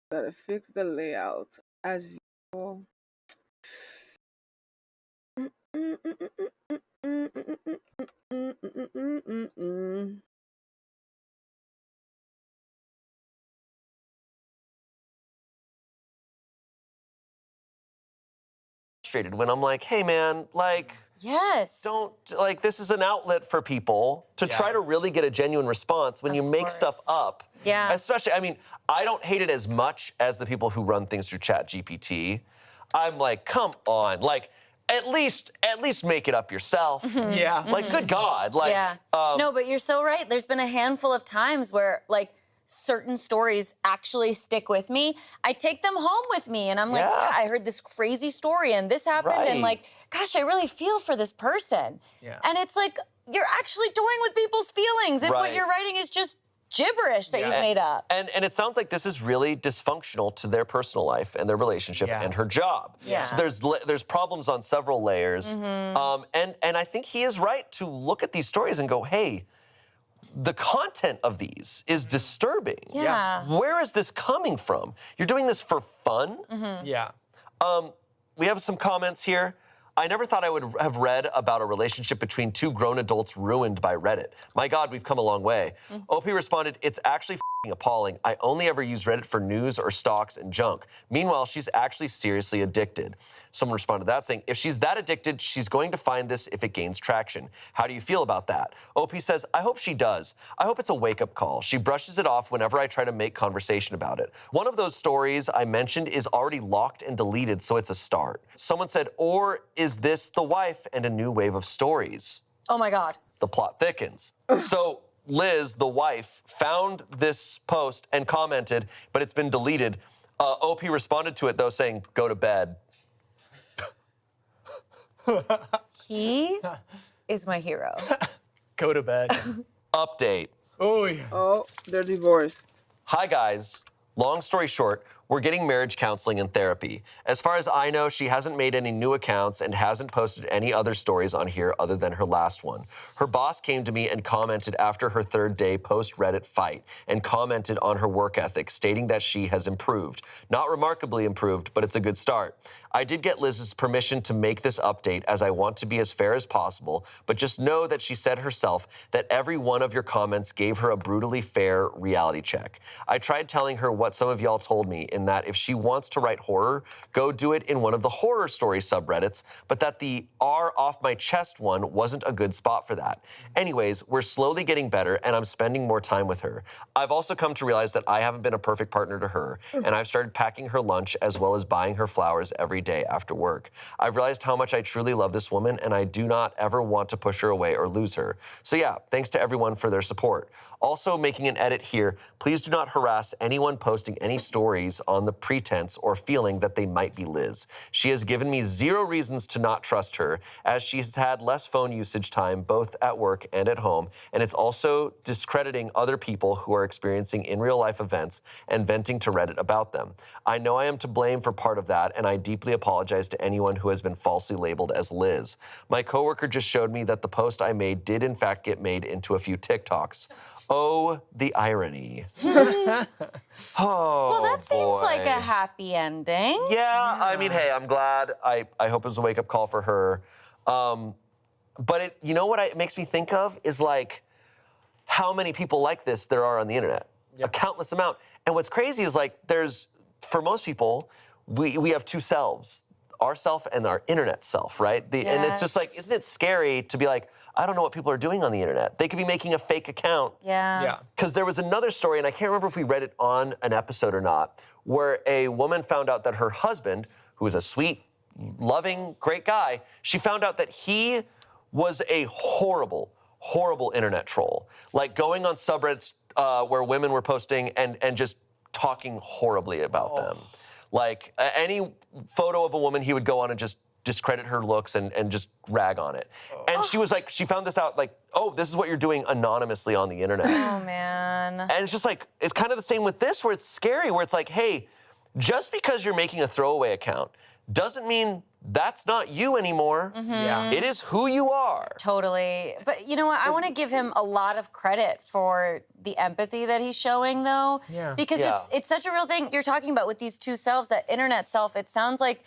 Gotta fix the layout as usual. Frustrated when I'm like, hey man, like, yes, don't, like, this is an outlet for people to try to really get a genuine response when you make stuff up. Yeah. Especially, I mean, I don't hate it as much as the people who run things through ChatGPT. I'm like, come on, like, at least make it up yourself. Yeah. Like, good God. Like, no, but you're so right. There's been a handful of times where, like, certain stories actually stick with me. I take them home with me, and I'm like, yeah, I heard this crazy story, and this happened, and like, gosh, I really feel for this person. Yeah. And it's like, you're actually toying with people's feelings if what you're writing is just gibberish that you've made up. And it sounds like this is really dysfunctional to their personal life and their relationship and her job. Yeah. So there's problems on several layers. And I think he is right to look at these stories and go, hey, the content of these is disturbing. Yeah. Where is this coming from? You're doing this for fun? Yeah. We have some comments here. I never thought I would have read about a relationship between two grown adults ruined by Reddit. My God, we've come a long way. OP responded, it's actually f***ing appalling. I only ever use Reddit for news or stocks and junk. Meanwhile, she's actually seriously addicted. Someone responded to that saying, if she's that addicted, she's going to find this if it gains traction. How do you feel about that? OP says, I hope she does. I hope it's a wake-up call. She brushes it off whenever I try to make conversation about it. One of those stories I mentioned is already locked and deleted, so it's a start. Someone said, or is this the wife and a new wave of stories? Oh my God. The plot thickens. So Liz, the wife, found this post and commented, but it's been deleted. OP responded to it, though, saying, go to bed. He is my hero. Go to bed. Update. Oh, yeah. Oh, they're divorced. Hi, guys. Long story short, we're getting marriage counseling and therapy. As far as I know, she hasn't made any new accounts and hasn't posted any other stories on here other than her last one. Her boss came to me and commented after her third day post-Reddit fight and commented on her work ethic, stating that she has improved. Not remarkably improved, but it's a good start. I did get Liz's permission to make this update as I want to be as fair as possible, but just know that she said herself that every one of your comments gave her a brutally fair reality check. I tried telling her what some of y'all told me in that if she wants to write horror, go do it in one of the horror story subreddits, but that the R off my chest one wasn't a good spot for that. Anyways, we're slowly getting better and I'm spending more time with her. I've also come to realize that I haven't been a perfect partner to her, and I've started packing her lunch as well as buying her flowers every day after work. I've realized how much I truly love this woman and I do not ever want to push her away or lose her. So yeah, thanks to everyone for their support. Also, making an edit here, please do not harass anyone posting any stories on the pretense or feeling that they might be Liz. She has given me zero reasons to not trust her, as she's had less phone usage time both at work and at home, and it's also discrediting other people who are experiencing in real life events and venting to Reddit about them. I know I am to blame for part of that, and I deeply apologize to anyone who has been falsely labeled as Liz. My coworker just showed me that the post I made did in fact get made into a few TikToks. Oh, the irony. Oh, Well, that seems boy. like a happy ending. Yeah, I mean, hey, I'm glad. I hope it was a wake-up call for her. But it, you know what it makes me think of is like how many people like this there are on the internet. A countless amount. And what's crazy is like there's, for most people, we have two selves, our self and our internet self, right? And it's just like, isn't it scary to be like, I don't know what people are doing on the internet. They could be making a fake account. Yeah. Because there was another story, and I can't remember if we read it on an episode or not, where a woman found out that her husband, who was a sweet, loving, great guy, she found out that he was a horrible, horrible internet troll. Like going on subreddits where women were posting and just talking horribly about them. Like any photo of a woman, he would go on and just discredit her looks and just rag on it. And she was like, she found this out like, oh, this is what you're doing anonymously on the internet. Oh, man. And it's just like, it's kind of the same with this where it's scary, where it's like, hey, just because you're making a throwaway account, doesn't mean that's not you anymore. Yeah. It is who you are. Totally. But you know what? I want to give him a lot of credit for the empathy that he's showing, though. Yeah. Because Yeah. it's such a real thing you're talking about with these two selves, that internet self. It sounds like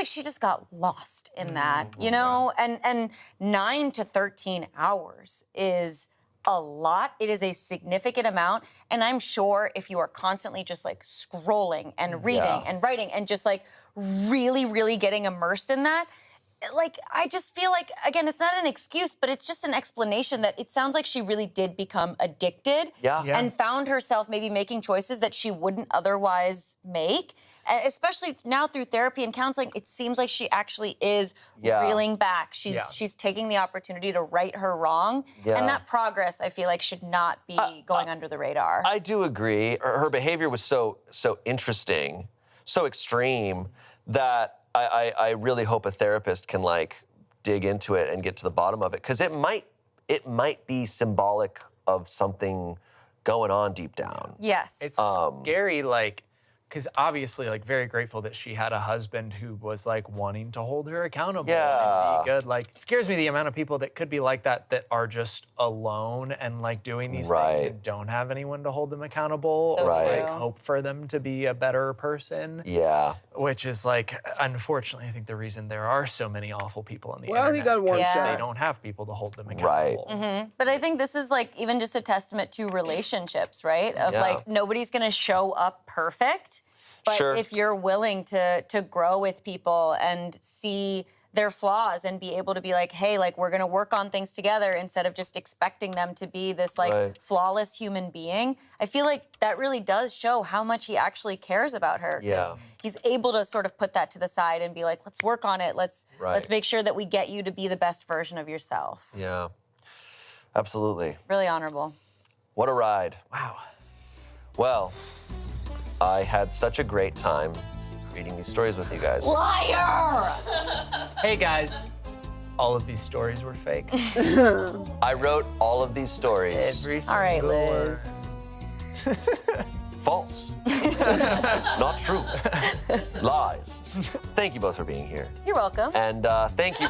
she just got lost in that, you know? And 9 to 13 hours is a lot. It is a significant amount. And I'm sure if you are constantly just like scrolling and reading and writing and just like really, really getting immersed in that, like, I just feel like, again, it's not an excuse, but it's just an explanation that it sounds like she really did become addicted Yeah. and found herself maybe making choices that she wouldn't otherwise make. Especially now through therapy and counseling, it seems like she actually is reeling back. She's taking the opportunity to right her wrong. Yeah. And that progress, I feel like, should not be going under the radar. I do agree. Her behavior was so interesting, so extreme, that I really hope a therapist can like dig into it and get to the bottom of it, because it might be symbolic of something going on deep down. Yes. It's scary, like, because obviously, like, very grateful that she had a husband who was, like, wanting to hold her accountable and be good. Like, it scares me the amount of people that could be like that are just alone and, like, doing these things and don't have anyone to hold them accountable So or, like, true. hope for them to be a better person. Yeah. Which is, like, unfortunately, I think the reason there are so many awful people on the Well, he internet. got one 'cause shot. They don't have people to hold them Right. accountable. But I think this is like even just a testament to relationships, right? Of like, nobody's gonna show up perfect. But Sure. if you're willing to grow with people and see their flaws and be able to be like, hey, like, we're gonna work on things together instead of just expecting them to be this like flawless human being, I feel like that really does show how much he actually cares about her. 'Cause he's able to sort of put that to the side and be like, let's work on it. Let's make sure that we get you to be the best version of yourself. Yeah. Absolutely. Really honorable. What a ride. Wow. Well, I had such a great time reading these stories with you guys. Liar! Hey, guys. All of these stories were fake. I wrote all of these stories. Every single All right, word. Liz. False. Not true. Lies. Thank you both for being here. You're welcome. And thank you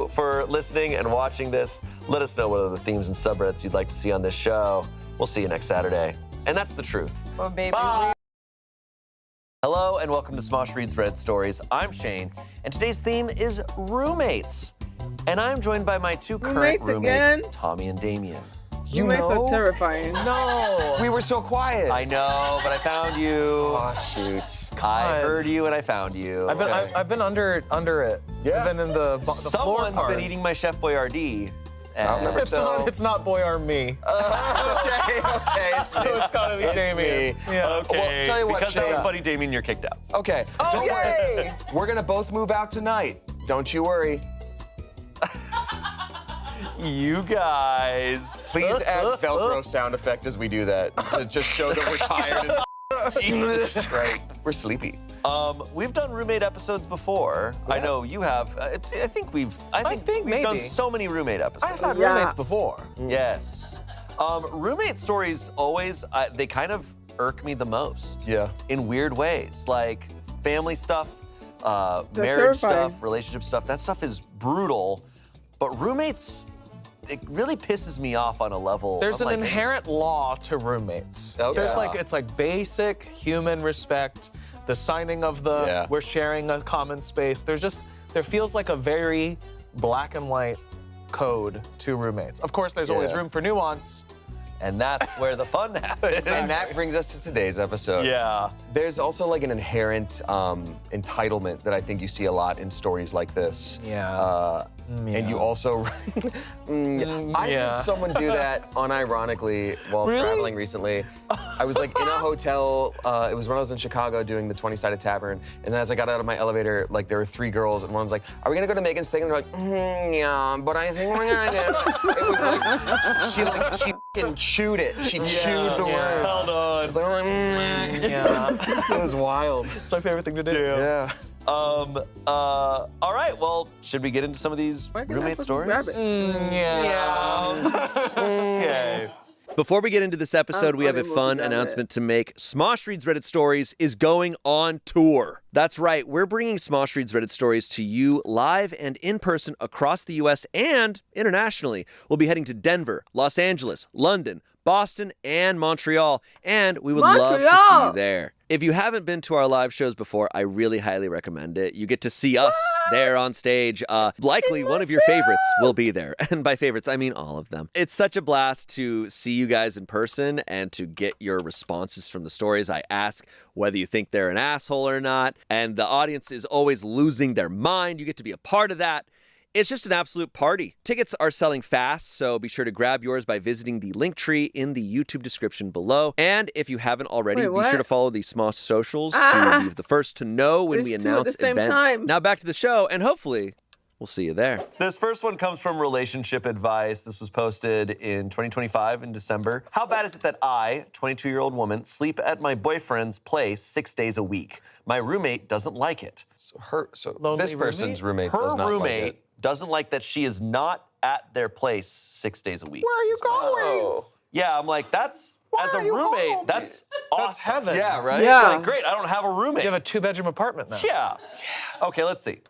for listening and watching this. Let us know what other themes and subreddits you'd like to see on this show. We'll see you next Saturday. And that's the truth. Oh, baby. Bye. Hello and welcome to Smosh Reads Reddit Stories. I'm Shane, and today's theme is roommates. And I'm joined by my two current Roommates roommates, again? Tommy and Damien. Roommates are terrifying. No. We were so quiet. I know, but I found you. Oh, shoot. I God. heard you and I found you. I've been under it. Yeah. I've been in the floor Someone's part. been eating my Chef Boyardee. It's not Boy or me. okay. So it's gotta be It's Damien. me. Yeah. Okay, Well, tell you what, because that was Shane. funny, Damien, you're kicked out. Okay. Don't worry. We're gonna both move out tonight. Don't you worry. You guys. Please add Velcro sound effect as we do that to just show that we're tired as Jesus Christ. We're sleepy. We've done roommate episodes before. I know you have. I think we've maybe. done so many roommate episodes. I've had Yeah. roommates before. Yes. Roommate stories always, they kind of irk me the most. Yeah. In weird ways, like family stuff, They're marriage terrifying. stuff, relationship stuff. That stuff is brutal. But roommates, it really pisses me off on a level. There's I'm an like, inherent law to roommates. Okay. There's Yeah. it's like basic human respect, the signing of the we're sharing a common space. There feels like a very black and white code to roommates. Of course, there's always Yeah. room for nuance. And that's where the fun happens. And that brings us to today's episode. Yeah. There's also like an inherent entitlement that I think you see a lot in stories like this. Yeah. And you also, I yeah. had someone do that unironically while Really? traveling recently. I was like in a hotel, it was when I was in Chicago doing the 20-sided tavern, and then as I got out of my elevator, like there were 3 girls, and one was like, are we gonna go to Megan's thing? And they're like, yeah, but I think we're gonna go. It was like, she fucking chewed it. She chewed the word. Hold on. I was like, yeah. It was wild. It's my favorite thing to do. Yeah. All right, well, should we get into some of these Where can I roommate fucking stories? grab it? Yeah. Okay. Before we get into this episode, we have a unable to fun grab announcement to make. Smosh Reads Reddit Stories is going on tour. That's right, we're bringing Smosh Reads Reddit Stories to you live and in person across the U.S. and internationally. We'll be heading to Denver, Los Angeles, London, Boston, and Montreal, and we would love to see you there. If you haven't been to our live shows before, I really highly recommend it. You get to see us there on stage. Likely one of your favorites will be there. And by favorites, I mean all of them. It's such a blast to see you guys in person and to get your responses from the stories I ask, whether you think they're an asshole or not. And the audience is always losing their mind. You get to be a part of that. It's just an absolute party. Tickets are selling fast, so be sure to grab yours by visiting the link tree in the YouTube description below. And if you haven't already, be sure to follow the Smosh socials to be the first to know when we announce events. Now back to the show, and hopefully we'll see you there. This first one comes from Relationship Advice. This was posted in 2025 in December. How bad is it that I, 22-year-old woman, sleep at my boyfriend's place 6 days a week? My roommate doesn't like it. So this person's roommate does not like it. Doesn't like that she is not at their place 6 days a week. Where are you going? Yeah, I'm like, as a roommate, that's awesome. That's heaven. Yeah, right? Yeah. Like, great, I don't have a roommate. You have a 2-bedroom apartment now. Yeah. Okay, let's see.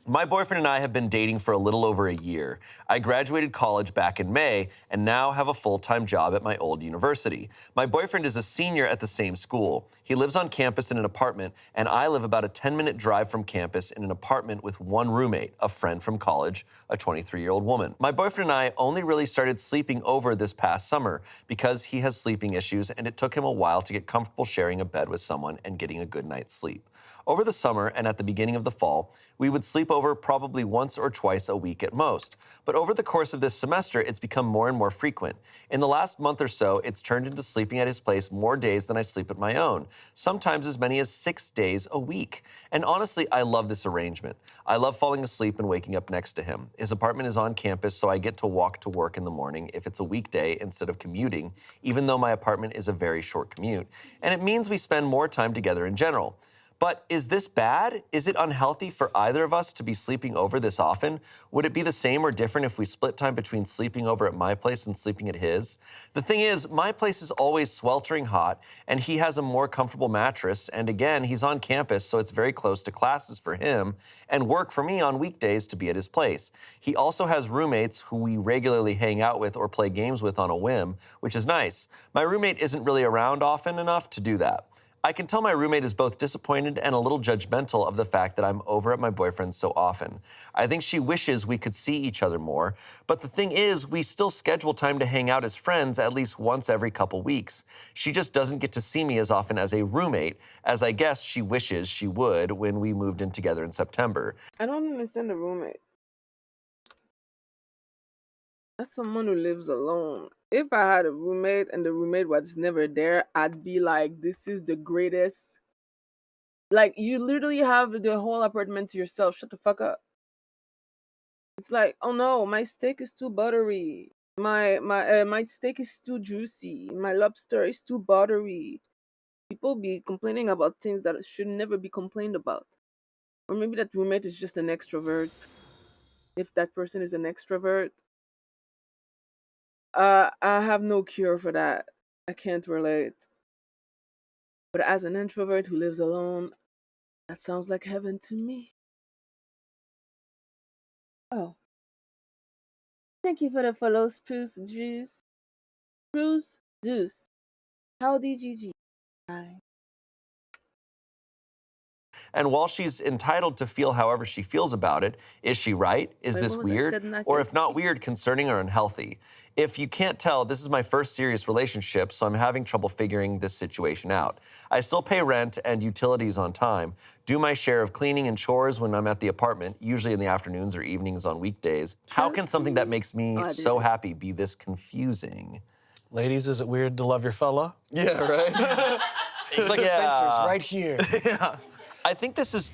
My boyfriend and I have been dating for a little over a year. I graduated college back in May and now have a full-time job at my old university. My boyfriend is a senior at the same school. He lives on campus in an apartment, and I live about a 10-minute drive from campus in an apartment with one roommate, a friend from college, a 23-year-old woman. My boyfriend and I only really started sleeping over this past summer because he has sleeping issues, and it took him a while to get comfortable sharing a bed with someone and getting a good night's sleep. Over the summer and at the beginning of the fall, we would sleep over probably once or twice a week at most. But over the course of this semester, it's become more and more frequent. In the last month or so, it's turned into sleeping at his place more days than I sleep at my own, sometimes as many as 6 days a week. And honestly, I love this arrangement. I love falling asleep and waking up next to him. His apartment is on campus, so I get to walk to work in the morning if it's a weekday instead of commuting, even though my apartment is a very short commute. And it means we spend more time together in general. But is this bad? Is it unhealthy for either of us to be sleeping over this often? Would it be the same or different if we split time between sleeping over at my place and sleeping at his? The thing is, my place is always sweltering hot, and he has a more comfortable mattress, and again, he's on campus, so it's very close to classes for him, and work for me on weekdays to be at his place. He also has roommates who we regularly hang out with or play games with on a whim, which is nice. My roommate isn't really around often enough to do that. I can tell my roommate is both disappointed and a little judgmental of the fact that I'm over at my boyfriend's so often. I think she wishes we could see each other more, but the thing is, we still schedule time to hang out as friends at least once every couple weeks. She just doesn't get to see me as often as a roommate, as I guess she wishes she would when we moved in together in September. I don't understand the roommate. That's someone who lives alone. If I had a roommate and the roommate was never there, I'd be like, this is the greatest. Like, you literally have the whole apartment to yourself. Shut the fuck up. It's like, oh no, my steak is too buttery. My steak is too juicy. My lobster is too buttery. People be complaining about things that should never be complained about. Or maybe that roommate is just an extrovert. If that person is an extrovert, I have no cure for that. I can't relate. But as an introvert who lives alone, that sounds like heaven to me. Oh. Thank you for the follow, Spruce Juice. Spruce Juice. Howdy, GG. Bye. And while she's entitled to feel however she feels about it, is she right? Is this weird? Or if not weird, concerning or unhealthy? If you can't tell, this is my first serious relationship, so I'm having trouble figuring this situation out. I still pay rent and utilities on time, do my share of cleaning and chores when I'm at the apartment, usually in the afternoons or evenings on weekdays. How can something that makes me so happy be this confusing? Ladies, is it weird to love your fella? Yeah, right? It's like Spencer's right here. Yeah. I think this is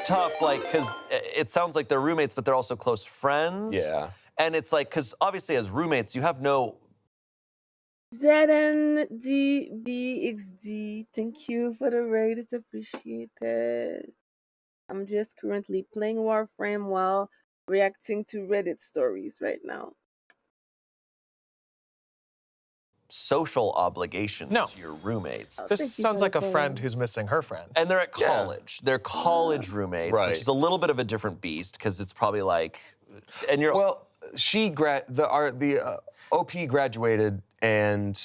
tough, like, because it sounds like they're roommates, but they're also close friends. Yeah. And it's like, because obviously as roommates, you have no... ZNDBXD, thank you for the raid, it's appreciated. I'm just currently playing Warframe while reacting to Reddit stories right now. social obligation No. to your roommates. This Thank you, sounds like a Jonathan. friend who's missing her friend. And they're at college. They're college roommates, Right. which is a little bit of a different beast because it's probably like, and you're Well, the OP graduated, and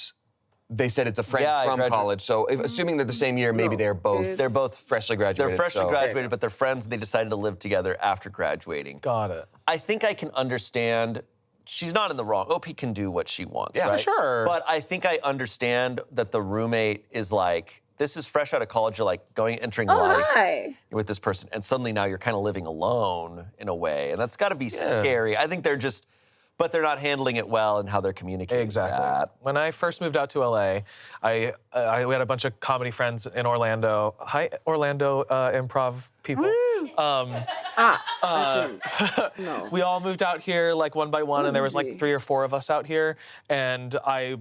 they said it's a friend Yeah, I from graduated. college. So assuming they're the same year, maybe No, they're both it's- they're both freshly they're graduated. freshly so- graduated, but they're friends. And they decided to live together after graduating. Got it. I think I can understand. She's not in the wrong. OP can do what she wants, Yeah, right? sure. But I think I understand that the roommate is like, this is fresh out of college. You're like entering Oh, life hi. with this person, and suddenly now you're kind of living alone in a way, and that's got to be scary. I think they're just, but they're not handling it well in how they're communicating. Exactly. that. When I first moved out to LA, we had a bunch of comedy friends in Orlando. Hi, Orlando improv people. No. We all moved out here like one by one, and there was like Easy. 3 or 4 of us out here. And I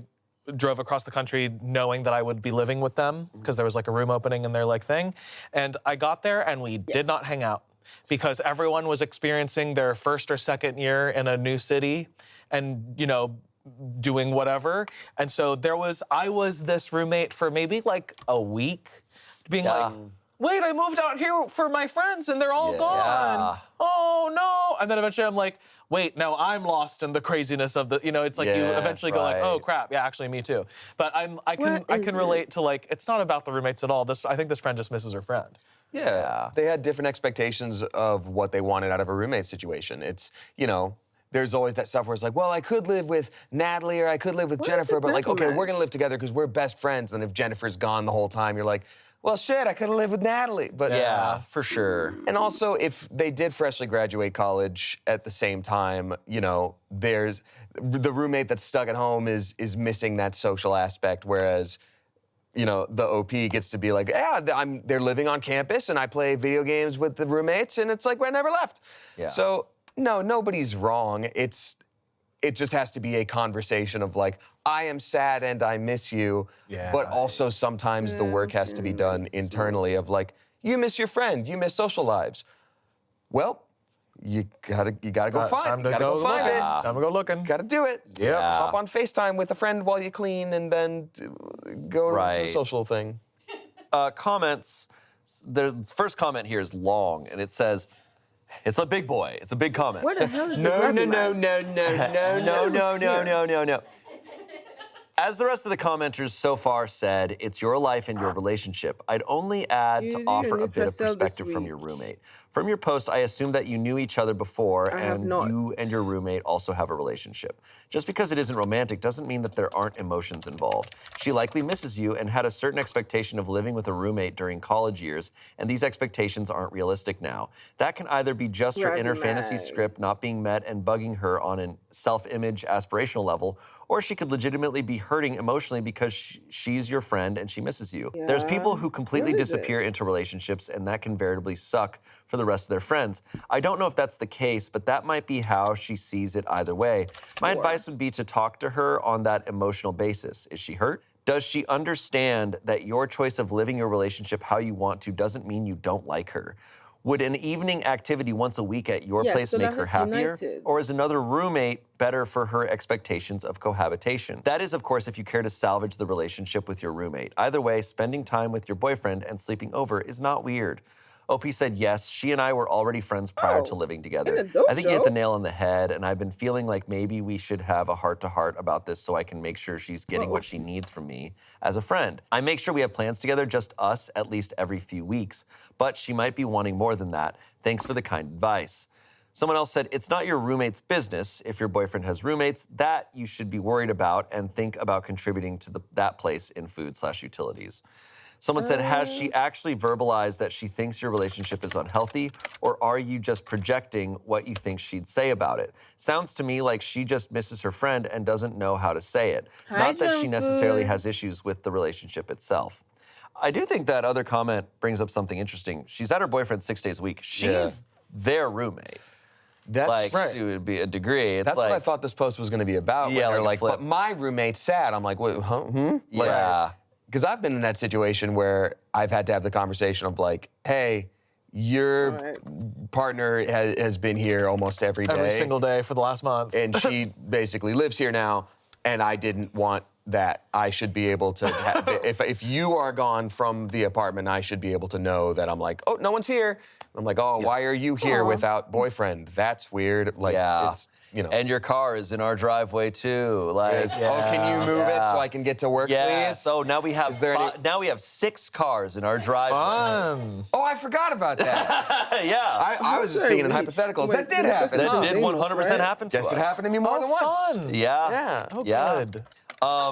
drove across the country knowing that I would be living with them because there was like a room opening in their like thing. And I got there and we did not hang out because everyone was experiencing their first or second year in a new city and, you know, doing whatever. And so I was this roommate for maybe like a week, being like, wait, I moved out here for my friends and they're all gone. Oh no. And then eventually I'm like, wait, now I'm lost in the craziness of the, you know, it's like you eventually go like, oh crap, yeah, actually me too. But I can relate to like, it's not about the roommates at all. I think this friend just misses her friend. Yeah, they had different expectations of what they wanted out of a roommate situation. It's, you know, there's always that stuff where it's like, well, I could live with Natalie or I could live with Jennifer, but like, okay, we're gonna live together because we're best friends. And if Jennifer's gone the whole time, you're like, well, shit, I could have lived with Natalie. But Yeah, for sure. And also, if they did freshly graduate college at the same time, you know, there's the roommate that's stuck at home is missing that social aspect, whereas, you know, the OP gets to be like, yeah, they're living on campus and I play video games with the roommates and it's like I never left. Yeah. So no, nobody's wrong. It just has to be a conversation of like, I am sad and I miss you, but also sometimes the work has to be done internally of like, you miss your friend, you miss social lives. Well, you gotta go find Time it. to You gotta go find looking. it. Time to go looking. Gotta do it. Yeah. Hop on FaceTime with a friend while you clean and then go to a social thing. Comments. The first comment here is long, and it says, it's a big boy. It's a big comment. Where the hell is the No. As the rest of the commenters so far said, it's your life and your relationship. I'd only add to offer a bit of perspective from your roommate. From your post, I assume that you knew each other before and you and your roommate also have a relationship. Just because it isn't romantic doesn't mean that there aren't emotions involved. She likely misses you and had a certain expectation of living with a roommate during college years, and these expectations aren't realistic now. That can either be just her inner fantasy script not being met and bugging her on a self-image aspirational level, or she could legitimately be hurting emotionally because she's your friend and she misses you. There's people who completely disappear into relationships, and that can veritably suck for the rest of their friends. I don't know if that's the case, but that might be how she sees it either way. My advice would be to talk to her on that emotional basis. Is she hurt? Does she understand that your choice of living your relationship how you want to doesn't mean you don't like her? Would an evening activity once a week at your place make her happier? Or is another roommate better for her expectations of cohabitation? That is, of course, if you care to salvage the relationship with your roommate. Either way, spending time with your boyfriend and sleeping over is not weird. OP said yes, she and I were already friends prior to living together. I think you hit the nail on the head, and I've been feeling like maybe we should have a heart-to-heart about this so I can make sure she's getting what she needs from me as a friend. I make sure we have plans together, just us, at least every few weeks, but she might be wanting more than that. Thanks for the kind advice. Someone else said, it's not your roommate's business. If your boyfriend has roommates, that you should be worried about and think about contributing to that place in food/utilities. Someone said, has she actually verbalized that she thinks your relationship is unhealthy, or are you just projecting what you think she'd say about it? Sounds to me like she just misses her friend and doesn't know how to say it. Not that she necessarily has issues with the relationship itself. I do think that other comment brings up something interesting. She's at her boyfriend 6 days a week. She's their roommate. That's to be a degree. It's That's like, what I thought this post was going to be about. Yeah, they're like like, a flip. but my roommate's sad. I'm like, wait, huh? Yeah. Because I've been in that situation where I've had to have the conversation of like, hey, your partner has been here almost every day. Every single day for the last month. And she basically lives here now, and I didn't want that I should be able to have, if you are gone from the apartment, I should be able to know that I'm like, oh, no one's here. I'm like, oh, why are you here without boyfriend? That's weird. Like, it's, you know. And your car is in our driveway too. Like, Oh, can you move it so I can get to work, please? So now we have now we have 6 cars in our driveway. Fun. Oh, I forgot about that. Yeah. I was just speaking in hypotheticals. That did happen. That did 100% happen to us. Yes, it happened to me more than once. Fun. Yeah. Oh, Yeah. good.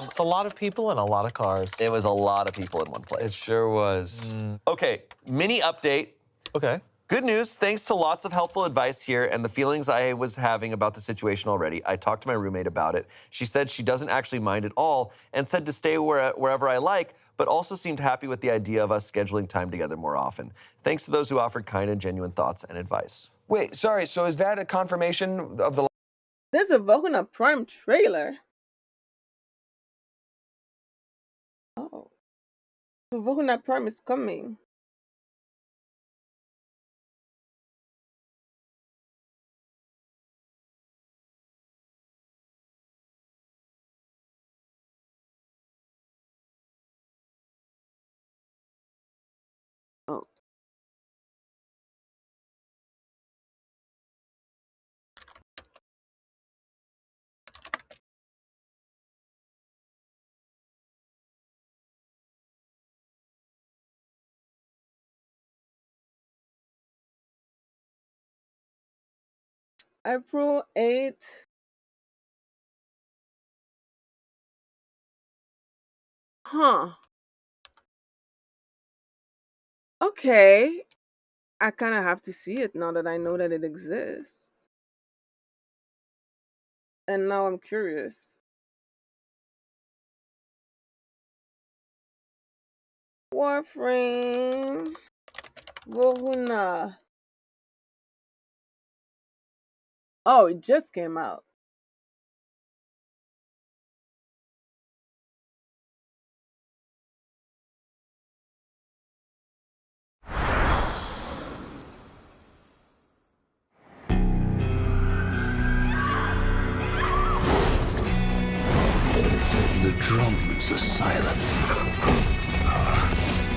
It's a lot of people and a lot of cars. It was a lot of people in one place. It sure was. Okay, mini update. Okay. Good news, thanks to lots of helpful advice here and the feelings I was having about the situation already, I talked to my roommate about it. She said she doesn't actually mind at all and said to stay wherever I like, but also seemed happy with the idea of us scheduling time together more often. Thanks to those who offered kind and genuine thoughts and advice. Wait, sorry, so is that a confirmation of the... There's a Vahuna Prime trailer. Oh. So Vahuna Prime is coming. Oh. April 8th. Huh. Okay. I kind of have to see it now that I know that it exists. And now I'm curious. Warframe. Vahuna. Oh, it just came out. The drums are silent.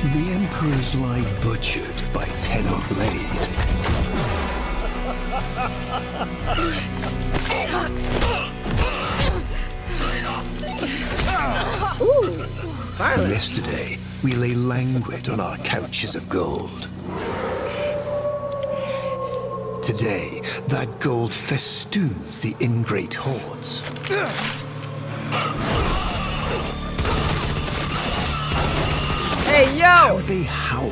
The Emperors lie butchered by Tenno Blade. Ooh, violent. Yesterday, we lay languid on our couches of gold. Today, that gold festoons the ingrate hordes. Hey, yo! How they howl,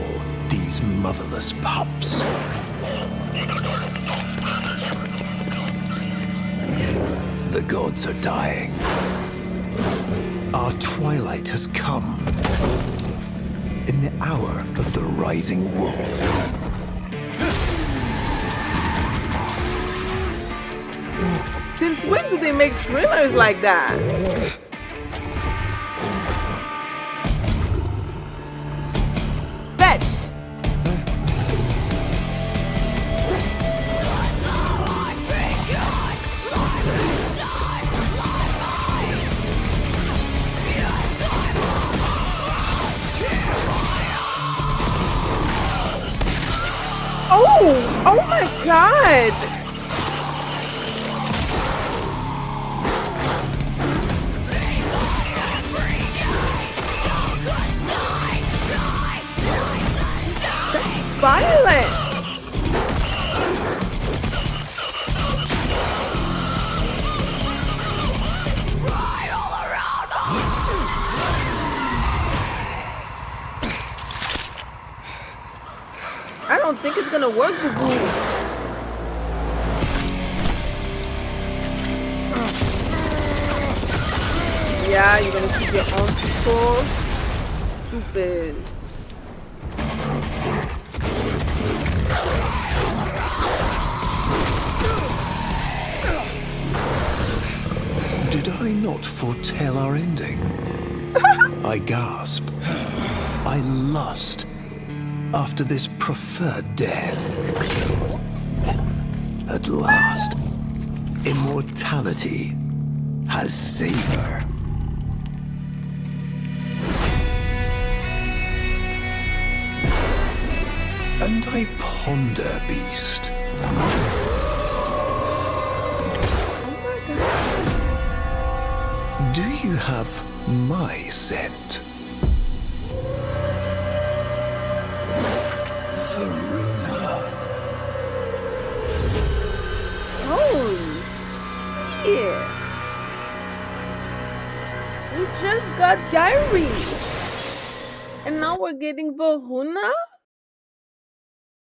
these motherless pups. The gods are dying. Our twilight has come. In the hour of the rising wolf. Since when do they make trailers like that? Fetch! Oh my god! Violent! I don't think it's gonna work, boo-boo. Yeah, you're gonna keep your own people. Stupid. Did I not foretell our ending? I gasp. I lust after this preferred death. At last, immortality has savor. And I ponder, beast. Do you have my scent? Varuna. Oh, yeah. We just got Gary. And now we're getting Varuna?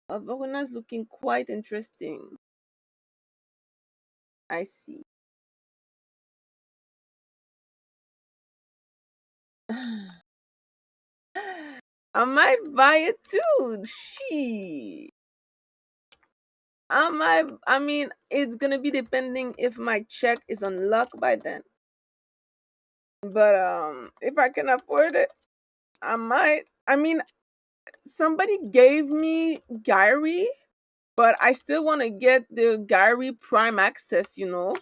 Varuna's looking quite interesting. I see. I might buy it too. She. I mean, it's gonna be depending if my check is unlocked by then. But if I can afford it, I might. I mean, somebody gave me Gary, but I still want to get the Gary Prime access, you know?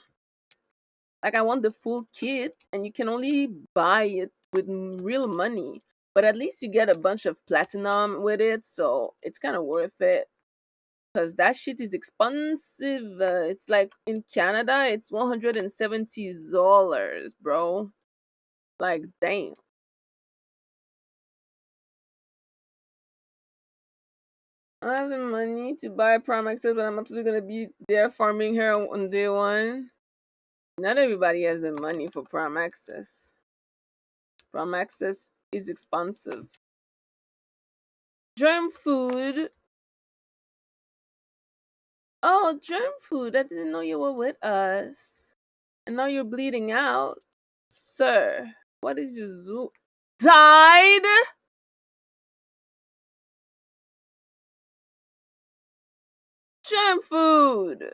Like I want the full kit and you can only buy it with real money. But at least you get a bunch of platinum with it, so it's kind of worth it. Cause that shit is expensive. It's like in Canada, it's $170, bro. Like, damn. I have the money to buy Prime Access, but I'm absolutely gonna be there farming her on day one. Not everybody has the money for Prime Access. Prime Access is expensive. Germ food. Oh, germ food. I didn't know you were with us. And now you're bleeding out. Sir, what is your zoo? Died? Germ food.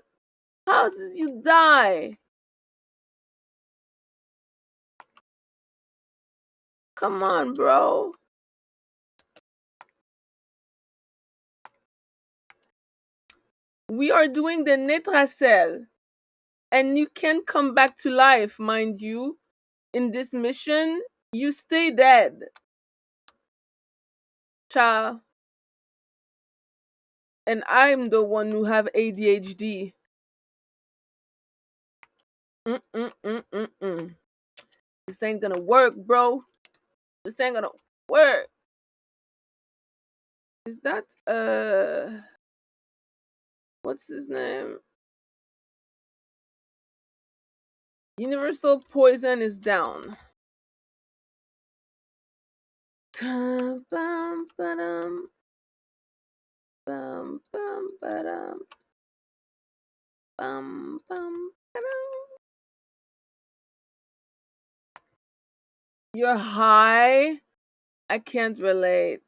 How did you die? Come on, bro. We are doing the Netracell. And you can come back to life, mind you. In this mission, you stay dead. Child. And I'm the one who have ADHD. Mm-mm-mm-mm-mm. This ain't gonna work, bro. This ain't gonna work. Is that what's his name? Universal poison is down. Bum, ba-dum. Bum, bum, ba-dum. Bum, bum, ba-dum. You're high? I can't relate.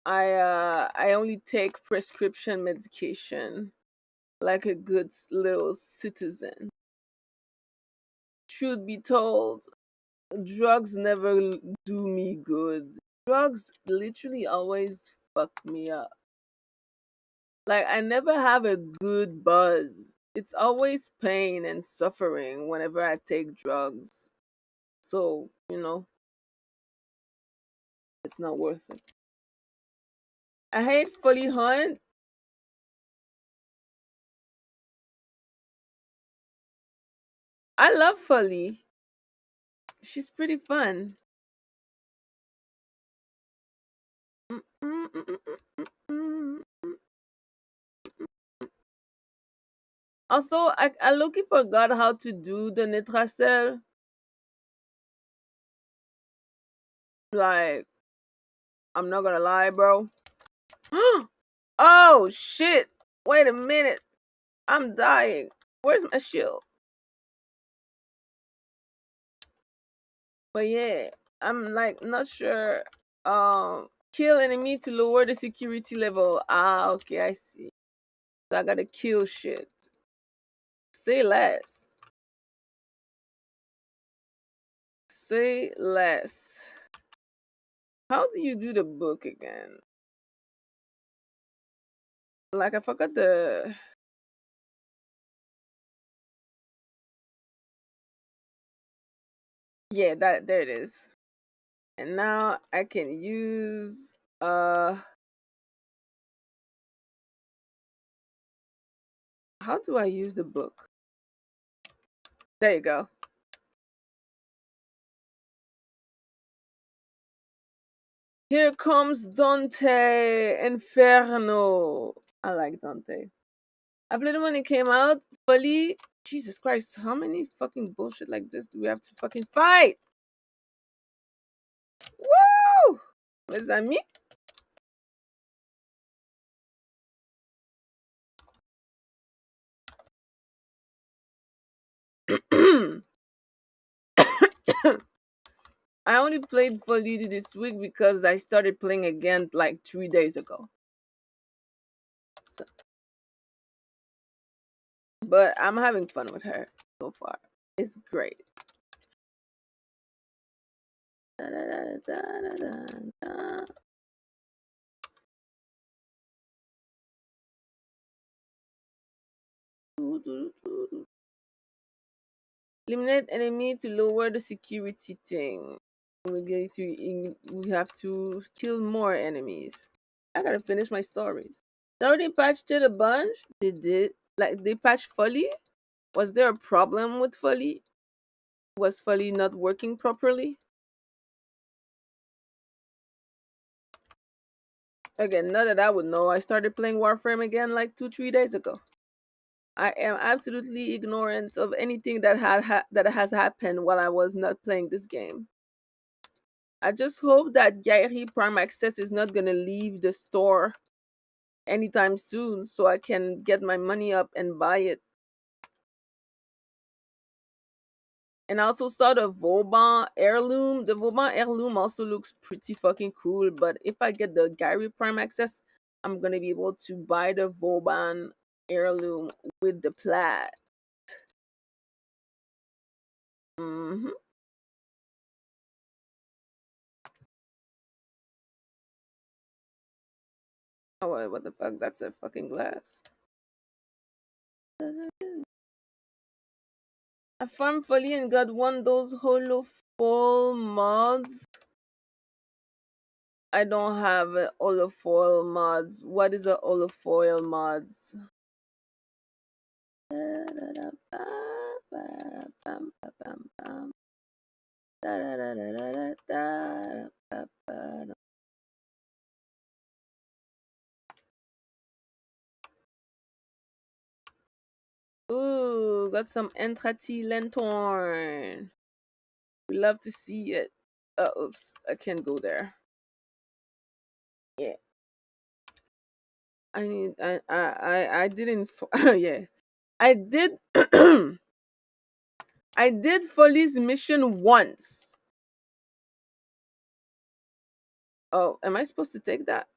I only take prescription medication like a good little citizen. Truth be told, drugs never do me good. Drugs literally always fuck me up. Like I never have a good buzz. It's always pain and suffering whenever I take drugs. So, you know, it's not worth it. I hate Fully Hunt. I love Fully. She's pretty fun. Also, I low-key forgot how to do the Netracell. Like, I'm not gonna lie, bro. Oh shit! Wait a minute. I'm dying. Where's my shield? But yeah, I'm like not sure. Kill enemy to lower the security level. Ah, okay, I see. So I gotta kill shit. Say less. Say less. How do you do the book again? Like I forgot the. Yeah, that there it is. And now I can use How do I use the book? There you go. Here comes Dante Inferno. I like Dante. I played it when it came out. Fully, Jesus Christ, how many fucking bullshit like this do we have to fucking fight? Woo! Mes amis. I only played Fully this week because I started playing again like 3 days ago. So, but I'm having fun with her so far. It's great. Eliminate enemy to lower the security thing. We have to kill more enemies. I gotta finish my stories. They already patched it a bunch. They did. Like, they patched Fully. Was there a problem with Fully? Was Fully not working properly? Again, not that I would know. I started playing Warframe again like 2-3 days ago. I am absolutely ignorant of anything that has happened while I was not playing this game. I just hope that Gary Prime Access is not gonna leave the store anytime soon, so I can get my money up and buy it. And I also saw the Vauban Heirloom. The Vauban Heirloom also looks pretty fucking cool, but if I get the Gary Prime Access, I'm gonna be able to buy the Vauban Heirloom with the plat. Mm-hmm. Oh, wait, what the fuck? That's a fucking glass. I farmed Fully and got one of those holofoil mods. I don't have a holofoil mods. What is a holofoil mods? Ooh, got some Entrati Lantern. We love to see it. Oops, I can't go there. Yeah. I didn't yeah. I did I did Folly's mission once. Oh, am I supposed to take that?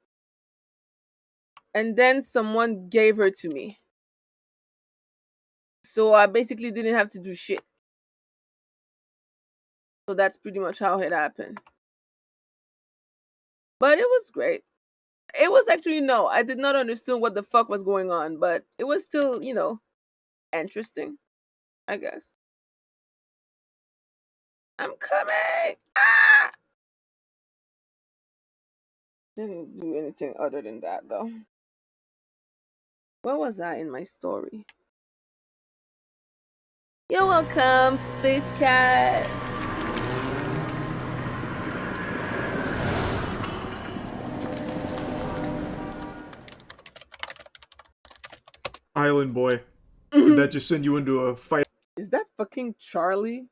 And then someone gave her to me. So I basically didn't have to do shit. So that's pretty much how it happened. But it was great. It was actually, no, I did not understand what the fuck was going on, but it was still, you know, interesting, I guess. I'm coming! Ah! Didn't do anything other than that, though. Where was I in my story? You're welcome, Space Cat. Island boy. Did that just send you into a fight? Is that fucking Charlie?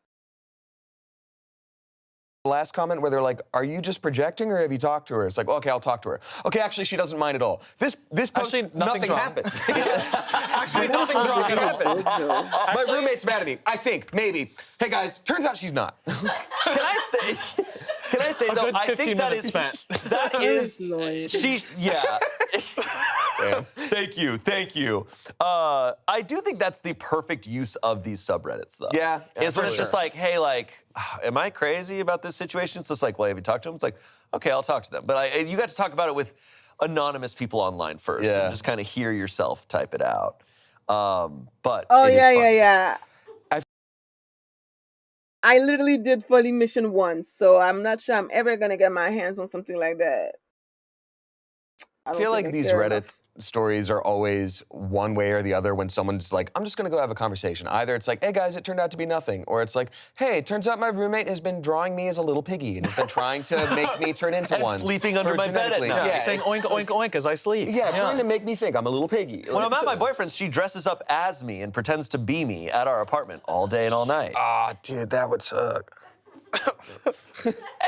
Last comment where they're like, "Are you just projecting, or have you talked to her?" It's like, okay, I'll talk to her. Okay, actually, she doesn't mind at all. This post, Actually, nothing wrong. happened. Actually, nothing's wrong at all. My roommate's mad at me. I think maybe. Hey guys, turns out she's not. Can I say? Can I say A though? good I 15 think that minutes is spent. that is Lloyd. she. Yeah. Damn. Thank you, thank you. I do think that's the perfect use of these subreddits, though. Yeah, is when it's for just sure. like, hey, like, am I crazy about this situation? It's just like, well, have you talked to them? It's like, okay, I'll talk to them. But you got to talk about it with anonymous people online first, Yeah. and just kind of hear yourself type it out. But Oh, it is yeah, fun. yeah. I literally did Fully mission once, so I'm not sure I'm ever gonna get my hands on something like that. I feel like these Reddit stories are always one way or the other when someone's like, I'm just gonna go have a conversation. Either it's like, hey guys, it turned out to be nothing. Or it's like, hey, it turns out my roommate has been drawing me as a little piggy and has been trying to make me turn into And one. sleeping under my bed at genetically. night. Yeah, Yeah, saying it's oink, oink, oink as I sleep. Yeah, trying to make me think I'm a little piggy. When I'm at my boyfriend's, she dresses up as me and pretends to be me at our apartment all day and all night. Ah, dude, that would suck.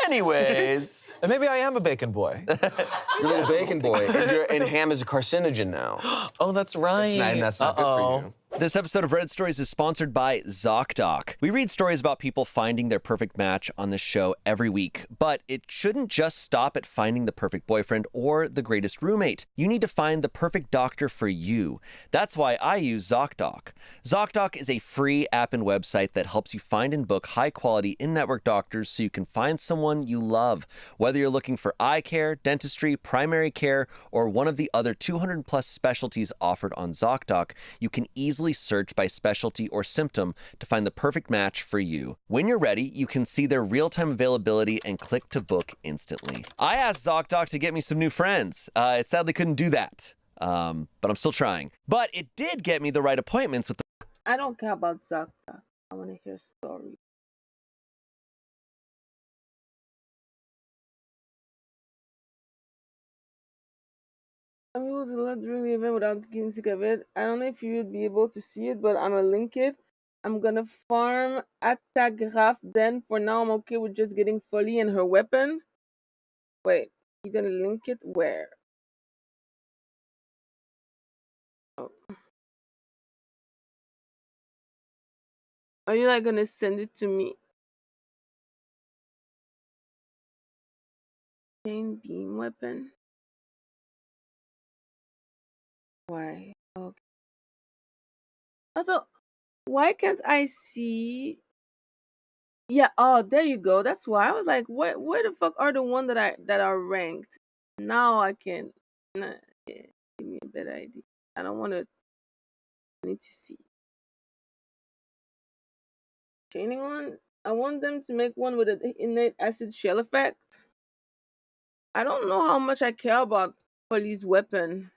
Anyways. And maybe I am a bacon boy. You're a little bacon boy, and ham is a carcinogen now. Oh, that's right. And that's not good for you. This episode of Reddit Stories is sponsored by ZocDoc. We read stories about people finding their perfect match on this show every week, but it shouldn't just stop at finding the perfect boyfriend or the greatest roommate. You need to find the perfect doctor for you. That's why I use ZocDoc. ZocDoc is a free app and website that helps you find and book high-quality in-network doctors so you can find someone you love. Whether you're looking for eye care, dentistry, primary care, or one of the other 200+ specialties offered on ZocDoc, you can easily search by specialty or symptom to find the perfect match for you. When you're ready, you can see their real-time availability and click to book instantly. I asked ZocDoc to get me some new friends. It sadly couldn't do that, but I'm still trying. But it did get me the right appointments with the... I don't care about ZocDoc. I want to hear stories. I'm able to look during the event without getting sick of it. I don't know if you would be able to see it, but I'm gonna link it. I'm gonna farm Atagraph then. For now, I'm okay with just getting Folly and her weapon. Wait, you're gonna link it where? Oh. Are you like gonna send it to me? Chain beam weapon. Why? Okay. Also, why can't I see? Yeah. Oh, there you go. That's why I was like, what? Where the fuck are the one that are ranked? Now I can. Nah, yeah, give me a better idea. I don't want to. Need to see. Chaining one. I want them to make one with an innate acid shell effect. I don't know how much I care about Police weapon.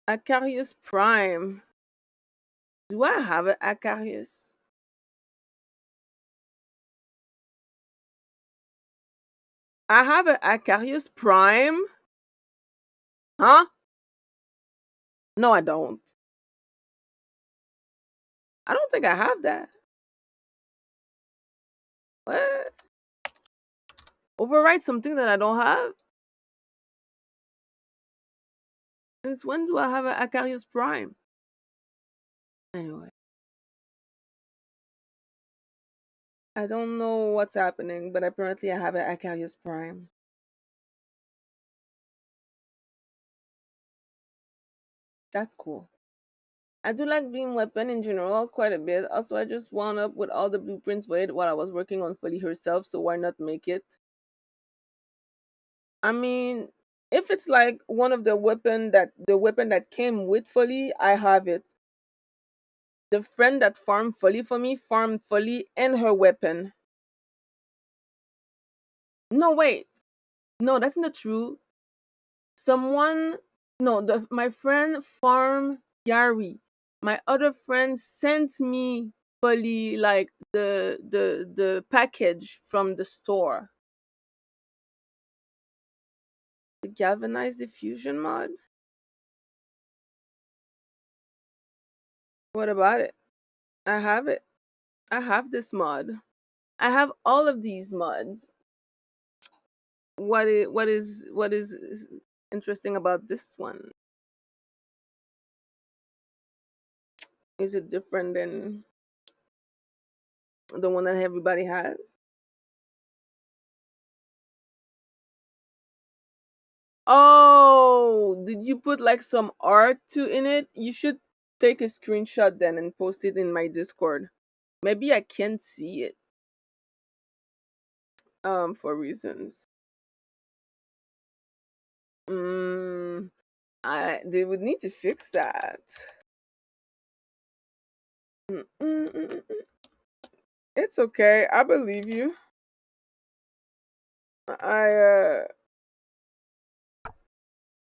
Acarius Prime. Do I have an Acarius? I have an Acarius Prime? Huh? No, I don't. I don't think I have that. What? Overwrite something that I don't have? Since when do I have an Acarius Prime? Anyway. I don't know what's happening, but apparently I have an Acarius Prime. That's cool. I do like Beam Weapon in general quite a bit. Also, I just wound up with all the blueprints for it while I was working on Folly herself, so why not make it? I mean, if it's like one of the weapon that came with Folly, I have it. The friend that farmed Folly for me farmed Folly and her weapon. No, wait. No, that's not true. My friend farmed Yari. My other friend sent me Folly like the package from the store. The galvanized diffusion mod? What about it? I have it. I have this mod. I have all of these mods. What is interesting about this one? Is it different than the one that everybody has? Oh, did you put like some art in it? You should take a screenshot then and post it in my Discord. Maybe I can't see it. For reasons. They would need to fix that. It's okay. I believe you. I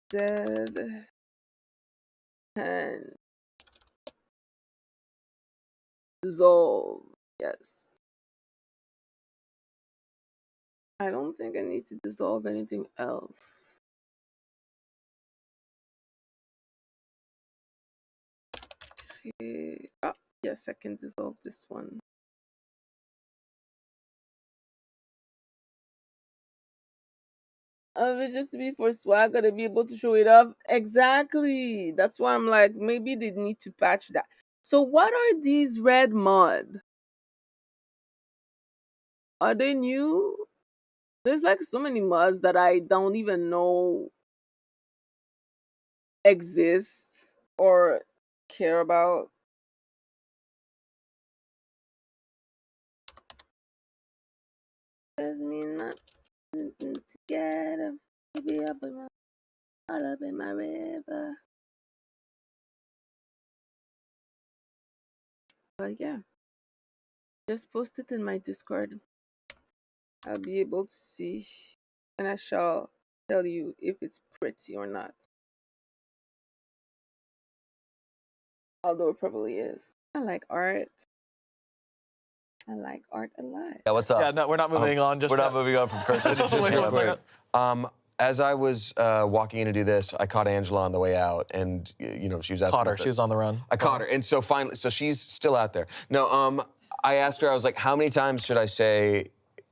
dead and dissolve. Yes. I don't think I need to dissolve anything else. Okay. Oh, yes, I can dissolve this one. Of it just to be for swagger to be able to show it off. Exactly. That's why I'm like, maybe they need to patch that. So what are these red mud? Are they new? There's like so many mods that I don't even know exist or care about. Does mean nothing together. Maybe up in my all up in my river. But yeah, just post it in my Discord. I'll be able to see, and I shall tell you if it's pretty or not. Although it probably is. I like art. I like art a lot. Yeah, what's up? Yeah, no, we're not moving on. Just We're not moving on from curses. Wait, Real one second. quick. As I was walking in to do this, I caught Angela on the way out, and you know she was asking. Caught her. She was on the run. I caught her, and so finally, so she's still out there. No, I asked her. I was like, "How many times should I say?"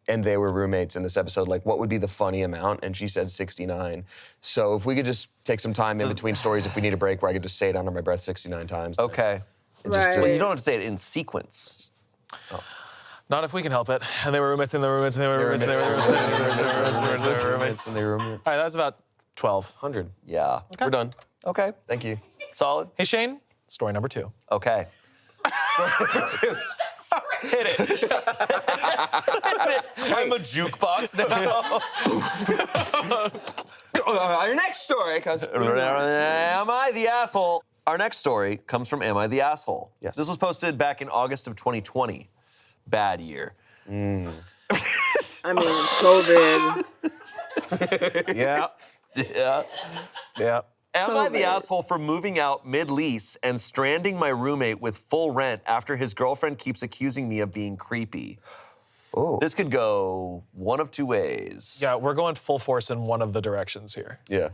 And they were roommates in this episode. Like, what would be the funny amount? And she said 69. So if we could just take some time in between stories, if we need a break, where I could just say it under my breath 69 times. Okay. And just do Well, it. you don't have to say it in sequence. Not if we can help it. And they were roommates, and they were roommates, and they were roommates, and they were roommates, and they were roommates, and they were roommates. And they were roommates. All right, that was about 12. 100. Yeah. We're done. Okay. Thank you. Solid. Hey, Shane, story number 2. Okay. Hit it. I'm a jukebox now. Your next story comes. Am I the asshole? Our next story comes from Am I the Asshole? Yes. This was posted back in August of 2020. Bad year. I mean, COVID. Yeah. Yeah. Yeah. Am I the COVID. asshole for moving out mid-lease and stranding my roommate with full rent after his girlfriend keeps accusing me of being creepy? Oh. This could go one of two ways. Yeah, we're going full force in one of the directions here. Yeah.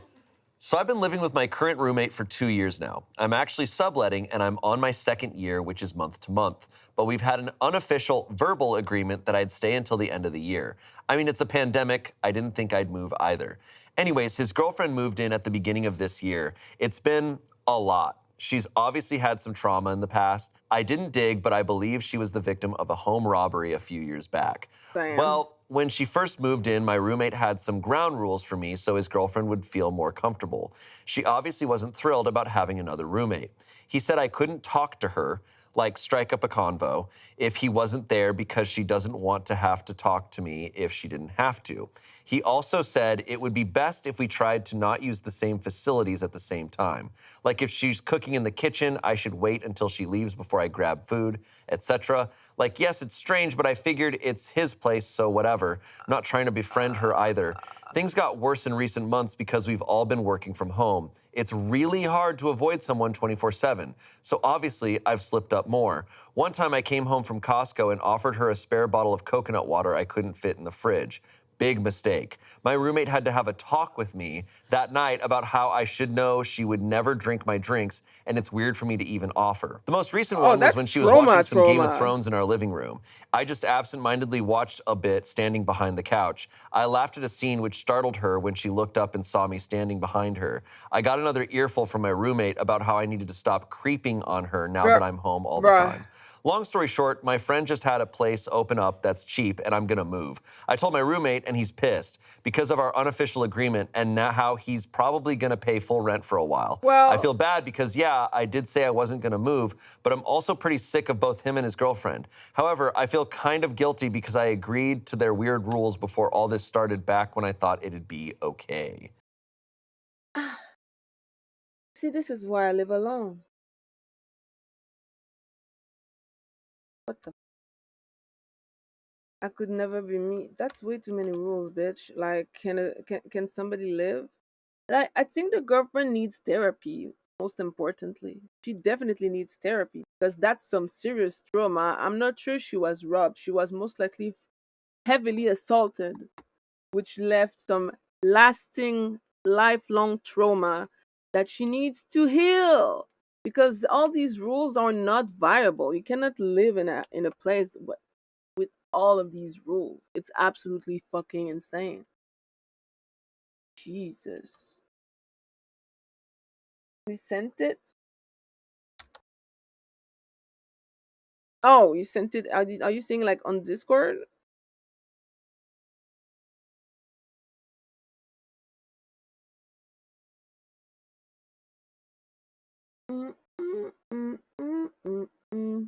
So I've been living with my current roommate for 2 years now. I'm actually subletting and I'm on my second year, which is month to month. But we've had an unofficial verbal agreement that I'd stay until the end of the year. I mean, it's a pandemic. I didn't think I'd move either. Anyways, his girlfriend moved in at the beginning of this year. It's been a lot. She's obviously had some trauma in the past. I didn't dig, but I believe she was the victim of a home robbery a few years back. Damn. Well, when she first moved in, my roommate had some ground rules for me so his girlfriend would feel more comfortable. She obviously wasn't thrilled about having another roommate. He said I couldn't talk to her, like strike up a convo, if he wasn't there because she doesn't want to have to talk to me if she didn't have to. He also said it would be best if we tried to not use the same facilities at the same time. Like if she's cooking in the kitchen, I should wait until she leaves before I grab food, etc. Like, yes, it's strange, but I figured it's his place, so whatever. I'm not trying to befriend her either. Things got worse in recent months because we've all been working from home. It's really hard to avoid someone 24/7. So obviously, I've slipped up more. One time I came home from Costco and offered her a spare bottle of coconut water I couldn't fit in the fridge. Big mistake. My roommate had to have a talk with me that night about how I should know she would never drink my drinks, and it's weird for me to even offer. The most recent one was that's when she was watching some Game of trauma. Thrones in our living room. I just absentmindedly watched a bit standing behind the couch. I laughed at a scene which startled her when she looked up and saw me standing behind her. I got another earful from my roommate about how I needed to stop creeping on her now that I'm home all the Bruh. time. Long story short, my friend just had a place open up that's cheap and I'm gonna move. I told my roommate and he's pissed because of our unofficial agreement and now how he's probably gonna pay full rent for a while. Well- I feel bad because yeah, I did say I wasn't gonna move, but I'm also pretty sick of both him and his girlfriend. However, I feel kind of guilty because I agreed to their weird rules before all this started back when I thought it'd be okay. See, this is why I live alone. What the? I could never be me. That's way too many rules, bitch. Like, can somebody live? Like, I think the girlfriend needs therapy. Most importantly, she definitely needs therapy because that's some serious trauma. I'm not sure she was robbed. She was most likely heavily assaulted, which left some lasting, lifelong trauma that she needs to heal. Because all these rules are not viable. You cannot live in a place with all of these rules. It's absolutely fucking insane. Jesus. We sent it. Oh, you sent it. Are you saying like on Discord? Mm, mm, mm, mm, mm, mm.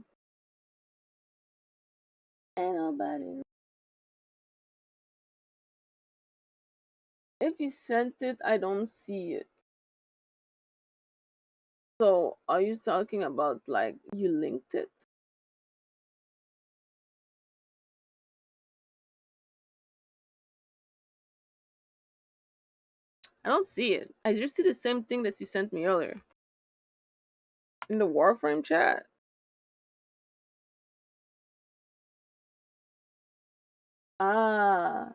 Ain't nobody. If you sent it, I don't see it. So, are you talking about like you linked it? I don't see it. I just see the same thing that you sent me earlier in the Warframe chat. Ah,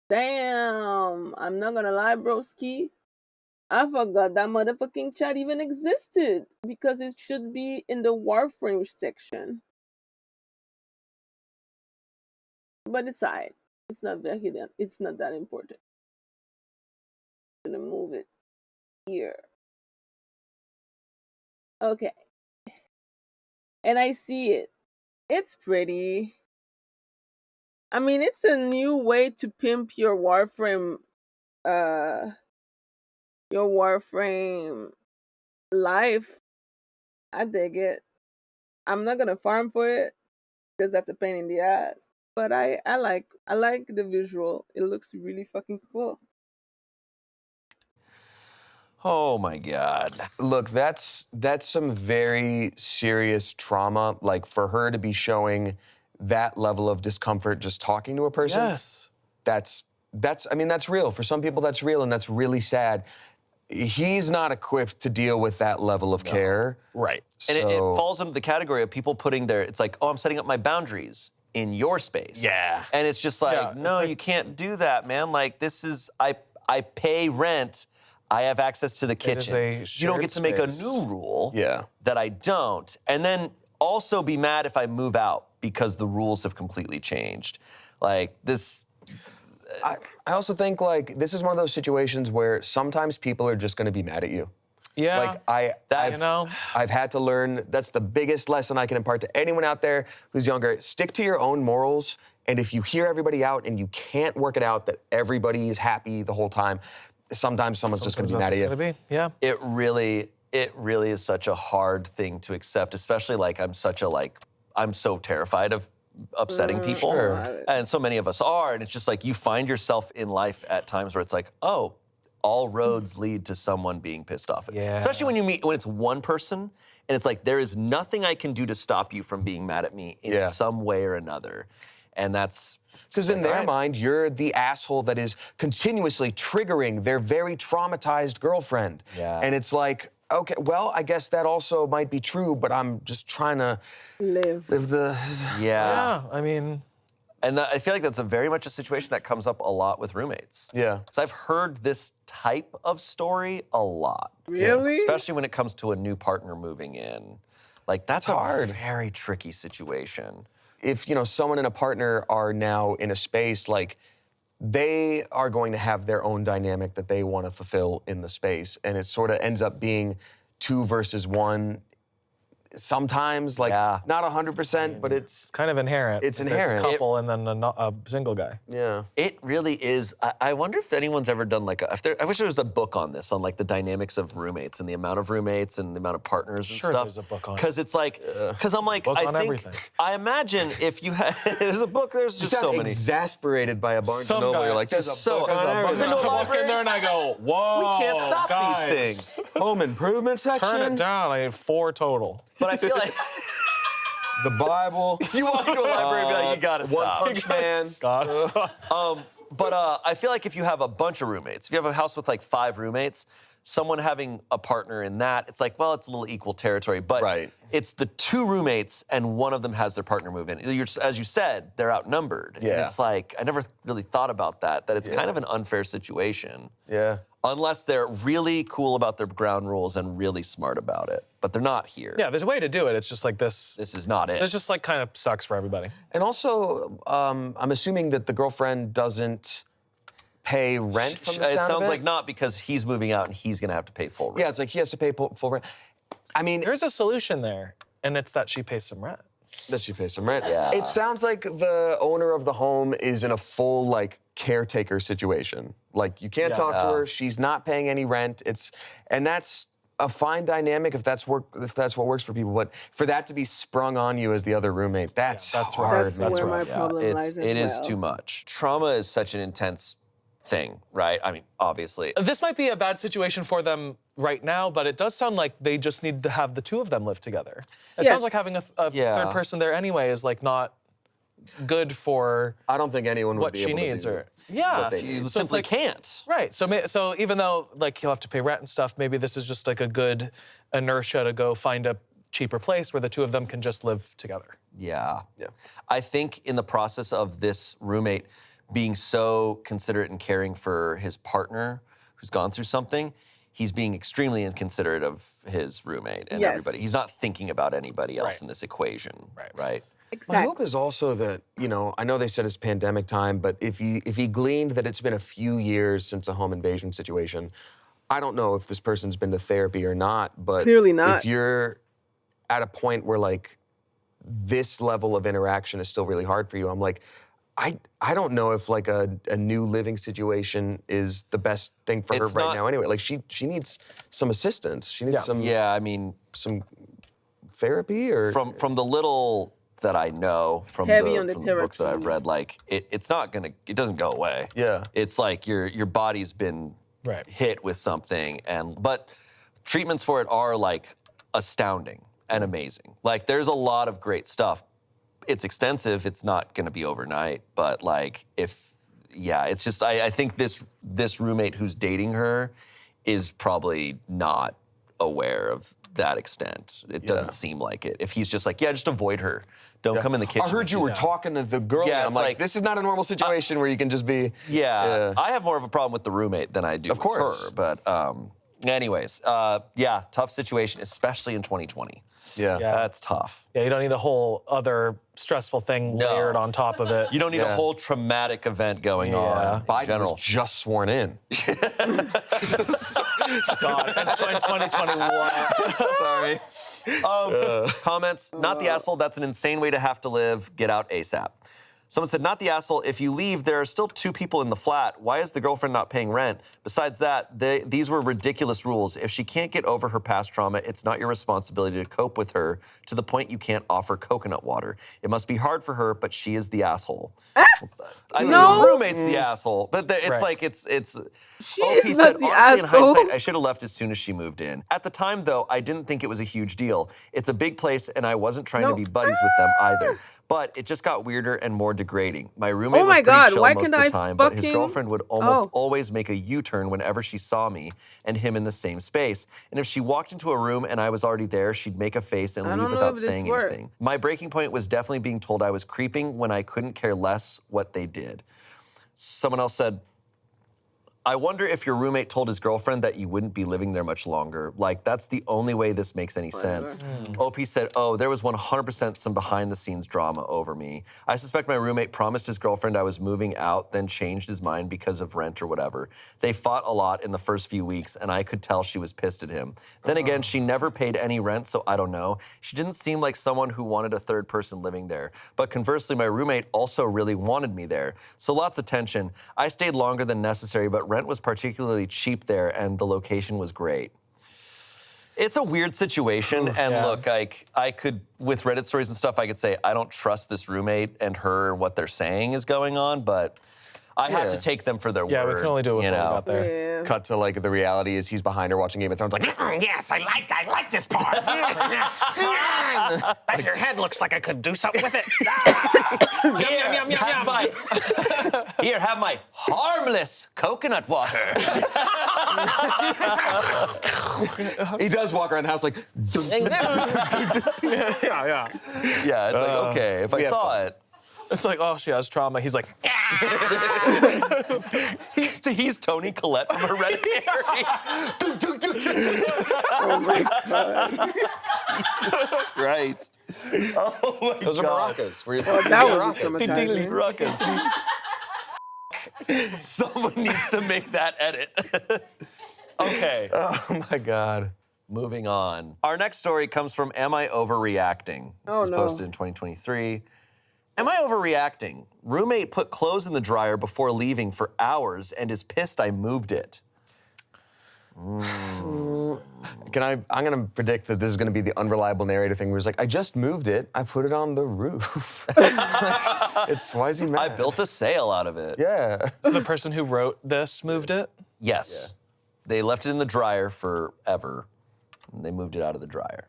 damn. I'm not gonna lie, broski. I forgot that motherfucking chat even existed because it should be in the Warframe section. But it's alright. It's not that hidden. It's not that important. I'm gonna move it here. Okay. And I see it. It's pretty. I mean, it's a new way to pimp your Warframe life. I dig it. I'm not gonna farm for it because that's a pain in the ass. But I like the visual. It looks really fucking cool. Oh my God. Look, that's some very serious trauma. Like for her to be showing that level of discomfort just talking to a person. Yes. That's I mean, that's real. For some people that's real and that's really sad. He's not equipped to deal with that level of care. Right. And it So- falls into the category of people putting their, it's like, oh, I'm setting up my boundaries in your space. Yeah. And it's just like, Yeah, no, it's like- you can't do that, man. Like, this is, I pay rent. I have access to the It is kitchen. a You don't shared get to make a space. new rule Yeah. that I don't. And then also be mad if I move out because the rules have completely changed. Like, this, I also think like this is one of those situations where sometimes people are just gonna be mad at you. Yeah. Like you know. I've had to learn that's the biggest lesson I can impart to anyone out there who's younger. Stick to your own morals, and if you hear everybody out and you can't work it out that everybody is happy the whole time, sometimes someone's just gonna be mad at you. It's gonna be. Yeah. it really is such a hard thing to accept, especially like I'm so terrified of upsetting people. Sure. And so many of us are, and it's just like you find yourself in life at times where it's like, oh, all roads lead to someone being pissed off. Yeah. Especially when it's one person and it's like there is nothing I can do to stop you from being mad at me in some way or another. And that's Because in their mind, you're the asshole that is continuously triggering their very traumatized girlfriend. Yeah. And it's like, okay, well, I guess that also might be true, but I'm just trying to live the. Yeah. I mean. And I feel like that's very much a situation that comes up a lot with roommates. Yeah. Because I've heard this type of story a lot. Really? Especially when it comes to a new partner moving in. Like, that's a hard. very tricky situation. If, someone and a partner are now in a space, like, they are going to have their own dynamic that they want to fulfill in the space. And it sort of ends up being 2 versus 1. Sometimes, like, not 100%, but It's kind of inherent. It's If there's inherent. a couple and then a single guy. yeah. It really is. I wonder if anyone's ever done like I wish there was a book on this, on like the dynamics of roommates and the amount of roommates and the amount of partners and Sure stuff. there's a book on it. Because it's like, because I'm like, Book I on think, everything. I imagine if you had, there's a book, there's You just sound so many. exasperated by a Barnes Some and Noble. guy You're like, there's a just so- book there's on a book. everything. I've been to a I walk library. in there and I go, whoa. We can't stop guys, these things. Home improvement section. Turn it down. I need 4 total. But I feel like The Bible. you walk into a library and be like, you gotta One stop. Punch Man. But I feel like if you have a bunch of roommates, if you have a house with like 5 roommates, someone having a partner in that, it's like, well, it's a little equal territory. But it's the 2 roommates and one of them has their partner move in. As you said, they're outnumbered. Yeah. And it's like, I never really thought about that it's kind of an unfair situation. Yeah. Unless they're really cool about their ground rules and really smart about it. But they're not here. Yeah, there's a way to do it. It's just like this. This is not it. This just like kind of sucks for everybody. And also, I'm assuming that the girlfriend doesn't pay rent from the sound It sounds of like not, because he's moving out and he's gonna have to pay full rent. Yeah, it's like he has to pay full rent. I mean, There's a solution there, and it's that she pays some rent. that she pays some rent. Yeah. It sounds like the owner of the home is in a full like caretaker situation. Like you can't talk to her. She's not paying any rent. And that's a fine dynamic if that's what works for people. But for that to be sprung on you as the other roommate, that's hard. That's where my problem lies as It is well. too much. Trauma is such an intense thing, right? I mean, obviously. This might be a bad situation for them right now, but it does sound like they just need to have the 2 of them live together. It sounds like having a third person there anyway is like not good for I don't think anyone would what be she able to needs do or yeah. You So it's simply like- can't. Right. So even though like he'll have to pay rent and stuff, maybe this is just like a good inertia to go find a cheaper place where the 2 of them can just live together. Yeah. I think in the process of this roommate being so considerate and caring for his partner who's gone through something, he's being extremely inconsiderate of his roommate and everybody. He's not thinking about anybody else in this equation, right? Exactly. My hope is also that, I know they said it's pandemic time, but if he gleaned that it's been a few years since a home invasion situation, I don't know if this person's been to therapy or not, but Clearly not. if you're at a point where like this level of interaction is still really hard for you, I'm like, I don't know if like a new living situation is the best thing for her right now anyway. Like she needs some assistance. She needs some therapy or from the little that I know from the books that I've read, like it doesn't go away. Yeah. It's like your body's been hit with something, but treatments for it are like astounding and amazing. Like there's a lot of great stuff. It's extensive. It's not going to be overnight, but like it's just I think this roommate who's dating her is probably not aware of that extent. It doesn't seem like it. If he's just like, just avoid her. Don't come in the kitchen. I heard you were talking to the girl. Yeah, I'm like, this is not a normal situation where you can just be. Yeah, I have more of a problem with the roommate than I do with her. But anyways, tough situation, especially in 2020. Yeah, that's tough. Yeah, you don't need a whole other stressful thing layered on top of it. You don't need a whole traumatic event going on. Biden was just sworn in. God, in 2021. Sorry. Comments, not the asshole, that's an insane way to have to live. Get out ASAP. Someone said, not the asshole, if you leave, there are still 2 people in the flat. Why is the girlfriend not paying rent? Besides that, these were ridiculous rules. If she can't get over her past trauma, it's not your responsibility to cope with her to the point you can't offer coconut water. It must be hard for her, but she is the asshole. I mean, the roommate's the asshole, but it's like it's. She OP is said, not the honestly, in asshole. hindsight, I should have left as soon as she moved in. At the time, though, I didn't think it was a huge deal. It's a big place, and I wasn't trying to be buddies with them either. But it just got weirder and more degrading. My roommate was pretty chill most of the time, but his girlfriend would almost always make a U-turn whenever she saw me and him in the same space. And if she walked into a room and I was already there, she'd make a face and leave without saying anything. My breaking point was definitely being told I was creeping when I couldn't care less what they did. Someone else said, I wonder if your roommate told his girlfriend that you wouldn't be living there much longer. Like, that's the only way this makes any sense. OP said, there was 100% some behind-the-scenes drama over me. I suspect my roommate promised his girlfriend I was moving out, then changed his mind because of rent or whatever. They fought a lot in the first few weeks, and I could tell she was pissed at him. Then again, she never paid any rent, so I don't know. She didn't seem like someone who wanted a third person living there. But conversely, my roommate also really wanted me there. So lots of tension. I stayed longer than necessary, but rent was particularly cheap there, and the location was great. It's a weird situation, and look, I could, with Reddit stories and stuff, I could say, I don't trust this roommate and her, what they're saying is going on, but I have to take them for their word. Yeah, we can only do it with what we got there. Yeah. Cut to like the reality is he's behind her watching Game of Thrones, like, yes, I like this part. Like, your head looks like I could do something with it. Here, have my harmless coconut water. He does walk around the house like, Yeah. Yeah, it's like, okay, if I saw it. It's like, oh, she has trauma. He's like, He's Tony Collette from Hereditary. Oh my god. Jesus Christ. Oh my those are God. maracas. That was traumatizing. Ruckus. Someone needs to make that edit. Okay. Oh my God. Moving on. Our next story comes from Am I Overreacting? This was posted in 2023. Am I overreacting? Roommate put clothes in the dryer before leaving for hours and is pissed I moved it. I'm gonna predict that this is gonna be the unreliable narrator thing where he's like, I just moved it. I put it on the roof. Why is he mad? I built a sail out of it. Yeah. so the person who wrote this moved it? Yes. They left it in the dryer forever. And they moved it out of the dryer.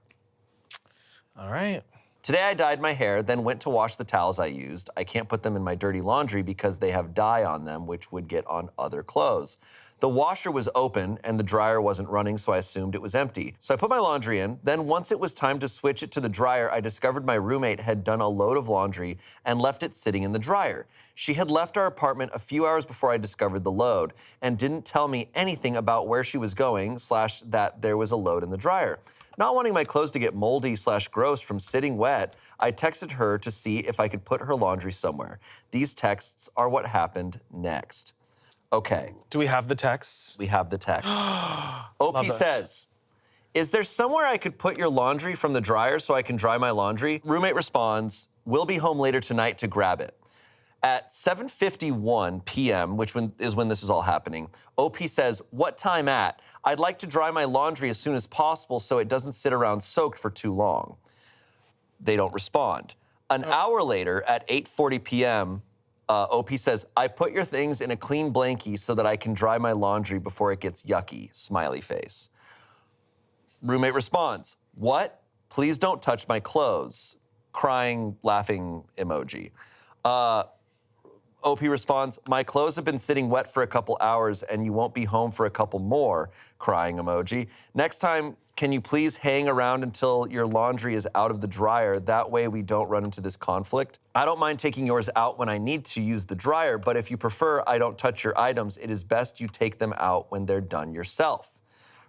All right. Today I dyed my hair, then went to wash the towels I used. I can't put them in my dirty laundry because they have dye on them, which would get on other clothes. The washer was open and the dryer wasn't running, so I assumed it was empty. So I put my laundry in. Then once it was time to switch it to the dryer, I discovered my roommate had done a load of laundry and left it sitting in the dryer. She had left our apartment a few hours before I discovered the load and didn't tell me anything about where she was going / that there was a load in the dryer. Not wanting my clothes to get moldy / gross from sitting wet, I texted her to see if I could put her laundry somewhere. These texts are what happened next. Okay. Do we have the texts? We have the texts. OP says, is there somewhere I could put your laundry from the dryer so I can dry my laundry? Roommate responds, we'll be home later tonight to grab it. At 7:51 p.m., which is when this is all happening, OP says, what time at? I'd like to dry my laundry as soon as possible so it doesn't sit around soaked for too long. They don't respond. An hour later, at 8:40 p.m., OP says, I put your things in a clean blankie so that I can dry my laundry before it gets yucky, smiley face. Roommate responds, what? Please don't touch my clothes. Crying, laughing emoji. OP responds, my clothes have been sitting wet for a couple hours and you won't be home for a couple more, crying emoji. Next time, can you please hang around until your laundry is out of the dryer? That way we don't run into this conflict. I don't mind taking yours out when I need to use the dryer, but if you prefer I don't touch your items, it is best you take them out when they're done yourself.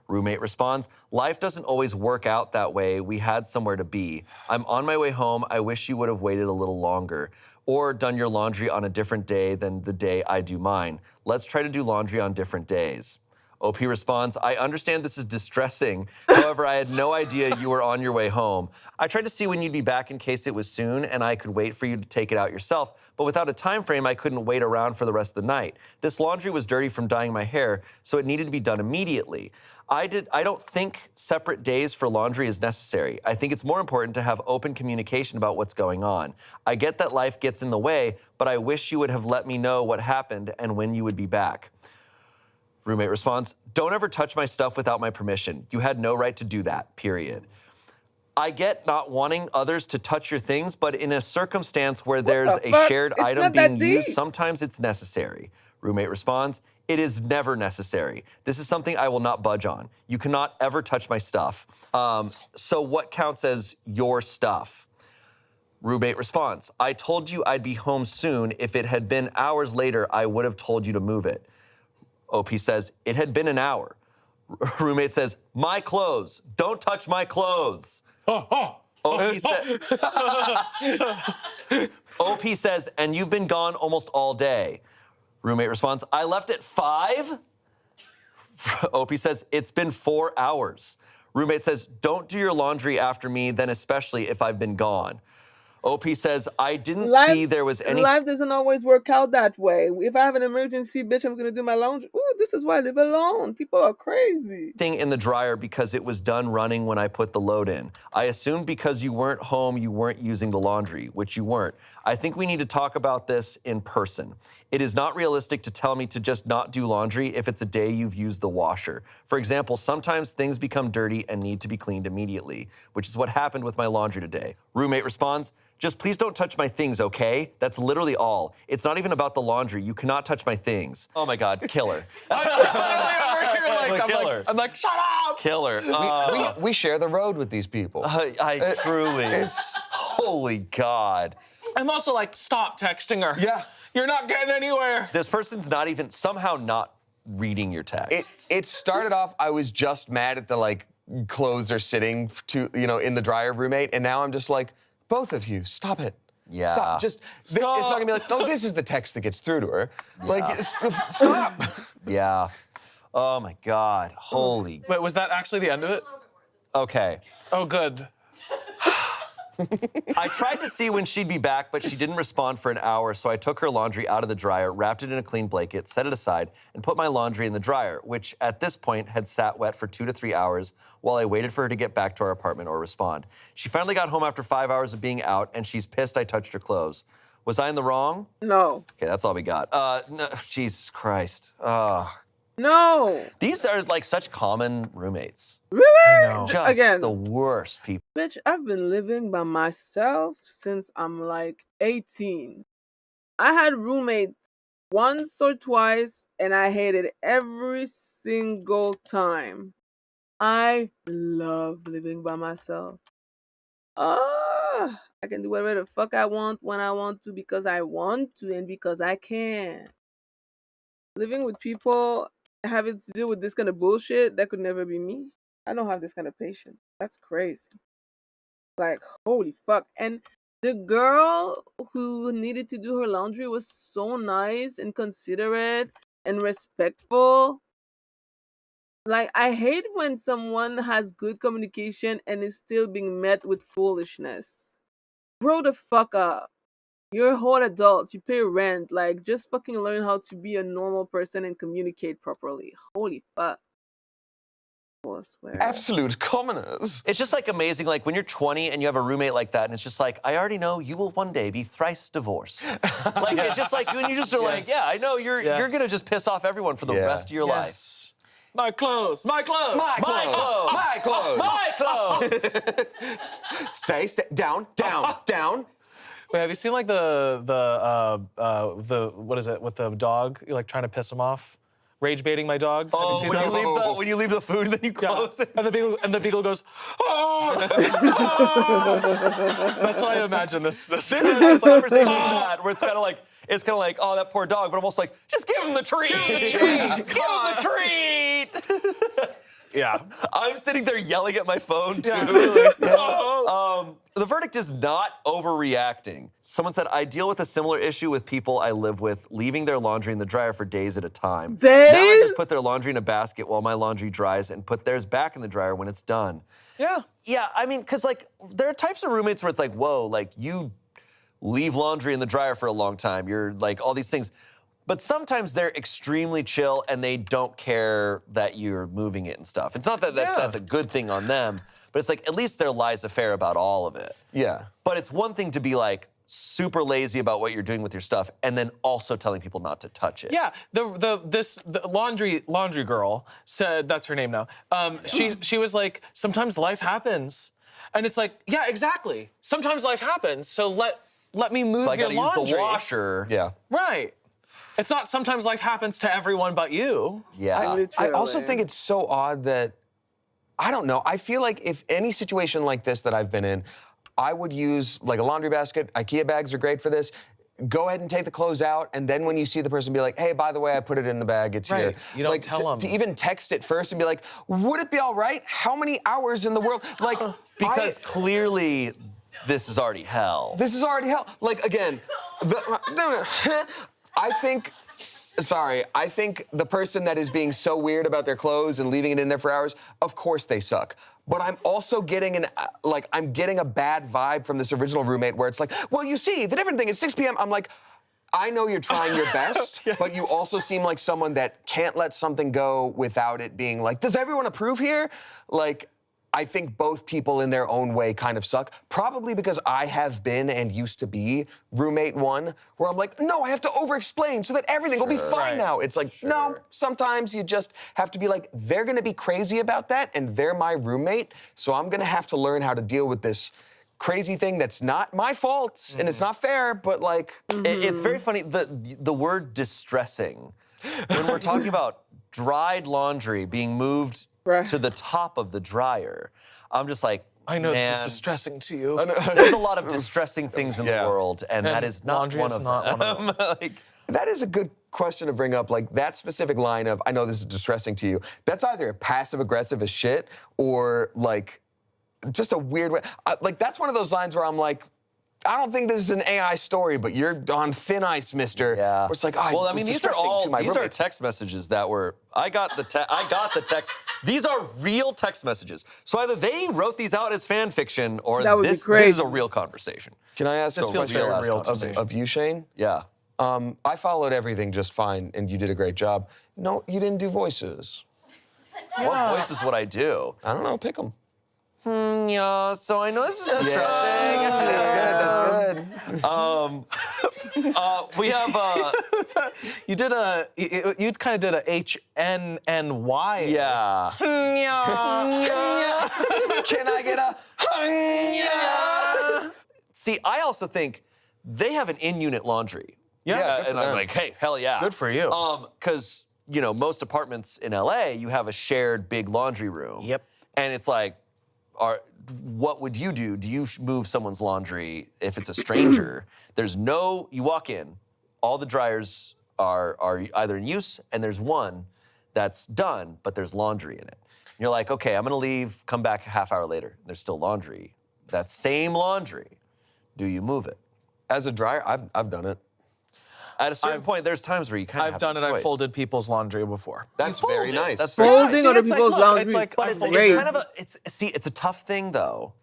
Roommate responds, life doesn't always work out that way. We had somewhere to be. I'm on my way home. I wish you would have waited a little longer or done your laundry on a different day than the day I do mine. Let's try to do laundry on different days. OP responds, I understand this is distressing. However, I had no idea you were on your way home. I tried to see when you'd be back in case it was soon and I could wait for you to take it out yourself, but without a time frame, I couldn't wait around for the rest of the night. This laundry was dirty from dyeing my hair, so it needed to be done immediately. I don't think separate days for laundry is necessary. I think it's more important to have open communication about what's going on. I get that life gets in the way, but I wish you would have let me know what happened and when you would be back. Roommate responds, don't ever touch my stuff without my permission. You had no right to do that, period. I get not wanting others to touch your things, but in a circumstance where there's a shared item being used, sometimes it's necessary. Roommate responds, it is never necessary. This is something I will not budge on. You cannot ever touch my stuff. So what counts as your stuff? Roommate responds, I told you I'd be home soon. If it had been hours later, I would have told you to move it. OP says, it had been an hour. Roommate says, my clothes. Don't touch my clothes. OP says, and you've been gone almost all day. Roommate responds, I left at 5? OP says, it's been 4 hours. Roommate says, don't do your laundry after me, then especially if I've been gone. OP says, I didn't see there was any... Life doesn't always work out that way. If I have an emergency, bitch, I'm gonna do my laundry. Ooh, this is why I live alone. People are crazy. ...thing in the dryer because it was done running when I put the load in. I assumed because you weren't home, you weren't using the laundry, which you weren't. I think we need to talk about this in person. It is not realistic to tell me to just not do laundry if it's a day you've used the washer. For example, sometimes things become dirty and need to be cleaned immediately, which is what happened with my laundry today. Roommate responds, just please don't touch my things, okay? That's literally all. It's not even about the laundry. You cannot touch my things. Oh my God, killer. I'm like, shut up! Killer. We share the road with these people. I truly, holy God. I'm also like, stop texting her. Yeah. You're not getting anywhere. This person's not even, somehow not reading your texts. It started off, I was just mad at the like clothes are sitting in the dryer roommate, and now I'm just like, both of you, stop it. Yeah. Stop. Just, it's not gonna be like, oh, this is the text that gets through to her. Yeah. Like, stop. Yeah. Oh my God, holy. Wait, was that actually the end of it? Okay. Oh, good. I tried to see when she'd be back, but she didn't respond for an hour, so I took her laundry out of the dryer, wrapped it in a clean blanket, set it aside, and put my laundry in the dryer, which at this point had sat wet for 2 to 3 hours while I waited for her to get back to our apartment or respond. She finally got home after 5 hours of being out, and she's pissed I touched her clothes. Was I in the wrong? No. Okay, that's all we got. No, Jesus Christ. No. These are like such common roommates. Really? I know. Just Again, the worst people. bitch, I've been living by myself since I'm like 18. I had roommates once or twice, and I hated every single time. I love living by myself. I can do whatever the fuck I want when I want to because I want to and because I can. Living with people, having to deal with this kind of bullshit, that could never be me. I don't have this kind of patience. That's crazy. Like, holy fuck. And the girl who needed to do her laundry was so nice and considerate and respectful. Like, I hate when someone has good communication and is still being met with foolishness. Grow the fuck up. You're a whole adult. You pay rent. Like, just fucking learn how to be a normal person and communicate properly. Holy fuck. I swear. Absolute commoners. It's just like amazing, like when you're 20 and you have a roommate like that, and it's just like, I already know you will one day be thrice divorced. Like, it's just like, when you just are like, yeah, I know you're gonna just piss off everyone for the rest of your life. My clothes, my clothes, my clothes, my clothes, my clothes. Stay down. Wait, have you seen like the what is it with the dog? You're like trying to piss him off, rage baiting my dog. Oh, when you leave the food, then you close it. And the beagle goes, oh! That's what I imagine this is this conversation we've had, where it's kind of like, oh, that poor dog, but almost like, just give him the treat. Give him the treat. Yeah. I'm sitting there yelling at my phone, too. Yeah, really. The verdict is not overreacting. Someone said, I deal with a similar issue with people I live with, leaving their laundry in the dryer for days at a time. Days? Now I just put their laundry in a basket while my laundry dries and put theirs back in the dryer when it's done. Yeah. Yeah, I mean, because, like, there are types of roommates where it's like, whoa, like, you leave laundry in the dryer for a long time. You're, like, all these things. But sometimes they're extremely chill and they don't care that you're moving it and stuff. It's not that that's a good thing on them, but it's like, at least there lies a fair about all of it. Yeah. But it's one thing to be like super lazy about what you're doing with your stuff and then also telling people not to touch it. Yeah, the laundry girl said, that's her name now. She was like, sometimes life happens. And it's like, yeah, exactly. Sometimes life happens, so let me move your laundry. So I gotta use the washer. Yeah. Right. It's not sometimes life happens to everyone but you. Yeah. I also think it's so odd that, I don't know, I feel like if any situation like this that I've been in, I would use like a laundry basket. IKEA bags are great for this. Go ahead and take the clothes out, and then when you see the person, be like, hey, by the way, I put it in the bag, it's here. You don't tell them. To even text it first and be like, would it be all right? How many hours in the world? Like, because clearly this is already hell. This is already hell. Like, again, I think Sorry, I think the person that is being so weird about their clothes and leaving it in there for hours, of course they suck. But I'm also getting I'm getting a bad vibe from this original roommate where it's like, well, you see, the different thing is 6 p.m. I'm like, I know you're trying your best, Yes. but you also seem like someone that can't let something go without it being like, does everyone approve here? Like, I think both people in their own way kind of suck. Probably because I have been and used to be roommate one, where I'm like, no, I have to over-explain so that everything will be fine Right. now. It's like, no, sometimes you just have to be like, they're gonna be crazy about that and they're my roommate, so I'm gonna have to learn how to deal with this crazy thing that's not my fault and it's not fair, but like. It's very funny, the word distressing, when we're talking about dried laundry being moved to the top of the dryer, I'm just like, I know man, this is distressing to you. there's a lot of distressing things in the Yeah. world, and that is not laundry one is of not them. one of Like, That is a good question to bring up. Like that specific line of, I know this is distressing to you. That's either passive aggressive as shit or like just a weird way. Like that's one of those lines where I'm like, I don't think this is an AI story, but you're on thin ice, mister. yeah. Where it's like, oh, well, I it was mean, these are distressing all to my these are roommate. text messages that were. I got the text. These are real text messages. So either they wrote these out as fan fiction, or That would be this is crazy. a real conversation. Can I ask This a feels question very real to me. of you, Shane? Yeah. I followed everything just fine, and you did a great job. No, you didn't do voices. What voice is what I do? I don't know, pick them. Yeah. So I know this is distressing. That's good. We have. You did you kind of did a HNNY. Yeah. Can I get a? See, I also think they have an in-unit laundry. Yeah, good for and I'm them. like, hey, hell yeah. Good for you. Because, you know, most apartments in LA, you have a shared big laundry room. Yep. And it's like, what would you do? Do you move someone's laundry if it's a stranger? You walk in, all the dryers are either in use, and there's one that's done, but there's laundry in it. And you're like, okay, I'm gonna leave, come back a half hour later. There's still laundry. That same laundry, do you move it? As a dryer, I've done it. At a certain point, there's times where you kind of I've have done no it. I've choice. folded people's laundry before. That's You very fold it. nice. That's very nice. Folding other people's laundry is But it's great. kind of it's a tough thing though,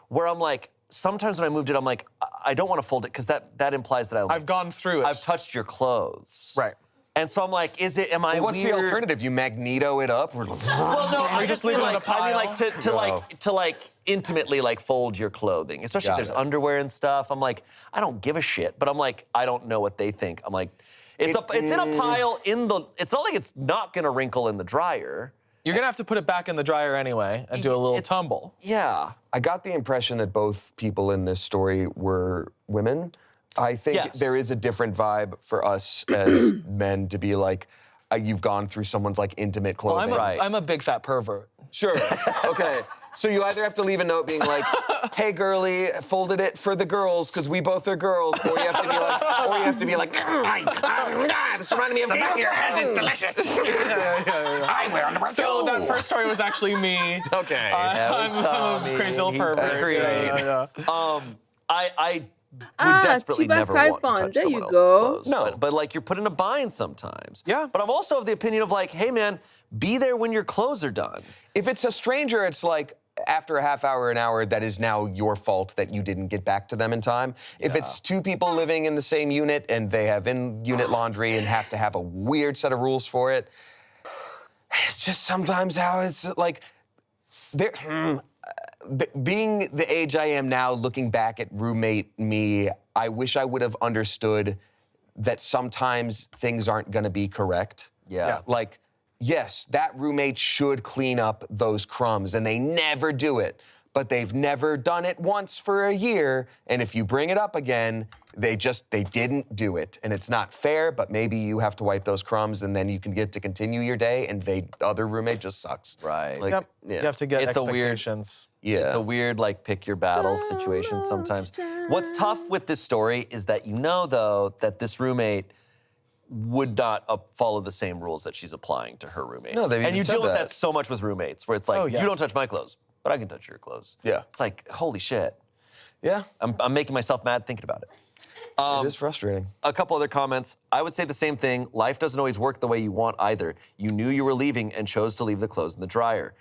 where I'm like, sometimes when I moved it, I'm like, I don't want to fold it because that implies that I've gone through it. I've touched your clothes. Right. And so I'm like, am I What's weird? the alternative? You magneto it up? Well, no, I just just leave mean it in like, a I mean pile? like to intimately like fold your clothing, especially if Got there's it. underwear and stuff. I'm like, I don't give a shit, but I'm like, I don't know what they think. I'm like, it's in a pile it's not like it's not gonna wrinkle in the dryer. You're gonna have to put it back in the dryer anyway and do a little It's- tumble. Yeah. I got the impression that both people in this story were women. I think Yes. there is a different vibe for us as men to be like, you've gone through someone's like intimate Well, clothing. I'm a big fat pervert. Sure. Okay. So you either have to leave a note being like, "Hey, girly, folded it for the girls because we both are girls," or you have to be like, "This reminded me of your head is delicious." I wear underwear So that first story was actually me. Okay. I'm a crazy little pervert. great. Yeah. I would desperately Cuba never want to Siphon, touch there you someone else's go. clothes. No. But like you're put in a bind sometimes. Yeah. But I'm also of the opinion of like, hey man, be there when your clothes are done. If it's a stranger, it's like after a half hour, an hour, that is now your fault that you didn't get back to them in time. If it's two people living in the same unit and they have in-unit laundry and have to have a weird set of rules for it, it's just sometimes how it's like, being the age I am now, looking back at roommate me, I wish I would have understood that sometimes things aren't gonna be correct. Yeah. Like, yes, that roommate should clean up those crumbs, and they never do it. But they've never done it once for a year, and if you bring it up again, they didn't do it. And it's not fair, but maybe you have to wipe those crumbs, and then you can get to continue your day, and the other roommate just sucks. Right. Like, Yep. yeah. You have to get It's a weird- expectations. Yeah. It's a weird, like, pick your battles situation sometimes. What's tough with this story is that you know, though, that this roommate would not follow the same rules that she's applying to her roommate. No, they've And even you said deal with that. that so much with roommates, where it's like, Oh, yeah. you don't touch my clothes, but I can touch your clothes. Yeah. It's like, holy shit. Yeah. I'm making myself mad thinking about it. It is frustrating. A couple other comments. I would say the same thing. Life doesn't always work the way you want either. You knew you were leaving and chose to leave the clothes in the dryer.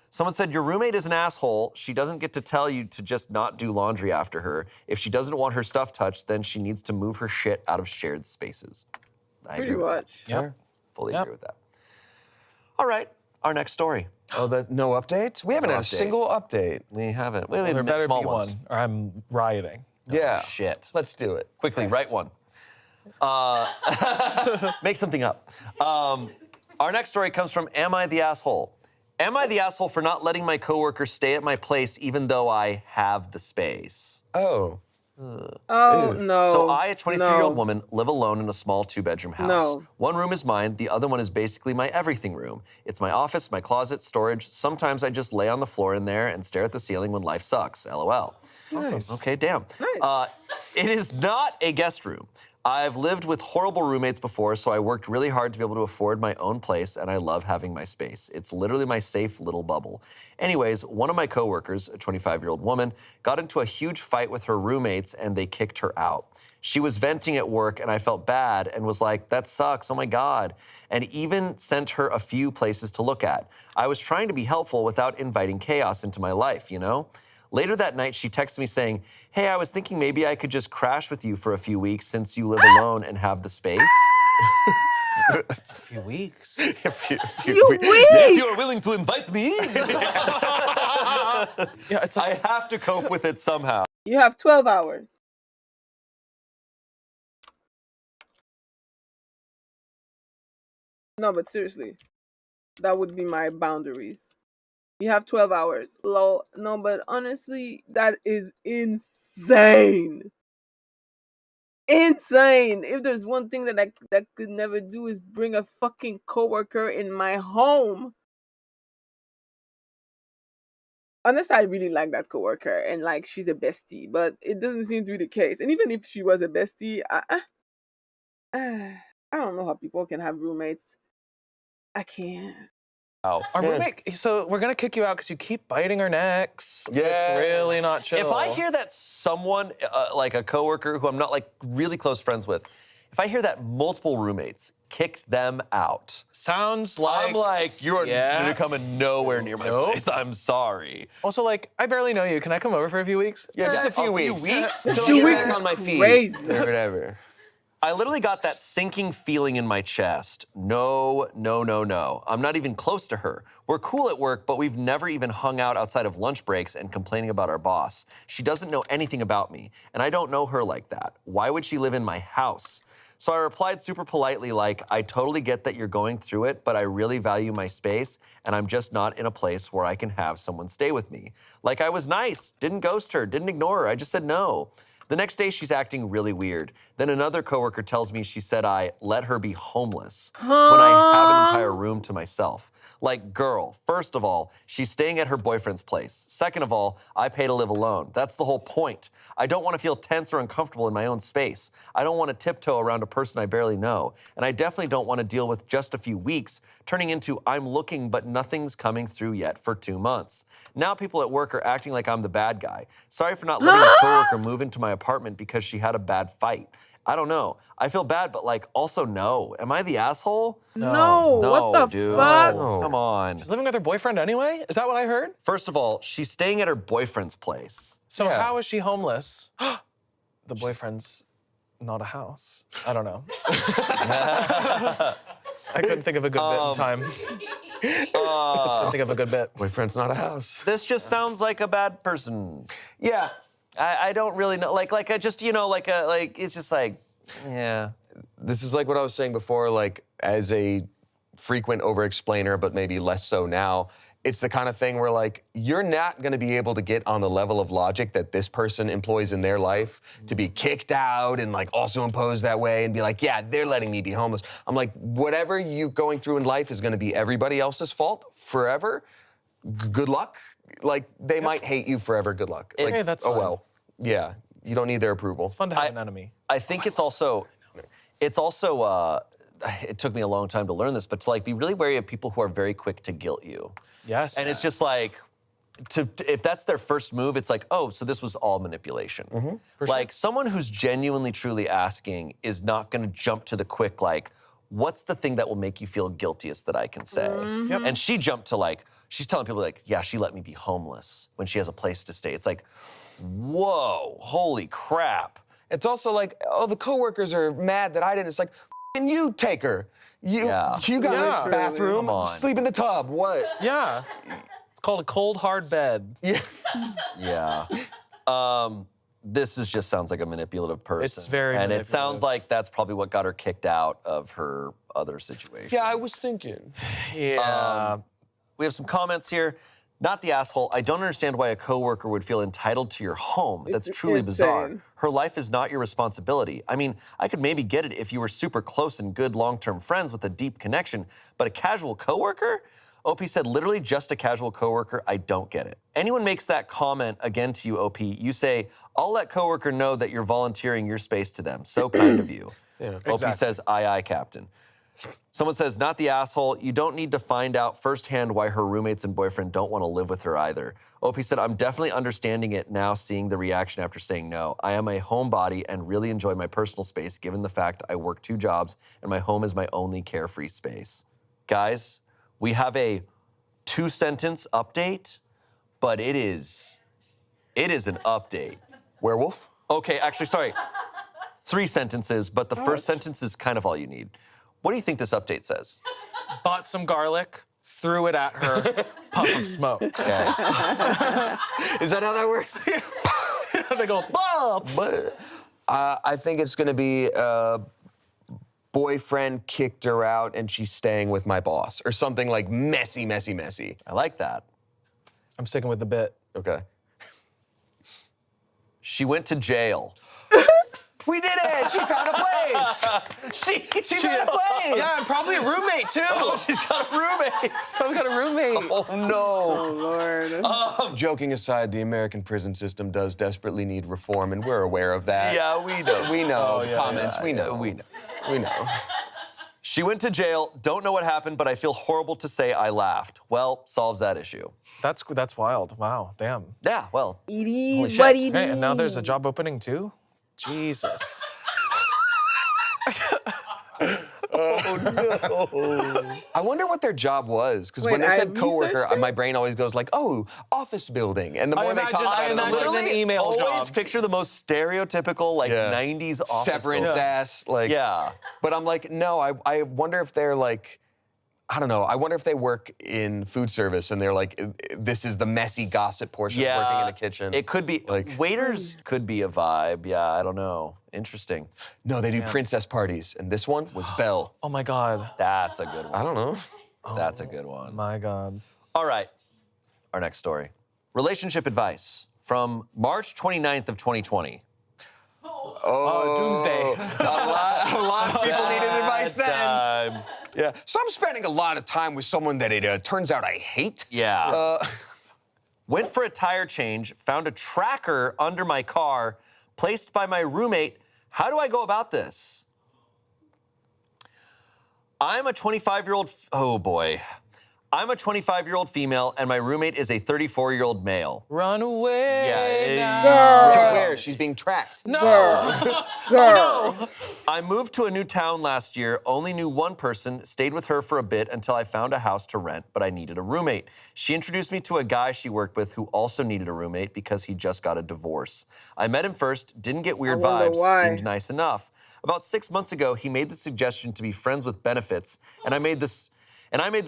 Someone said, your roommate is an asshole. She doesn't get to tell you to just not do laundry after her. If she doesn't want her stuff touched, then she needs to move her shit out of shared spaces. I Pretty agree with much. that. Yep. Fully agree with that. All right, our next story. Oh, no update? We haven't had a single update. We haven't. We Well, there have better small be ones. one, or I'm rioting. Yeah. Shit. Let's do it. Quickly, write one. Make something up. Our next story comes from Am I the Asshole? Am I the asshole for not letting my coworker stay at my place even though I have the space? Oh. Oh, no. So I, a 23-year-old no. woman, live alone in a small 2-bedroom house. No. One room is mine, the other one is basically my everything room. It's my office, my closet, storage. Sometimes I just lay on the floor in there and stare at the ceiling when life sucks, LOL. Nice. Okay, damn. Nice. It is not a guest room. I've lived with horrible roommates before, so I worked really hard to be able to afford my own place, and I love having my space. It's literally my safe little bubble. Anyways, one of my coworkers, a 25-year-old woman, got into a huge fight with her roommates, and they kicked her out. She was venting at work, and I felt bad and was like, that sucks, oh my God, and even sent her a few places to look at. I was trying to be helpful without inviting chaos into my life, you know? Later that night, she texted me saying, hey, I was thinking maybe I could just crash with you for a few weeks since you live alone and have the space. A few weeks. A few weeks? If you're willing to invite me. Yeah, it's I have to cope with it somehow. You have 12 hours. No, but seriously, that would be my boundaries. You have 12 hours. Lol. No, but honestly, that is insane. Insane. If there's one thing that I could never do is bring a fucking coworker in my home. Unless I really like that coworker and like she's a bestie, but it doesn't seem to be the case. And even if she was a bestie, I don't know how people can have roommates. I can't. Our roommate, so we're gonna kick you out because you keep biting our necks. Yeah. It's really not chill. If I hear that someone, like a coworker who I'm not like really close friends with, if I hear that multiple roommates kicked them out, sounds like I'm like, you're coming nowhere near my place. I'm sorry. Also, like, I barely know you. Can I come over for a few weeks? Yeah, just a few weeks. Until I few get weeks back is on my feet. crazy. Or whatever. I literally got that sinking feeling in my chest. No, no, no, no. I'm not even close to her. We're cool at work, but we've never even hung out outside of lunch breaks and complaining about our boss. She doesn't know anything about me, and I don't know her like that. Why would she live in my house? So I replied super politely like, I totally get that you're going through it, but I really value my space, and I'm just not in a place where I can have someone stay with me. Like, I was nice, didn't ghost her, didn't ignore her, I just said no. The next day, she's acting really weird. Then another coworker tells me she said I let her be homeless when I have an entire room to myself. Like, girl, first of all, she's staying at her boyfriend's place. Second of all, I pay to live alone. That's the whole point. I don't want to feel tense or uncomfortable in my own space. I don't want to tiptoe around a person I barely know. And I definitely don't want to deal with just a few weeks turning into I'm looking but nothing's coming through yet for 2 months. Now people at work are acting like I'm the bad guy. Sorry for not letting a coworker move into my apartment because she had a bad fight. I don't know. I feel bad, but like, also no. Am I the asshole? No. What the dude. fuck? No. Come on. She's living with her boyfriend anyway? Is that what I heard? First of all, she's staying at her boyfriend's place. So how is she homeless? The boyfriend's not a house. I don't know. I couldn't think of a good bit in time. Let's go think of a good bit. Boyfriend's not a house. This just sounds like a bad person. Yeah. I don't really know. Like I just, it's just like, yeah. This is like what I was saying before, like as a frequent over-explainer, but maybe less so now, it's the kind of thing where like, you're not gonna be able to get on the level of logic that this person employs in their life to be kicked out and like also imposed that way and be like, yeah, they're letting me be homeless. I'm like, whatever you going through in life is gonna be everybody else's fault forever. Good luck. Like, they might hate you forever. Good luck. Like, Hey, that's oh fine. well. Yeah, you don't need their approval. It's fun to have an enemy. I think it's also, it took me a long time to learn this, but to like be really wary of people who are very quick to guilt you. Yes. And it's just like, if that's their first move, it's like, oh, so this was all manipulation. Like someone who's genuinely, truly asking is not going to jump to the quick, like, what's the thing that will make you feel guiltiest that I can say? And she jumped to like, she's telling people like, yeah, she let me be homeless when she has a place to stay. It's like, whoa, holy crap. It's also like, oh, the coworkers are mad that I didn't. It's like, and you take her. You got a bathroom, sleep in the tub. What? Yeah. It's called a cold, hard bed. Yeah. Yeah. This just sounds like a manipulative person. It's very And manipulative. it sounds like that's probably what got her kicked out of her other situation. Yeah, I was thinking. Yeah. We have some comments here. Not the asshole. I don't understand why a coworker would feel entitled to your home. That's truly bizarre. insane. Her life is not your responsibility. I mean, I could maybe get it if you were super close and good long-term friends with a deep connection, but a casual coworker? OP said, literally just a casual coworker. I don't get it. Anyone makes that comment again to you, OP, you say, I'll let coworker know that you're volunteering your space to them. So kind of you. OP says, aye, Captain. Someone says, not the asshole. You don't need to find out firsthand why her roommates and boyfriend don't want to live with her either. OP said, I'm definitely understanding it now, seeing the reaction after saying no. I am a homebody and really enjoy my personal space, given the fact I work 2 jobs and my home is my only carefree space. Guys, we have a 2-sentence update, but it is an update. Werewolf? Okay, actually, sorry. 3 sentences, but the first sentence is kind of all you need. What do you think this update says? Bought some garlic, threw it at her, puff of smoke. Okay. Is that how that works? They go, But I think it's gonna be boyfriend kicked her out and she's staying with my boss, or something like messy. I like that. I'm sticking with the bit. Okay. She went to jail. We did it! She found a place! She found a place! Yeah, and probably a roommate too. Oh, she's got a roommate. She's probably got a roommate. Oh, no. Oh, Lord. Joking aside, the American prison system does desperately need reform, and we're aware of that. Yeah, we know. We know. Oh, yeah, Comments, yeah, we know. yeah, we know. We know. She went to jail. Don't know what happened, but I feel horrible to say I laughed. Well, solves that issue. That's wild. Wow, damn. Yeah, well. It Holy is shit. what it Hey, and now is. there's a job opening too? Jesus. I wonder what their job was, because when Wait, they I said coworker, researched it? my brain always goes like, oh, office building. And the more they talk about it, I'm like, imagine an email always job. picture the most stereotypical, like, Yeah. 90s office severance building. ass, like. Yeah. But I'm like, no, I wonder if they're like, I don't know. I wonder if they work in food service and they're like, this is the messy gossip portion of working in the kitchen. It could be. Like- Waiters could be a vibe. Yeah, I don't know. Interesting. No, they do princess parties, and this one was Belle. Oh my God. That's a good one. I don't know. That's a good one. My God. All right. Our next story. Relationship advice from March 29th of 2020. Doomsday. A lot of people needed advice then. Time. Yeah. So I'm spending a lot of time with someone that it turns out I hate. Yeah. Went for a tire change, found a tracker under my car, placed by my roommate. How do I go about this? I'm a 25-year-old, oh boy. I'm a 25-year-old female, and my roommate is a 34-year-old male. Run away. Yeah, now. To where? She's being tracked. No. Girl. I moved to a new town last year, only knew one person, stayed with her for a bit until I found a house to rent, but I needed a roommate. She introduced me to a guy she worked with who also needed a roommate because he just got a divorce. I met him first, didn't get weird wonder vibes, why. seemed nice enough. About 6 months ago, he made the suggestion to be friends with benefits, and I made the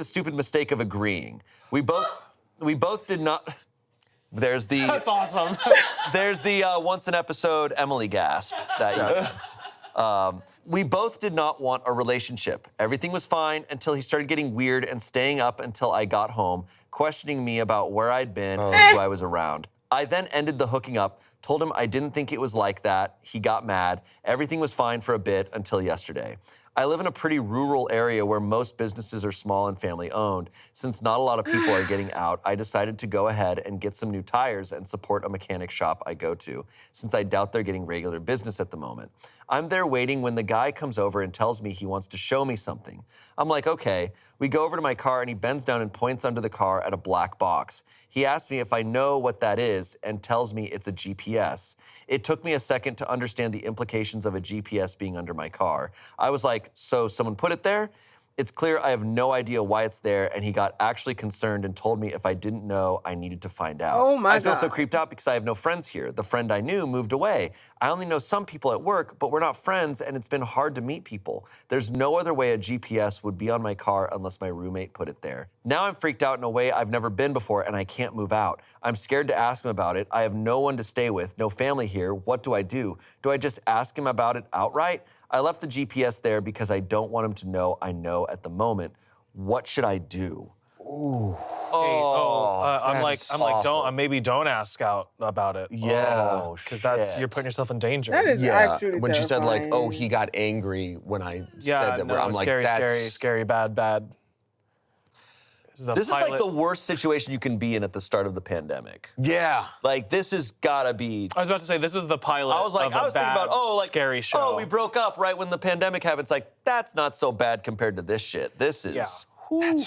stupid mistake of agreeing. We both did not. There's the. That's awesome. There's the once an episode Emily gasp that you missed. We both did not want a relationship. Everything was fine until he started getting weird and staying up until I got home, questioning me about where I'd been and who I was around. I then ended the hooking up, told him I didn't think it was like that. He got mad. Everything was fine for a bit until yesterday. I live in a pretty rural area where most businesses are small and family owned. Since not a lot of people are getting out, I decided to go ahead and get some new tires and support a mechanic shop I go to, since I doubt they're getting regular business at the moment. I'm there waiting when the guy comes over and tells me he wants to show me something. I'm like, okay. We go over to my car and he bends down and points under the car at a black box. He asks me if I know what that is and tells me it's a GPS. It took me a second to understand the implications of a GPS being under my car. I was like, so someone put it there? It's clear I have no idea why it's there, and he got actually concerned and told me if I didn't know, I needed to find out. Oh my I feel so God. creeped out because I have no friends here. The friend I knew moved away. I only know some people at work, but we're not friends, and it's been hard to meet people. There's no other way a GPS would be on my car unless my roommate put it there. Now I'm freaked out in a way I've never been before, and I can't move out. I'm scared to ask him about it. I have no one to stay with, no family here. What do I do? Do I just ask him about it outright? I left the GPS there because I don't want him to know I know at the moment. What should I do? I'm like, maybe don't ask out about it. Yeah. Because you're putting yourself in danger. That is actually when she said like, oh, terrifying. he got angry when I said that, I'm scary, like, that's scary, bad. This is like the worst situation you can be in at the start of the pandemic. Yeah. Like, this has gotta be. I was about to say, this is the pilot I was of a thinking about, scary show. Oh, we broke up right when the pandemic happened. It's like, that's not so bad compared to this shit. This is. That's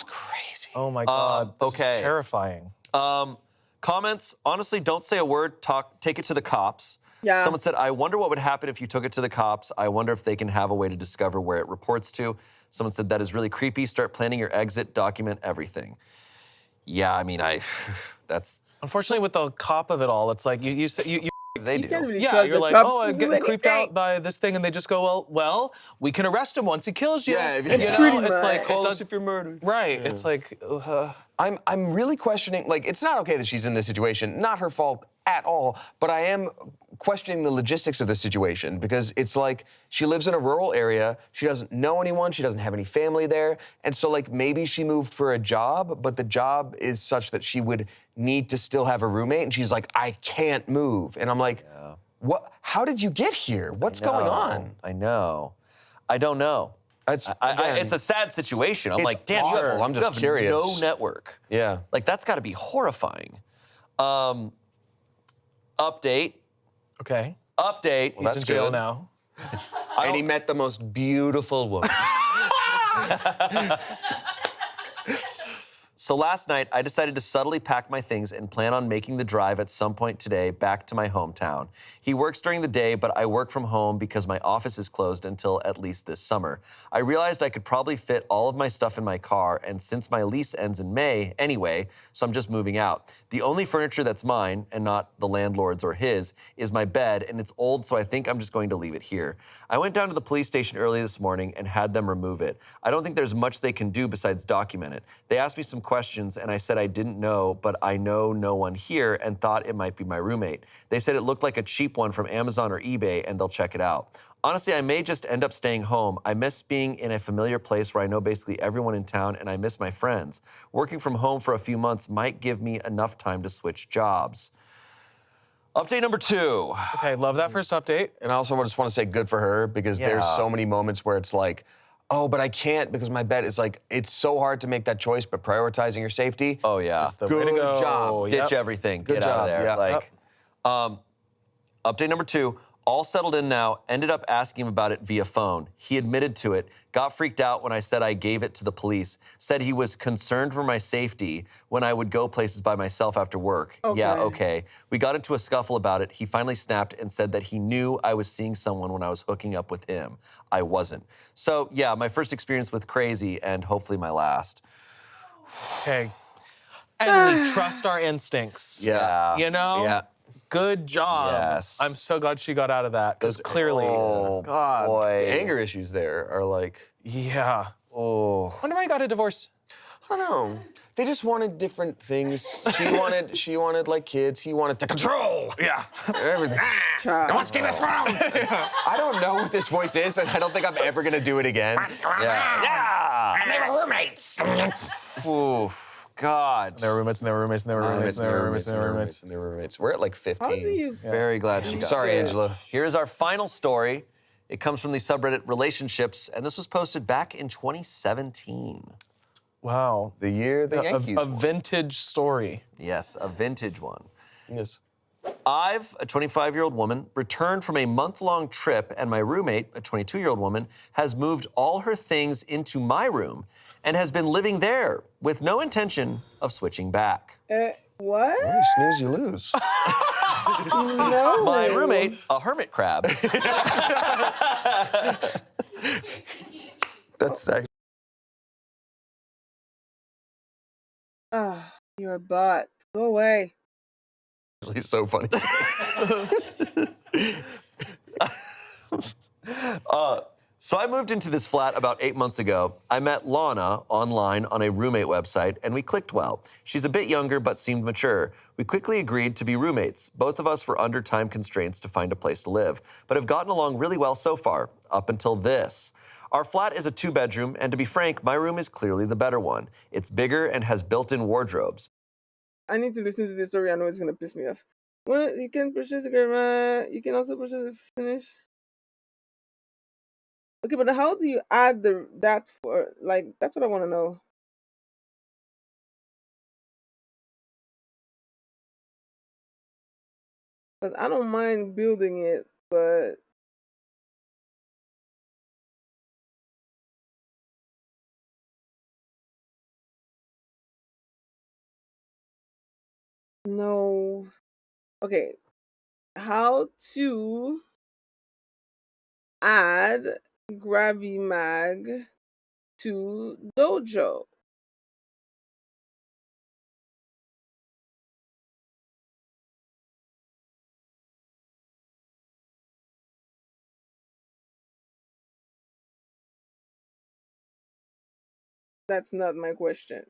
crazy. Oh my God, this is terrifying. Comments, honestly, don't say a word, take it to the cops. Yeah. Someone said, I wonder what would happen if you took it to the cops. I wonder if they can have a way to discover where it reports to. Someone said, that is really creepy. Start planning your exit, document everything. Yeah, I mean, that's... Unfortunately, with the cop of it all, it's like you they do. Can't really yeah, trust you're the like, cops oh, to I'm do getting creeped anything. out by this thing, and they just go, well, we can arrest him once he kills you. Yeah, you pretty know, it's much. like Call us if you're murdered. right. It's like, I'm really questioning, like, it's not okay that she's in this situation, not her fault at all, but I am questioning the logistics of this situation because it's like she lives in a rural area, she doesn't know anyone, she doesn't have any family there, and so like maybe she moved for a job, but the job is such that she would need to still have a roommate, and she's like, I can't move. And I'm like, what? How did you get here? What's going on? I know. I don't know. It's a sad situation. I'm It's like, damn, awful. you have, I'm just you have curious. no network. Yeah. Like, that's got to be horrifying. Update. okay, Update. he's in jail good. now. And he met the most beautiful woman. So last night, I decided to subtly pack my things and plan on making the drive at some point today back to my hometown. He works during the day, but I work from home because my office is closed until at least this summer. I realized I could probably fit all of my stuff in my car, and since my lease ends in May anyway, so I'm just moving out. The only furniture that's mine, and not the landlord's or his, is my bed, and it's old, so I think I'm just going to leave it here. I went down to the police station early this morning and had them remove it. I don't think there's much they can do besides document it. They asked me some questions, and I said I didn't know, but I know no one here and thought it might be my roommate. They said it looked like a cheap one from Amazon or eBay, and they'll check it out. Honestly, I may just end up staying home. I miss being in a familiar place where I know basically everyone in town, and I miss my friends. Working from home for a few months might give me enough time to switch jobs. Update number 2. Okay, love that first update. And I also just want to say good for her because there's so many moments where it's like, oh, but I can't because my bed is like, it's so hard to make that choice, but prioritizing your safety. Oh, yeah. That's the way to go. job. Ditch everything. Good Get out of job. there. Yeah. Like, update number 2. All settled in now, ended up asking him about it via phone. He admitted to it, got freaked out when I said I gave it to the police, said he was concerned for my safety when I would go places by myself after work. Okay. Yeah, okay. We got into a scuffle about it. He finally snapped and said that he knew I was seeing someone when I was hooking up with him. I wasn't. So yeah, my first experience with crazy and hopefully my last. Okay. And we trust our instincts. Yeah. You know? Yeah. Good job. Yes. I'm so glad she got out of that because clearly, Oh, God. boy. The anger issues there are like, Yeah. Oh. Wonder why I got a divorce. I don't know. They just wanted different things. She wanted like kids. He wanted to control Yeah. everything. Child. Watch Game of Thrones. I don't know what this voice is, and I don't think I'm ever gonna do it again. Yeah. Yeah. They were roommates. Oof. God. They were roommates, and they were roommates, and they were roommates, and they were roommates, and they were roommates. And they were roommates. We're at like 15. How do you? Very glad she got Sorry, it. Angela. Here's our final story. It comes from the subreddit Relationships, and this was posted back in 2017. Wow. The year the Yankees A won. vintage story. Yes, a vintage one. Yes. I've, a 25-year-old woman, returned from a month-long trip, and my roommate, a 22-year-old woman, has moved all her things into my room and has been living there with no intention of switching back. What? Well, you snooze, you lose. No. My roommate, a hermit crab. That's Ah, you're a bot. Go away. actually so funny. So I moved into this flat about 8 months ago. I met Lana online on a roommate website, and we clicked well. She's a bit younger, but seemed mature. We quickly agreed to be roommates. Both of us were under time constraints to find a place to live, but have gotten along really well so far, up until this. Our flat is a 2-bedroom, and to be frank, my room is clearly the better one. It's bigger and has built-in wardrobes. I need to listen to this story. I know it's gonna piss me off. Well, you can push it to grandma. You can also push it to finish. Okay, but how do you add that for, like, that's what I want to know. Because I don't mind building it, but no. Okay, how to add Gravimag to Dojo? That's not my question.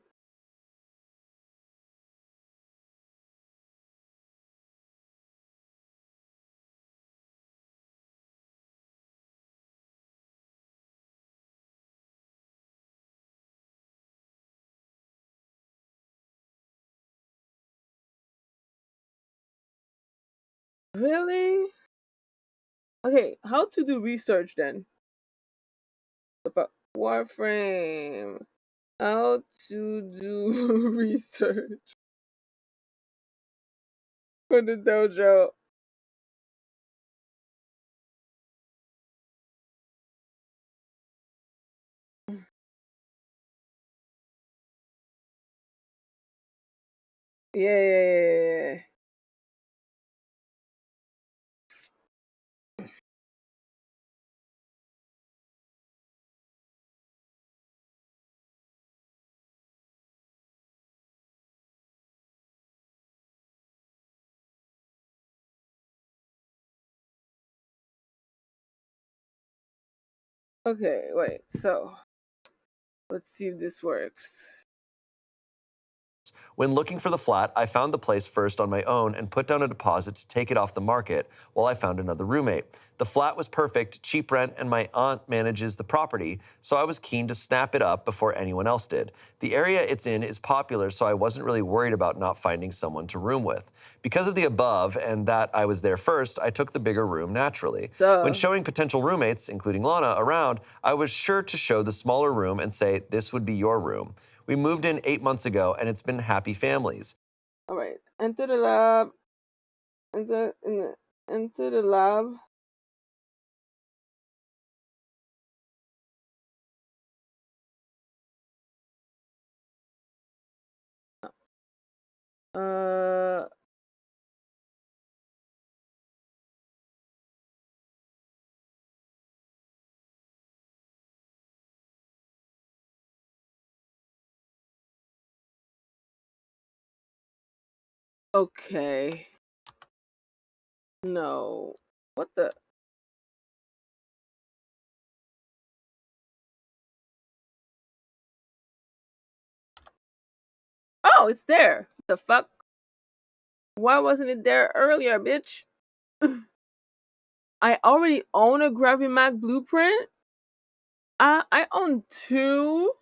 Really? Okay, how to do research then? The fuck? Warframe. How to do research for the dojo. Yeah. Okay, wait, so let's see if this works. When looking for the flat, I found the place first on my own and put down a deposit to take it off the market while I found another roommate. The flat was perfect, cheap rent, and my aunt manages the property, so I was keen to snap it up before anyone else did. The area it's in is popular, so I wasn't really worried about not finding someone to room with. Because of the above and that I was there first, I took the bigger room naturally. Duh. When showing potential roommates, including Lana, around, I was sure to show the smaller room and say, this would be your room. We moved in 8 months ago, and it's been happy families. All right, enter the lab. Enter the lab. Uh. Okay. No. What the? Oh, it's there. The fuck? Why wasn't it there earlier, bitch? I already own a Gravimag blueprint. I own 2.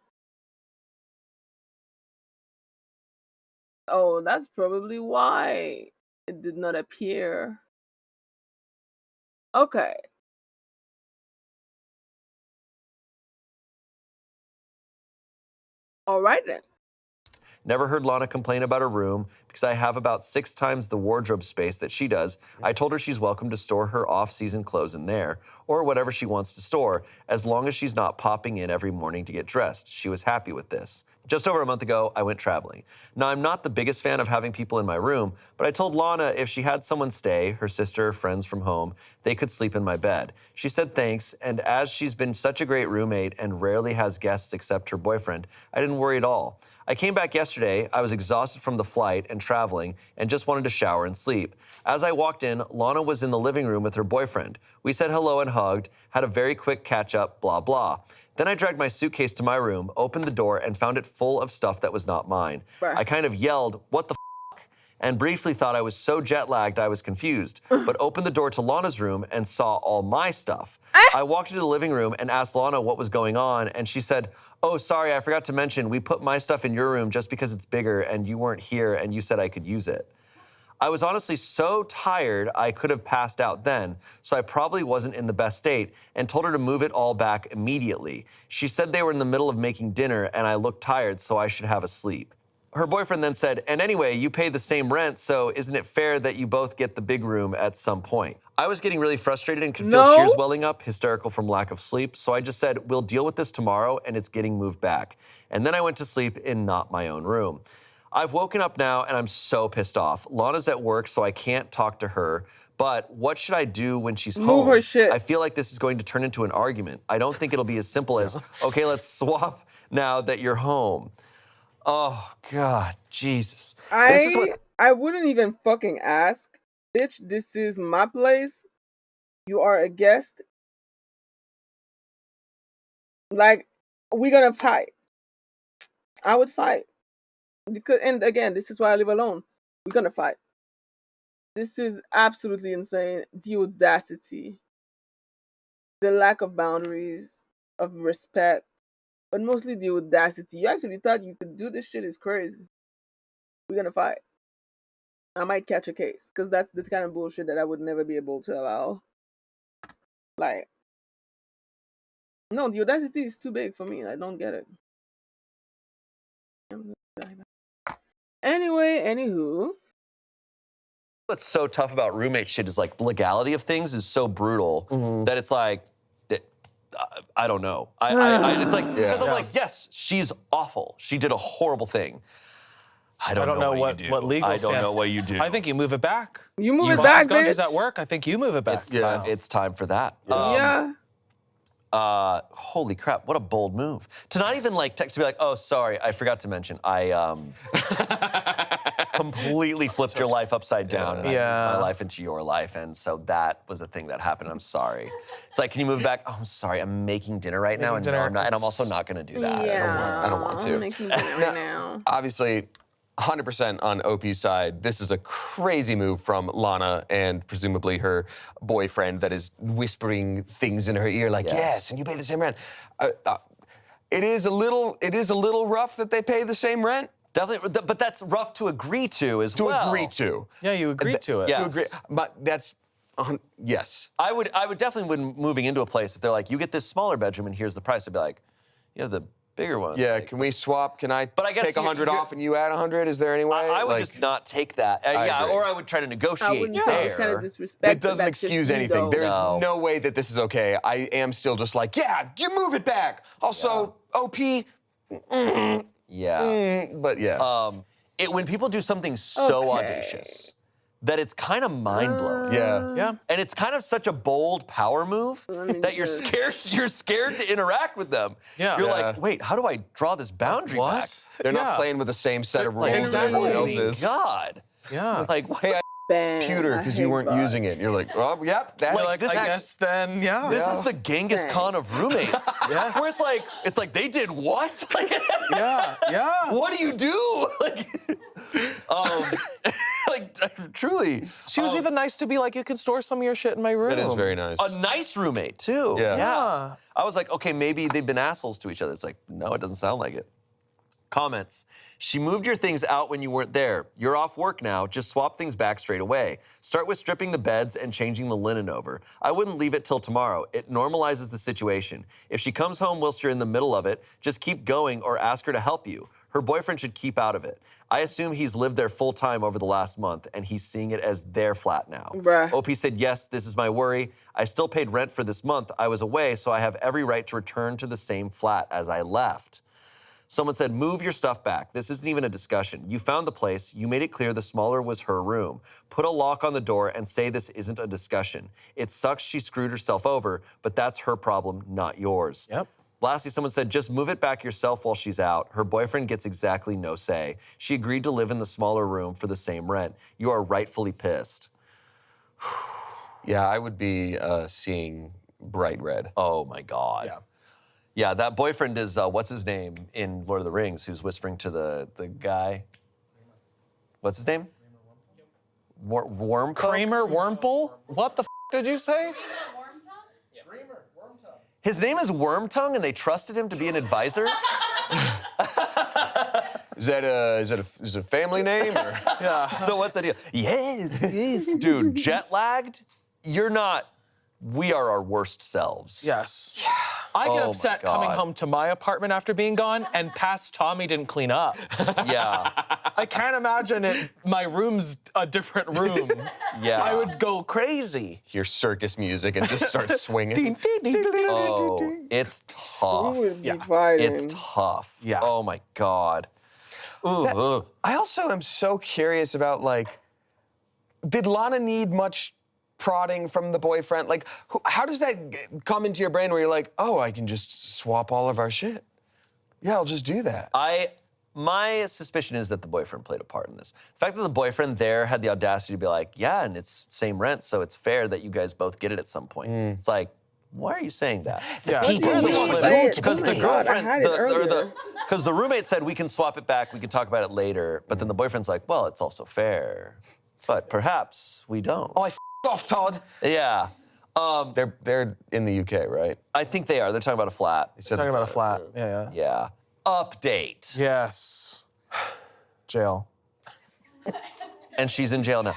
Oh, that's probably why it did not appear. Okay. All right then. Never heard Lana complain about her room because I have about 6 times the wardrobe space that she does. I told her she's welcome to store her off-season clothes in there or whatever she wants to store as long as she's not popping in every morning to get dressed. She was happy with this. Just over a month ago, I went traveling. Now, I'm not the biggest fan of having people in my room, but I told Lana if she had someone stay, her sister, friends from home, they could sleep in my bed. She said thanks, and as she's been such a great roommate and rarely has guests except her boyfriend, I didn't worry at all. I came back yesterday, I was exhausted from the flight and traveling and just wanted to shower and sleep. As I walked in, Lana was in the living room with her boyfriend. We said hello and hugged, had a very quick catch up, blah, blah. Then I dragged my suitcase to my room, opened the door, and found it full of stuff that was not mine. I kind of yelled, "What the f***?" and briefly thought I was so jet-lagged I was confused, but opened the door to Lana's room and saw all my stuff. I walked into the living room and asked Lana what was going on, and she said, "Oh, sorry, I forgot to mention, we put my stuff in your room just because it's bigger and you weren't here and you said I could use it." I was honestly so tired I could have passed out then, so I probably wasn't in the best state and told her to move it all back immediately. She said they were in the middle of making dinner and I looked tired, so I should have a sleep. Her boyfriend then said, "And anyway, you pay the same rent, so isn't it fair that you both get the big room at some point?" I was getting really frustrated and could feel tears welling up, hysterical from lack of sleep, so I just said, "We'll deal with this tomorrow and it's getting moved back." And then I went to sleep in not my own room. I've woken up now and I'm so pissed off. Lana's at work, so I can't talk to her. But what should I do when she's home? Move her shit. I feel like this is going to turn into an argument. I don't think it'll be as simple as, okay, let's swap now that you're home. Oh, God, Jesus. I wouldn't even fucking ask. Bitch, this is my place. You are a guest. Like, we're gonna fight. I would fight. Because, and again, this is why I live alone. We're gonna fight. This is absolutely insane. The audacity, the lack of boundaries, of respect, but mostly the audacity. You actually thought you could do this shit is crazy. We're gonna fight. I might catch a case, because that's the kind of bullshit that I would never be able to allow. Like, no, the audacity is too big for me. I don't get it. Anyway, anywho. What's so tough about roommate shit is like the legality of things is so brutal that it's like, I don't know. It's like, because I'm like, yes, she's awful. She did a horrible thing. I don't know what you do. What legal I don't know what you do. I think you move it back. You move it back, bitch. She's at work. I think you move it back. It's time for that. Yeah. Holy crap, what a bold move. To not even like text to be like, "Oh, sorry, I forgot to mention, I completely flipped your life upside down and I moved my life into your life, and so that was a thing that happened. I'm sorry." It's like, "Can you move back?" "Oh, I'm sorry, I'm making dinner right now, and no, I'm not, and I'm also not gonna do that." Yeah. I don't want to. I'm making dinner right now. Obviously, 100% on OP's side, this is a crazy move from Lana and presumably her boyfriend that is whispering things in her ear like, yes, and you pay the same rent. It is a little rough that they pay the same rent. Definitely, but that's rough to agree to as well. To agree to. Yeah, you agreed to it. Yes. To agree, but that's, yes. I would definitely, when moving into a place, if they're like, "You get this smaller bedroom and here's the price," I'd be like, "You have the bigger one." Yeah, like, can we swap? Can I guess take 100 off and you add 100? Is there any way? I would just not take that. agree. Or I would try to negotiate I wouldn't there. It's kind of disrespect. It doesn't excuse anything. There's no way that this is okay. I am still just like, yeah, you move it back. Also, OP, Yeah. but yeah. When people do something so audacious that it's kind of mind-blowing. Yeah. And it's kind of such a bold power move that you're scared to interact with them. Yeah. You're like, "Wait, how do I draw this boundary back?" They're not playing with the same set of rules Exactly. that everyone else is. God. Yeah. Like, Hey, I Bam. computer because you weren't using it. You're like, oh, yep, that's Like, this I is- guess then, yeah. This is the Genghis Khan of roommates. Yes. Where it's like they did what? Like, yeah. what do you do? Like, truly. She was even nice to be like, you can store some of your shit in my room. That is very nice. A nice roommate too. Yeah. I was like, okay, maybe they've been assholes to each other. It's like, no, it doesn't sound like it. Comments. She moved your things out when you weren't there. You're off work now. Just swap things back straight away. Start with stripping the beds and changing the linen over. I wouldn't leave it till tomorrow. It normalizes the situation. If she comes home whilst you're in the middle of it, just keep going or ask her to help you. Her boyfriend should keep out of it. I assume he's lived there full time over the last month and he's seeing it as their flat now. Bruh. OP said, yes, this is my worry. I still paid rent for this month. I was away, so I have every right to return to the same flat as I left. Someone said, move your stuff back. This isn't even a discussion. You found the place. You made it clear the smaller was her room. Put a lock on the door and say this isn't a discussion. It sucks she screwed herself over, but that's her problem, not yours. Yep. Lastly, someone said, just move it back yourself while she's out. Her boyfriend gets exactly no say. She agreed to live in the smaller room for the same rent. You are rightfully pissed. Yeah, I would be seeing bright red. Oh my God. Yeah. Yeah, that boyfriend is, what's his name in Lord of the Rings, who's whispering to the guy? What's his name? Wormtongue? Kramer Wormple? What the did you say? His name is Wormtongue, and they trusted him to be an advisor? Is that a family name? Or? Yeah. So what's the deal? Yes. Dude, jet lagged? You're not, we are our worst selves. Yes. I get Oh my upset God. coming home to my apartment after being gone, and past Tommy didn't clean up. Yeah. I can't imagine it. My room's a different room. Yeah. I would go crazy. Hear circus music and just start swinging. Oh, it's tough. Who would be Yeah. fighting? It's tough. Yeah. Oh my God. Ooh. I also am so curious about, like, did Lana need much prodding from the boyfriend? Like, how does that come into your brain where you're like, oh, I can just swap all of our shit? Yeah, I'll just do that. My suspicion is that the boyfriend played a part in this. The fact that the boyfriend there had the audacity to be like, yeah, and it's same rent, so it's fair that you guys both get it at some point. It's like, why are you saying that? Yeah. People You're the will one with say it. it. Because Oh the my God, I girlfriend, had it earlier. because the roommate said we can swap it back, we can talk about it later. But then the boyfriend's like, well, it's also fair, but perhaps we don't. Oh, off, Todd. Yeah. They're in the UK, right? I think they are. They're talking about a flat. Talking about a flat. Yeah, yeah. Yeah. Update. Yes. Jail. And she's in jail now.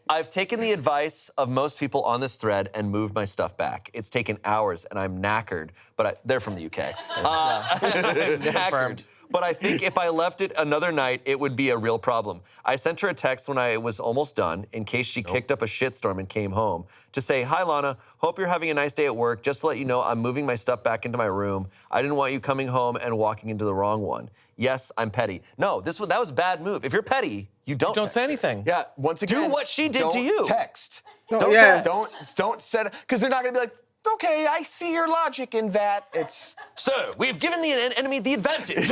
I've taken the advice of most people on this thread and moved my stuff back. It's taken hours, and I'm knackered, but they're from the UK. I'm knackered. Confirmed. But I think if I left it another night, it would be a real problem. I sent her a text when I was almost done, in case she kicked up a shitstorm and came home, to say, hi, Lana, hope you're having a nice day at work. Just to let you know, I'm moving my stuff back into my room. I didn't want you coming home and walking into the wrong one. Yes, I'm petty. No, that was a bad move. If you're petty, you don't Don't text say her. anything. Yeah, once again. Do what she did to don't you. Text. Oh, yeah. Don't set it, because they're not gonna be like, okay, I see your logic in that. It's Sir, we've given the enemy the advantage.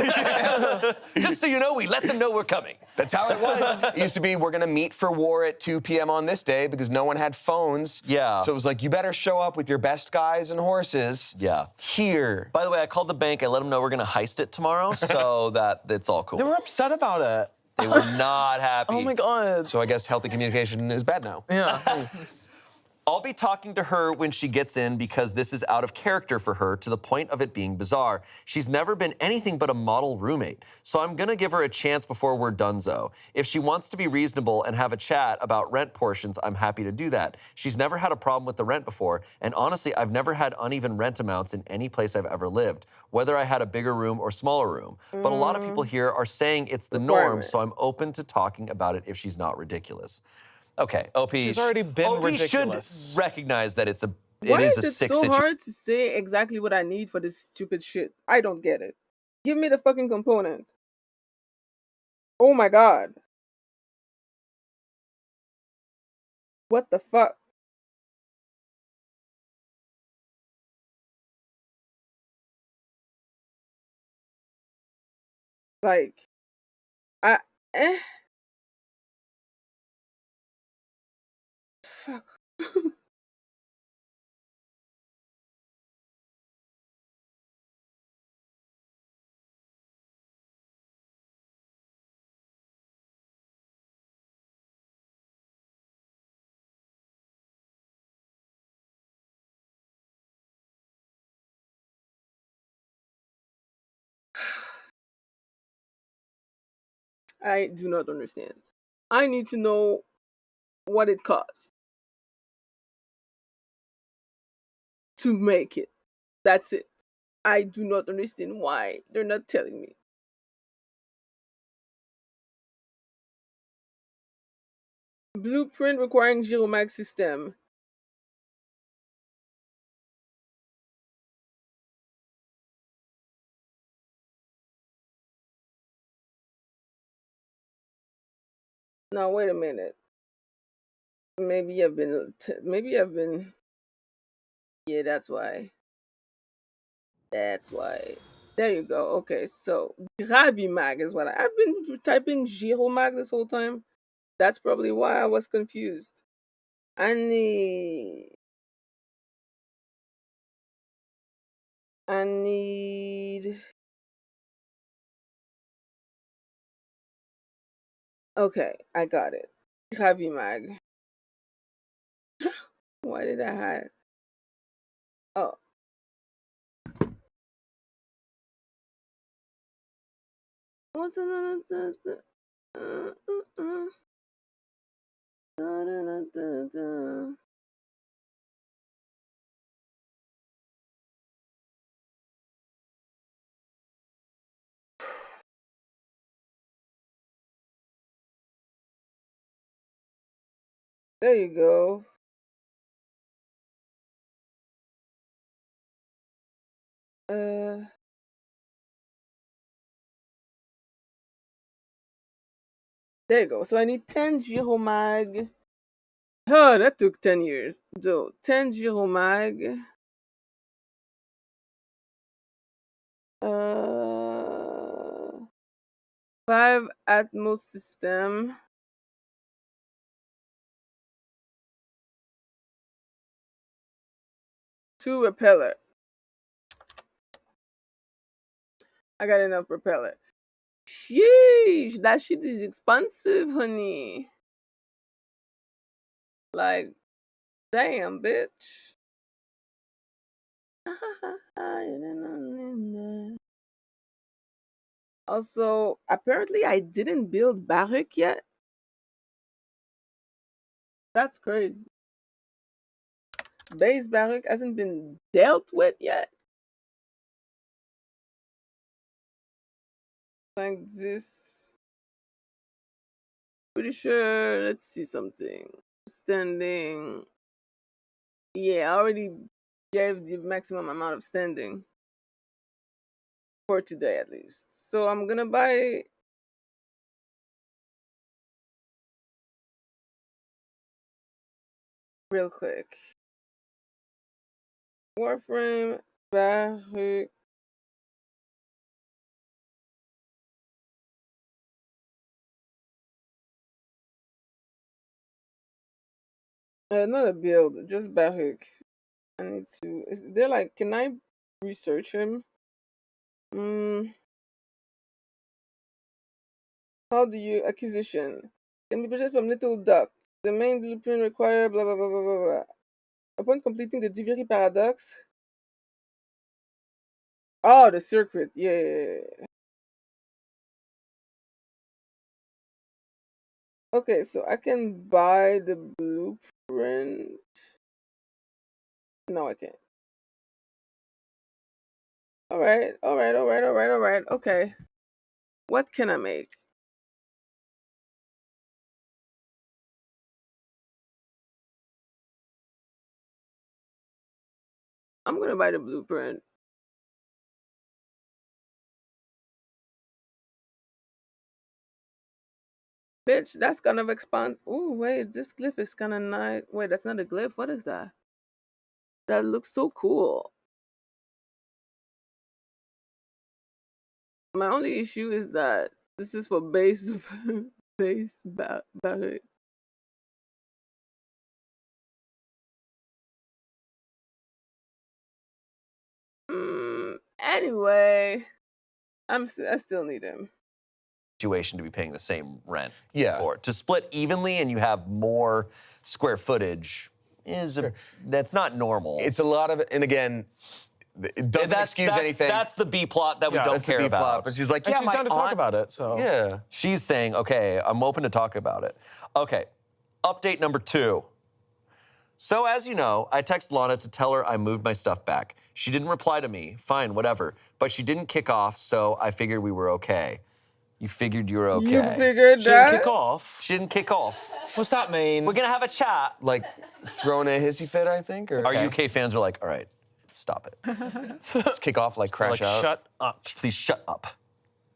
Just so you know, we let them know we're coming. that's how it was. It used to be, we're gonna meet for war at 2 p.m. on this day because no one had phones. Yeah. So it was like, you better show up with your best guys and horses. Yeah. Here. By the way, I called the bank. I let them know we're gonna heist it tomorrow, so that it's all cool. They were upset about it. They were not happy. Oh my God. So I guess healthy communication is bad now. Yeah. I'll be talking to her when she gets in because this is out of character for her to the point of it being bizarre. She's never been anything but a model roommate, so I'm gonna give her a chance before we're donezo. If she wants to be reasonable and have a chat about rent portions, I'm happy to do that. She's never had a problem with the rent before, and honestly, I've never had uneven rent amounts in any place I've ever lived, whether I had a bigger room or smaller room. But a lot of people here are saying it's the norm, Requirement. so I'm open to talking about it if she's not ridiculous. Okay, OP. She's already been OP ridiculous. should recognize that it Why is is a it sick so situation. hard to say exactly what I need for this stupid shit? I don't get it. Give me the fucking component. Oh my God. What the fuck? Like, I, fuck. I do not understand. I need to know what it costs to make it. That's it. I do not understand why they're not telling me. Blueprint requiring Giromag system. Now wait a minute. Maybe I've been. Yeah, that's why. That's why. There you go. Okay, so Gravimag is what I've been typing Giromag this whole time. That's probably why I was confused. I need. I need. Okay, I got it. Gravimag. Why did I hide? Oh. What's another? There you go. There you go. So I need 10 Giromag. Oh, that took 10 years. So 10 Giromag. 5 Atmos system. 2 repeller. I got enough repeller. Sheesh, that shit is expensive, honey. Like, damn, bitch. Also, apparently I didn't build Baruch yet. That's crazy. Base Baruch hasn't been dealt with yet. Like this. Pretty sure. Let's see something. Standing. Yeah, I already gave the maximum amount of standing. For today, at least. So I'm gonna buy. Real quick. Warframe, Baruch. Not a build, just Baruch. I need to. Is there like? Can I research him? How do you acquisition? Can be purchased from Little Duck. The main blueprint require blah blah blah blah blah blah. Upon completing the Duviri paradox. Oh, the circuit. Yeah. Okay, so I can buy the blueprint. No, I can't. Alright. Okay. What can I make? I'm gonna buy the blueprint. Bitch, that's kind of expands. Oh, wait, this glyph is kind of nice. Wait, that's not a glyph. What is that? That looks so cool. My only issue is that this is for base Barret. Anyway, I still need him. Situation to be paying the same rent Yeah. for. To split evenly and you have more square footage is that's not normal. It's a lot of, and again, it doesn't excuse anything. That's the B plot that we don't That's the care B about. plot. But she's like, And yeah, she's my down to talk aunt- about it, so. Yeah. She's saying, okay, I'm open to talk about it. Okay, update number 2. So as you know, I texted Lana to tell her I moved my stuff back. She didn't reply to me, fine, whatever. But she didn't kick off, so I figured we were okay. You figured you were okay. You figured She didn't that? kick off. She didn't kick off. What's that mean? We're gonna have a chat. Like throwing a hissy fit, I think. Or Our UK fans are like, all right, stop it. just kick off, like crash like, out. shut up. Please shut up.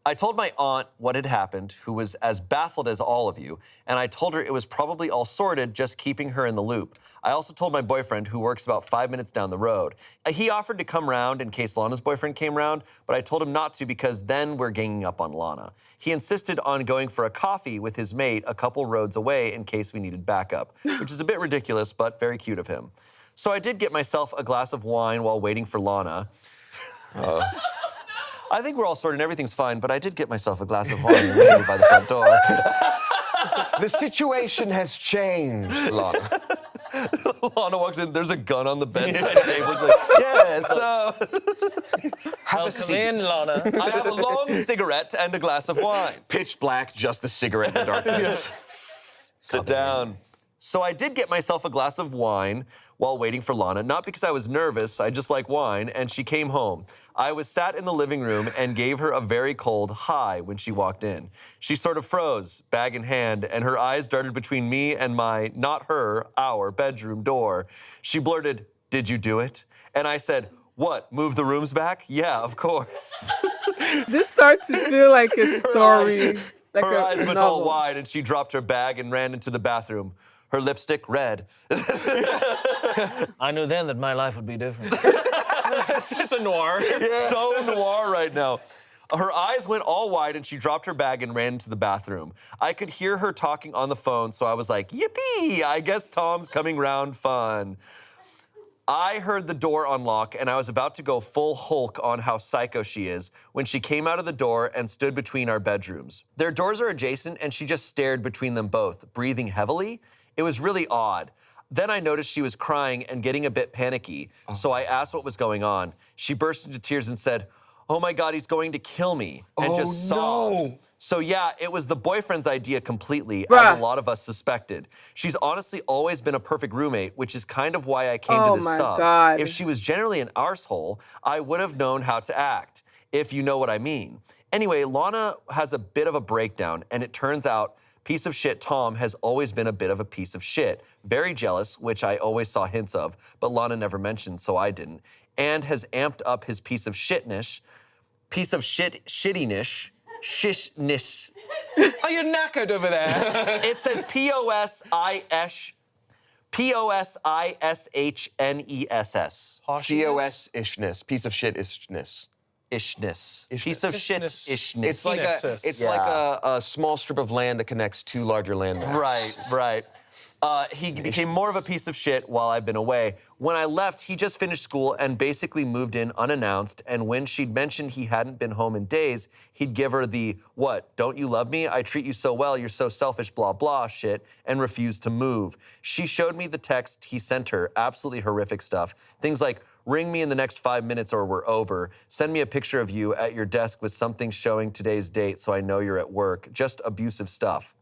I told my aunt what had happened, who was as baffled as all of you, and I told her it was probably all sorted, just keeping her in the loop. I also told my boyfriend, who works about 5 minutes down the road. He offered to come round in case Lana's boyfriend came round, but I told him not to because then we're ganging up on Lana. He insisted on going for a coffee with his mate a couple roads away in case we needed backup, which is a bit ridiculous, but very cute of him. So I did get myself a glass of wine while waiting for Lana. I think we're all sorted and everything's fine, but I did get myself a glass of wine and waited by the front door. The situation has changed, Lana. Lana walks in, there's a gun on the bedside table. She's like, yeah, so Have a Welcome seat. in, Lana. I have a long cigarette and a glass of wine. Pitch black, just the cigarette in the darkness. Sit down. So I did get myself a glass of wine while waiting for Lana, not because I was nervous, I just like wine, and she came home. I was sat in the living room and gave her a very cold hi when she walked in. She sort of froze, bag in hand, and her eyes darted between me and my, not her, our bedroom door. She blurted, "Did you do it?" And I said, "What, move the rooms back?" "Yeah, of course." This starts to feel like a story. Like Her a eyes went novel. all wide and she dropped her bag and ran into the bathroom. Her lipstick red. I knew then that my life would be different. It's a noir. It's so noir right now. Her eyes went all wide and she dropped her bag and ran into the bathroom. I could hear her talking on the phone, so I was like, yippee, I guess Tom's coming round fun. I heard the door unlock and I was about to go full Hulk on how psycho she is when she came out of the door and stood between our bedrooms. Their doors are adjacent and she just stared between them both, breathing heavily. It was really odd. Then I noticed she was crying and getting a bit panicky, so I asked what was going on. She burst into tears and said, "Oh my God, he's going to kill me," and just sobbed. So yeah, it was the boyfriend's idea completely, as a lot of us suspected. She's honestly always been a perfect roommate, which is kind of why I came to this sub. God. If she was generally an arsehole, I would have known how to act, if you know what I mean. Anyway, Lana has a bit of a breakdown, and it turns out piece of shit Tom has always been a bit of a piece of shit. Very jealous, which I always saw hints of, but Lana never mentioned, so I didn't. And has amped up his piece of shittiness, shishness. Are you knackered over there? It says P-O-S-I-S-H-N-E-S-S. POS-ishness, piece of shit-ishness. Ishness. Piece of shit ishness. It's like a small strip of land that connects two larger land masses. Right. He became more of a piece of shit while I've been away. When I left, he just finished school and basically moved in unannounced. And when she'd mentioned he hadn't been home in days, he'd give her the, "What, don't you love me? I treat you so well, you're so selfish, blah, blah," shit, and refused to move. She showed me the text he sent her, absolutely horrific stuff. Things like, "Ring me in the next 5 minutes or we're over. Send me a picture of you at your desk with something showing today's date so I know you're at work." Just abusive stuff.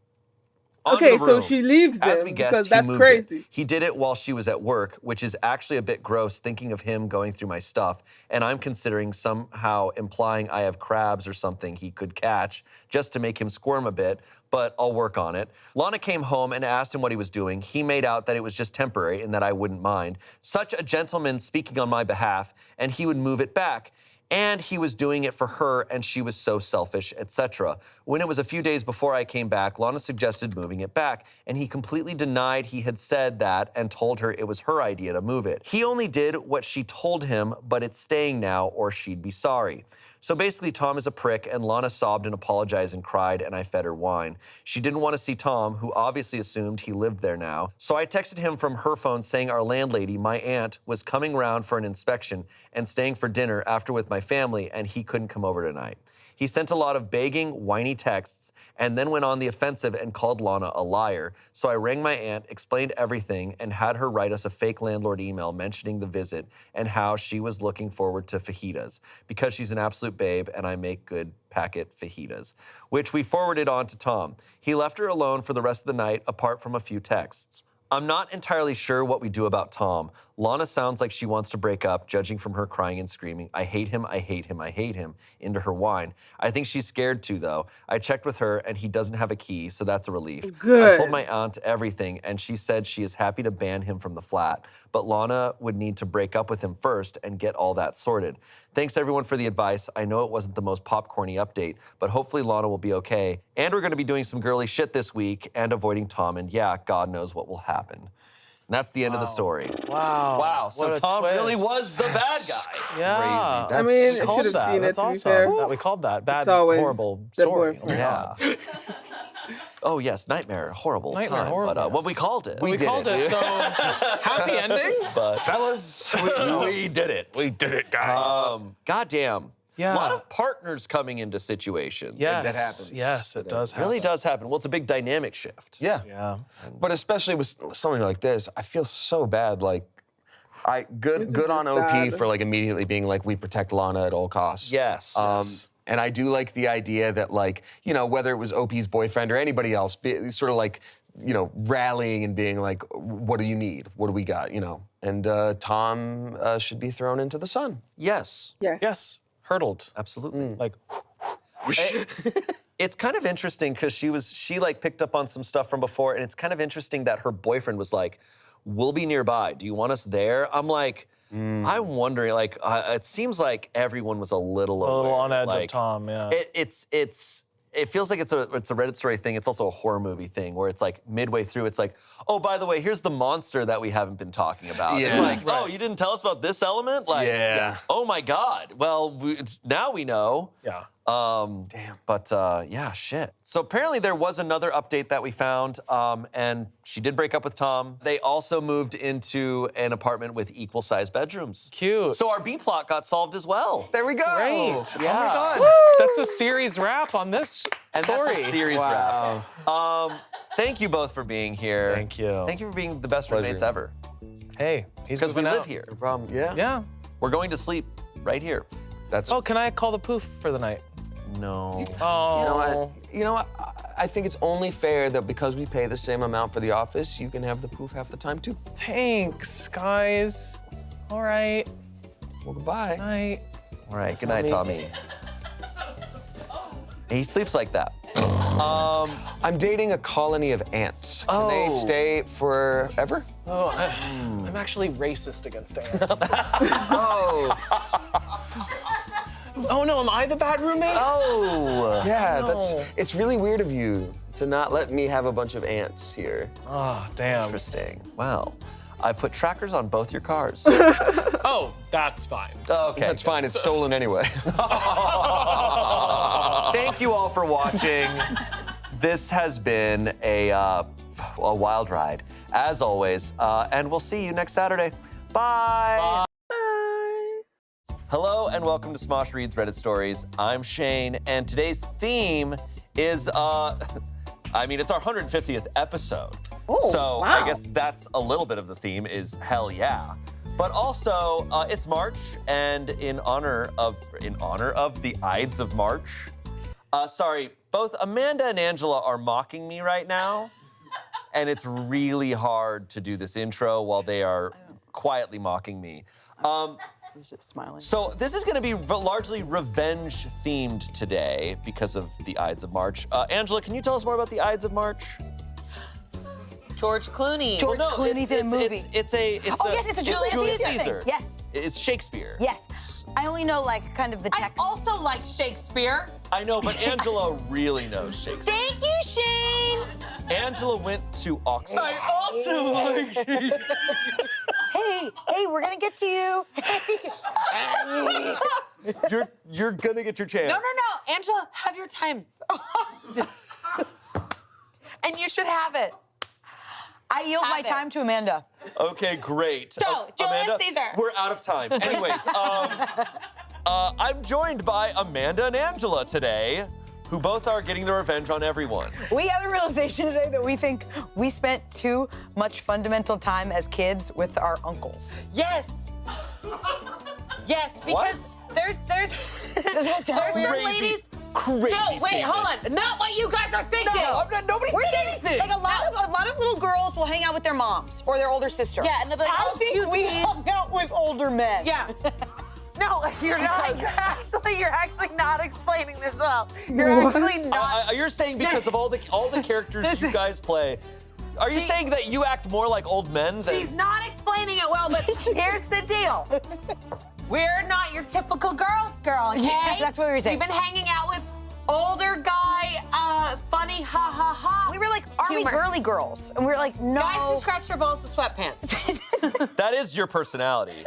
Okay, so she leaves As him we guessed, because he that's moved crazy. it. He did it while she was at work, which is actually a bit gross thinking of him going through my stuff, and I'm considering somehow implying I have crabs or something he could catch just to make him squirm a bit, but I'll work on it. Lana came home and asked him what he was doing. He made out that it was just temporary and that I wouldn't mind. Such a gentleman speaking on my behalf, and he would move it back. And he was doing it for her, and she was so selfish, etc. When it was a few days before I came back, Lana suggested moving it back, and he completely denied he had said that and told her it was her idea to move it. He only did what she told him, but it's staying now or she'd be sorry. So basically, Tom is a prick, and Lana sobbed and apologized and cried, and I fed her wine. She didn't want to see Tom, who obviously assumed he lived there now. So I texted him from her phone saying our landlady, my aunt, was coming round for an inspection and staying for dinner after with my family, and he couldn't come over tonight. He sent a lot of begging, whiny texts, and then went on the offensive and called Lana a liar. So I rang my aunt, explained everything, and had her write us a fake landlord email mentioning the visit and how she was looking forward to fajitas because she's an absolute babe and I make good packet fajitas, which we forwarded on to Tom. He left her alone for the rest of the night, apart from a few texts. I'm not entirely sure what we do about Tom. Lana sounds like she wants to break up, judging from her crying and screaming, I hate him, I hate him, I hate him, into her whine. I think she's scared too, though. I checked with her, and he doesn't have a key, so that's a relief. Good. I told my aunt everything, and she said she is happy to ban him from the flat, but Lana would need to break up with him first and get all that sorted. Thanks, everyone, for the advice. I know it wasn't the most popcorny update, but hopefully Lana will be okay. And we're going to be doing some girly shit this week and avoiding Tom, and yeah, God knows what will happen. And that's the end of the story. Wow. Wow, so What a Tom really twist. was the bad guy. Yeah. I mean, We I called should have that. seen it, That's to be awesome fair. that we called that. Bad, It's always horrible the story. boyfriend. Yeah. Oh, yes, nightmare, horrible Nightmare, time. horrible. But what we called it. We called it, so happy ending? But Fellas, we did it. We did it, guys. Goddamn. Yeah. A lot of partners coming into situations. Yes, that happens. yes, it does It happen. really does happen. Well, it's a big dynamic shift. Yeah. Yeah. But especially with something like this, I feel so bad. Like, good This is on so OP sad. for like immediately being like, we protect Lana at all costs. Yes. And I do like the idea that, like, you know, whether it was OP's boyfriend or anybody else, sort of like, you know, rallying and being like, what do you need? What do we got? You know, and Tom should be thrown into the sun. Yes. Yes. Yes, hurdled. Absolutely. Like, It's kind of interesting because she like picked up on some stuff from before, and it's kind of interesting that her boyfriend was like, we'll be nearby. Do you want us there? I'm like, I'm wondering, like, it seems like everyone was a little a little aware. on edge like, of Tom, yeah. It feels like it's a Reddit story thing. It's also a horror movie thing where it's like midway through, it's like, oh, by the way, here's the monster that we haven't been talking about. Yeah. It's like, oh, you didn't tell us about this element? Like, Yeah. oh my God. Well, now we know. Yeah. Damn. But yeah, shit. So apparently there was another update that we found, and she did break up with Tom. They also moved into an apartment with equal-sized bedrooms. Cute. So our B plot got solved as well. There we go. Great. Yeah. Oh my God. That's a series wrap on this And story. that's a series wrap. Thank you both for being here. Thank you. Thank you for being the best roommates ever. Hey, he's Because we moving live out. here. No problem. Yeah. Yeah. We're going to sleep right here. That's. Oh, can I call the poof for the night? No. Oh. You know what? I think it's only fair that because we pay the same amount for the office, you can have the poof half the time too. Thanks, guys. All right. Well, goodbye. Night. All right, good night, Tommy. He sleeps like that. I'm dating a colony of ants. Can they Oh. stay forever? Oh, I'm actually racist against ants. Oh. Oh no, am I the bad roommate? Oh. Yeah, No. it's really weird of you to not let me have a bunch of ants here. Oh, damn. Interesting. Well, I put trackers on both your cars. Oh, that's fine. Okay. That's fine, it's stolen anyway. Thank you all for watching. This has been a wild ride, as always, and we'll see you next Saturday. Bye. Hello and welcome to Smosh Reads Reddit Stories. I'm Shane, and today's theme is, I mean, it's our 150th episode. Oh, so wow. I guess that's a little bit of the theme is hell yeah. But also, it's March, and in honor of the Ides of March, sorry, both Amanda and Angela are mocking me right now, and it's really hard to do this intro while they are quietly mocking me. Just smiling. So this is going to be largely revenge themed today because of the Ides of March. Angela, can you tell us more about the Ides of March? George Clooney. George Clooney's in a movie. It's It's a Julius Caesar thing. Yes. It's Shakespeare. Yes. I only know like kind of the I text. also like Shakespeare. I know, but Angela really knows Shakespeare. Thank you, Shane. Angela went to Oxford. I also like Shakespeare. Hey, we're gonna get to you. You're gonna get your chance. No. Angela, have your time. And you should have it. I yield my Have it. time to Amanda. Okay, great. So, Julius Amanda, Caesar. We're out of time. Anyways, I'm joined by Amanda and Angela today, who both are getting their revenge on everyone. We had a realization today that we think we spent too much fundamental time as kids with our uncles. Yes. Yes, because there's some ladies. Crazy No, wait, statement. hold on. Not what you guys are thinking. No, nobody We're said saying, anything. like a lot of little girls will hang out with their moms or their older sister. Yeah, and they'll be like, I oh, think we cutesies. hung out with older men. Yeah. No, you're not. You're actually not explaining this well. You're actually not. You're saying because of all the characters you guys play. Are you saying that you act more like old men than... She's not explaining it well, but here's the deal. We're not your typical girls, girl, okay? Yeah, that's what we were saying. We've been hanging out with older guy, funny, ha ha ha. We were like, are we humor. girly girls? And we were like, no. Guys who scratch their balls with sweatpants. That is your personality.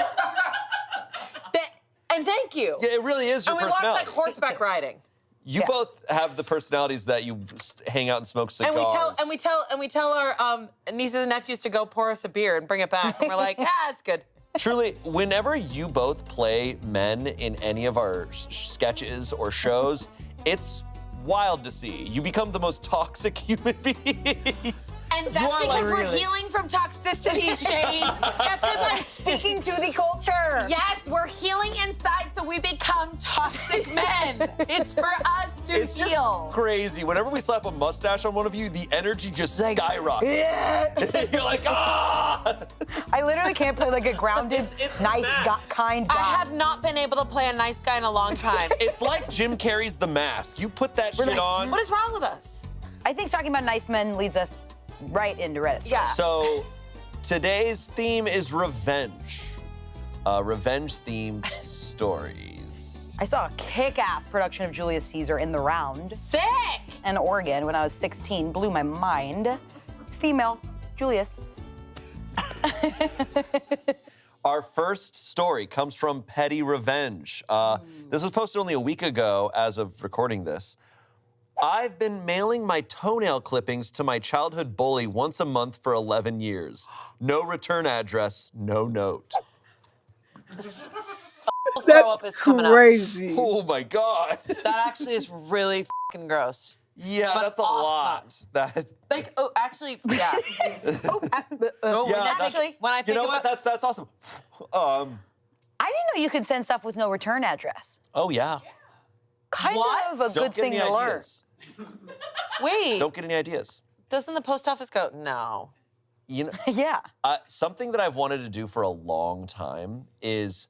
And thank you. Yeah, it really is your And we personality. watch like horseback riding. You both have the personalities that you hang out and smoke cigars. And we tell our nieces and nephews to go pour us a beer and bring it back. And we're like, it's good. Truly, whenever you both play men in any of our sketches or shows, it's wild to see. You become the most toxic human beings. And that's because we're healing from toxicity, Shane. That's because I'm speaking to the culture. Yes, we're healing inside so we become toxic men. It's for us to It's just heal. crazy. Whenever we slap a mustache on one of you, the energy just skyrockets. Yeah. You're like, ah! I literally can't play like a grounded, nice, kind guy. I have not been able to play a nice guy in a long time. It's like Jim Carrey's The Mask. You put that shit on. What is wrong with us? I think talking about nice men leads us right into Reddit. Yeah. So today's theme is revenge. Revenge-themed stories. I saw a kick-ass production of Julius Caesar in the round. Sick! In Oregon when I was 16. Blew my mind. Female, Julius. Our first story comes from Petty Revenge. This was posted only a week ago as of recording this. I've been mailing my toenail clippings to my childhood bully once a month for 11 years. No return address, no note. Throw up is coming up. Crazy. Oh my God. That actually is really fucking gross. Yeah, But that's a awesome. lot. That. Like, actually, yeah. Yeah, Actually, when I You think know about what? That's awesome. I didn't know you could send stuff with no return address. Oh yeah. Kind What? of a Don't good get thing any to learn. ideas. wait, Don't get any ideas. doesn't the post office go, no? You know, Yeah. something that I've wanted to do for a long time is,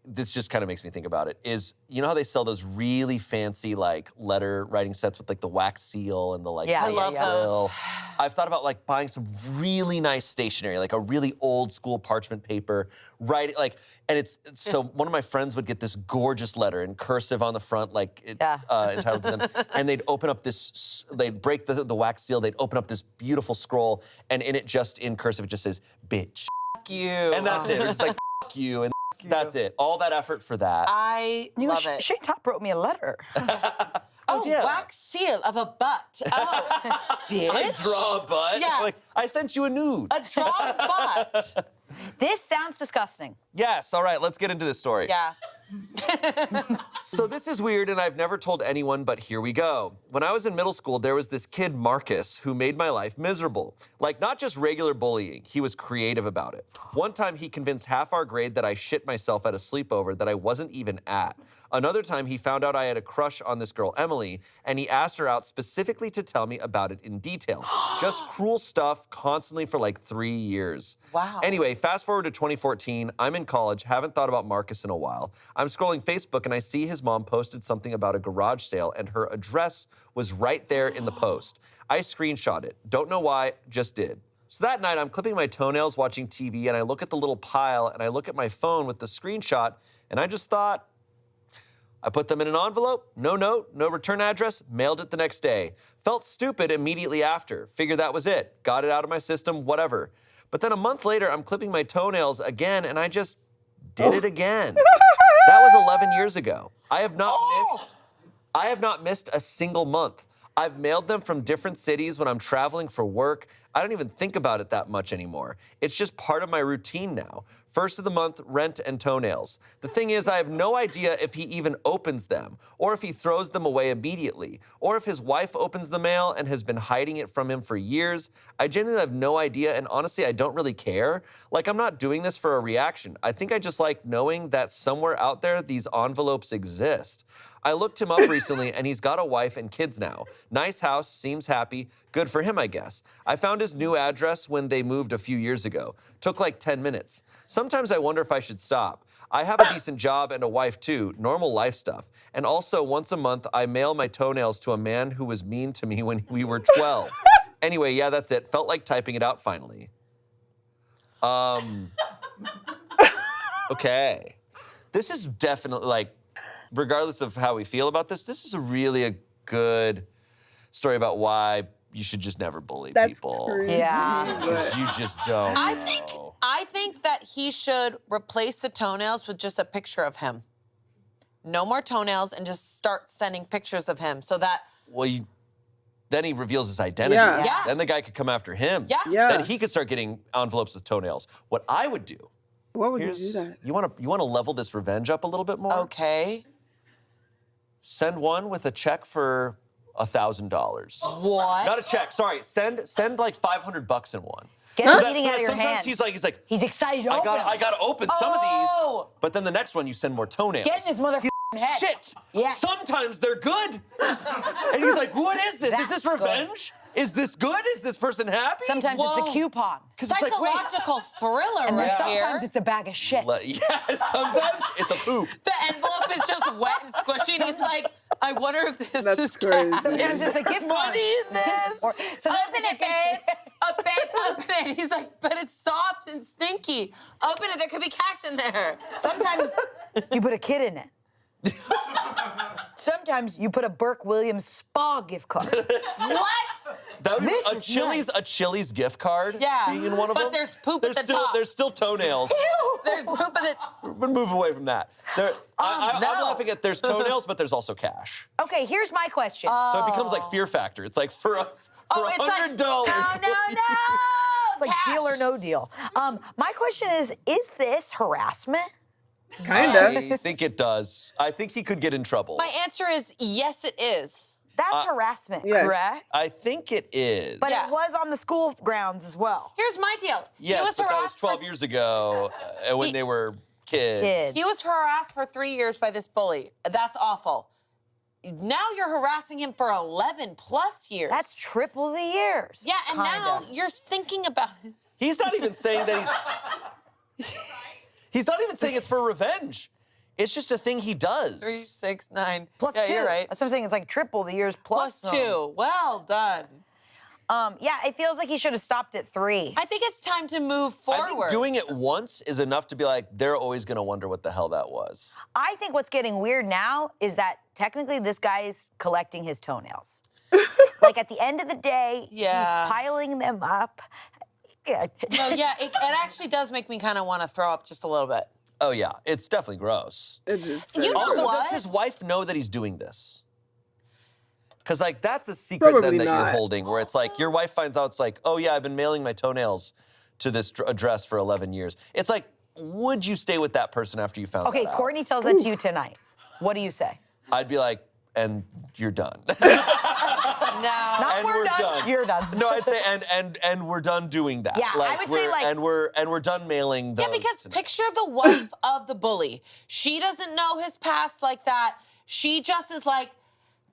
this just kind of makes me think about it, is, you know how they sell those really fancy like letter writing sets with like the wax seal and the like Yeah, I love quill? those. I've thought about like buying some really nice stationery, like a really old school parchment paper, writing like, and it's so one of my friends would get this gorgeous letter in cursive on the front, like entitled to them, and they'd open up this, they'd break the wax seal, they'd open up this beautiful scroll, and in it just in cursive it just says bitch, Fuck you. and that's it. They're just like fuck you, and that's it. All that effort for that. I You know, love it. Shane Top wrote me a letter. Oh, yeah. wax seal of a butt. Oh, bitch. I draw a butt. Yeah. Like, I sent you a nude. A drawn butt. This sounds disgusting. Yes, all right, let's get into this story. Yeah. So this is weird, and I've never told anyone, but here we go. When I was in middle school, there was this kid, Marcus, who made my life miserable. Like, not just regular bullying, he was creative about it. One time, he convinced half our grade that I shit myself at a sleepover that I wasn't even at. Another time, he found out I had a crush on this girl, Emily, and he asked her out specifically to tell me about it in detail. Just cruel stuff constantly for like 3 years. Wow. Anyway, fast forward to 2014, I'm in college, haven't thought about Marcus in a while. I'm scrolling Facebook and I see his mom posted something about a garage sale and her address was right there in the post. I screenshot it. Don't know why, just did. So that night, I'm clipping my toenails watching TV and I look at the little pile and I look at my phone with the screenshot and I just thought, I put them in an envelope, no note, no return address, mailed it the next day. Felt stupid immediately after. Figured that was it. Got it out of my system, whatever. But then a month later, I'm clipping my toenails again and I just did it again. That was 11 years ago. I have not missed a single month. I've mailed them from different cities when I'm traveling for work. I don't even think about it that much anymore. It's just part of my routine now. First of the month, rent and toenails. The thing is, I have no idea if he even opens them, or if he throws them away immediately, or if his wife opens the mail and has been hiding it from him for years. I genuinely have no idea, and honestly, I don't really care. Like, I'm not doing this for a reaction. I think I just like knowing that somewhere out there, these envelopes exist. I looked him up recently, and he's got a wife and kids now. Nice house, seems happy. Good for him, I guess. I found his new address when they moved a few years ago. Took like 10 minutes. Sometimes I wonder if I should stop. I have a decent job and a wife too, normal life stuff. And also, once a month, I mail my toenails to a man who was mean to me when we were 12. Anyway, yeah, that's it. Felt like typing it out finally. Okay. This is definitely, like, regardless of how we feel about this, this is really a good story about why you should just never bully people. Crazy. Yeah. Because you just don't I think that he should replace the toenails with just a picture of him. No more toenails, and just start sending pictures of him so that. Well, then he reveals his identity. Yeah. Then the guy could come after him. Yeah. Then he could start getting envelopes with toenails. What I would do. What would you do that? You want to level this revenge up a little bit more? Okay. Send one with a check for $1,000. What? Not a check. Sorry. Send like $500 in one. Get So it that- eating so out that of your sometimes hand. he's He's excited to open them. I gotta open some of these, but then the next one you send more toenails. Get in his motherfucking head. Shit. Yeah. Sometimes they're good. And he's like, what is this? Is this revenge? Is this good? Is this person happy? Sometimes it's a coupon. it's like, wait. Psychological thriller And then right sometimes here. it's a bag of shit. Yeah, sometimes it's a poop. The envelope is just wet and squishy, and he's like, I wonder if this That's is crazy. cash. Sometimes it's a gift card. What is this? Or sometimes Open it's it, babe. Open it. He's like, but it's soft and stinky. Open it. There could be cash in there. Sometimes you put a kid in it. Sometimes you put a Burke Williams spa gift card. What? That would be This a is Chili's, nice. a Chili's gift card. Yeah, being in one of but them. there's poop at the top. There's still toenails. There's poop at the. We're moving away from that. I'm no. laughing at there's toenails, but there's also cash. Okay, here's my question. So it becomes like Fear Factor. It's like for it's like, $100. no. It's like Cash. deal or no deal. My question is this harassment? Kind of. I think it does. I think he could get in trouble. My answer is yes, it is. That's harassment, yes. correct? I think it is. But it was on the school grounds as well. Here's my deal. yes, he was but that was harassed 12 years ago when they were kids. He was harassed for 3 years by this bully. That's awful. Now you're harassing him for 11 plus years. That's triple the years. Yeah, and now kinda. you're thinking about it. He's not even saying that he's not even saying it's for revenge. It's just a thing he does. 3, 6, 9. Plus yeah, two. You're right. That's what I'm saying. It's like triple the years plus Plus 2. Well done. Yeah, it feels like he should have stopped at 3. I think it's time to move forward. I think doing it once is enough to be like, they're always gonna wonder what the hell that was. I think what's getting weird now is that technically this guy is collecting his toenails. Like at the end of the day, Yeah. he's piling them up. Yeah. No, yeah, it actually does make me kind of want to throw up just a little bit. Oh yeah, it's definitely gross. It is. You know Also, what? does his wife know that he's doing this? Because like that's a secret Probably then that you're not. holding, where it's like your wife finds out, it's like, oh yeah, I've been mailing my toenails to this address for 11 years. It's like, would you stay with that person after you found Okay, that out? Courtney tells that to you tonight. What do you say? I'd be like, and you're done. No. Not And we're we're done. done. You're done. No, I'd say and we're done doing that. Yeah, I would say, like- and we're done mailing those. Yeah, because tonight. picture the wife of the bully. She doesn't know his past like that. She just is like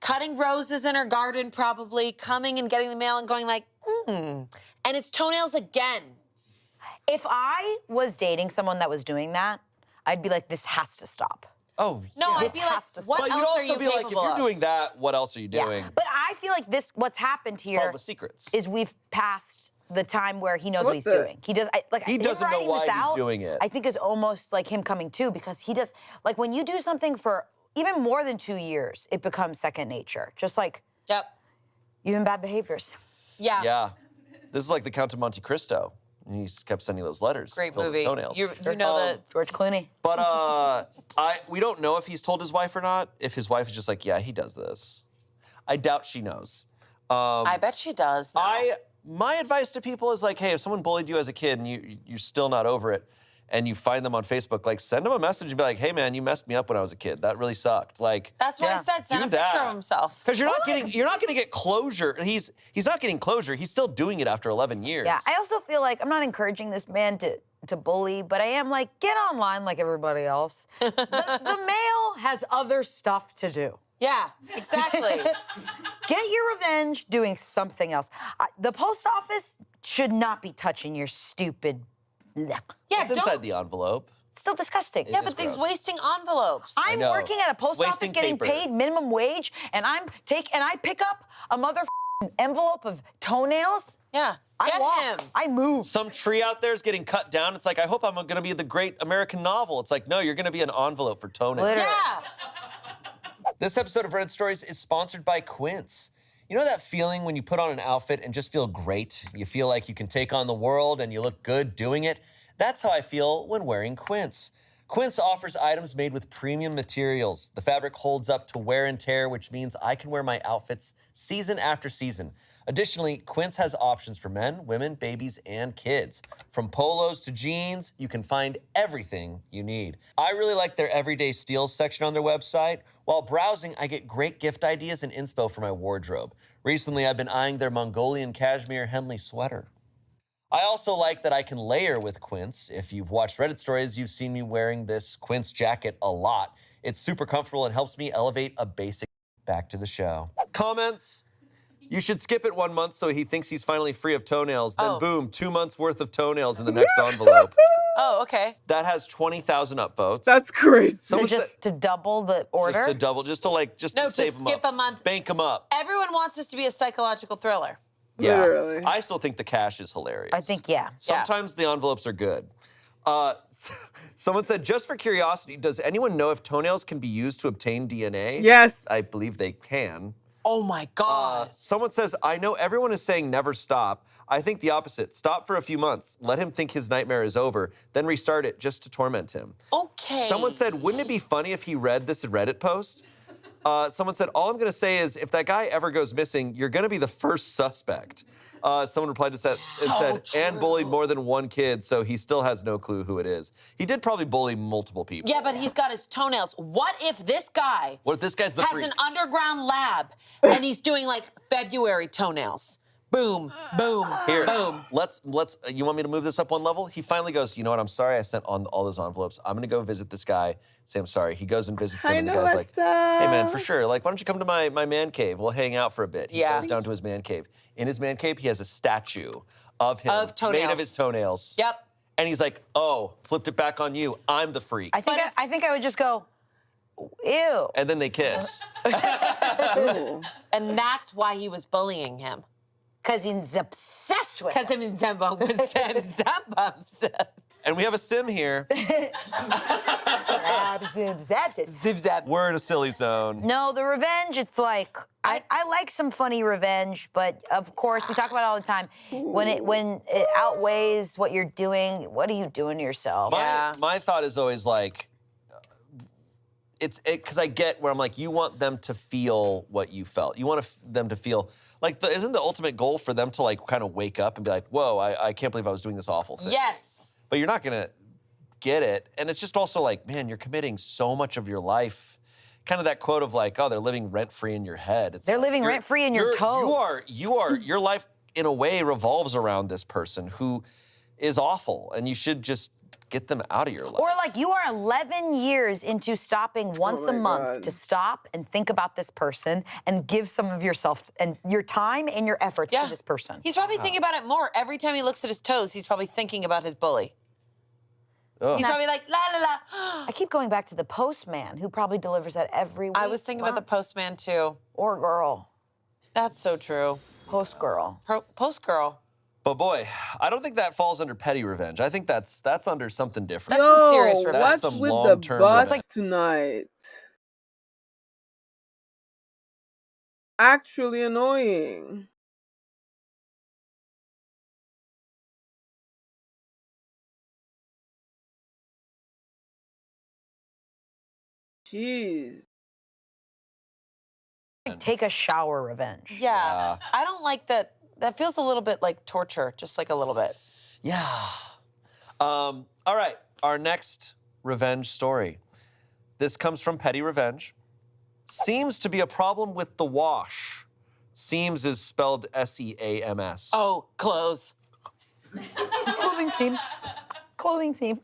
cutting roses in her garden, probably coming and getting the mail and going like, and it's toenails again. If I was dating someone that was doing that, I'd be like, this has to stop. Oh, No, yeah. I'd This be like, has to what stop. But you'd else are also you be like, if capable you're of? doing that, what else are you doing? But I feel like what's happened It's here called with secrets. is we've passed the time where he knows what What he's the- doing. He does, He him doesn't know writing why this he's out, doing it. I think is almost like him coming to, because he does, like when you do something for even more than 2 years, it becomes second nature. Just like Yep. even bad behaviors. Yeah. Yeah. This is like the Count of Monte Cristo. And he kept sending those letters. Great filled with movie. Toenails. You know that. George Clooney. But we don't know if he's told his wife or not. If his wife is just like, yeah, he does this. I doubt she knows. I bet she does. Now. my advice to people is like, hey, if someone bullied you as a kid and you're still not over it, and you find them on Facebook, like send them a message and be like, hey man, you messed me up when I was a kid. That really sucked. Like, That's why he said send a do picture that. of himself. Because you're not gonna get closure. He's not getting closure. He's still doing it after 11 years. Yeah, I also feel like I'm not encouraging this man to bully, but I am like, get online like everybody else. The male has other stuff to do. Yeah, exactly. Get your revenge doing something else. The post office should not be touching your stupid. Yeah, it's inside the envelope. It's still disgusting. Yeah, but he's wasting envelopes. I'm working at a post office getting paid minimum wage, and I pick up a mother envelope of toenails. Yeah, I walk. I move. Some tree out there is getting cut down. It's like, I hope I'm gonna be the great American novel. It's like, no, you're gonna be an envelope for toenails. Literally. Yeah. This episode of Reddit Stories is sponsored by Quince. You know that feeling when you put on an outfit and just feel great? You feel like you can take on the world and you look good doing it? That's how I feel when wearing Quince. Quince offers items made with premium materials. The fabric holds up to wear and tear, which means I can wear my outfits season after season. Additionally, Quince has options for men, women, babies, and kids. From polos to jeans, you can find everything you need. I really like their everyday steals section on their website. While browsing, I get great gift ideas and inspo for my wardrobe. Recently, I've been eyeing their Mongolian cashmere Henley sweater. I also like that I can layer with Quince. If you've watched Reddit Stories, you've seen me wearing this Quince jacket a lot. It's super comfortable and helps me elevate a basic. Back to the show. Comments? You should skip it 1 month so he thinks he's finally free of toenails. Then boom, 2 months worth of toenails in the next envelope. Oh, okay. That has 20,000 upvotes. That's crazy. So just to double the order? Just to double, just to save them up. Skip a month. Bank them up. Everyone wants this to be a psychological thriller. Yeah. Literally. I still think the cash is hilarious. I think, yeah. Sometimes the envelopes are good. Someone said, just for curiosity, does anyone know if toenails can be used to obtain DNA? Yes. I believe they can. Oh my God. Someone says, I know everyone is saying never stop. I think the opposite. Stop for a few months. Let him think his nightmare is over. Then restart it just to torment him. Okay. Someone said, wouldn't it be funny if he read this Reddit post? Someone said, all I'm going to say is if that guy ever goes missing, you're going to be the first suspect. Someone replied to that and said, and bullied more than one kid, so he still has no clue who it is. He did probably bully multiple people. Yeah, but he's got his toenails. What if this guy What if this guy's the has freak? an underground lab and he's doing like February toenails? Boom, boom, Here, boom. let's. You want me to move this up one level? He finally goes, you know what? I'm sorry I sent on all those envelopes. I'm gonna go visit this guy. Say I'm sorry. He goes and visits him, and the guy's like, hey man, for sure. Like, why don't you come to my man cave? We'll hang out for a bit. He goes down to his man cave. In his man cave, he has a statue of him made of his toenails. Yep. And he's like, oh, flipped it back on you. I'm the freak. I think I would just go, ew. And then they kiss. And that's why he was bullying him. Because he's obsessed with Because him and Zembo was And we have a sim here. Zip zap. We're in a silly zone. No, the revenge, it's like, I like some funny revenge, but of course, we talk about it all the time. When it outweighs what you're doing, what are you doing to yourself? My thought is always like, because I get where I'm like, you want them to feel what you felt. You want them to feel, like, isn't the ultimate goal for them to like kind of wake up and be like, whoa, I can't believe I was doing this awful thing. Yes. But you're not gonna get it. And it's just also like, man, you're committing so much of your life. Kind of that quote of like, oh, they're living rent-free in your head. They're living rent-free in your toes. Your life in a way revolves around this person who is awful, and you should just get them out of your life. Or like you are 11 years into stopping once a month to stop and think about this person and give some of yourself and your time and your efforts to this person. He's probably thinking about it more. Every time he looks at his toes, he's probably thinking about his bully. Ugh. He's probably like, la, la, la. I keep going back to the postman who probably delivers that every week. I was thinking about the postman too. Or girl. That's so true. Post girl. Post girl. But boy, I don't think that falls under petty revenge. I think that's under something different. That's some serious revenge. That's What's some with the long-term bus revenge. tonight? Actually annoying. Jeez. Take a shower revenge. Yeah. I don't like that That feels a little bit like torture, just like a little bit. Yeah. All right, our next revenge story. This comes from Petty Revenge. Seems to be a problem with the wash. Seams is spelled S-E-A-M-S. Oh, clothes. Clothing seam. Clothing seam.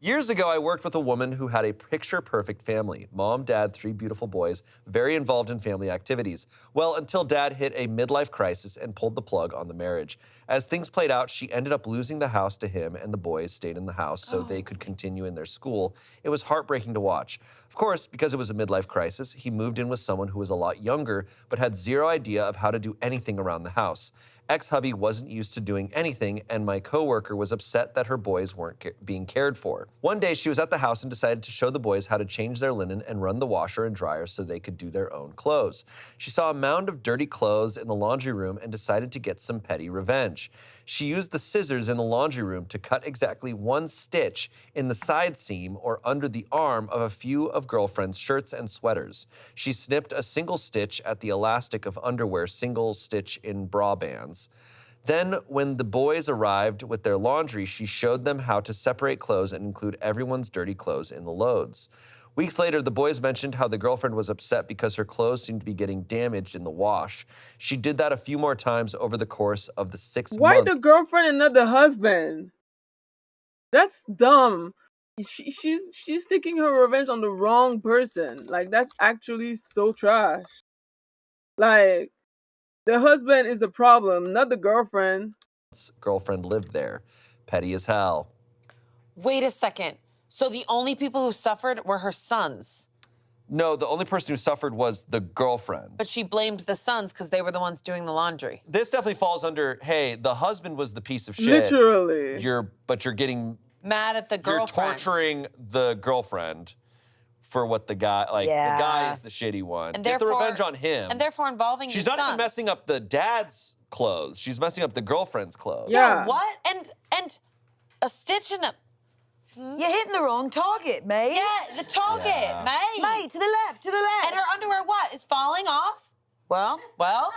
Years ago, I worked with a woman who had a picture-perfect family. Mom, dad, 3 beautiful boys, very involved in family activities. Well, until dad hit a midlife crisis and pulled the plug on the marriage. As things played out, she ended up losing the house to him, and the boys stayed in the house so they could continue in their school. It was heartbreaking to watch. Of course, because it was a midlife crisis, he moved in with someone who was a lot younger, but had zero idea of how to do anything around the house. Ex-hubby wasn't used to doing anything, and my coworker was upset that her boys weren't being cared for. One day, she was at the house and decided to show the boys how to change their linen and run the washer and dryer so they could do their own clothes. She saw a mound of dirty clothes in the laundry room and decided to get some petty revenge. She used the scissors in the laundry room to cut exactly 1 stitch in the side seam or under the arm of a few of girlfriend's shirts and sweaters. She snipped a single stitch at the elastic of underwear, single stitch in bra bands. Then, when the boys arrived with their laundry, she showed them how to separate clothes and include everyone's dirty clothes in the loads. Weeks later, the boys mentioned how the girlfriend was upset because her clothes seemed to be getting damaged in the wash. She did that a few more times over the course of the 6 months. Why the girlfriend and not the husband? That's dumb. She's taking her revenge on the wrong person. Like, that's actually so trash. Like, the husband is the problem, not the girlfriend. Girlfriend lived there. Petty as hell. Wait a second. So the only people who suffered were her sons. No, the only person who suffered was the girlfriend. But she blamed the sons because they were the ones doing the laundry. This definitely falls under, hey, the husband was the piece of shit. Literally. But you're getting mad at the girlfriend. You're torturing the girlfriend for what the guy, the guy is the shitty one. And get the revenge on him. And therefore involving She's your not even sons. messing up the dad's clothes. She's messing up the girlfriend's clothes. Yeah. What? And a stitch in a... You're hitting the wrong target, mate. Yeah, the target, mate. Mate, to the left, to the left. And her underwear, what, is falling off? Well? Well?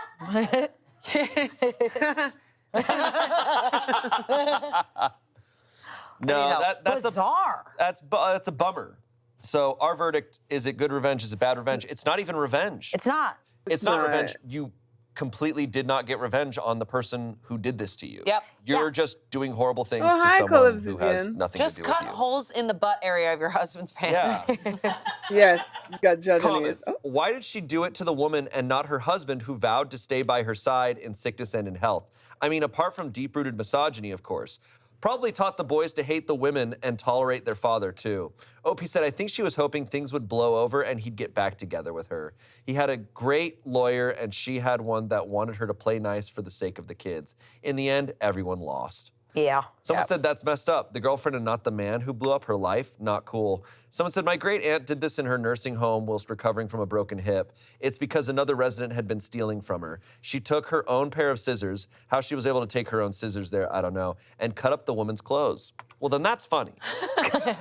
No, that's bizarre. That's a bummer. So our verdict, is it good revenge, is it bad revenge? It's not even revenge. It's not. It's not revenge. You completely did not get revenge on the person who did this to you. Yep. You're just doing horrible things Oh, to hi, someone who has Colibsidian. nothing Just to do with cut you. holes in the butt area of your husband's pants. Yeah. Yes, you got judging Comments. Why did she do it to the woman and not her husband who vowed to stay by her side in sickness and in health? I mean, apart from deep-rooted misogyny, of course. Probably taught the boys to hate the women and tolerate their father, too. Opie said, I think she was hoping things would blow over and he'd get back together with her. He had a great lawyer and she had one that wanted her to play nice for the sake of the kids. In the end, everyone lost. Yeah. Someone said that's messed up. The girlfriend and not the man who blew up her life, not cool. Someone said, my great aunt did this in her nursing home whilst recovering from a broken hip. It's because another resident had been stealing from her. She took her own pair of scissors. How she was able to take her own scissors there, I don't know, and cut up the woman's clothes. Well, then that's funny. The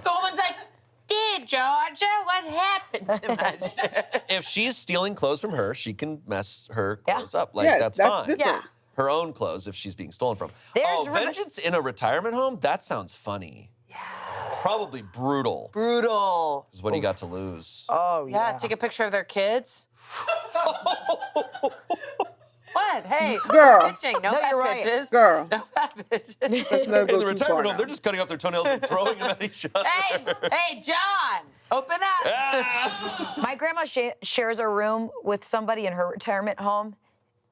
woman's like, dear Georgia, what happened to my shirt? If she's stealing clothes from her, she can mess her Yeah. clothes up. Like, Yes, that's that's fine. different. Yeah. Her own clothes if she's being stolen from. There's Vengeance in a retirement home? That sounds funny. Yeah. Probably brutal. Brutal. Is what he got to lose. Oh, Yeah, take a picture of their kids. What? Hey, Girl. pitching. No, No, bad you're right. pitches. Girl. No bad pitches. Let's not In go the too far retirement home, now. they're just cutting off their toenails and throwing them at each other. Hey, John, open up. Ah! My grandma shares a room with somebody in her retirement home,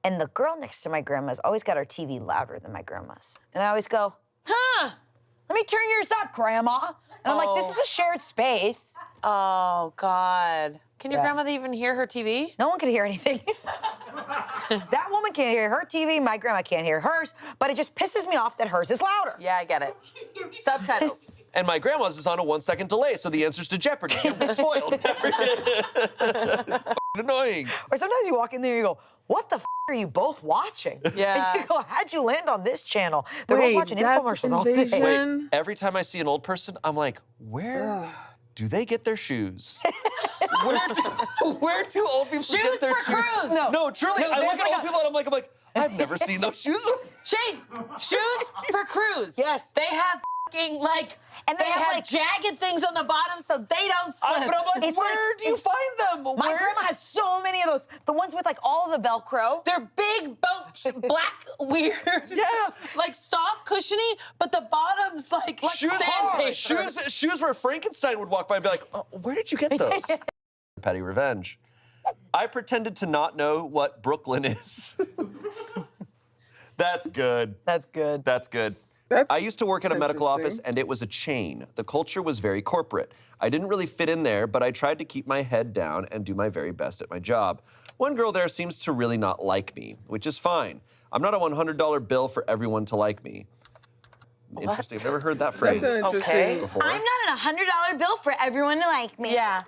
and the girl next to my grandma's always got her TV louder than my grandma's. And I always go, huh, let me turn yours up, Grandma. And I'm like, this is a shared space. Oh, God. Can your grandmother even hear her TV? No one can hear anything. That woman can't hear her TV, my grandma can't hear hers, but it just pisses me off that hers is louder. Yeah, I get it. Subtitles. And my grandma's is on a 1-second delay, so the answers to Jeopardy get spoiled. It's f***ing annoying. Or sometimes you walk in there and you go, what the f are you both watching? Yeah. And you go, how'd you land on this channel? They're Wait, both watching that's infomercials all day. invasion? Wait, every time I see an old person, I'm like, where do they get their shoes? where do old people Shoes get their for shoes? cruise. No, truly, I look at old people and I'm like, I've never seen those shoes before. Shane, shoes for cruise. Yes. They have fucking like, And they they have, have like- jagged things on the bottom so they don't slip. But I'm like, where do you find them? My Where? grandma has so many of those. The ones with like all of the Velcro. They're big, black, weird, like soft, cushiony, but the bottom's like sandpaper. Shoes where Frankenstein would walk by and be like, oh, where did you get those? Petty revenge. I pretended to not know what Brooklyn is. That's good. That's good. That's good. I used to work at a medical office, and it was a chain. The culture was very corporate. I didn't really fit in there, but I tried to keep my head down and do my very best at my job. One girl there seems to really not like me, which is fine. I'm not a $100 bill for everyone to like me. Interesting. I've never heard that phrase before. I'm not a $100 bill for everyone to like me. Yeah.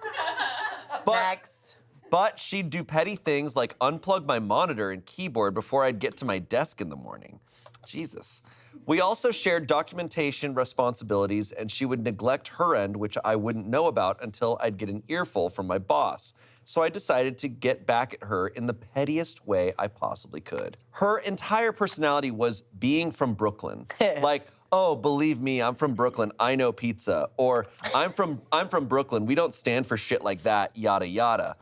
Next. But she'd do petty things like unplug my monitor and keyboard before I'd get to my desk in the morning. Jesus. We also shared documentation responsibilities, and she would neglect her end, which I wouldn't know about until I'd get an earful from my boss. So I decided to get back at her in the pettiest way I possibly could. Her entire personality was being from Brooklyn. Like, oh, believe me, I'm from Brooklyn, I know pizza. Or I'm from Brooklyn, we don't stand for shit like that, yada yada.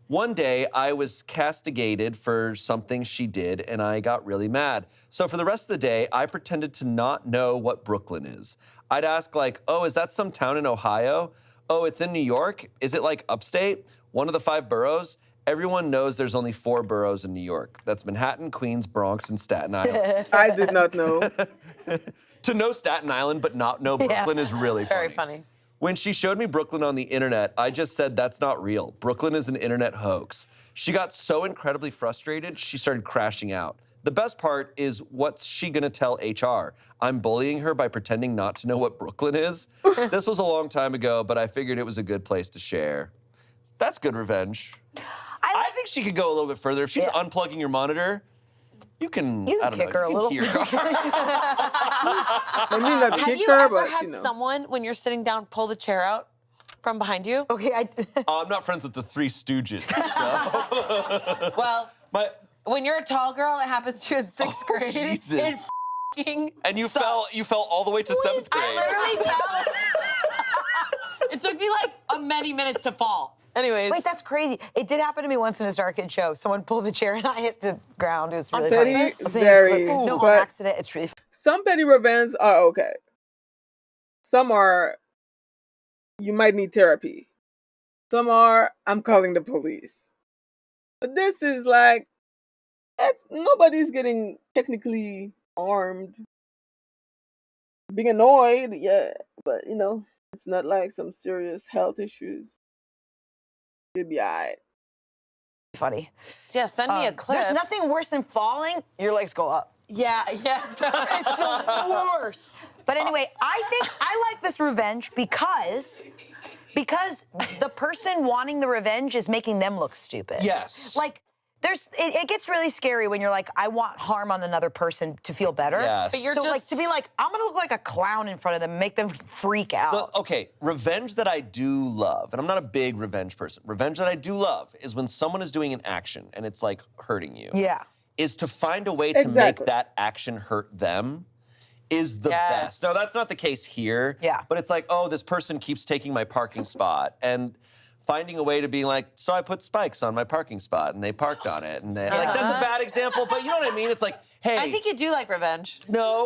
One day, I was castigated for something she did, and I got really mad. So for the rest of the day, I pretended to not know what Brooklyn is. I'd ask like, oh, is that some town in Ohio? Oh, it's in New York? Is it like upstate? One of the 5 boroughs? Everyone knows there's only 4 boroughs in New York. That's Manhattan, Queens, Bronx, and Staten Island. I did not know. To know Staten Island but not know Brooklyn is really funny. Very funny. When she showed me Brooklyn on the internet, I just said, that's not real. Brooklyn is an internet hoax. She got so incredibly frustrated, she started crashing out. The best part is, what's she gonna tell HR? I'm bullying her by pretending not to know what Brooklyn is? This was a long time ago, but I figured it was a good place to share. That's good revenge. I think she could go a little bit further. If she's unplugging your monitor, you can kick her a little. Key her car. I mean, not Have kick you her, ever but, had you know. someone, when you're sitting down, pull the chair out from behind you? Okay, I'm not friends with the 3 Stooges, so. Well, when you're a tall girl, it happens to you in 6th grade. Jesus. It f***ing And you sucks. fell all the way to 7th grade. I literally fell. It took me like many minutes to fall. Anyways. Wait, that's crazy. It did happen to me once in a Star Kid show. Someone pulled the chair and I hit the ground. It was really Petty, funny. very, No, on but accident. It's really some petty revenge are okay. Some are, you might need therapy. Some are, I'm calling the police. But this is like, nobody's getting technically armed. Being annoyed, yeah, but you know, it's not like some serious health issues. You'd be alright. funny. Yeah, send me a clip. There's nothing worse than falling. Your legs go up. Yeah. It's the worst. But anyway, I think I like this revenge because the person wanting the revenge is making them look stupid. Yes. Like, it gets really scary when you're like, I want harm on another person to feel better. Yes. But you're so like, to be like, I'm gonna look like a clown in front of them, make them freak out. Okay, revenge that I do love, and I'm not a big revenge person. Revenge that I do love is when someone is doing an action and it's like hurting you. Yeah. Is to find a way to make that action hurt them is the best. Now, that's not the case here. Yeah. But it's like, oh, this person keeps taking my parking spot, and finding a way to be like, so I put spikes on my parking spot, and they parked on it, and they, like, that's a bad example, but you know what I mean? It's like, hey. I think you do like revenge. No.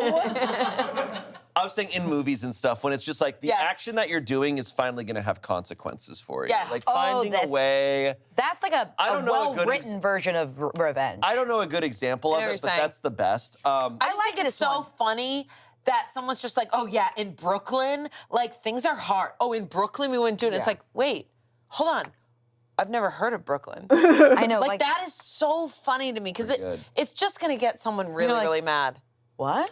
I was saying in movies and stuff, when it's just like the action that you're doing is finally going to have consequences for you. Yes. Like finding a way. That's like a well-written version of revenge. I don't know a good example of it, but that's the best. I just think it's so funny that someone's just like, oh yeah, in Brooklyn, like things are hard. Oh, in Brooklyn we wouldn't do it. It's like, wait, hold on. I've never heard of Brooklyn. I know. Like that is so funny to me because it's just gonna get someone really, really mad. What?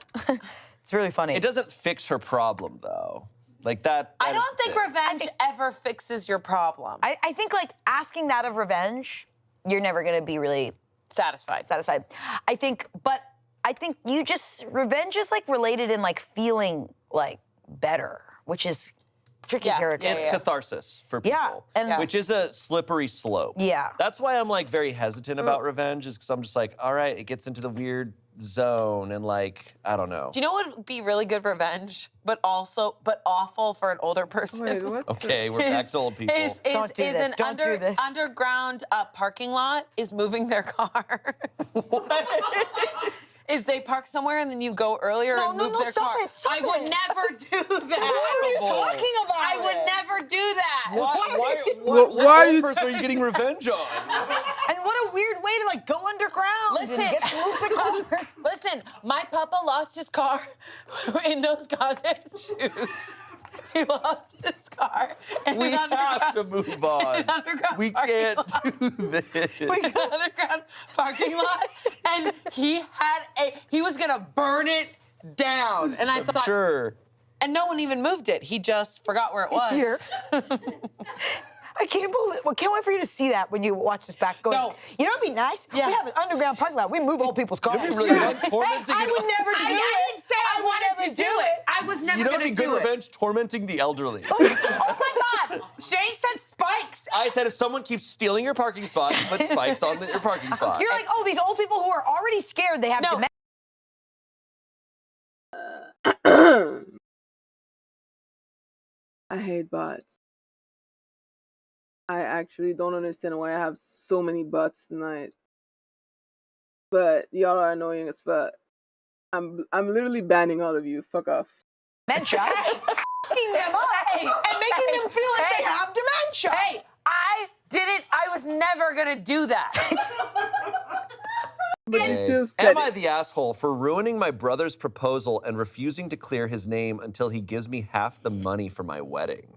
It's really funny. It doesn't fix her problem though. Like that. I don't think revenge ever fixes your problem. I think like asking that of revenge, you're never gonna be really satisfied. I think revenge is like related in like feeling like better, which is tricky territory. It's catharsis for people, which is a slippery slope. Yeah. That's why I'm like very hesitant about revenge, is because I'm just like, all right, it gets into the weird zone and like, I don't know. Do you know what would be really good revenge, but awful for an older person? Wait, what? Okay, we're back to old people. Don't do this. Don't do this. Underground parking lot is moving their car. Is they park somewhere and then you go earlier and move their car. Stop I would never do that. What are you talking about? I would never do that. What Why are you person are you getting revenge on? And what a weird way to like go underground and get to move the car. Listen, my papa lost his car in those goddamn shoes. He lost his car. We have to move on. We can't do this. We got underground parking lot, and he was gonna burn it down. And I thought, sure. And no one even moved it. He just forgot where it was. Here. I can't believe. Well, can't wait for you to see that when you watch this back. Going, you know, it'd be nice. Yeah. We have an underground parking lot. We move old people's cars. It'd be really fun tormenting. I would never do it. I didn't say I wanted to do it. I was never You know gonna what'd be do good it. revenge? Tormenting the elderly. Oh my God! Shane said spikes. I said if someone keeps stealing your parking spot, you put spikes on your parking spot. You're like, oh, these old people who are already scared. They have dementia. I hate bots. I actually don't understand why I have so many bots tonight. But y'all are annoying as fuck. I'm literally banning all of you. Fuck off. Dementia. Fucking them up and making them feel like they have dementia. Hey, I didn't. I was never gonna do that. But you still said Am I the asshole for ruining my brother's proposal and refusing to clear his name until he gives me half the money for my wedding?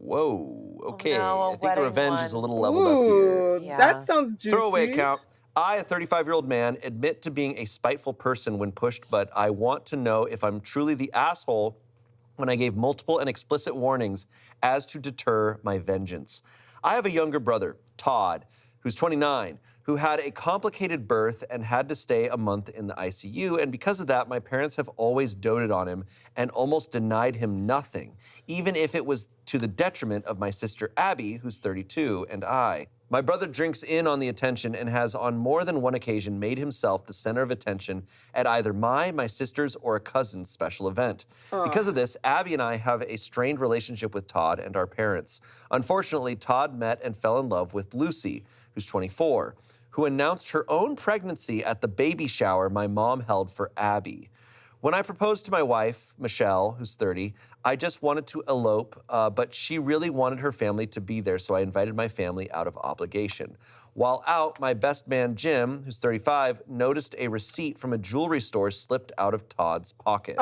Whoa, okay. no, I think the revenge one. is a little leveled up here. Ooh, that sounds juicy. Throwaway account. I, a 35-year-old man, admit to being a spiteful person when pushed, but I want to know if I'm truly the asshole when I gave multiple and explicit warnings as to deter my vengeance. I have a younger brother, Todd, who's 29, who had a complicated birth and had to stay a month in the ICU, and because of that, my parents have always doted on him and almost denied him nothing, even if it was to the detriment of my sister Abby, who's 32, and I. My brother drinks in on the attention and has on more than one occasion made himself the center of attention at either my sister's, or a cousin's special event. Because of this, Abby and I have a strained relationship with Todd and our parents. Unfortunately, Todd met and fell in love with Lucy, who's 24, who announced her own pregnancy at the baby shower my mom held for Abby. When I proposed to my wife, Michelle, who's 30, I just wanted to elope, but she really wanted her family to be there, so I invited my family out of obligation. While out, my best man, Jim, who's 35, noticed a receipt from a jewelry store slipped out of Todd's pocket.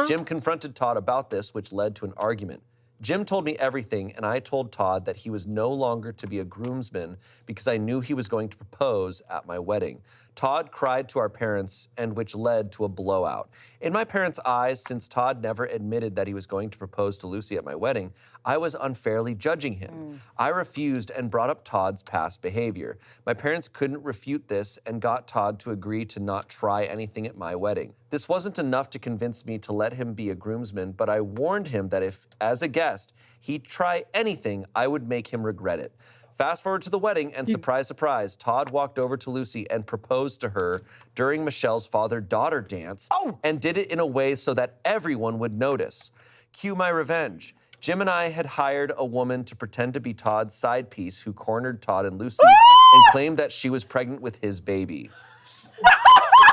Jim confronted Todd about this, which led to an argument. Jim told me everything, and I told Todd that he was no longer to be a groomsman because I knew he was going to propose at my wedding. Todd cried to our parents, and which led to a blowout. In my parents' eyes, since Todd never admitted that he was going to propose to Lucy at my wedding, I was unfairly judging him. I refused and brought up Todd's past behavior. My parents couldn't refute this and got Todd to agree to not try anything at my wedding. This wasn't enough to convince me to let him be a groomsman, but I warned him that if, as a guest, he'd try anything, I would make him regret it. Fast forward to the wedding, and surprise, surprise, Todd walked over to Lucy and proposed to her during Michelle's father-daughter dance, and did it in a way so that everyone would notice. Cue my revenge. Jim and I had hired a woman to pretend to be Todd's side piece who cornered Todd and Lucy and claimed that she was pregnant with his baby.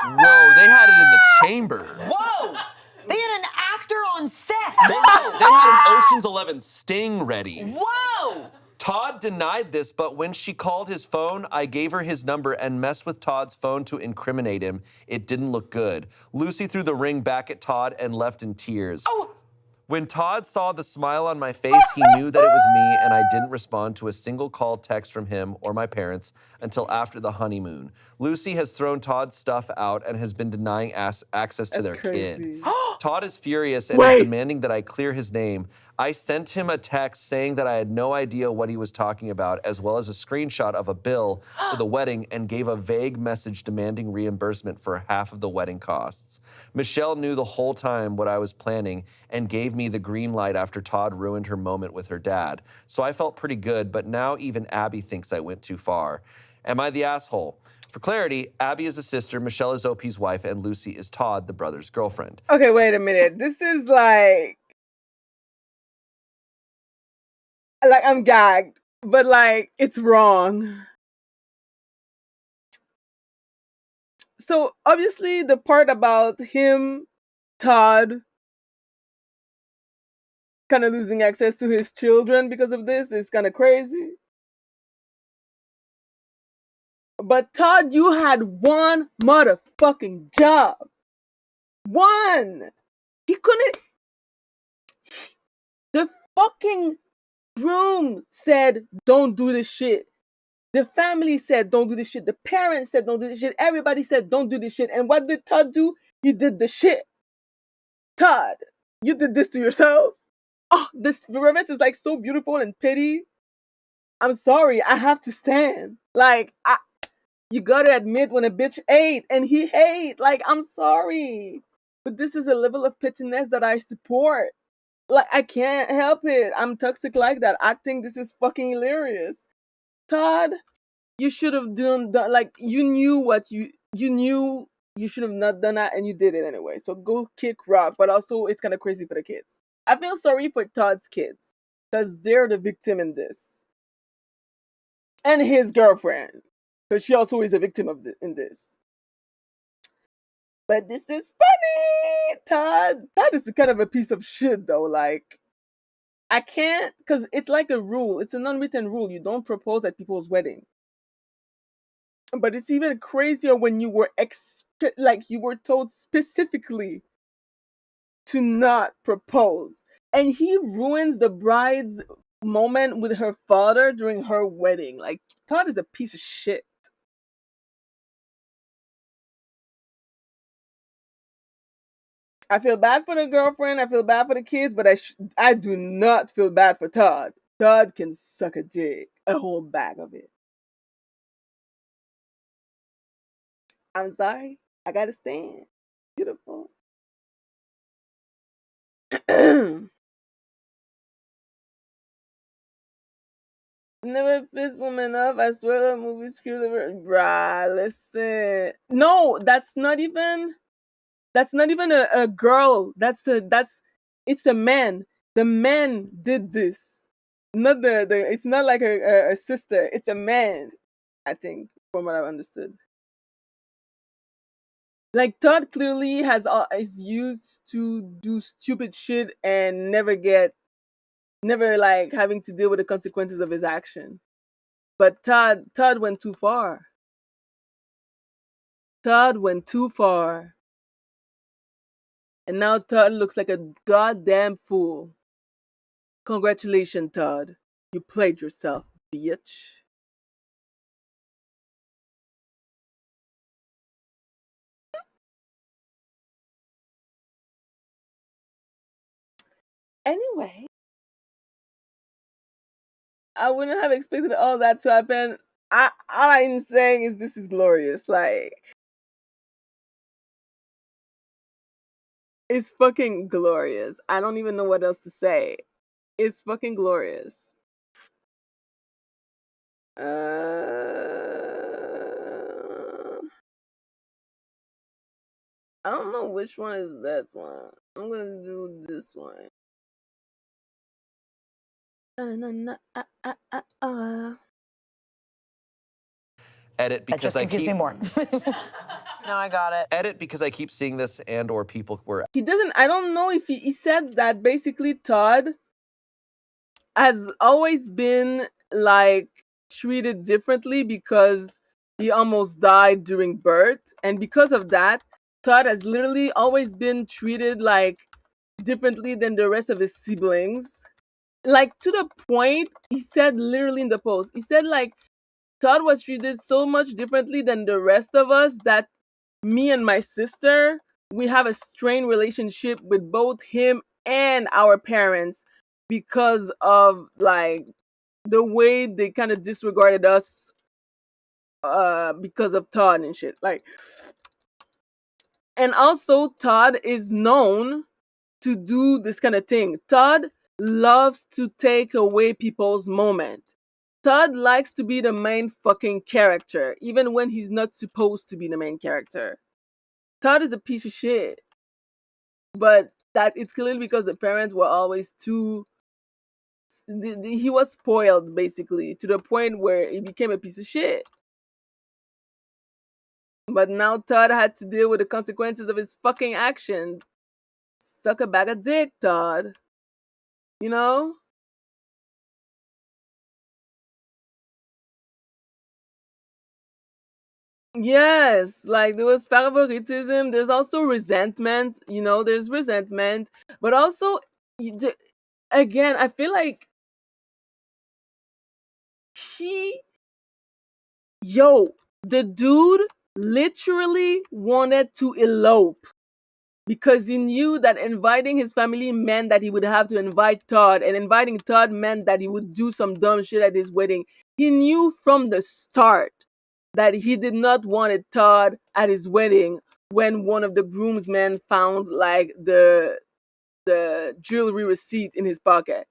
Whoa, they had it in the chamber. Whoa! They had an actor on set. They had an Ocean's 11 sting ready. Whoa! Todd denied this, but when she called his phone, I gave her his number and messed with Todd's phone to incriminate him. It didn't look good. Lucy threw the ring back at Todd and left in tears. When Todd saw the smile on my face, he knew that it was me, and I didn't respond to a single call, text from him or my parents until after the honeymoon. Lucy has thrown Todd's stuff out and has been denying access to their kid. Todd is furious and is demanding that I clear his name. I sent him a text saying that I had no idea what he was talking about, as well as a screenshot of a bill for the wedding, and gave a vague message demanding reimbursement for half of the wedding costs. Michelle knew the whole time what I was planning and gave me me the green light after Todd ruined her moment with her dad. So I felt pretty good, but now even Abby thinks I went too far. Am I the asshole? For clarity, Abby is a sister, Michelle is OP's wife, and Lucy is Todd, the brother's girlfriend. Okay, wait a minute. This is like I'm gagged, but like it's wrong. So obviously the part about him, Todd, kind of losing access to his children because of this is kind of crazy. But Todd, you had one motherfucking job. One. He couldn't. The fucking room said, don't do this shit. The family said, don't do this shit. The parents said, don't do this shit. Everybody said, don't do this shit. And what did Todd do? He did the shit. Todd, you did this to yourself. Oh, this romance is like so beautiful and pity. I'm sorry, I have to stand. Like, you gotta admit when a bitch ate and he hate. Like, I'm sorry. But this is a level of pettiness that I support. Like, I can't help it. I'm toxic like that. I think this is fucking hilarious. Todd, you should have done like, you knew what you knew you should have not done that and you did it anyway. So go kick rock. But also, it's kind of crazy for the kids. I feel sorry for Todd's kids because they're the victim in this. And his girlfriend, because she also is a victim of in this. But this is funny. Todd is kind of a piece of shit though. Like, I can't, because it's like a rule. It's an unwritten rule. You don't propose at people's wedding. But it's even crazier when you were you were told specifically to not propose. And he ruins the bride's moment with her father during her wedding. Like, Todd is a piece of shit. I feel bad for the girlfriend. I feel bad for the kids, but I do not feel bad for Todd. Todd can suck a dick, a whole bag of it. I'm sorry. I gotta stand. Beautiful. Never pissed woman up. I swear that movie screwed the bruh, listen. No, that's not even a girl. It's a man. The man did this. Not it's not like a sister. It's a man, I think, from what I've understood. Like, Todd clearly is used to do stupid shit and never like having to deal with the consequences of his action. But Todd went too far. Todd went too far. And now Todd looks like a goddamn fool. Congratulations, Todd. You played yourself, bitch. Anyway, I wouldn't have expected all that to happen. All I'm saying is this is glorious. Like, it's fucking glorious. I don't even know what else to say. It's fucking glorious. I don't know which one is that one. I'm gonna do this one. Edit because I keep more. No, I got it. Edit because I keep seeing this and or people were. He doesn't. I don't know if he said that basically Todd has always been like treated differently because he almost died during birth, and because of that, Todd has literally always been treated like differently than the rest of his siblings. Like, to the point, he said literally in the post, he said like Todd was treated so much differently than the rest of us that me and my sister, we have a strained relationship with both him and our parents because of like the way they kind of disregarded us because of Todd and shit. Like, and also Todd is known to do this kind of thing. Todd loves to take away people's moment. Todd likes to be the main fucking character, even when he's not supposed to be the main character. Todd is a piece of shit. But that it's clearly because the parents were always too. He was spoiled, basically, to the point where he became a piece of shit. But now Todd had to deal with the consequences of his fucking actions. Suck a bag of dick, Todd. You know? Yes, like there was favoritism. There's also resentment. You know, there's resentment. But also, again, I feel like the dude literally wanted to elope because he knew that inviting his family meant that he would have to invite Todd, and inviting Todd meant that he would do some dumb shit at his wedding. He knew from the start that he did not want Todd at his wedding when one of the groomsmen found like the jewelry receipt in his pocket.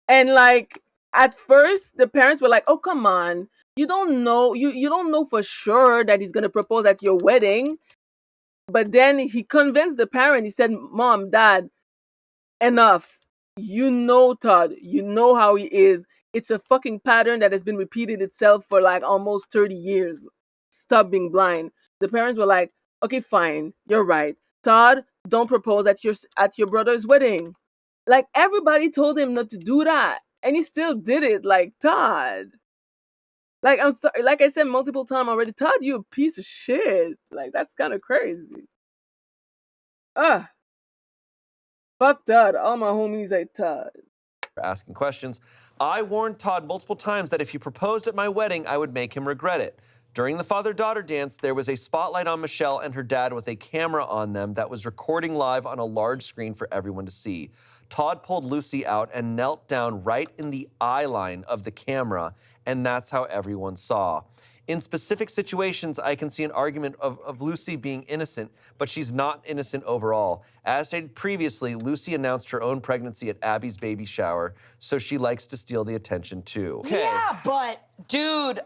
And like at first the parents were like, "Oh, come on. You don't know you don't know for sure that he's going to propose at your wedding." But then he convinced the parent. He said, "Mom, Dad, enough. You know Todd. You know how he is. It's a fucking pattern that has been repeated itself for like almost 30 years. Stop being blind." The parents were like, "Okay, fine. You're right. Todd, don't propose at your brother's wedding." Like everybody told him not to do that, and he still did it. Like, Todd. Like, I'm sorry, like I said multiple times already, Todd, you a piece of shit. Like, that's kind of crazy. Fuck Todd. All my homies hate Todd. Asking questions. I warned Todd multiple times that if he proposed at my wedding, I would make him regret it. During the father-daughter dance, there was a spotlight on Michelle and her dad with a camera on them that was recording live on a large screen for everyone to see. Todd pulled Lucy out and knelt down right in the eye line of the camera, and that's how everyone saw. In specific situations, I can see an argument of Lucy being innocent, but she's not innocent overall. As stated previously, Lucy announced her own pregnancy at Abby's baby shower, so she likes to steal the attention too. Okay. Yeah, but dude,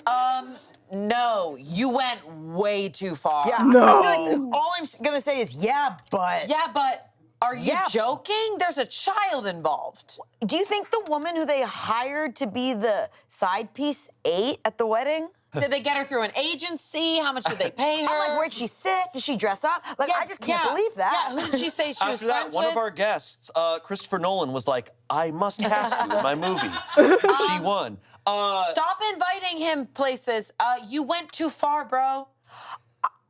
no, you went way too far. Yeah, No. I feel like all I'm gonna say is yeah, but. Yeah, but are you joking? There's a child involved. Do you think the woman who they hired to be the side piece ate at the wedding? Did they get her through an agency? How much did they pay her? I'm like, where'd she sit? Did she dress up? Like, I just can't believe that. Yeah, who did she say she was After that, friends one with? of our guests, Christopher Nolan, was like, "I must cast you in my movie." She won. Stop inviting him places. You went too far, bro.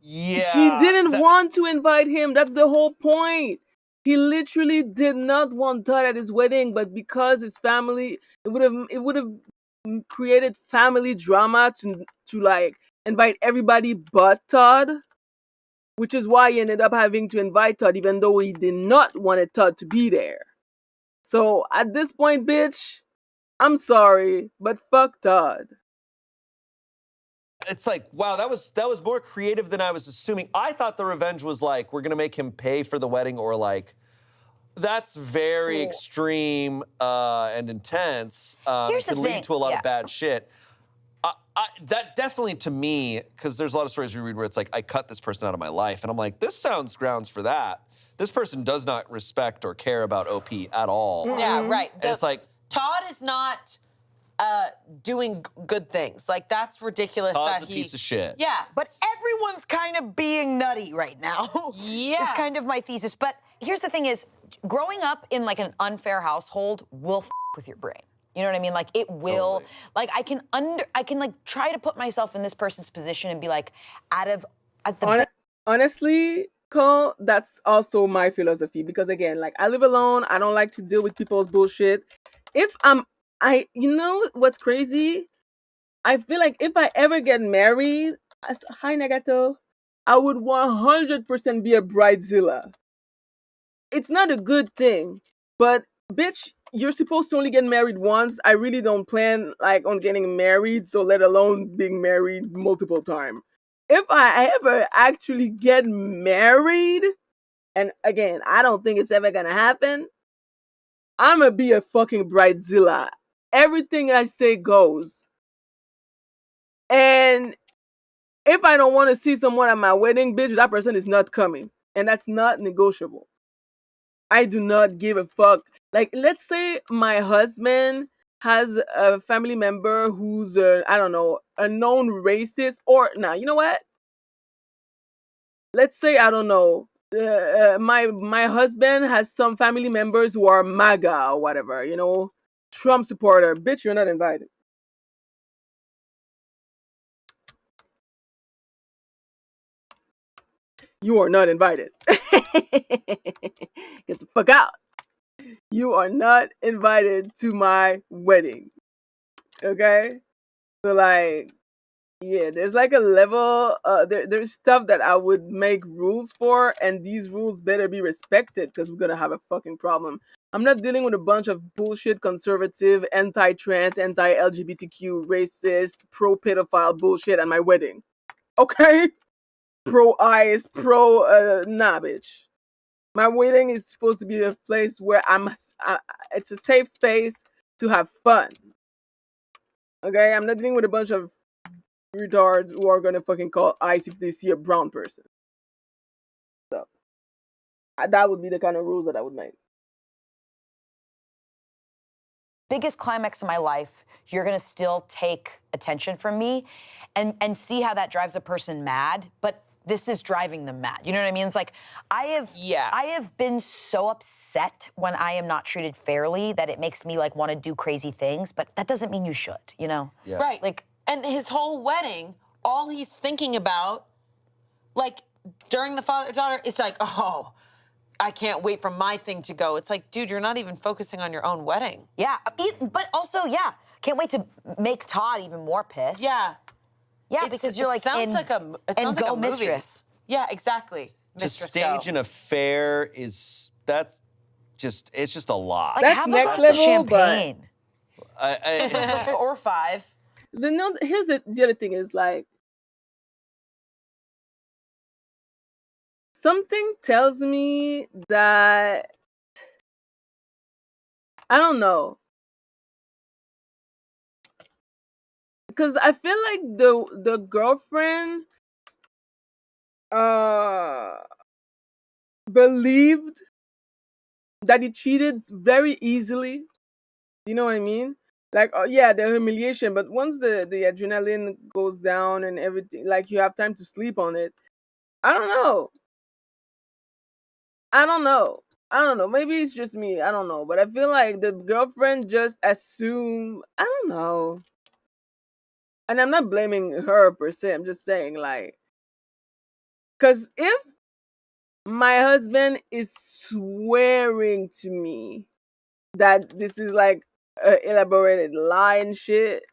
Yeah. He didn't want to invite him. That's the whole point. He literally did not want Todd at his wedding, but because his family, it would have created family drama to like invite everybody but Todd, which is why he ended up having to invite Todd, even though he did not want Todd to be there. So at this point, bitch, I'm sorry, but fuck Todd. It's like, wow, that was more creative than I was assuming. I thought the revenge was like, we're gonna make him pay for the wedding, or like, that's very extreme and intense. Here's the can thing. lead to a lot of bad shit. That definitely, to me, because there's a lot of stories we read where it's like, I cut this person out of my life, and I'm like, this sounds grounds for that. This person does not respect or care about OP at all. Yeah, right. And it's like, Todd is not doing good things. Like, that's ridiculous. Todd's that a piece of shit. Yeah. But everyone's kind of being nutty right now. Yeah. Is kind of my thesis. But here's the thing is, growing up in like an unfair household will with your brain. You know what I mean? Like it will, like I can like try to put myself in this person's position and be like, honestly, Cole, that's also my philosophy, because again, like I live alone. I don't like to deal with people's bullshit. You know what's crazy? I feel like if I ever get married, hi Nagato, I would 100% be a bridezilla. It's not a good thing, but bitch, you're supposed to only get married once. I really don't plan like on getting married, so let alone being married multiple times. If I ever actually get married, and again, I don't think it's ever gonna happen, I'm gonna be a fucking bridezilla. Everything I say goes. And if I don't want to see someone at my wedding, bitch, that person is not coming. And that's not negotiable. I do not give a fuck. Like, let's say my husband has a family member who's, I don't know, a known racist. Or, now, you know what? Let's say, I don't know, my husband has some family members who are MAGA or whatever, you know, Trump supporter. Bitch, you're not invited. You are not invited. Get the fuck out. You are not invited to my wedding. Okay? So, like, yeah, there's like a level, there's stuff that I would make rules for, and these rules better be respected because we're gonna have a fucking problem. I'm not dealing with a bunch of bullshit conservative, anti-trans, anti-LGBTQ, racist, pro-pedophile bullshit at my wedding. Okay? Pro-ICE, nah, bitch. My wedding is supposed to be a place where it's a safe space to have fun. Okay? I'm not dealing with a bunch of retards who are gonna fucking call ICE if they see a brown person. So, that would be the kind of rules that I would make. Biggest climax of my life, you're gonna still take attention from me and see how that drives a person mad, but this is driving them mad. You know what I mean? It's like, I have been so upset when I am not treated fairly that it makes me like want to do crazy things, but that doesn't mean you should, you know? Yeah. Right. Like, and his whole wedding, all he's thinking about, like, during the father-daughter, it's like, oh, I can't wait for my thing to go. It's like, dude, you're not even focusing on your own wedding. Yeah, but also, yeah, can't wait to make Todd even more pissed. Yeah. Yeah, because you're like, it sounds like a movie. Mistress. Yeah, exactly. To stage an affair it's just a lot. Like, that's have next a glass of level, champagne. Or 5. Here's the other thing is, like, something tells me that, I don't know, because I feel like the girlfriend believed that he cheated very easily. You know what I mean? Like, oh yeah, the humiliation, but once the adrenaline goes down and everything, like, you have time to sleep on it. I don't know. Maybe it's just me. I don't know. But I feel like the girlfriend just assumed. I don't know. And I'm not blaming her per se. I'm just saying, like, because if my husband is swearing to me that this is like an elaborated lie and shit,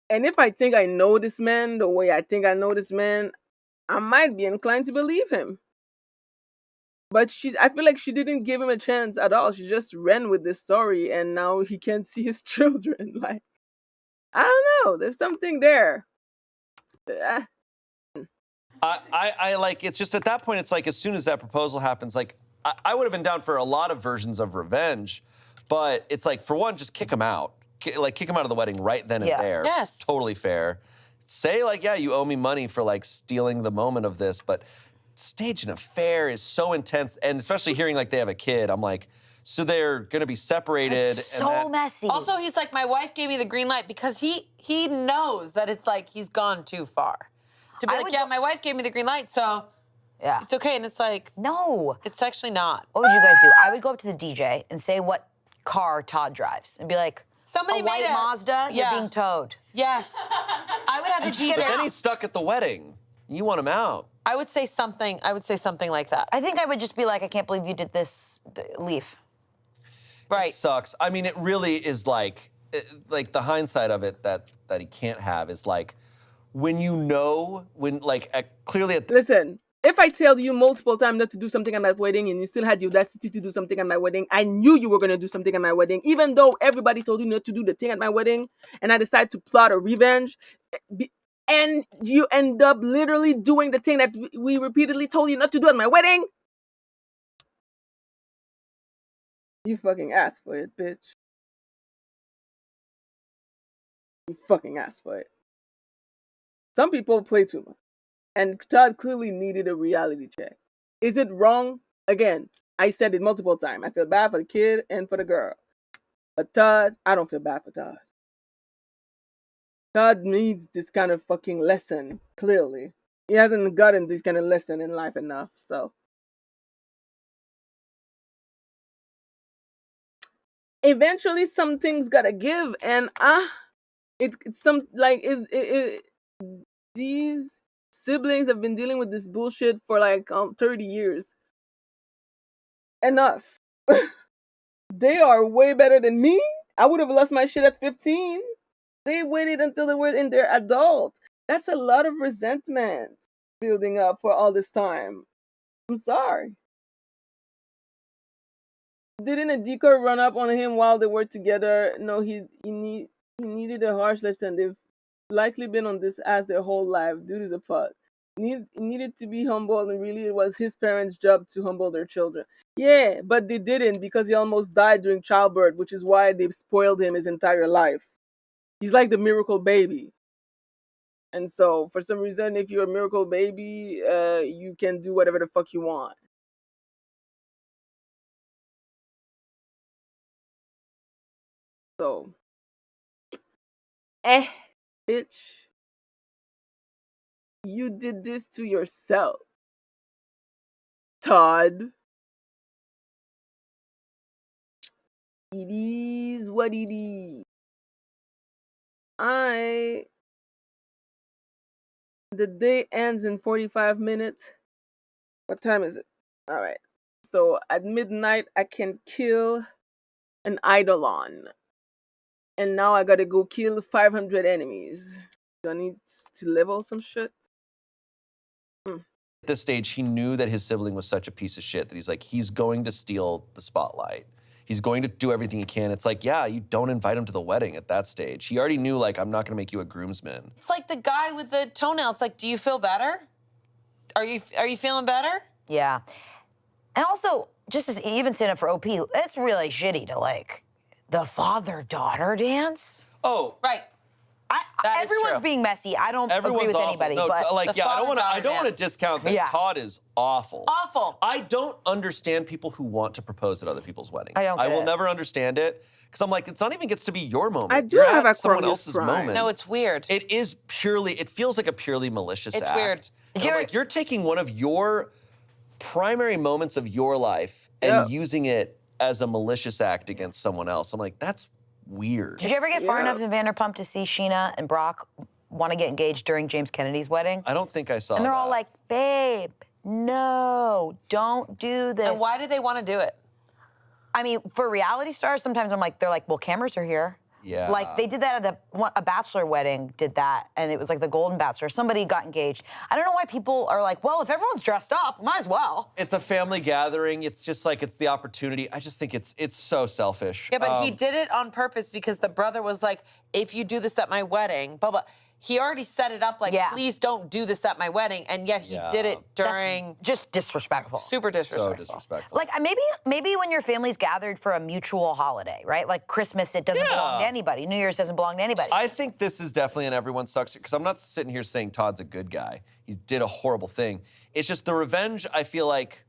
and if I think I know this man the way I think I know this man, I might be inclined to believe him. But I feel like she didn't give him a chance at all. She just ran with this story, and now he can't see his children. Like, I don't know. There's something there. I like, it's just at that point, it's like, as soon as that proposal happens, like, I would have been down for a lot of versions of revenge, but it's like, for one, just kick him out. Kick him out of the wedding right then and there. Yes. Totally fair. Say, like, yeah, you owe me money for, like, stealing the moment of this, but stage an affair is so intense, and especially hearing, like, they have a kid, I'm like, so they're gonna be separated. It's so messy. Also, he's like, my wife gave me the green light because he knows that it's like he's gone too far. To be like, yeah, my wife gave me the green light, so yeah, it's okay. And it's like, no, it's actually not. What would you guys do? I would go up to the DJ and say what car Todd drives and be like, somebody a made white Mazda, you're being towed. Yes. I would have the DJ. But then he's stuck at the wedding. You want him out. I would say something like that. I think I would just be like, I can't believe you did this. Leave. Right. It sucks. I mean, it really is like the hindsight of it that he can't have is like, when you know, when like clearly at Listen, if I tell you multiple times not to do something at my wedding and you still had the audacity to do something at my wedding, I knew you were going to do something at my wedding, even though everybody told you not to do the thing at my wedding, and I decided to plot a revenge. and you end up literally doing the thing that we repeatedly told you not to do at my wedding. You fucking asked for it, bitch. You fucking asked for it. Some people play too much. And Todd clearly needed a reality check. Is it wrong? Again, I said it multiple times. I feel bad for the kid and for the girl. But Todd, I don't feel bad for Todd. Todd needs this kind of fucking lesson, clearly. He hasn't gotten this kind of lesson in life enough, so. Eventually, something's gotta give, and it's some, like, these siblings have been dealing with this bullshit for like 30 years. Enough. They are way better than me. I would have lost my shit at 15. They waited until they were in their adult. That's a lot of resentment building up for all this time. I'm sorry. Didn't a decoy run up on him while they were together? No, he needed a harsh lesson. They've likely been on this ass their whole life. Dude is a putt. He needed to be humbled, and really it was his parents' job to humble their children. Yeah, but they didn't, because he almost died during childbirth, which is why they've spoiled him his entire life. He's like the miracle baby. And so, for some reason, if you're a miracle baby, you can do whatever the fuck you want. So, bitch. You did this to yourself, Todd. It is what it is. The day ends in 45 minutes. What time is it? All right. So at midnight, I can kill an Eidolon. And now I gotta go kill 500 enemies. Do I need to level some shit? At this stage, he knew that his sibling was such a piece of shit that he's going to steal the spotlight. He's going to do everything he can. It's like, yeah, you don't invite him to the wedding at that stage. He already knew, like, I'm not gonna make you a groomsman. It's like the guy with the toenail. It's like, do you feel better? Are you feeling better? Yeah. And also, just as even stand up for OP, it's really shitty to, like, the father-daughter dance. Oh. Right. Everyone's being messy. I don't agree with awful. anybody. No, but like, yeah, I don't want to discount that. Yeah. Todd is awful. Awful. I don't understand people who want to propose at other people's weddings. I will never understand it, because I'm like, it's not even gets to be your moment. I do You're have at someone Aquarius else's prime. moment. No, it's weird. It is purely. It feels like a purely malicious act. It's weird. And I'm like, you're taking one of your primary moments of your life and using it as a malicious act against someone else. I'm like, that's weird. Did you ever get far enough in Vanderpump to see Sheena and Brock want to get engaged during James Kennedy's wedding? I don't think I saw And they're that. all like, babe, no, don't do this. And why do they want to do it? I mean, for reality stars, sometimes they're like, well, cameras are here. Yeah. Like, they did that at a bachelor wedding, did that, and it was like the Golden Bachelor. Somebody got engaged. I don't know why people are like, well, if everyone's dressed up, might as well. It's a family gathering. It's just like, it's the opportunity. I just think it's so selfish. Yeah, but he did it on purpose because the brother was like, if you do this at my wedding, blah, blah. He already set it up like, please don't do this at my wedding, and yet he did it during... That's just disrespectful. Super disrespectful. So disrespectful. Like, maybe when your family's gathered for a mutual holiday, right? Like Christmas, it doesn't belong to anybody. New Year's doesn't belong to anybody. I think this is definitely an everyone sucks, because I'm not sitting here saying Todd's a good guy. He did a horrible thing. It's just the revenge, I feel like,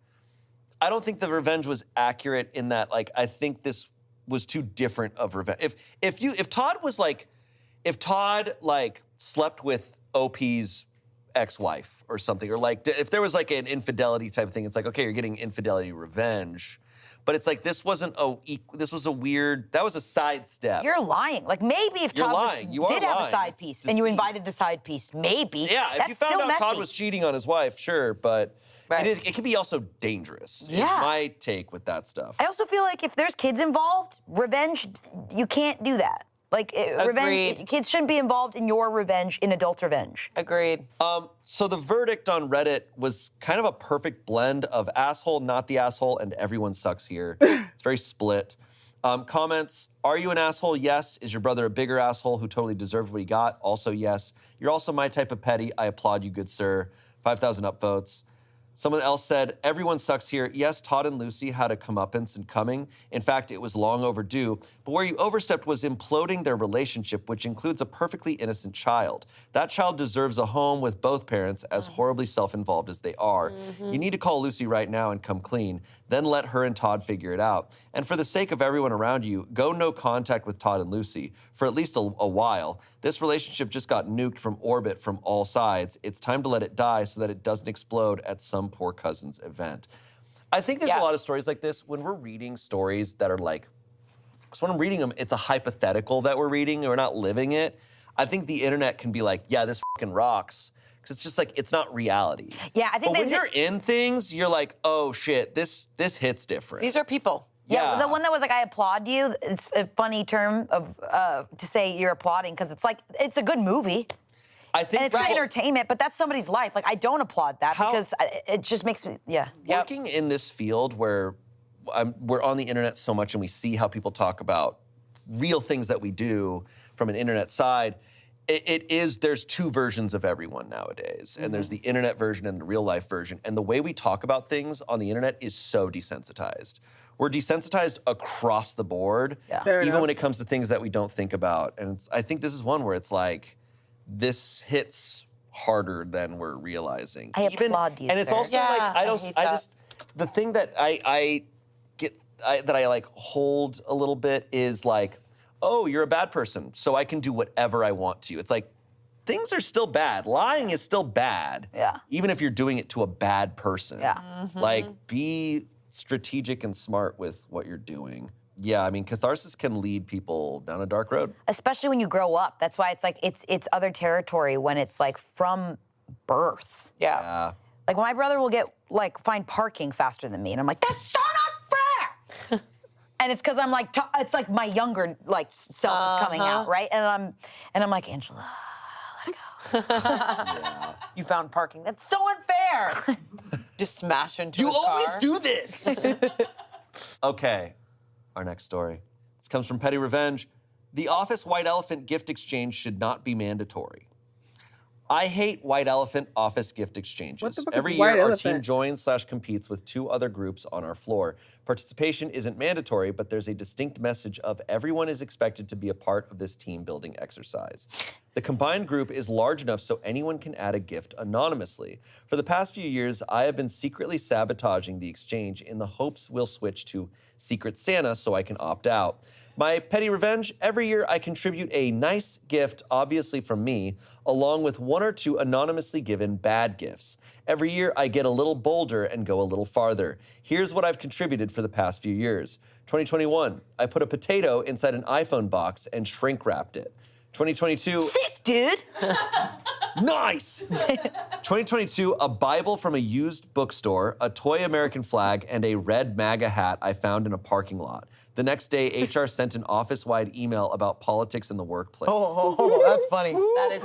I don't think the revenge was accurate in that, like, I think this was too different of revenge. If Todd slept with OP's ex-wife or something, or like if there was like an infidelity type of thing, it's like, okay, you're getting infidelity revenge. But it's like, this was a sidestep. You're lying. Like, maybe if Todd did have a side piece and you invited the side piece, maybe. Yeah, if you found out Todd was cheating on his wife, sure, but it can be also dangerous, is my take with that stuff. I also feel like if there's kids involved, revenge, you can't do that. Like, revenge, kids shouldn't be involved in your revenge, in adult revenge. Agreed. So the verdict on Reddit was kind of a perfect blend of asshole, not the asshole, and everyone sucks here. It's very split. Comments, are you an asshole? Yes. Is your brother a bigger asshole who totally deserved what he got? Also yes. You're also my type of petty. I applaud you, good sir. 5,000 upvotes. Someone else said, everyone sucks here. Yes, Todd and Lucy had a comeuppance in coming. In fact, it was long overdue. But where you overstepped was imploding their relationship, which includes a perfectly innocent child. That child deserves a home with both parents, as horribly self-involved as they are. You need to call Lucy right now and come clean. Then let her and Todd figure it out. And for the sake of everyone around you, go no contact with Todd and Lucy for at least a while. This relationship just got nuked from orbit from all sides. It's time to let it die so that it doesn't explode at some poor cousin's event. I think there's a lot of stories like this when we're reading stories that are like, because when I'm reading them, it's a hypothetical that we're reading, and we're not living it. I think the internet can be like, yeah, this fucking rocks. Because it's just like, it's not reality. Yeah, I think but when you're in things, you're like, oh shit, this hits different. These are people. Yeah, the one that was like, I applaud you. It's a funny term of to say you're applauding, because it's like, it's a good movie. I think and it's good entertainment, but that's somebody's life. Like, I don't applaud that because it just makes me, Working in this field where we're on the internet so much and we see how people talk about real things that we do from an internet side, there's two versions of everyone nowadays. And there's the internet version and the real life version. And the way we talk about things on the internet is so desensitized. We're desensitized across the board, even when it comes to things that we don't think about. And I think this is one where it's like, this hits harder than we're realizing. I applaud you, and it's also like, the thing that I like hold a little bit is like, oh, you're a bad person, so I can do whatever I want to you. It's like, things are still bad. Lying is still bad. Even if you're doing it to a bad person. Like, be strategic and smart with what you're doing. Yeah, I mean, catharsis can lead people down a dark road. Especially when you grow up. That's why it's like, it's other territory when it's like from birth. Yeah. Like, my brother will find parking faster than me, and I'm like, that's so not fair! And it's because I'm like, it's like my younger self is coming out, right? And I'm like, Angela, let it go. You found parking. That's so unfair. Just smash into his car. You always do this. Okay. Our next story. This comes from Petty Revenge. The Office White Elephant gift exchange should not be mandatory. I hate White Elephant office gift exchanges. Every year, our team joins/competes with 2 other groups on our floor. Participation isn't mandatory, but there's a distinct message of everyone is expected to be a part of this team-building exercise. The combined group is large enough so anyone can add a gift anonymously. For the past few years, I have been secretly sabotaging the exchange in the hopes we'll switch to Secret Santa so I can opt out. My petty revenge, every year I contribute a nice gift, obviously from me, along with 1 or 2 anonymously given bad gifts. Every year I get a little bolder and go a little farther. Here's what I've contributed for the past few years. 2021, I put a potato inside an iPhone box and shrink wrapped it. 2022. Sick, dude! Nice! 2022, a Bible from a used bookstore, a toy American flag, and a red MAGA hat I found in a parking lot. The next day, HR sent an office-wide email about politics in the workplace. Oh, that's funny.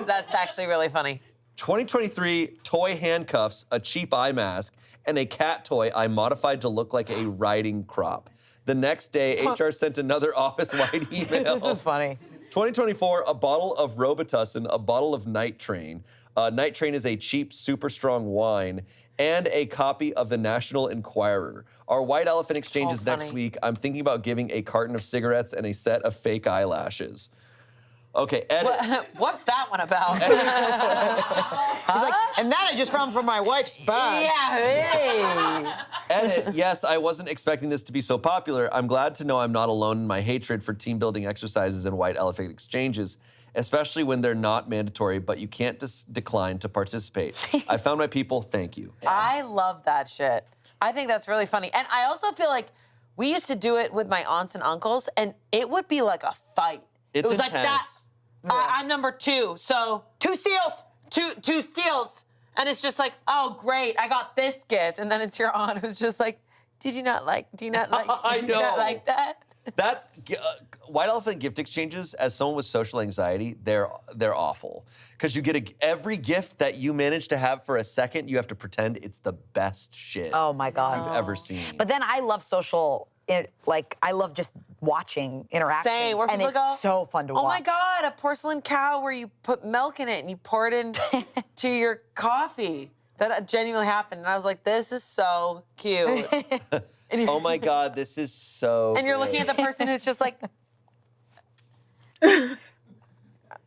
That's actually really funny. 2023, toy handcuffs, a cheap eye mask, and a cat toy I modified to look like a riding crop. The next day, HR sent another office-wide email. This is funny. 2024, a bottle of Robitussin, a bottle of Night Train. Night Train is a cheap, super strong wine, and a copy of the National Enquirer. Our White Elephant exchange is next week. I'm thinking about giving a carton of cigarettes and a set of fake eyelashes. Okay, edit. What's that one about? He's like, and that I just found from my wife's bag. Yeah, hey. Edit, yes, I wasn't expecting this to be so popular. I'm glad to know I'm not alone in my hatred for team building exercises and White Elephant exchanges, especially when they're not mandatory, but you can't decline to participate. I found my people, thank you. I love that shit. I think that's really funny. And I also feel like we used to do it with my aunts and uncles, and it would be like a fight. It was intense. Like that. I'm number 2, so 2 steals. 2 steals, and it's just like, oh great, I got this gift, and then it's your aunt who's just like, do you not like I do you not like that? That's White Elephant gift exchanges. As someone with social anxiety, they're awful because you get every gift that you manage to have for a second, you have to pretend it's the best shit. Oh my God. You've ever seen. But then I love social I love just watching interactions. Same, where and people it's go, so fun to watch. Oh my God, a porcelain cow where you put milk in it and you pour it into your coffee. That genuinely happened. And I was like, this is so cute. Oh my God, this is so And you're great. looking at the person who's just like,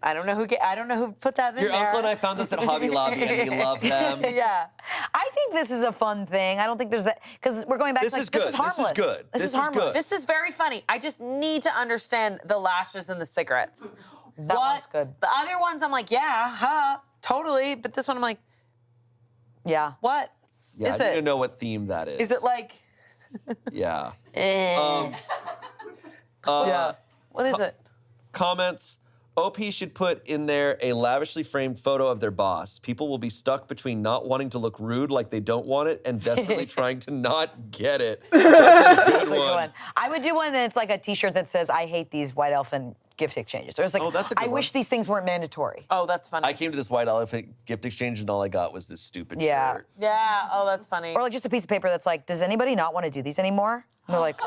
I don't know who put that in Your there. uncle and I found this at Hobby Lobby and we love them. Yeah. I think this is a fun thing. I don't think there's that, because we're going back This to is good. this is harmless. This is good. This This is is harmless. good. This is very funny. I just need to understand the lashes and the cigarettes. That one's good. The other ones, I'm like, yeah, huh, totally. But this one, I'm like, Yeah. what Yeah, is I need to it? know what theme that is. Is it like, Yeah. yeah, what is it? Comments. OP should put in there a lavishly framed photo of their boss. People will be stuck between not wanting to look rude like they don't want it and desperately trying to not get it. That's a good one. I would do one that's like a T-shirt that says, I hate these white elephant gift exchanges. Or it's like, Oh, that's a good I one. wish these things weren't mandatory. Oh, that's funny. I came to this white elephant gift exchange and all I got was this stupid Yeah. shirt. Yeah, oh, that's funny. Or like just a piece of paper that's like, does anybody not want to do these anymore? And they're like,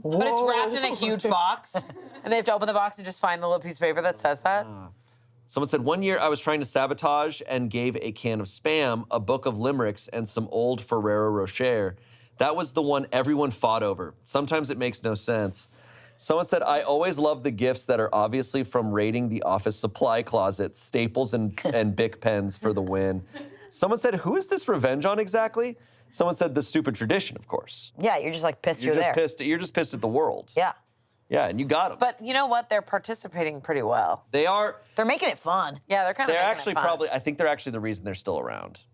But it's wrapped in a huge box, and they have to open the box and just find the little piece of paper that says that. Someone said, one year I was trying to sabotage and gave a can of Spam, a book of limericks, and some old Ferrero Rocher. That was the one everyone fought over. Sometimes it makes no sense. Someone said, I always love the gifts that are obviously from raiding the office supply closet, staples and Bic pens for the win. Someone said, who is this revenge on exactly? Someone said, the stupid tradition, of course. yeah, you're just like pissed You're you're just there. pissed. You're just pissed at the world. Yeah. Yeah, and you got them. But you know what? They're participating pretty well. They are. They're making it fun. Yeah, they're kind of. They're making actually it fun. probably. I think they're actually the reason they're still around.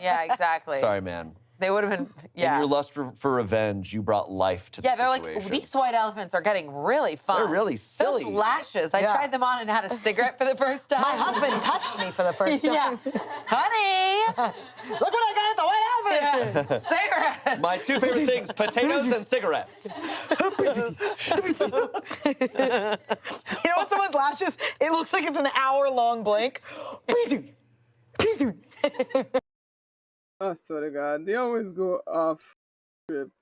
Yeah, exactly. Sorry, man. They would have been. In Yeah. your lust for revenge, you brought life to the Yeah, they're situation. like, these white elephants are getting really fun. They're really silly. Those lashes. I Yeah. tried them on and had a cigarette for the first time. My husband touched me for the first time. Yeah. Honey, Look what I got at the White Elephant. cigarette. My two favorite things, potatoes and cigarettes. You know what someone's lashes? It looks like it's an hour-long blank. I swear to God, they always go off script.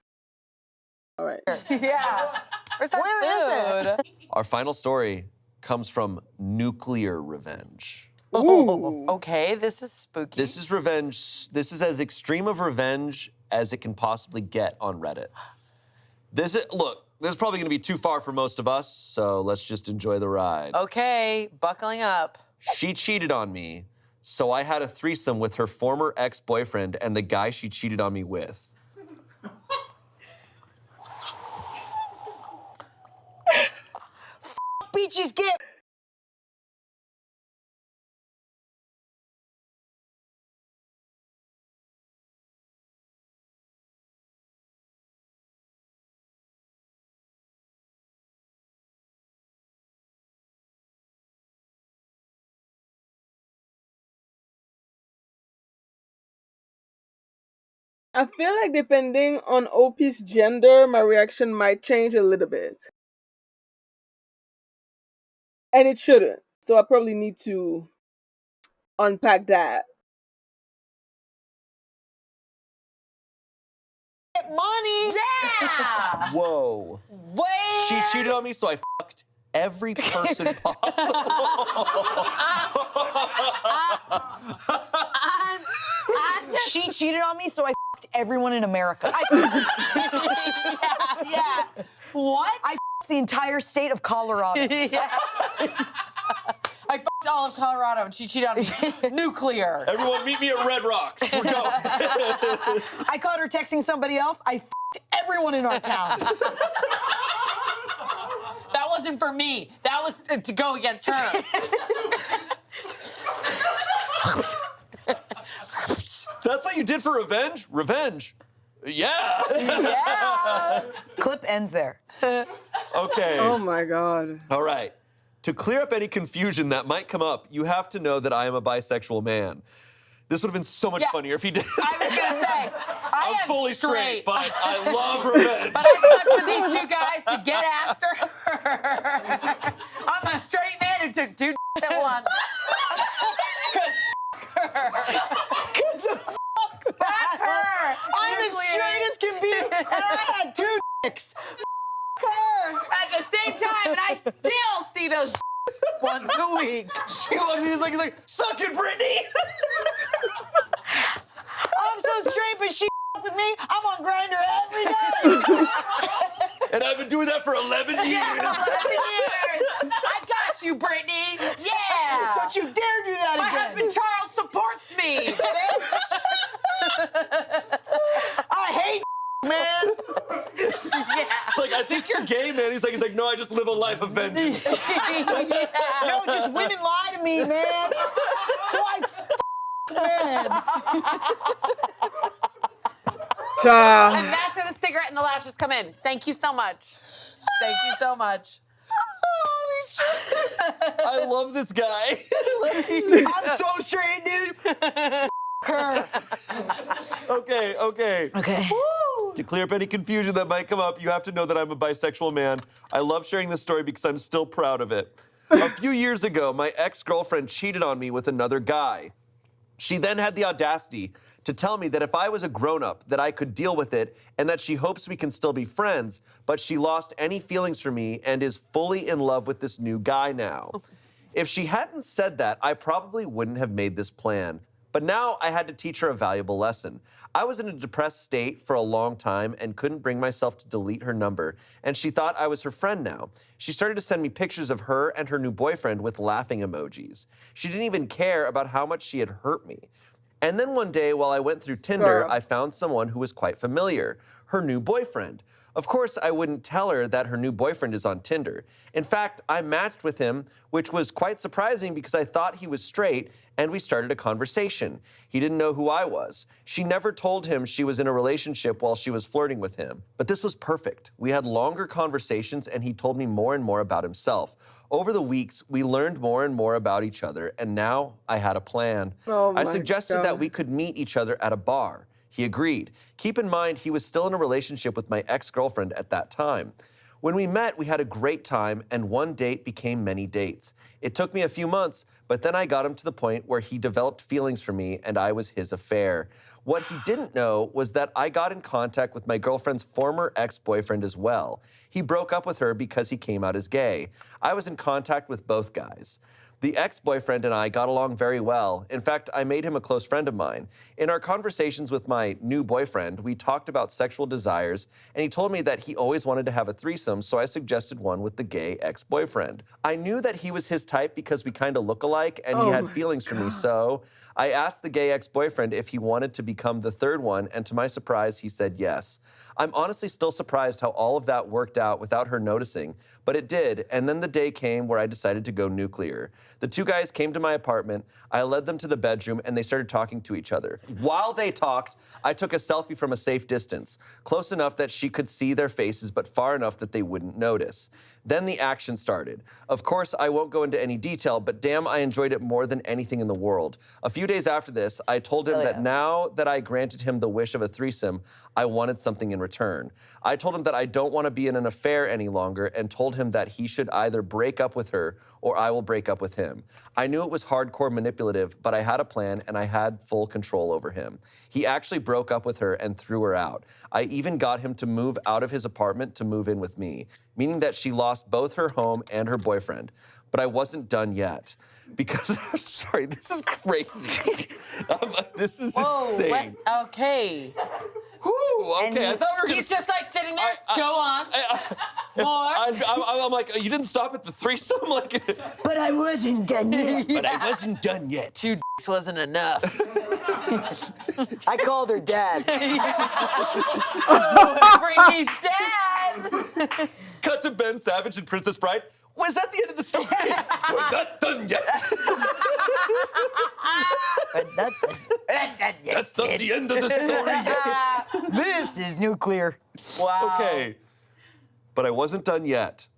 All right. Yeah. Where's our Where is food? Our final story comes from nuclear revenge. Ooh. Okay, this is spooky. This is revenge. This is as extreme of revenge as it can possibly get on Reddit. Look, this is probably going to be too far for most of us, so let's just enjoy the ride. Okay, buckling up. She cheated on me, so I had a threesome with her former ex-boyfriend and the guy she cheated on me with. Beaches get. I feel like depending on OP's gender, my reaction might change a little bit. And it shouldn't. So I probably need to unpack that. Money. Yeah. Whoa. Wait. She cheated on me, so I fucked every person possible. She cheated on me, so I f***ed everyone in America. Yeah. What? I f***ed the entire state of Colorado. Yeah. I fucked all of Colorado and she cheated on me. Nuclear. Everyone meet me at Red Rocks. We're going. I caught her texting somebody else. I f***ed everyone in our town. That wasn't for me. That was to go against her. That's what you did for revenge? Revenge. Yeah. Yeah. Clip ends there. Okay. Oh my God. All right. To clear up any confusion that might come up, you have to know that I am a bisexual man. This would have been so much funnier if he did. I was gonna say, I'm am fully straight, but I love revenge. But I stuck with these two guys to get after her. I'm a straight man who took two at once. Fuck her. I'm as straight as can be, and I had two dicks. the week. She walks in, he's like, suck it, Brittany! I'm so straight, but she with me. I'm on Grindr every day. And I've been doing that for 11 years. Yeah, 11 years. I got you, Brittany. Yeah. Don't you dare do that My again. husband Charles supports me. I hate man. It's like, I think you're gay, man. He's like, no, I just live a life of vengeance. No, just women lie to me, man. So I men. And that's where the cigarette and the lashes come in. Thank you so much. Thank you so much. Holy shit. I love this guy. I'm so straight, dude. Her. Okay. Okay. To clear up any confusion that might come up, you have to know that I'm a bisexual man. I love sharing this story because I'm still proud of it. A few years ago, my ex-girlfriend cheated on me with another guy. She then had the audacity to tell me that if I was a grown-up, that I could deal with it and that she hopes we can still be friends, but she lost any feelings for me and is fully in love with this new guy now. If she hadn't said that, I probably wouldn't have made this plan. But now I had to teach her a valuable lesson. I was in a depressed state for a long time and couldn't bring myself to delete her number, and she thought I was her friend now. She started to send me pictures of her and her new boyfriend with laughing emojis. She didn't even care about how much she had hurt me. And then one day, while I went through Tinder, I found someone who was quite familiar, her new boyfriend. Of course, I wouldn't tell her that her new boyfriend is on Tinder. In fact, I matched with him, which was quite surprising because I thought he was straight, and we started a conversation. He didn't know who I was. She never told him she was in a relationship while she was flirting with him. But this was perfect. We had longer conversations, and he told me more and more about himself. Over the weeks, we learned more and more about each other, and now I had a plan. I suggested that we could meet each other at a bar. He agreed. Keep in mind, he was still in a relationship with my ex-girlfriend at that time. When we met, we had a great time, and one date became many dates. It took me a few months, but then I got him to the point where he developed feelings for me, and I was his affair. What he didn't know was that I got in contact with my girlfriend's former ex-boyfriend as well. He broke up with her because he came out as gay. I was in contact with both guys. The ex-boyfriend and I got along very well. In fact, I made him a close friend of mine. In our conversations with my new boyfriend, we talked about sexual desires, and he told me that he always wanted to have a threesome, so I suggested one with the gay ex-boyfriend. I knew that he was his type because we kind of look alike, and he had feelings for me, so I asked the gay ex-boyfriend if he wanted to become the third one, and to my surprise, he said yes. I'm honestly still surprised how all of that worked out without her noticing, but it did, and then the day came where I decided to go nuclear. The two guys came to my apartment, I led them to the bedroom, and they started talking to each other. While they talked, I took a selfie from a safe distance, close enough that she could see their faces, but far enough that they wouldn't notice. Then the action started. Of course, I won't go into any detail, but damn, I enjoyed it more than anything in the world. A few days after this, I told him that now that I granted him the wish of a threesome, I wanted something in return. I told him that I don't want to be in an affair any longer and told him that he should either break up with her or I will break up with him. I knew it was hardcore manipulative, but I had a plan and I had full control over him. He actually broke up with her and threw her out. I even got him to move out of his apartment to move in with me, meaning that she lost both her home and her boyfriend. But I wasn't done yet. Because, sorry, this is crazy. This is insane. Okay. Whew, okay, I thought we were gonna... He's just like sitting there, go on. More. I'm like, you didn't stop at the threesome? Like, but I wasn't done yet. But I wasn't done yet. 2 dicks wasn't enough. I called her dad. Brittany's dad. Cut to Ben Savage and Princess Bride. Was that the end of the story? We're not done yet. That's not the end of the story yet. This is nuclear. Wow. Okay. But I wasn't done yet.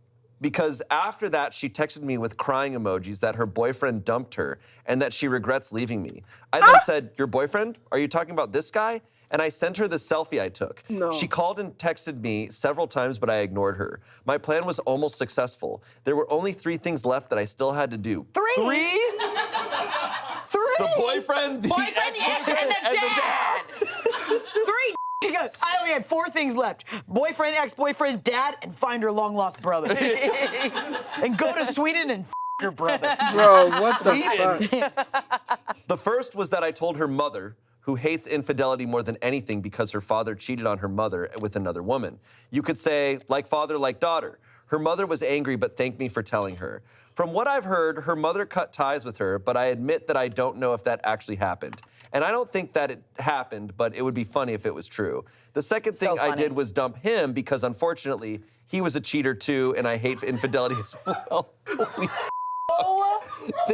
Because after that, she texted me with crying emojis that her boyfriend dumped her and that she regrets leaving me. I then said, your boyfriend? Are you talking about this guy? And I sent her the selfie I took. No. She called and texted me several times, but I ignored her. My plan was almost successful. There were only 3 things left that I still had to do. 3? 3? 3? The boyfriend, the ex-boyfriend, and the dad. 3. I only had 4 things left. Boyfriend, ex-boyfriend, dad, and find her long-lost brother. And go to Sweden and your brother. Bro, what the fuck? The first was that I told her mother, who hates infidelity more than anything because her father cheated on her mother with another woman. You could say, like father, like daughter. Her mother was angry but thanked me for telling her. From what I've heard, her mother cut ties with her, but I admit that I don't know if that actually happened. And I don't think that it happened, but it would be funny if it was true. The second thing I did was dump him because unfortunately, he was a cheater too, and I hate infidelity as well.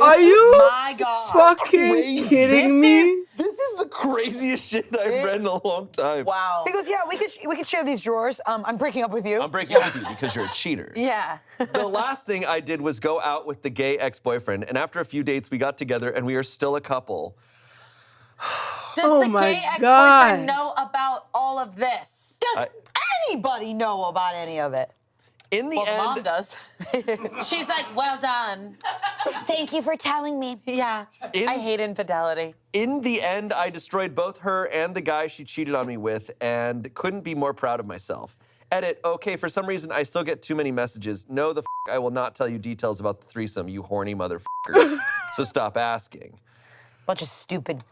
Are you My God. fucking kidding me? This is the craziest shit I've read in a long time. Wow. He goes, yeah, we could share these drawers. I'm breaking up with you. I'm breaking up with you because you're a cheater. Yeah. The last thing I did was go out with the gay ex-boyfriend, and after a few dates, we got together, and we are still a couple. Does the my gay ex-boyfriend God. know about all of this? Does anybody know about any of it? In the Well, Mom end, does. She's like, well done. Thank you for telling me. Yeah. I hate infidelity. in the end, I destroyed both her and the guy she cheated on me with, and couldn't be more proud of myself. Edit, okay, for some reason, I still get too many messages. No, the I will not tell you details about the threesome, you horny motherfuckers. So stop asking. Bunch of stupid.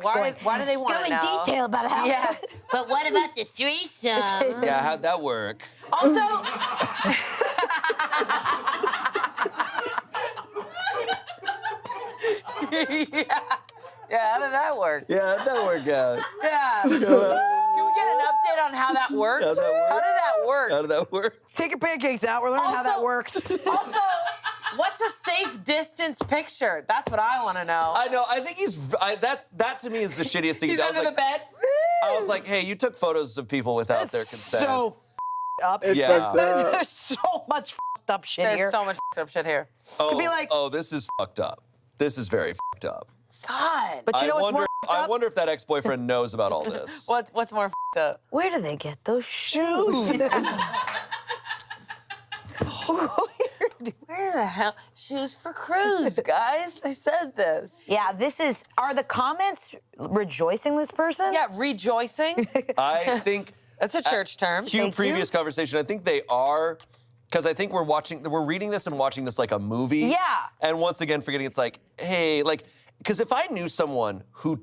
Why do they want to know? Go in detail about how. Yeah. But what about the threesome? Yeah, how'd that work? Also, yeah, how did that work? Yeah, how'd that work out? Yeah. Can we get an update on how that worked? How'd that work? How did that work? How did that work? Take your pancakes out. We're learning how that worked. Also, what's a safe distance picture? That's what I want to know. I know. I think that to me is the shittiest thing. He's I was under like, the bed. I was like, hey, you took photos of people without their consent. So up. It's Yeah. fucked up. There's so much up shit There's here. so much up shit here. Oh, to be like- oh, this is fucked up. This is very fucked up. God. But you know what's more I wonder if that ex-boyfriend knows about all this. What's more up? Where do they get those shoes? Where the hell? Shoes for cruise, guys. I said this. Yeah, are the comments rejoicing this person? Yeah, rejoicing. I think That's a church term. cue previous conversation. I think they are, because I think we're reading this and watching this like a movie. Yeah. And once again, forgetting it's like, hey, like, because if I knew someone who,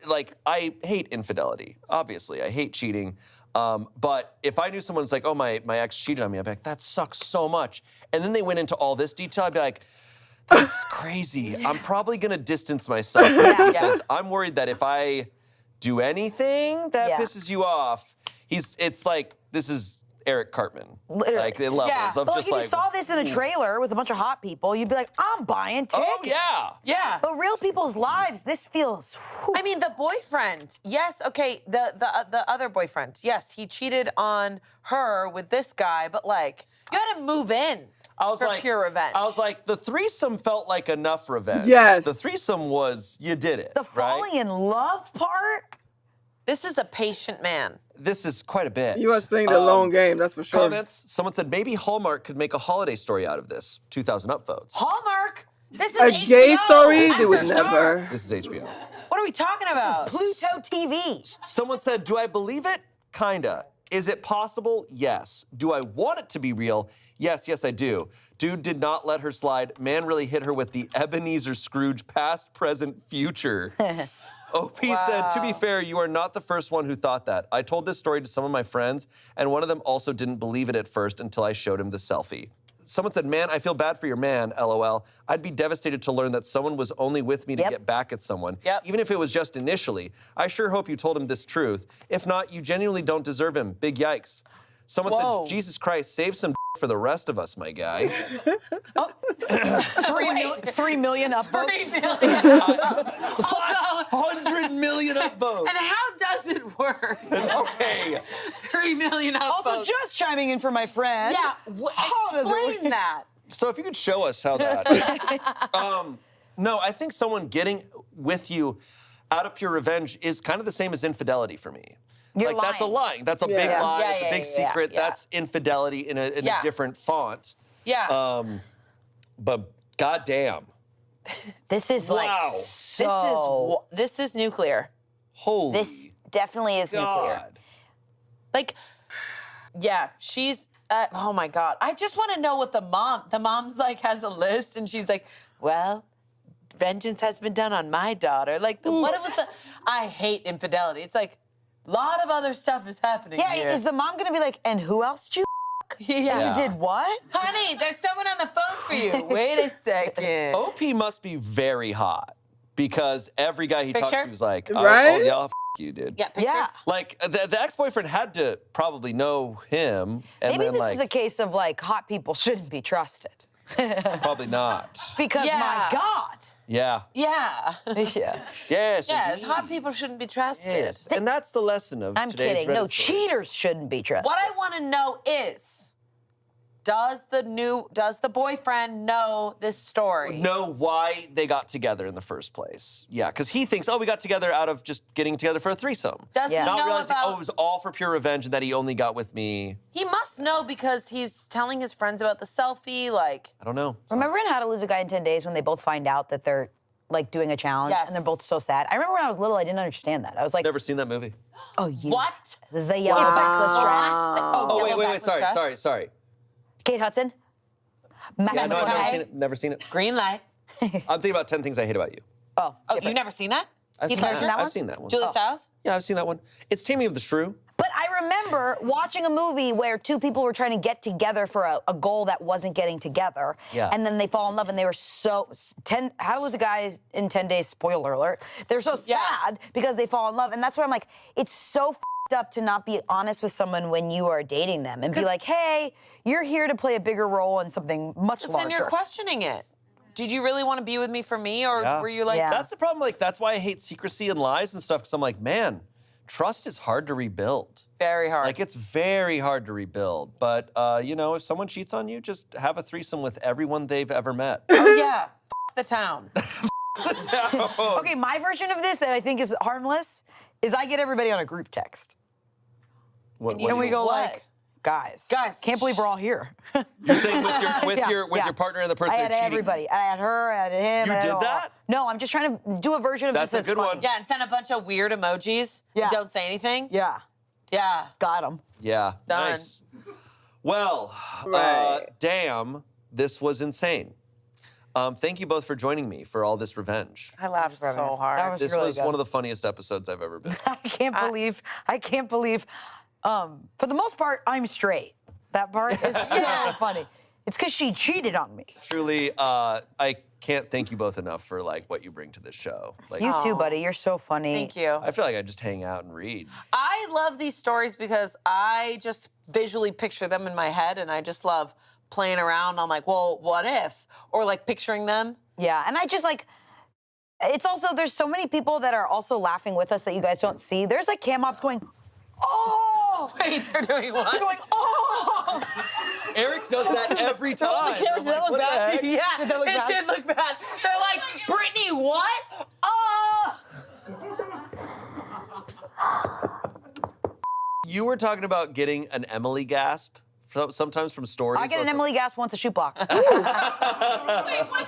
like, I hate infidelity. Obviously, I hate cheating. But if I knew someone's like, oh, my ex cheated on me, I'd be like, that sucks so much. And then they went into all this detail, I'd be like, that's crazy. I'm probably gonna distance myself because I'm worried that if I do anything that pisses you off, it's like, this is Eric Cartman. Literally. Like the levels of Well, just if you like. saw this in a trailer with a bunch of hot people, you'd be like, I'm buying tickets. Oh yeah. Yeah. But real people's lives, this feels. I mean, the boyfriend. Yes, okay. The other boyfriend. Yes, he cheated on her with this guy, but like, you had to move in. I was for like, pure revenge. I was like, the threesome felt like enough revenge. Yes. The threesome was, you did it. The falling in love part? This is a patient man. This is quite a bit. You was playing the long game, that's for sure. Comments. Someone said maybe Hallmark could make a holiday story out of this. 2,000 upvotes. Hallmark. This is A HBO. gay story? After They would dark. never. This is HBO. What are we talking about? Pluto TV. Someone said, do I believe it? Kinda. Is it possible? Yes. Do I want it to be real? Yes, I do. Dude did not let her slide. Man really hit her with the Ebenezer Scrooge past, present, future. OP said, to be fair, you are not the first one who thought that. I told this story to some of my friends, and one of them also didn't believe it at first until I showed him the selfie. Someone said, man, I feel bad for your man, LOL. I'd be devastated to learn that someone was only with me to get back at someone, even if it was just initially. I sure hope you told him this truth. If not, you genuinely don't deserve him. Big yikes. Someone said, Jesus Christ, save some for the rest of us, my guy. 3 million upvotes. 3 million. 500 million upvotes. And how does it work? Okay. 3 million upvotes. Also, just chiming in for my friend. Yeah, How does it explain work? that. So if you could show us how that. No, I think someone getting with you out of pure revenge is kind of the same as infidelity for me. You're That's a lie. That's a big lie. Yeah, it's a yeah, big yeah, secret. yeah. That's infidelity in a different font. Yeah. But goddamn. This is Wow. so. This is nuclear. Holy This definitely is nuclear. God. Like, yeah, she's oh my God. I just want to know what the mom's like has a list and she's like, well, vengeance has been done on my daughter. Like, what was the, I hate infidelity. It's like, a lot of other stuff is happening here. Is the mom gonna be like, and who else did you Yeah. You did what? Honey, there's someone on the phone for you. Wait a second. OP must be very hot because every guy he talks Picture? to is like, oh, Right? oh yeah, you, dude. Yeah, picture. Yeah. Like the ex-boyfriend had to probably know him, and Maybe then this like is a case of like hot people shouldn't be trusted. probably not. Because Yeah. my God. Yeah. Yeah. Yeah. Yes. Yes, indeed. hot people shouldn't be trusted. Yes, and that's the lesson of I'm today's kidding. Reddit No, stories. cheaters shouldn't be trusted. What I want to know is, does the boyfriend know this story? Know why they got together in the first place. Yeah, because he thinks, oh, we got together out of just getting together for a threesome. Does he Not know realizing, about? oh, it was all for pure revenge and that he only got with me. He must know because he's telling his friends about the selfie. Like, I don't know. Remember in How to Lose a Guy in 10 Days when they both find out that they're like doing a challenge Yes. and they're both so sad? I remember when I was little, I didn't understand that. I was like, Never seen that movie. oh, you. what? The yellow It's a backless dress. classic. Oh, yellow wait, backless dress. sorry. Kate Hudson. Yeah, no, I've never Okay. seen it. Never seen it. Green light. I'm thinking about 10 Things I Hate About You. Oh, Oh, you've never seen that? I've Heath seen Ledger? that. I've seen that one. Julia Stiles? Yeah, I've seen that one. It's Taming of the Shrew. But I remember watching a movie where two people were trying to get together for a goal that wasn't getting together. Yeah. And then they fall in love and they were so, How was a guy in 10 days, spoiler alert, they're so sad because they fall in love. And that's where I'm like, it's so f***ed up to not be honest with someone when you are dating them and be like, hey, you're here to play a bigger role in something much larger. Then you're questioning it. Did you really want to be with me for me, or were you like... That's the problem. Like, that's why I hate secrecy and lies and stuff, because I'm like, man, trust is hard to rebuild. Very hard. Like, it's very hard to rebuild. But, you know, if someone cheats on you, just have a threesome with everyone they've ever met. Oh, yeah. The town. Okay, my version of this that I think is harmless is I get everybody on a group text. What And we go What? like, guys, Guys, can't believe we're all here. You're saying with your Yeah. partner and the person I they're had cheating. everybody. I had her, I had him. You I had did all. that? No, I'm just trying to do a version of That's this a that's good funny. one. Yeah, and send a bunch of weird emojis. Yeah. And don't say anything. Yeah, Yeah. got him. Yeah, Done. nice. Well, Right. damn, this was insane. Thank you both for joining me for all this revenge. I laughed so That hard. was This really was good. one of the funniest episodes I've ever been. I can't believe. For the most part, I'm straight. That part is so funny. It's because she cheated on me. Truly, I can't thank you both enough for like what you bring to this show. Like, You too, buddy. You're so funny. Thank you. I feel like I just hang out and read. I love these stories because I just visually picture them in my head, and I just love playing around. I'm like, well, what if? Or like picturing them. Yeah, and I just like. It's also there's so many people that are also laughing with us that you guys don't see. There's like cam ops going, oh. Wait, they're doing what? They're going, oh. Eric does that every time. The camera, I'm did that like, look what the bad? heck? Yeah, Did that look it bad? did look bad. They're like, Brittany, what? Oh! You were talking about getting an Emily gasp sometimes from stories. I get or an from- Emily gasp once a shoot block. Wait, what's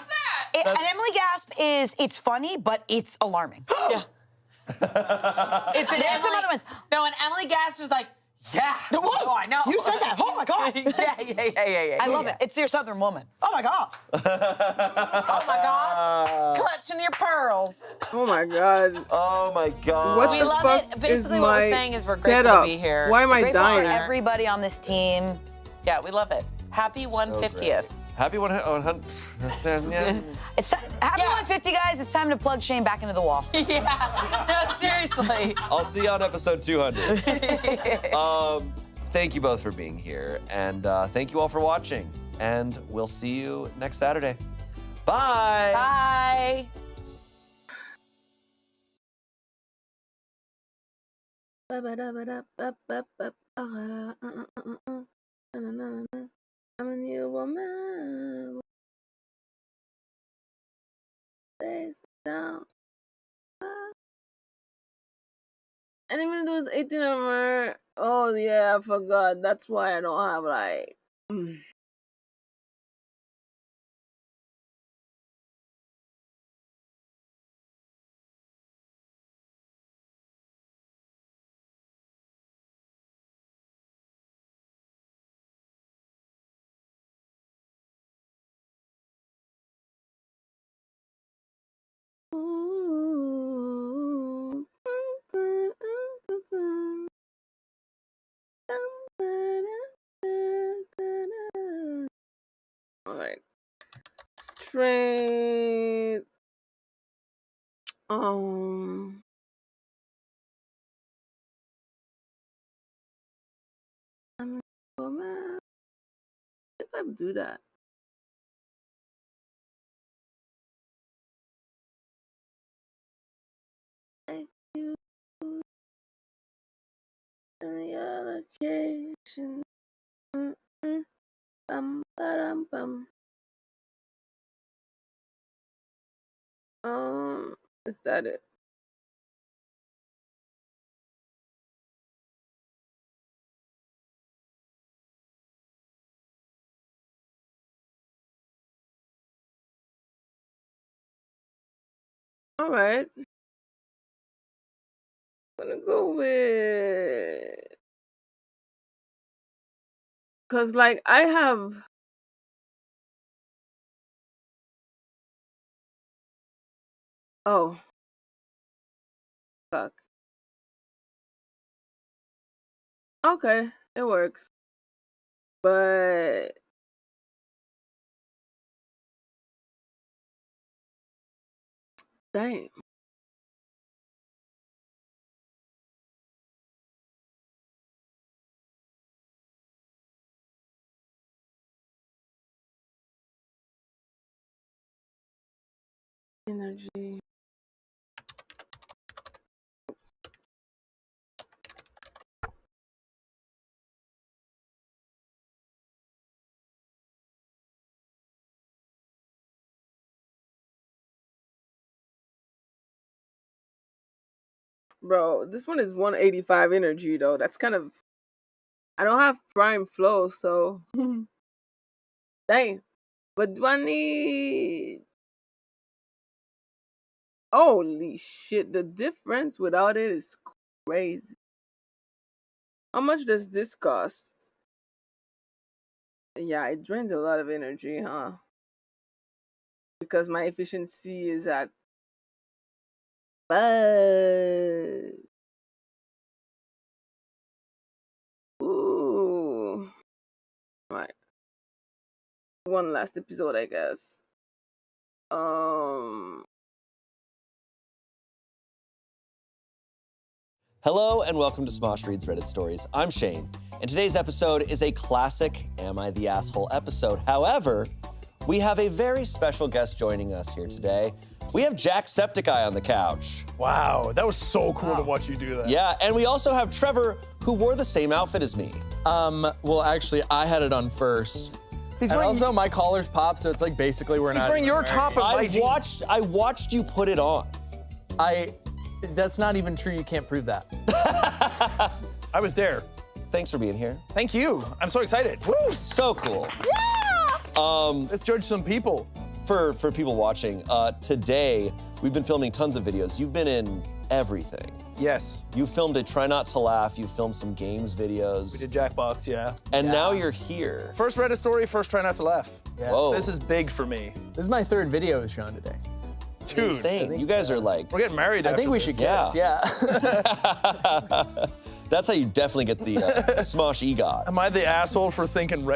that? An Emily gasp is it's funny, but it's alarming. It's an There's some Emily, other ones. No, and Emily Gass was like, yeah. Whoa, Oh, I know. You said that. Oh my God. yeah. I love it. It's your Southern woman. Oh my God. Oh my God. Clutching your pearls. Oh my god. Oh my God. What We the love fuck it. Basically, is what we're my saying is we're grateful setup? to be here. Why am I Grateful for dying? everybody on this team. Yeah, we love it. Happy 150th. Happy 100. Yeah. It's happy 150, guys. It's time to plug Shane back into the wall. Yeah. No, seriously. I'll see you on episode 200. Thank you both for being here, and thank you all for watching. And we'll see you next Saturday. Bye. Bye. I'm a new woman. Face down. And even though it's 18 number, oh yeah, I forgot. That's why I don't have like. concentrate. Oh man, if I do that. Thank you. And the allocation. Bum, ba-dum, bum. Is that it? All right. I'm gonna go with, cause like I have. Oh. Fuck. Okay, it works. But dang. Energy. Bro, this one is 185 energy though. That's kind of, I don't have prime flow, so dang. But do I need, holy shit, the difference without it is crazy. How much does this cost? Yeah, it drains a lot of energy, huh? Because my efficiency is at, but ooh, right. One last episode, I guess. Hello and welcome to Smosh Reads Reddit Stories. I'm Shane, and today's episode is a classic Am I the Asshole episode. However, we have a very special guest joining us here today. We have Jacksepticeye on the couch. Wow, that was so cool to watch you do that. Yeah, and we also have Trevor, who wore the same outfit as me. Well, actually, I had it on first. And also, my collar's popped, so it's like basically we're not. He's wearing your top of my jeans. I watched you put it on. That's not even true. You can't prove that. I was there. Thanks for being here. Thank you. I'm so excited. Woo! So cool. Yeah! Let's judge some people. For people watching, today we've been filming tons of videos. You've been in everything. Yes. You filmed a Try Not to Laugh. You filmed some games videos. We did Jackbox, yeah. And now you're here. First Reddit story, first Try Not to Laugh. Yeah. Whoa. This is big for me. This is my third video with Sean today. Dude. Insane. You guys are like. We're getting married I think we should kiss, yeah. That's how you definitely get the Smosh EGOT. Am I the asshole for thinking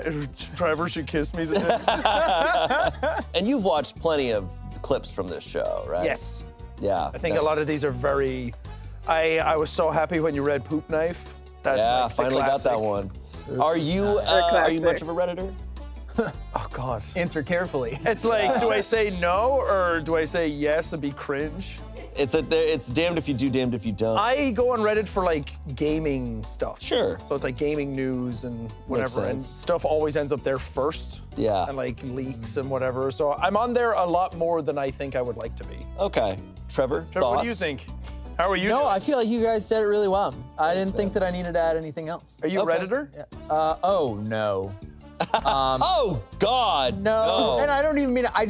Trevor should kiss me today? And you've watched plenty of clips from this show, right? Yes. Yeah. I think a lot of these are very, I was so happy when you read Poop Knife. That's yeah, like finally got that one. Are you much of a Redditor? Oh God. Answer carefully. It's like, do I say no or do I say yes and be cringe? It's damned if you do, damned if you don't. I go on Reddit for like gaming stuff. Sure. So it's like gaming news and whatever, and sense. stuff always ends up there first. Yeah. And like leaks and whatever. So I'm on there a lot more than I think I would like to be. Okay. Trevor, thoughts? What do you think? How are you? No, doing? I feel like you guys said it really well. I didn't think that I needed to add anything else. Are you a Redditor? Yeah. Oh no. Oh God. No. And I don't even mean it. I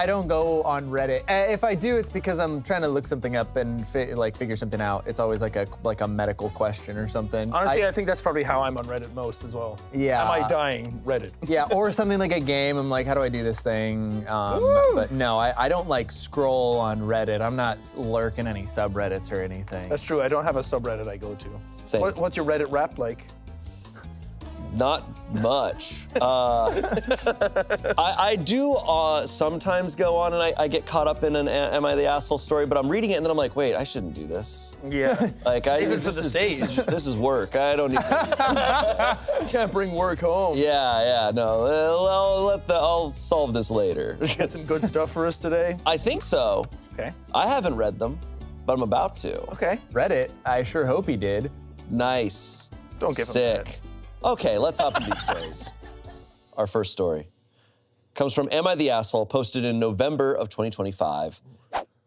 don't go on Reddit. If I do, it's because I'm trying to look something up and figure something out. It's always like a medical question or something. Honestly, I think that's probably how I'm on Reddit most as well. Yeah. Am I dying? Reddit. Yeah, or something like a game. I'm like, how do I do this thing? But no, I don't like scroll on Reddit. I'm not lurking any subreddits or anything. That's true. I don't have a subreddit I go to. Same. What's your Reddit rap like? Not much. I do sometimes go on and I get caught up in an Am I the Asshole story, but I'm reading it and then I'm like, wait, I shouldn't do this. Yeah. Like, Even for the stage. This is work. I don't need You can't bring work home. Yeah, no. I'll solve this later. Got some good stuff for us today? I think so. Okay. I haven't read them, but I'm about to. Okay. Read it. I sure hope he did. Nice. Don't give him Sick. Okay, let's hop into these stories. Our first story comes from Am I the Asshole, posted in November of 2025.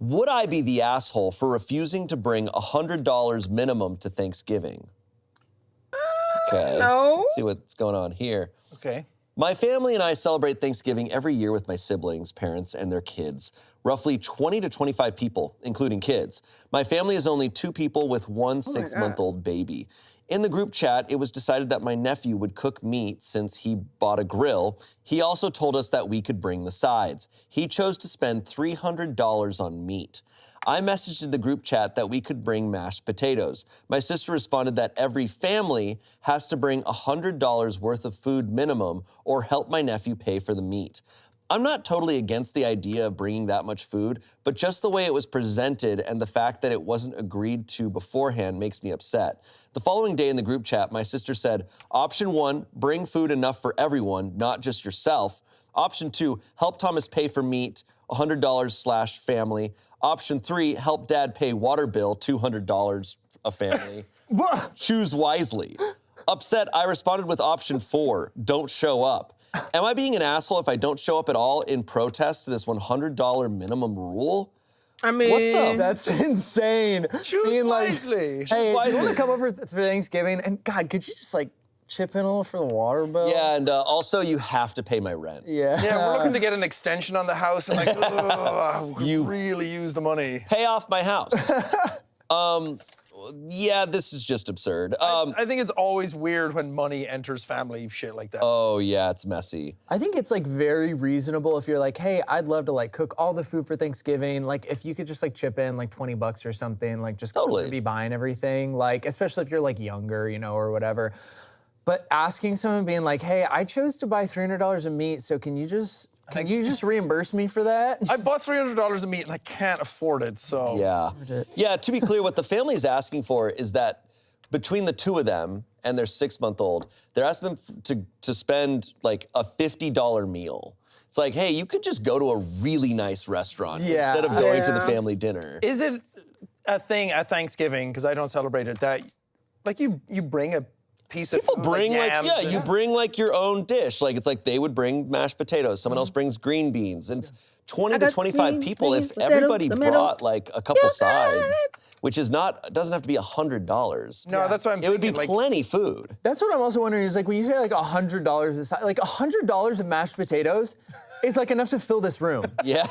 Would I be the asshole for refusing to bring $100 minimum to Thanksgiving? Okay. No. Let's see what's going on here. Okay. My family and I celebrate Thanksgiving every year with my siblings, parents, and their kids. Roughly 20 to 25 people, including kids. My family is only 2 people with one 6-month-old baby. In the group chat, it was decided that my nephew would cook meat since he bought a grill. He also told us that we could bring the sides. He chose to spend $300 on meat. I messaged in the group chat that we could bring mashed potatoes. My sister responded that every family has to bring $100 worth of food minimum or help my nephew pay for the meat. I'm not totally against the idea of bringing that much food, but just the way it was presented and the fact that it wasn't agreed to beforehand makes me upset. The following day in the group chat, my sister said, Option 1, bring food enough for everyone, not just yourself. Option 2, help Thomas pay for meat, $100/family. Option 3, help dad pay water bill, $200 a family. Choose wisely. Upset, I responded with option 4, don't show up. Am I being an asshole if I don't show up at all in protest to this $100 minimum rule? I mean, what the? That's insane. Choose wisely. Hey, wisely. you want to come over for Thanksgiving? And God, could you just like chip in a little for the water bill? Yeah, and also you have to pay my rent. Yeah. Yeah, we're looking to get an extension on the house and like, we could You- really use the money. Pay off my house. Yeah, this is just absurd. I think it's always weird when money enters family shit like that. Oh yeah, it's messy. I think it's like very reasonable if you're like, hey, I'd love to like cook all the food for Thanksgiving. Like if you could just like chip in like $20 or something, like just Totally. be buying everything. Like especially if you're like younger, you know, or whatever. But asking someone being like, hey, I chose to buy $300 of meat, so can you just reimburse me for that? I bought $300 of meat and I can't afford it, so. Yeah. Yeah, to be clear, what the family is asking for is that between the 2 of them and their 6-month-old, they're asking them to spend like a $50 meal. It's like, hey, you could just go to a really nice restaurant instead of going to the family dinner. Is it a thing at Thanksgiving, because I don't celebrate it, that like you bring a piece of People food, bring like yams and- you bring like your own dish. Like it's like they would bring mashed potatoes, someone else brings green beans. And it's 20 to 25 people. If everybody brought like a couple sides, which is doesn't have to be $100. No, that's what I'm It would be thinking, like- plenty food. That's what I'm also wondering is like when you say like $100 a side, like $100 of mashed potatoes is like enough to fill this room. Yeah.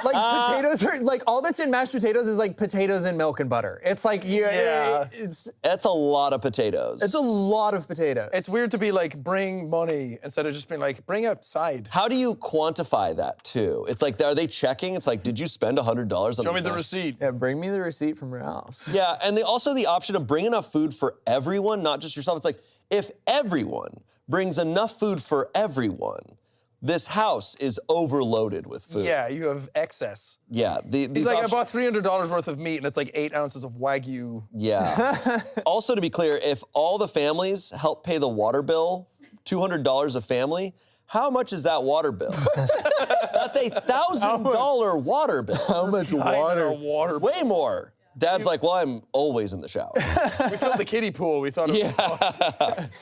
Like potatoes are like all that's in mashed potatoes is like potatoes and milk and butter. It's like That's a lot of potatoes. It's a lot of potatoes. It's weird to be like, bring money instead of just being like, bring a side. How do you quantify that too? It's like, are they checking? It's like, did you spend $100 on Show me these the mashed- receipt. Yeah, bring me the receipt from your house. Yeah, and also the option of bring enough food for everyone, not just yourself. It's like, if everyone brings enough food for everyone, this house is overloaded with food. Yeah, you have excess. Yeah. He's These like, options- I bought $300 worth of meat and it's like 8 ounces of Wagyu. Yeah. Also, to be clear, if all the families help pay the water bill, $200 a family, how much is that water bill? That's a $1,000 water bill. How much water? Way more. Dad's like, well, I'm always in the shower. We filled the kiddie pool. We thought it was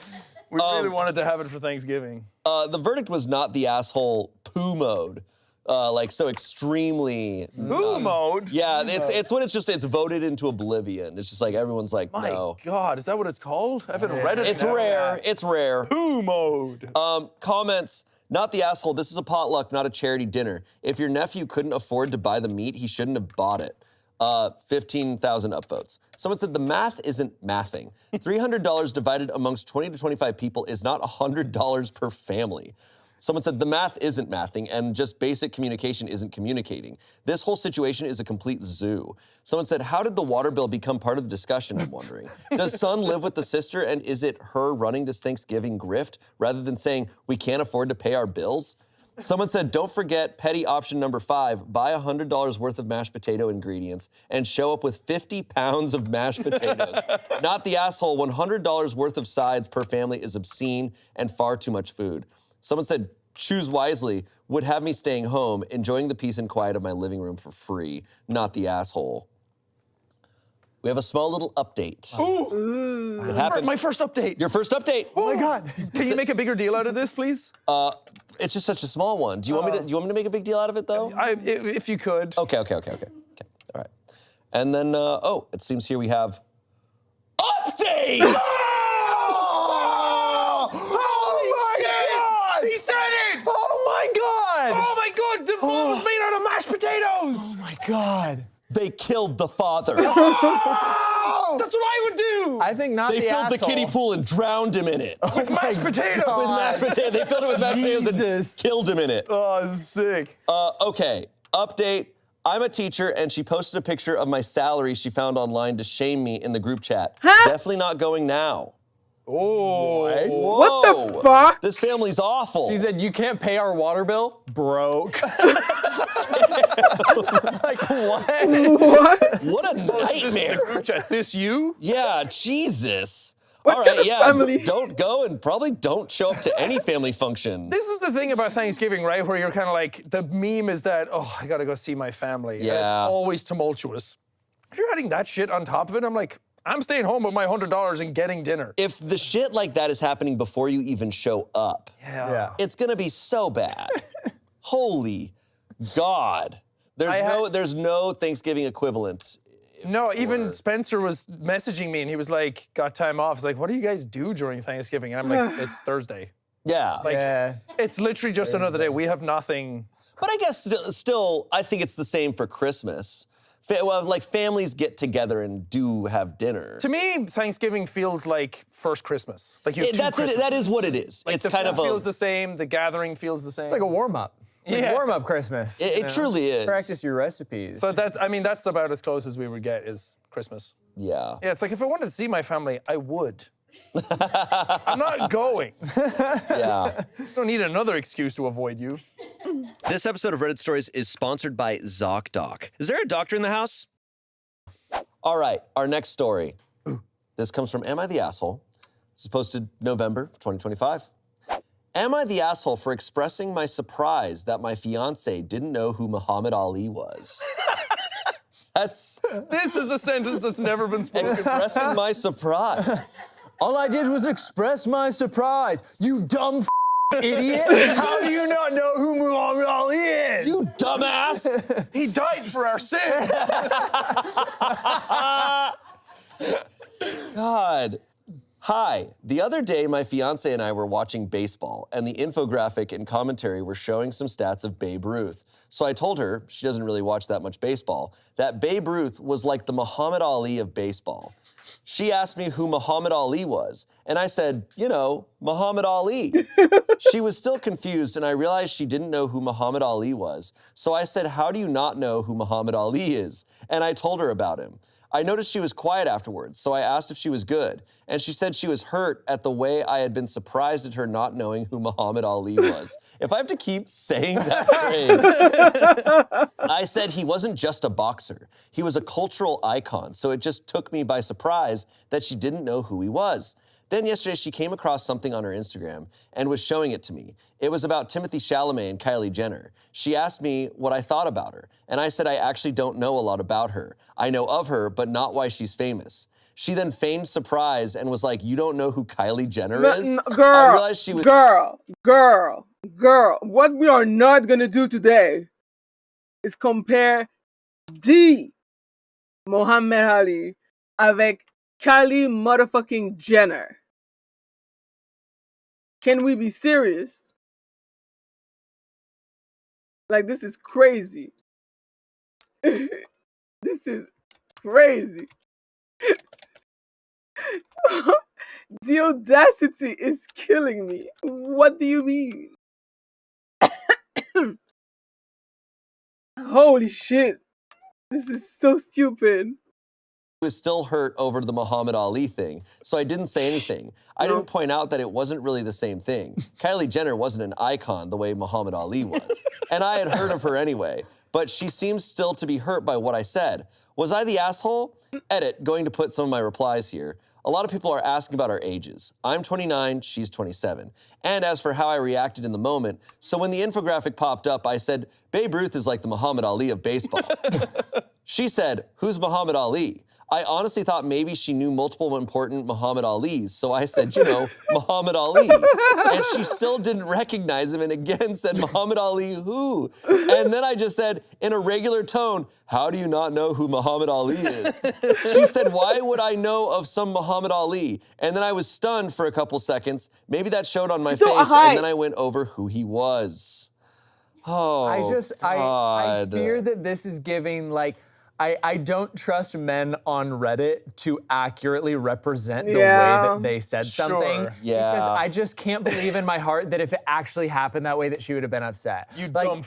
We really wanted to have it for Thanksgiving. The verdict was not the asshole poo mode. Like so extremely Poo mode? Yeah, Poo it's when it's voted into oblivion. It's just like everyone's like, My no. God, is that what it's called? I've been read it. It's rare. It's rare. Poo mode. Comments. Not the asshole. This is a potluck, not a charity dinner. If your nephew couldn't afford to buy the meat, he shouldn't have bought it. 15,000 upvotes. Someone said the math isn't mathing. $300 divided amongst 20 to 25 people is not $100 per family. Someone said, the math isn't mathing and just basic communication isn't communicating. This whole situation is a complete zoo. Someone said, how did the water bill become part of the discussion, I'm wondering? Does son live with the sister and is it her running this Thanksgiving grift rather than saying, we can't afford to pay our bills? Someone said, don't forget petty option number 5, buy $100 worth of mashed potato ingredients and show up with 50 pounds of mashed potatoes. Not the asshole, $100 worth of sides per family is obscene and far too much food. Someone said, choose wisely, would have me staying home, enjoying the peace and quiet of my living room for free, not the asshole. We have a small little update. Ooh. It happened. My first update. Your first update. Oh my God. Can you make a bigger deal out of this, please? It's just such a small one. Do you want me to make a big deal out of it though? If you could. Okay. All right. And then it seems here we have update. Oh my God! He said it! Oh my God! Oh my God! The food was made out of mashed potatoes! Oh my God. They killed the father. Oh! That's what I would do! I think not They the filled asshole. the kiddie pool and drowned him in it. With mashed potatoes! With mashed potatoes. They filled it with mashed potatoes and killed him in it. Oh, this is sick. Okay, update. I'm a teacher, and she posted a picture of my salary she found online to shame me in the group chat. Definitely not going now. Oh. Whoa. What the fuck? This family's awful. She said, you can't pay our water bill? Broke. Like, what? What a nightmare. Group chat. This you? Yeah, Jesus. What All kind right, of yeah, family? don't go and probably don't show up to any family function. This is the thing about Thanksgiving, right? Where you're kind of like, the meme is that, oh, I gotta go see my family. And it's Yeah. always tumultuous. If you're adding that shit on top of it, I'm like, I'm staying home with my $100 and getting dinner. If the shit like that is happening before you even show up, Yeah. it's gonna be so bad. Holy God. There's no Thanksgiving equivalent. No, even Spencer was messaging me and he was like, got time off. He's like, what do you guys do during Thanksgiving? And I'm like, it's Thursday. Yeah. Like, it's literally just another day. We have nothing. But I guess still, I think it's the same for Christmas. Like families get together and do have dinner. To me, Thanksgiving feels like first Christmas. Like you have That's it. That is what it is. Like it's the kind food of feels the same. The gathering feels the same. It's like a warm-up. Yeah. Warm-up Christmas. It truly is. Practice your recipes. So that's about as close as we would get is Christmas. Yeah. Yeah, it's like if I wanted to see my family, I would. I'm not going. Yeah. Don't need another excuse to avoid you. This episode of Reddit Stories is sponsored by ZocDoc. Is there a doctor in the house? All right, our next story. This comes from Am I the Asshole? This is posted November 2025. Am I the asshole for expressing my surprise that my fiance didn't know who Muhammad Ali was? This is a sentence that's never been spoken. Expressing my surprise. All I did was express my surprise. You dumb idiot. How do you not know who Muhammad Ali is? You dumbass. He died for our sins. God. Hi. The other day, my fiance and I were watching baseball, and the infographic and commentary were showing some stats of Babe Ruth. So I told her, she doesn't really watch that much baseball, that Babe Ruth was like the Muhammad Ali of baseball. She asked me who Muhammad Ali was, and I said, you know, Muhammad Ali. She was still confused, and I realized she didn't know who Muhammad Ali was. So I said, how do you not know who Muhammad Ali is? And I told her about him. I noticed she was quiet afterwards, so I asked if she was good, and she said she was hurt at the way I had been surprised at her not knowing who Muhammad Ali was. If I have to keep saying that phrase, I said he wasn't just a boxer. He was a cultural icon, so it just took me by surprise that she didn't know who he was. Then yesterday, she came across something on her Instagram and was showing it to me. It was about Timothée Chalamet and Kylie Jenner. She asked me what I thought about her, and I said I actually don't know a lot about her. I know of her, but not why she's famous. She then feigned surprise and was like, you don't know who Kylie Jenner is? I realized she was- Girl, what we are not gonna do today is compare the Muhammad Ali avec Kylie motherfucking Jenner. Can we be serious? Like, this is crazy. This is crazy. The audacity is killing me. What do you mean? Holy shit. This is so stupid. Was still hurt over the Muhammad Ali thing, so I didn't say anything. I didn't point out that it wasn't really the same thing. Kylie Jenner wasn't an icon the way Muhammad Ali was, and I had heard of her anyway, but she seems still to be hurt by what I said. Was I the asshole? Edit, going to put some of my replies here. A lot of people are asking about our ages. I'm 29, she's 27. And as for how I reacted in the moment, so when the infographic popped up, I said, Babe Ruth is like the Muhammad Ali of baseball. She said, who's Muhammad Ali? I honestly thought maybe she knew multiple important Muhammad Alis, so I said, you know, Muhammad Ali. And she still didn't recognize him and again said, Muhammad Ali who? And then I just said, in a regular tone, how do you not know who Muhammad Ali is? She said, why would I know of some Muhammad Ali? And then I was stunned for a couple seconds. Maybe that showed on my face, and then I went over who he was. Oh, I fear that this is giving, like, I don't trust men on Reddit to accurately represent the way that they said something. Yeah. Because I just can't believe in my heart that if it actually happened that way, that she would have been upset. You like, dumb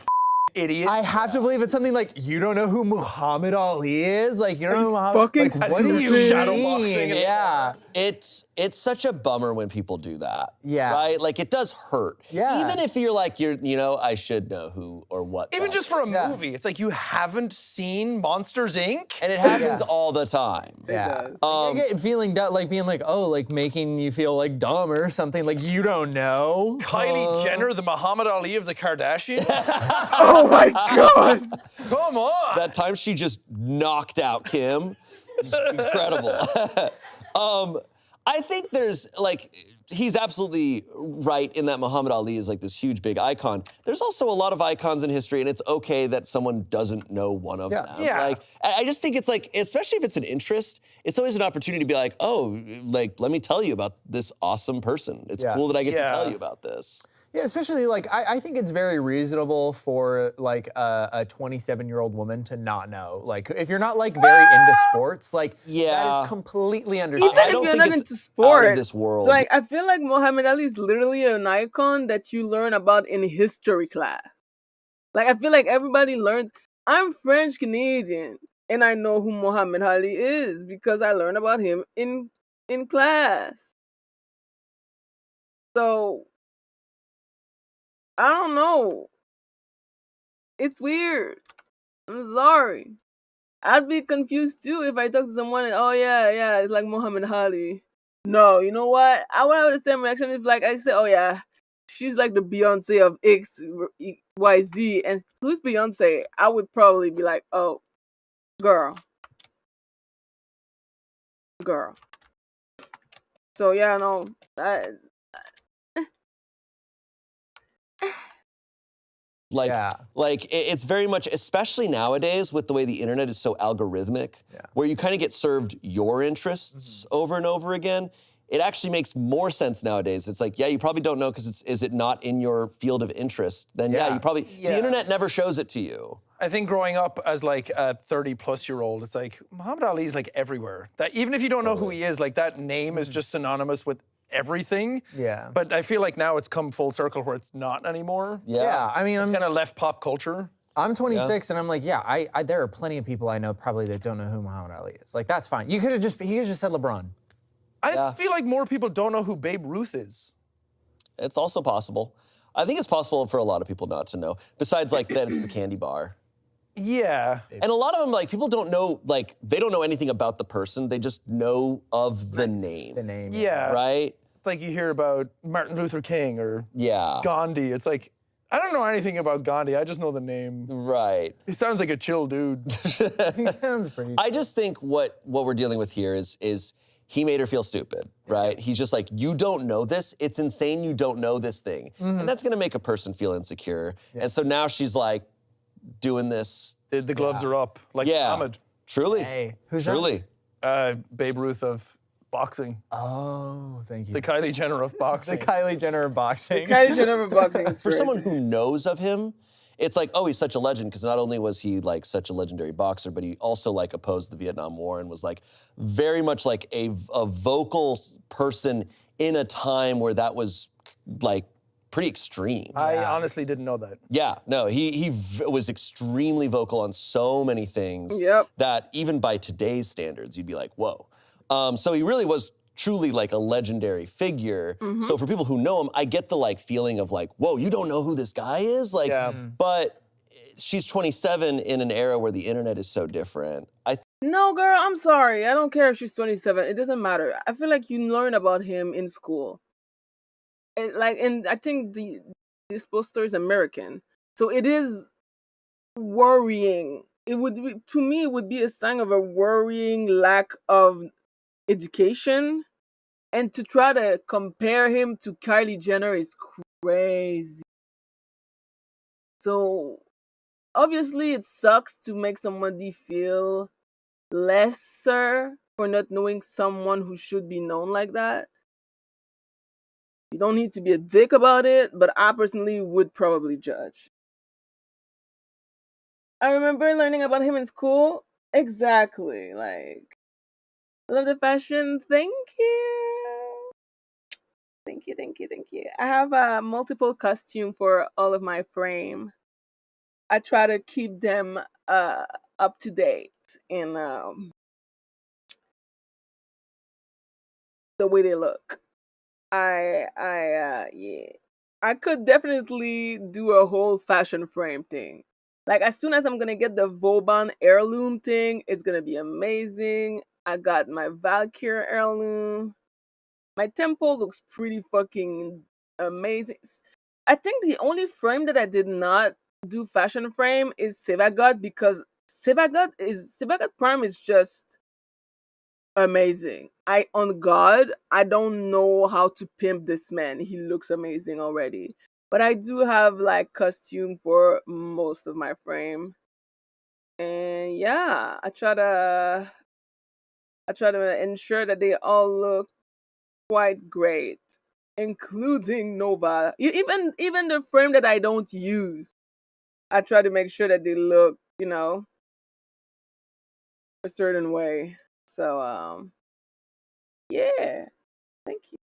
idiot. I have to believe it's something like, you don't know who Muhammad Ali is? Like, you don't know who Muhammad fucking like, what do you shadowboxing? mean? Yeah. It's such a bummer when people do that. Yeah. Right? Like, it does hurt. Yeah. Even if you're like, you know, I should know who or what. Even just for a movie, it's like you haven't seen Monsters, Inc.? And it happens all the time. Yeah. I get feeling that, like, being like, oh, like, making you feel like dumb or something. Like, you don't know. Kylie Jenner, the Muhammad Ali of the Kardashians? Oh my God. Come on. That time she just knocked out Kim. It's incredible. I think there's, like, he's absolutely right in that Muhammad Ali is like this huge, big icon. There's also a lot of icons in history, and it's okay that someone doesn't know one of them. Yeah. Like, I just think it's like, especially if it's an interest, it's always an opportunity to be like, oh, like, let me tell you about this awesome person. It's cool that I get to tell you about this. Yeah, especially, like, I think it's very reasonable for, like, a 27-year-old woman to not know. Like, if you're not, like, very into sports, like, that is completely understandable. Even if you're not into sports, out of this world. like, I feel like Muhammad Ali is literally an icon that you learn about in history class. Like, I feel like everybody learns. I'm French Canadian, and I know who Muhammad Ali is because I learned about him in class. So I don't know. It's weird. I'm sorry. I'd be confused too if I talk to someone and, oh yeah, it's like Muhammad Ali. No, you know what? I would have the same reaction if, like, I say, oh yeah, she's like the Beyonce of XYZ. And who's Beyonce? I would probably be like, oh, girl. So yeah, no, Like it's very much, especially nowadays with the way the internet is so algorithmic, where you kind of get served your interests over and over again. It actually makes more sense nowadays. It's like, yeah, you probably don't know because is it not in your field of interest? Then you probably, the internet never shows it to you. I think growing up as like a 30-plus-year-old, it's like Muhammad Ali is like everywhere. That even if you don't know who he is, like that name is just synonymous with everything. Yeah. But I feel like now it's come full circle where it's not anymore. Yeah, I mean, it's kind of left pop culture. I'm 26 and I'm like, yeah, I there are plenty of people I know probably that don't know who Muhammad Ali is. Like, that's fine. He could have just said LeBron. I feel like more people don't know who Babe Ruth is. It's also possible. I think it's possible for a lot of people not to know. Besides, like, that it's the candy bar. Yeah. And a lot of them, like, people don't know, like, they don't know anything about the person. They just know of the name. The name. Yeah. Right? It's like you hear about Martin Luther King or Yeah. Gandhi. It's like, I don't know anything about Gandhi. I just know the name. Right. He sounds like a chill dude. He sounds pretty. I just think what we're dealing with here is he made her feel stupid, right? He's just like, you don't know this? It's insane you don't know this thing. And that's gonna make a person feel insecure. And so now she's like doing this. The gloves are up, like Muhammad. Truly. Hey, who's Truly. Babe Ruth of boxing. Oh, thank you. The Kylie Jenner of boxing. The Kylie Jenner of boxing. Kylie Jenner of boxing is For crazy. someone who knows of him, it's like, oh, he's such a legend, because not only was he like such a legendary boxer, but he also like opposed the Vietnam War and was like very much like a vocal person in a time where that was like pretty extreme. I honestly didn't know that. Yeah, no, he was extremely vocal on so many things that even by today's standards, you'd be like, whoa. So he really was truly like a legendary figure. So for people who know him, I get the like feeling of like, whoa, you don't know who this guy is? Like, but she's 27 in an era where the internet is so different. No, girl, I'm sorry. I don't care if she's 27. It doesn't matter. I feel like you learn about him in school. And I think this poster is American. So it is worrying. It would be, to me, it would be a sign of a worrying lack of education. And to try to compare him to Kylie Jenner is crazy. So obviously it sucks to make somebody feel lesser for not knowing someone who should be known like that. You don't need to be a dick about it, but I personally would probably judge. I remember learning about him in school. Exactly. Like, love the fashion. Thank you. Thank you, thank you, thank you. I have a multiple costume for all of my frame. I try to keep them up to date in the way they look. Yeah. I could definitely do a whole fashion frame thing. Like, as soon as I'm gonna get the Vauban heirloom thing, it's gonna be amazing. I got my Valkyrie heirloom. My temple looks pretty fucking amazing. I think the only frame that I did not do fashion frame is Sevagot, because Sevagot Prime is just amazing. On God, I don't know how to pimp this man. He looks amazing already. But I do have like costume for most of my frame. And yeah, I try to ensure that they all look quite great, including Nova. Even the frame that I don't use, I try to make sure that they look, a certain way. So yeah, thank you.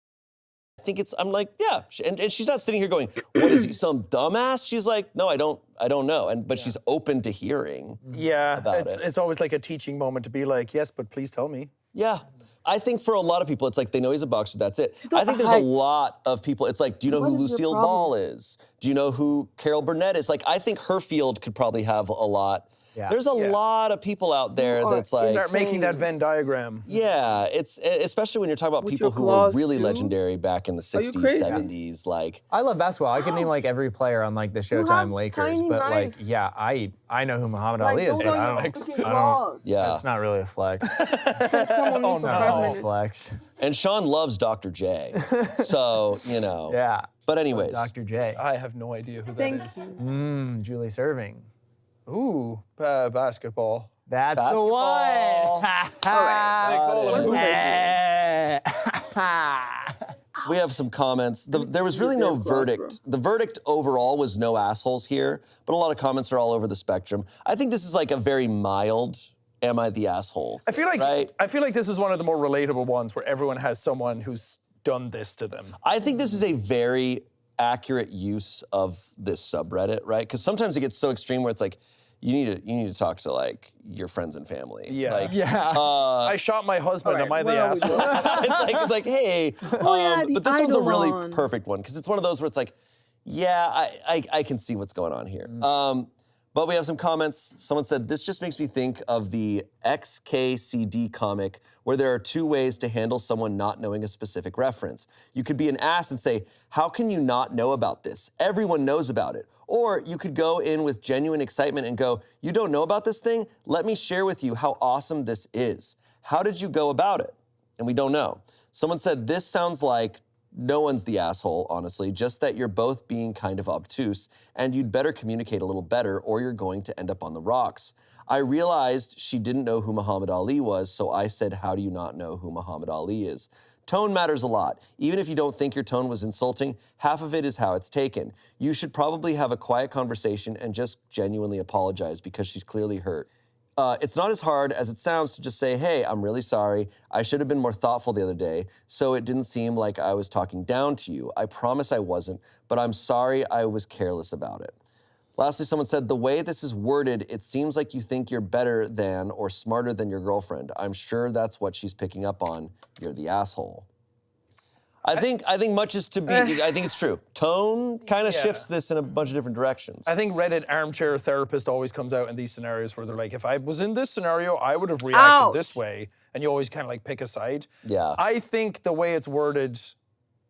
I think I'm like, yeah, and she's not sitting here going, what is he, some dumbass? She's like, no, I don't know, but she's open to hearing about it. It's always like a teaching moment to be like, yes, but please tell me. Yeah. I think for a lot of people, it's like they know he's a boxer, that's it. I think there's a lot of people, it's like, do you know who Lucille Ball is? Do you know who Carol Burnett is? Like, I think her field could probably have a lot. There's a lot of people out there that it's like... Start making that Venn diagram. Yeah, it's especially when you're talking about people who were really legendary back in the 60s, 70s. Like, I love basketball. I could name like every player on like the Showtime Lakers, but like, yeah, I know who Muhammad Ali is, but I don't. Yeah, that's not really a flex. Oh no, flex. And Sean loves Dr. J, so Yeah. But anyways, Dr. J. I have no idea who that is. Julie Serving. Ooh, basketball. That's the one. We have some comments. There was really no verdict. The verdict overall was no assholes here, but a lot of comments are all over the spectrum. I think this is like a very mild, am I the asshole thing, I feel like this is one of the more relatable ones where everyone has someone who's done this to them. I think this is a very accurate use of this subreddit, right? Because sometimes it gets so extreme where it's like, you need to talk to like your friends and family. Yeah. Like, I shot my husband. Am I the asshole? it's like, hey. But this one's a really perfect one because it's one of those where it's like, yeah, I can see what's going on here. But we have some comments. Someone said, this just makes me think of the XKCD comic where there are two ways to handle someone not knowing a specific reference. You could be an ass and say, how can you not know about this? Everyone knows about it. Or you could go in with genuine excitement and go, you don't know about this thing? Let me share with you how awesome this is. How did you go about it? And we don't know. Someone said, this sounds like no one's the asshole, honestly, just that you're both being kind of obtuse, and you'd better communicate a little better or you're going to end up on the rocks. I realized she didn't know who Muhammad Ali was, so I said, how do you not know who Muhammad Ali is? Tone matters a lot. Even if you don't think your tone was insulting, half of it is how it's taken. You should probably have a quiet conversation and just genuinely apologize because she's clearly hurt. It's not as hard as it sounds to just say, hey, I'm really sorry. I should have been more thoughtful the other day, so it didn't seem like I was talking down to you. I promise I wasn't, but I'm sorry I was careless about it. Lastly, someone said, the way this is worded, it seems like you think you're better than or smarter than your girlfriend. I'm sure that's what she's picking up on. You're the asshole. I think much is to be, I think it's true. Tone kind of shifts this in a bunch of different directions. I think Reddit armchair therapist always comes out in these scenarios where they're like, if I was in this scenario, I would have reacted this way. And you always kind of like pick a side. Yeah. I think the way it's worded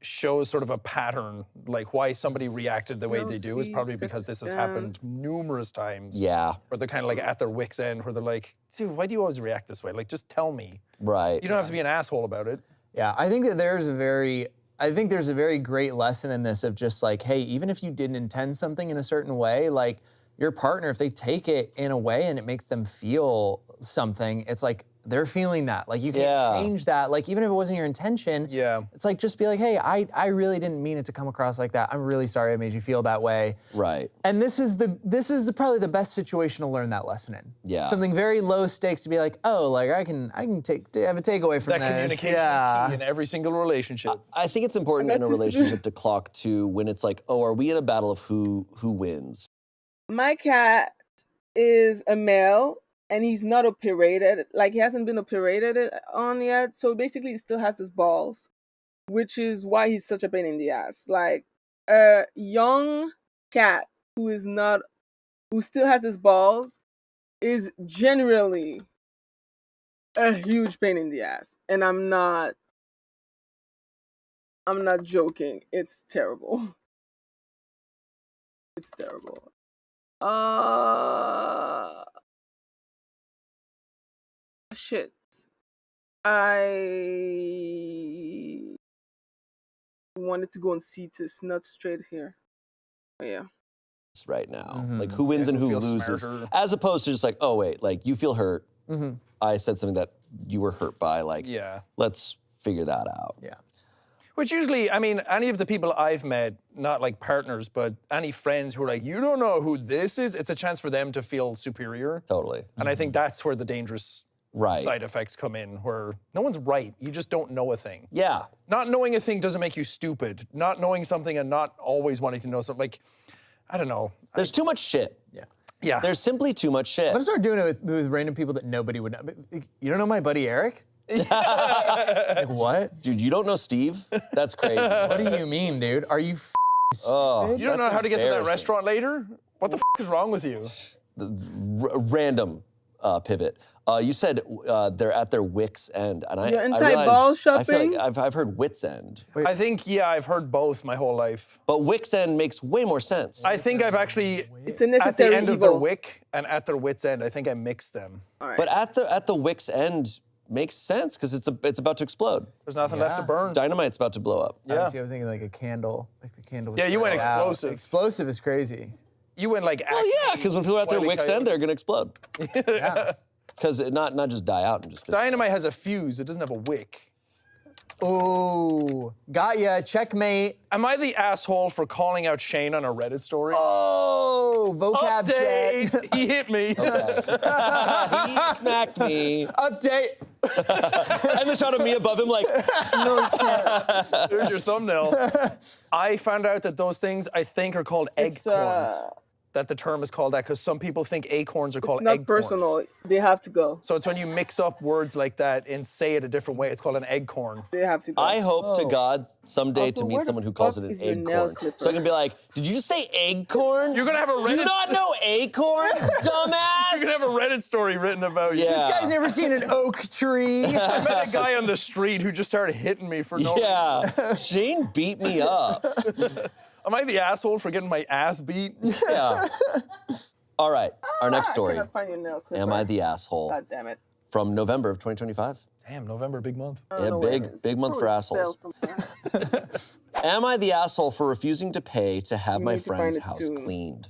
shows sort of a pattern, like why somebody reacted the way they do is probably because this has happened numerous times. Yeah. Where they're kind of like at their wit's end, where they're like, dude, why do you always react this way? Like, just tell me. Right. You don't have to be an asshole about it. Yeah, I think that there's a very great lesson in this of just like, hey, even if you didn't intend something in a certain way, like your partner, if they take it in a way and it makes them feel something, it's like they're feeling that. Like you can't change that. Like even if it wasn't your intention, it's like just be like, hey, I really didn't mean it to come across like that. I'm really sorry I made you feel that way. Right. And this is probably the best situation to learn that lesson in. Yeah. Something very low stakes to be like, oh, like I can have a takeaway from that communication is key in every single relationship. I think it's important in a relationship to clock to when it's like, oh, are we in a battle of who wins? My cat is a male and he's not operated. Like he hasn't been operated on yet. So basically he still has his balls, which is why he's such a pain in the ass. Like a young cat who still has his balls is generally a huge pain in the ass. And I'm not joking. It's terrible. It's terrible. Shit. I wanted to go and see this, not straight here. But yeah. Right now. Like who wins and who loses. Smarter. As opposed to just like, oh wait, like you feel hurt. I said something that you were hurt by. Like, let's figure that out. Yeah. Which usually, I mean, any of the people I've met, not like partners, but any friends who are like, you don't know who this is, it's a chance for them to feel superior. Totally. And I think that's where the dangerous side effects come in, where no one's right. You just don't know a thing. Yeah. Not knowing a thing doesn't make you stupid. Not knowing something and not always wanting to know something, like, I don't know. There's too much shit. Yeah. Yeah. There's simply too much shit. I'm gonna start doing it with random people that nobody would know. You don't know my buddy Eric? Like what? Dude, you don't know Steve? That's crazy. What do you mean, dude? Are you stupid? You don't know how to get to that restaurant later? What the is wrong with you? Random pivot. You said they're at their wit's end, and You're I anti-ball realize I feel shopping? like I've heard wit's end. I think, I've heard both my whole life. But wit's end makes way more sense. I think I've actually, it's a necessary at the end of their evil. wick and at their wit's end, I think I mixed them. But at the wit's end makes sense because it's about to explode. There's nothing left to burn. Dynamite's about to blow up. I was thinking like a candle, like the candle. Yeah, you went burning out. explosive. Explosive is crazy. You went like. Well, yeah, because when people are at their wit's end, they're gonna explode. Yeah. Because not just die out and just. Dynamite has a fuse. It doesn't have a wick. Oh, got ya. Checkmate. Am I the asshole for calling out Shane on a Reddit story? Oh, vocab check. Update. He hit me. He smacked me. Update. And the shot of me above him, like. There's your thumbnail. I found out that those things I think are called eggcorns. That the term is called that because some people think acorns are called It's not eggcorns. personal. They have to go. So it's when you mix up words like that and say it a different way. It's called an eggcorn. They have to go. I hope to God someday Also, to meet where the someone who calls it fuck an is your nail acorn. clipper? So I can be like, did you just say acorn? You're gonna have a Reddit. Do you not know acorns, dumbass? You're gonna have a Reddit story written about you. Yeah. This guy's never seen an oak tree. I met a guy on the street who just started hitting me for no reason. Yeah. Shane beat me up. Am I the asshole for getting my ass beat? Yeah. All right, our next story. I cannot find your nail clipper. Am I the asshole? God damn it. From November of 2025. Damn, November, big month. I don't Yeah, know where it is. big month for Probably assholes. fell somewhere. Am I the asshole for refusing to pay to have You my need to find friend's it house soon. cleaned?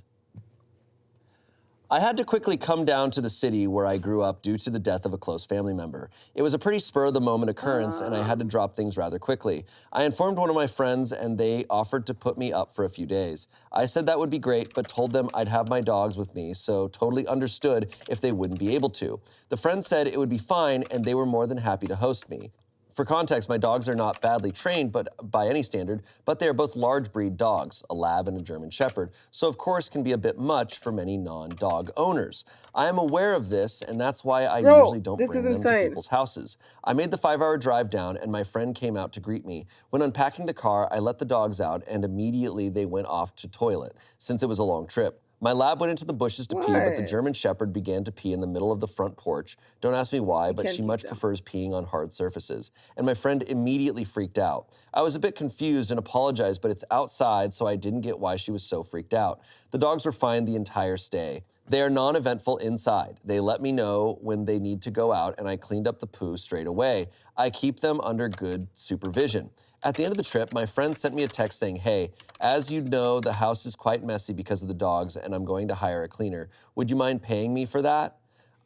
I had to quickly come down to the city where I grew up due to the death of a close family member. It was a pretty spur-of-the-moment occurrence, and I had to drop things rather quickly. I informed one of my friends, and they offered to put me up for a few days. I said that would be great, but told them I'd have my dogs with me, so totally understood if they wouldn't be able to. The friend said it would be fine, and they were more than happy to host me. For context, my dogs are not badly trained by any standard, but they are both large breed dogs, a lab and a German shepherd, so of course can be a bit much for many non-dog owners. I am aware of this, and that's why I usually don't bring them to people's houses. I made the 5-hour drive down, and my friend came out to greet me. When unpacking the car, I let the dogs out, and immediately they went off to toilet, since it was a long trip. My lab went into the bushes to pee, but the German Shepherd began to pee in the middle of the front porch. Don't ask me why, but she much prefers peeing on hard surfaces. And my friend immediately freaked out. I was a bit confused and apologized, but it's outside, so I didn't get why she was so freaked out. The dogs were fine the entire stay. They are non-eventful inside. They let me know when they need to go out, and I cleaned up the poo straight away. I keep them under good supervision. At the end of the trip, my friend sent me a text saying, hey, as you know, the house is quite messy because of the dogs, and I'm going to hire a cleaner. Would you mind paying me for that?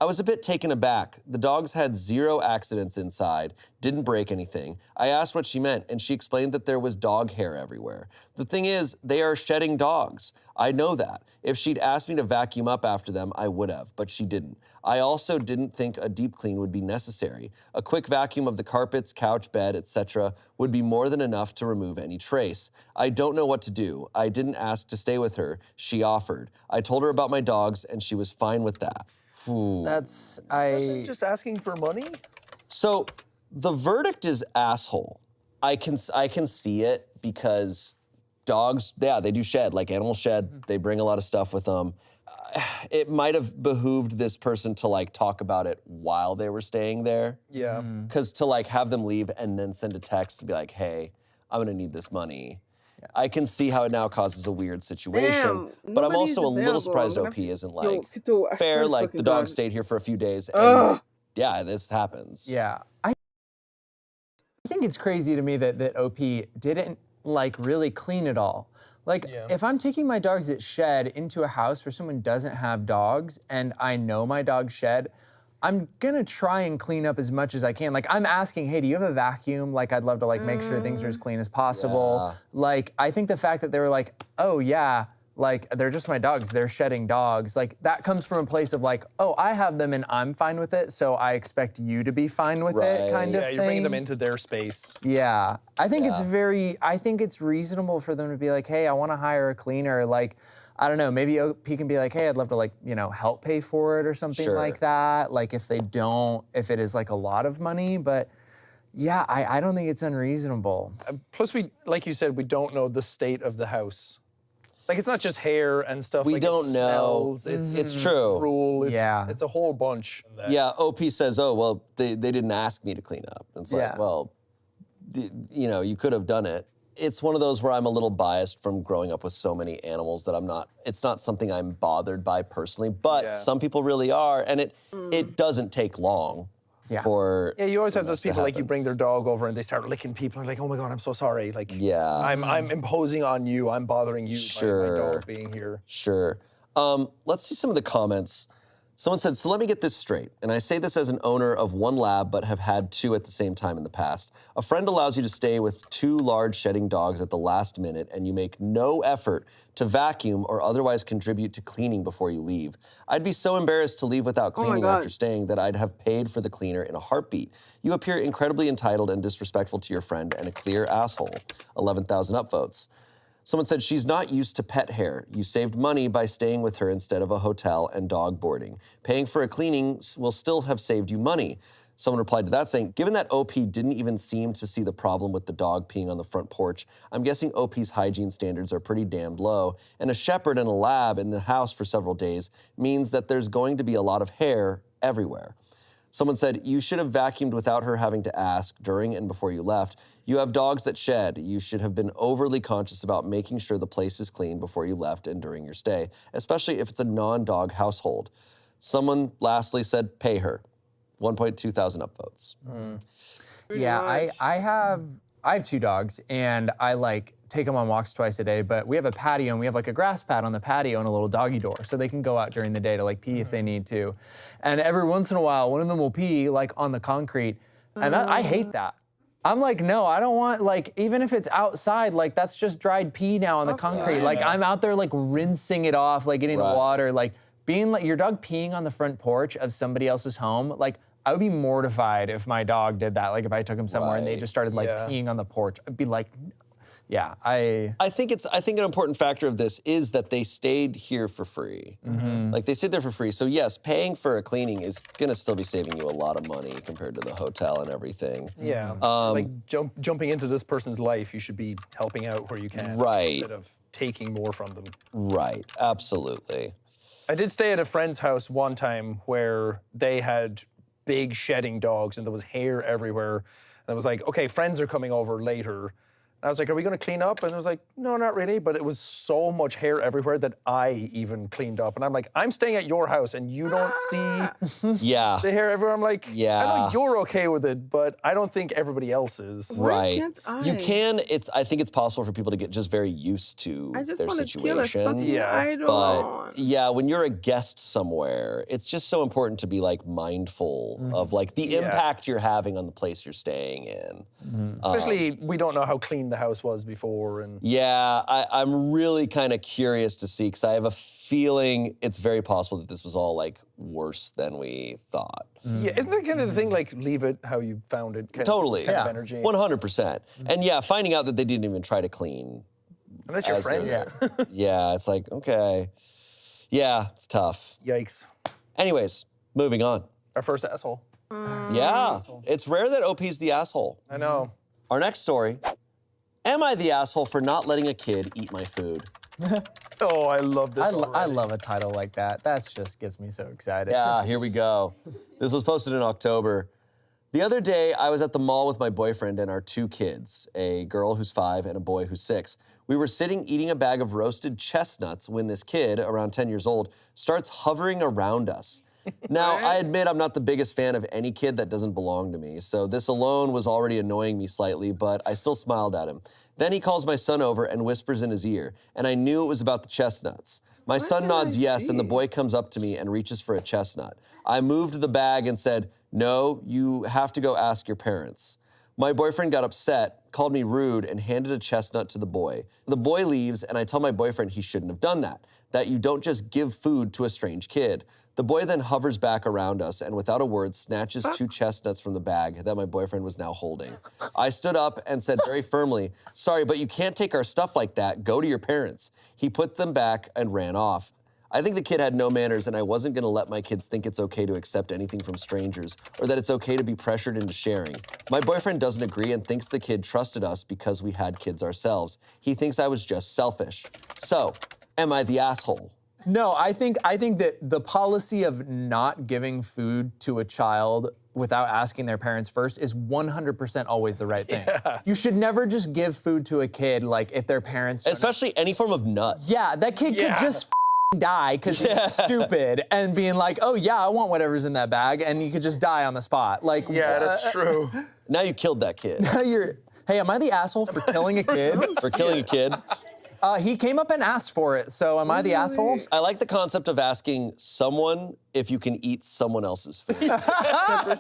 I was a bit taken aback. The dogs had 0 accidents inside, didn't break anything. I asked what she meant, and she explained that there was dog hair everywhere. The thing is, they are shedding dogs. I know that. If she'd asked me to vacuum up after them, I would have, but she didn't. I also didn't think a deep clean would be necessary. A quick vacuum of the carpets, couch, bed, etc. would be more than enough to remove any trace. I don't know what to do. I didn't ask to stay with her. She offered. I told her about my dogs, and she was fine with that. That's just asking for money. So the verdict is asshole. I can see it because dogs, yeah, they do shed, like animals shed. They bring a lot of stuff with them. It might have behooved this person to like talk about it while they were staying there. Yeah. Because to like have them leave and then send a text and be like, hey, I'm gonna need this money. I can see how it now causes a weird situation, but I'm also a little surprised OP isn't like, fair, like the dog stayed here for a few days and yeah, this happens. Yeah, I think it's crazy to me that OP didn't like really clean it all. Like if I'm taking my dogs that shed into a house where someone doesn't have dogs and I know my dog shed, I'm gonna try and clean up as much as I can. Like I'm asking, hey, do you have a vacuum? Like I'd love to like make sure things are as clean as possible. Yeah. Like I think the fact that they were like, oh yeah, like they're just my dogs, they're shedding dogs. Like that comes from a place of like, oh, I have them and I'm fine with it, so I expect you to be fine with it kind of thing. Yeah, you're bringing them into their space. Yeah, I think I think it's reasonable for them to be like, hey, I wanna hire a cleaner. Like, I don't know, maybe OP can be like, hey, I'd love to like, you know, help pay for it or something like that. Like if it is like a lot of money, but yeah, I don't think it's unreasonable. Plus we, like you said, we don't know the state of the house. Like it's not just hair and stuff. We like don't know. Smells, It's true. Drool, it's a whole bunch. Yeah, OP says, oh, well, they didn't ask me to clean up. It's like, well, you know, you could have done it. It's one of those where I'm a little biased from growing up with so many animals that it's not something I'm bothered by personally, but some people really are, and it doesn't take long for you always have those people like you bring their dog over and they start licking people and like, oh my God, I'm so sorry. Like, I'm imposing on you, I'm bothering you by my dog being here. Sure. Let's see some of the comments. Someone said, so let me get this straight, and I say this as an owner of 1 lab but have had 2 at the same time in the past. A friend allows you to stay with 2 large shedding dogs at the last minute and you make no effort to vacuum or otherwise contribute to cleaning before you leave. I'd be so embarrassed to leave without cleaning after staying that I'd have paid for the cleaner in a heartbeat. You appear incredibly entitled and disrespectful to your friend and a clear asshole. 11,000 upvotes. Someone said, she's not used to pet hair. You saved money by staying with her instead of a hotel and dog boarding. Paying for a cleaning will still have saved you money. Someone replied to that saying, given that OP didn't even seem to see the problem with the dog peeing on the front porch, I'm guessing OP's hygiene standards are pretty damned low, and a shepherd and a lab in the house for several days means that there's going to be a lot of hair everywhere. Someone said, you should have vacuumed without her having to ask during and before you left. You have dogs that shed. You should have been overly conscious about making sure the place is clean before you left and during your stay, especially if it's a non-dog household. Someone lastly said, pay her. 1.2 thousand upvotes. Yeah, I have 2 dogs, and I like take them on walks twice a day, but we have a patio and we have like a grass pad on the patio and a little doggy door, so they can go out during the day to like pee if they need to. And every once in a while, one of them will pee like on the concrete, and I hate that. I'm like, no, I don't want, like, even if it's outside, like, that's just dried pee now on the concrete. Like, I'm out there, like, rinsing it off, like, getting the water, like, being, like, your dog peeing on the front porch of somebody else's home, like, I would be mortified if my dog did that. Like, if I took him somewhere and they just started, like, peeing on the porch, I'd be like, yeah, I think an important factor of this is that they stayed here for free. Like, they stayed there for free. So yes, paying for a cleaning is gonna still be saving you a lot of money compared to the hotel and everything. Yeah, like jumping into this person's life, you should be helping out where you can. Right. Instead of taking more from them. Right, absolutely. I did stay at a friend's house one time where they had big shedding dogs and there was hair everywhere. And I was like, okay, friends are coming over later. I was like, are we gonna clean up? And I was like, no, not really. But it was so much hair everywhere that I even cleaned up. And I'm like, I'm staying at your house and you don't see the hair everywhere. I'm like, I know you're okay with it, but I don't think everybody else is. Right. You can, I think it's possible for people to get just very used to their situation. But yeah, when you're a guest somewhere, it's just so important to be like mindful of like the impact you're having on the place you're staying in. Especially, we don't know how clean the house was before. And yeah, I'm really kind of curious to see, because I have a feeling it's very possible that this was all like worse than we thought. Yeah, isn't that kind of the thing, like leave it how you found it? Totally, kind of energy. 100%. And yeah, finding out that they didn't even try to clean. And that's your friend. Yeah, it's like, okay. Yeah, it's tough. Yikes. Anyways, moving on. Our first asshole. Yeah, it's rare that OP's the asshole. I know. Our next story. Am I the asshole for not letting a kid eat my food? Oh, I love this. I love a title like that. That just gets me so excited. Yeah, here we go. This was posted in October. The other day, I was at the mall with my boyfriend and our 2 kids, a girl who's 5 and a boy who's 6. We were sitting eating a bag of roasted chestnuts when this kid, around 10 years old, starts hovering around us. Now, I admit I'm not the biggest fan of any kid that doesn't belong to me, so this alone was already annoying me slightly, but I still smiled at him. Then he calls my son over and whispers in his ear, and I knew it was about the chestnuts. My son nods yes, and the boy comes up to me and reaches for a chestnut. I moved the bag and said, "No, you have to go ask your parents." My boyfriend got upset, called me rude, and handed a chestnut to the boy. The boy leaves, and I tell my boyfriend he shouldn't have done that you don't just give food to a strange kid. The boy then hovers back around us and without a word snatches 2 chestnuts from the bag that my boyfriend was now holding. I stood up and said very firmly, "Sorry, but you can't take our stuff like that. Go to your parents." He put them back and ran off. I think the kid had no manners, and I wasn't gonna let my kids think it's okay to accept anything from strangers or that it's okay to be pressured into sharing. My boyfriend doesn't agree and thinks the kid trusted us because we had kids ourselves. He thinks I was just selfish. So, am I the asshole? No, I think that the policy of not giving food to a child without asking their parents first is 100% always the right thing. Yeah. You should never just give food to a kid like if their parents especially any form of nut. Yeah, that kid could just die because he's stupid and being like, "Oh yeah, I want whatever's in that bag," and he could just die on the spot. Like, yeah, that's true. Now you killed that kid. Now hey, am I the asshole for killing a kid? For killing a kid? He came up and asked for it, so am I the asshole? I like the concept of asking someone if you can eat someone else's food.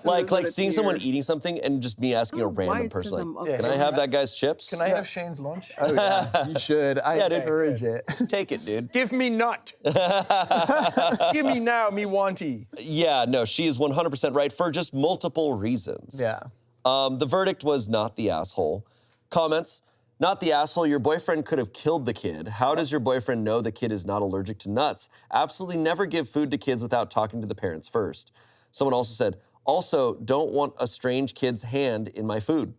like seeing someone eating something and just me asking a random person, like, "Can I have that guy's chips?" Can I have Shane's lunch? Oh yeah, you should. I encourage it. Take it, dude. Give me nut. Give me now, me wanty. Yeah, no, she is 100% right for just multiple reasons. Yeah. The verdict was not the asshole. Comments. Not the asshole, your boyfriend could have killed the kid. How does your boyfriend know the kid is not allergic to nuts? Absolutely never give food to kids without talking to the parents first. Someone also said, also, don't want a strange kid's hand in my food.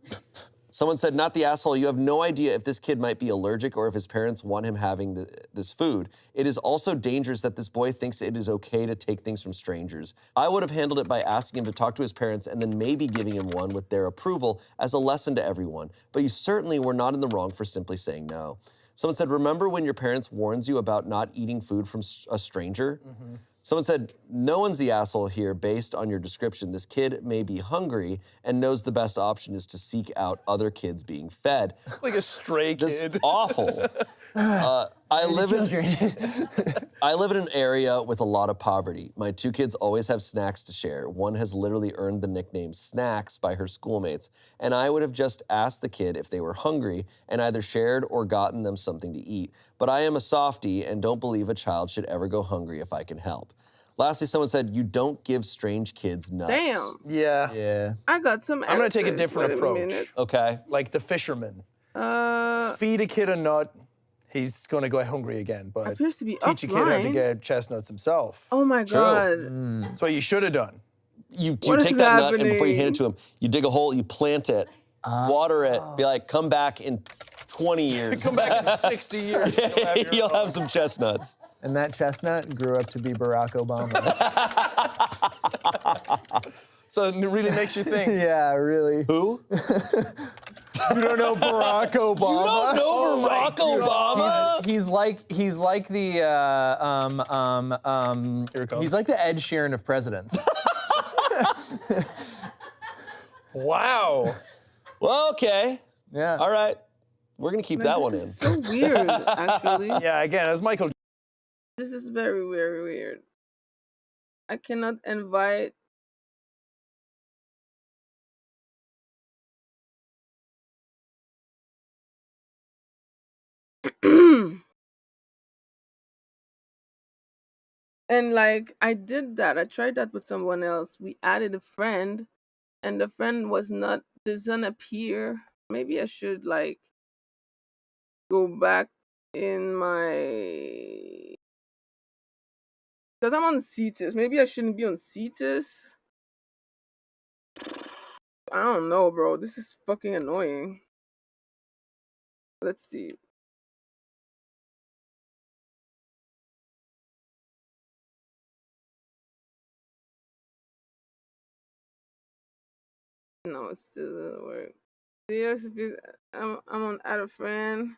Someone said, not the asshole, you have no idea if this kid might be allergic or if his parents want him having this food. It is also dangerous that this boy thinks it is okay to take things from strangers. I would have handled it by asking him to talk to his parents and then maybe giving him one with their approval as a lesson to everyone. But you certainly were not in the wrong for simply saying no. Someone said, remember when your parents warns you about not eating food from a stranger? Mm-hmm. Someone said, no one's the asshole here based on your description. This kid may be hungry and knows the best option is to seek out other kids being fed. Like a stray kid. This is awful. I live in an area with a lot of poverty. My 2 kids always have snacks to share. One has literally earned the nickname Snacks by her schoolmates, and I would have just asked the kid if they were hungry and either shared or gotten them something to eat. But I am a softie and don't believe a child should ever go hungry if I can help. Lastly, someone said, you don't give strange kids nuts. Damn. Yeah. Yeah. I got some I'm gonna take a answers. different Wait approach. minute. Okay. Like the fisherman. Uh, Feed a kid a nut, he's gonna go hungry again. But appears to be teach a kid how to offline. get chestnuts himself. Oh my True. god. That's what you should have done. You What take is that nut and before you hand happening? it to him, you dig a hole, you plant it, water it, be like, come back in 20 years. Come back in 60 years. You'll have some chestnuts. And that chestnut grew up to be Barack Obama. So it really makes you think. Yeah, really. Who? You don't know Barack Obama? You don't know Barack Obama? He's like the Here it comes. he's like the Ed Sheeran of presidents. Wow. Well, okay. Yeah. All right. We're going to keep that one in. This is so weird, actually. Yeah, again, as Michael. This is very, very weird. I cannot invite. And like I did that. I tried that with someone else. We added a friend and the friend doesn't appear. Maybe I should like go back in my, because I'm on Cetus. Maybe I shouldn't be on Cetus. I don't know, bro. This is fucking annoying. Let's see. No, it still doesn't work. Yes, I'm on add a friend.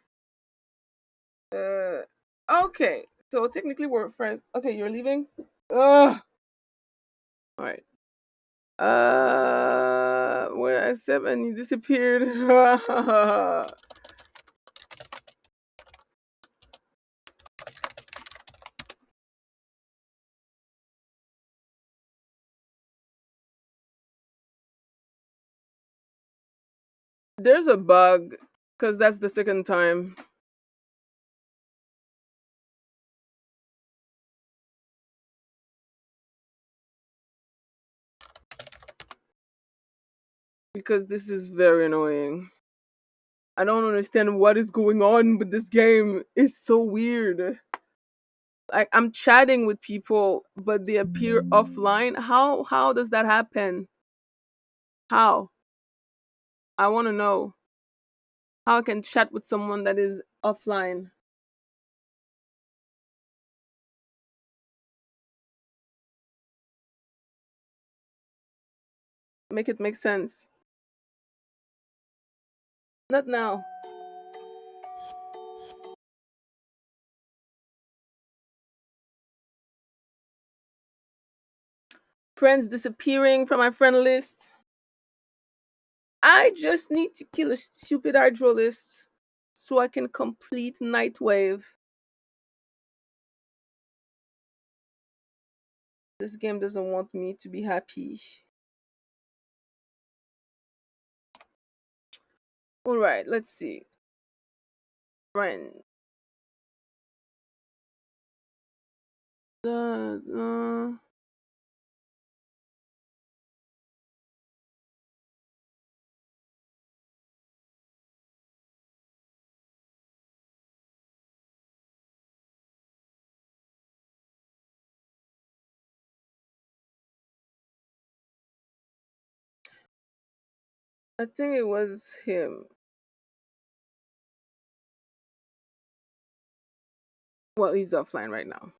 Okay. So technically we're friends. Okay, you're leaving? Ugh. Alright. Where I said and you disappeared. There's a bug, because that's the second time. Because this is very annoying. I don't understand what is going on with this game. It's so weird. Like I'm chatting with people, but they appear offline. How does that happen? How? I want to know how I can chat with someone that is offline. Make it make sense. Not now. Friends disappearing from my friend list. I just need to kill a stupid hydro list so I can complete NightWave. This game doesn't want me to be happy. Alright, let's see. Friend. I think it was him. Well, he's offline right now.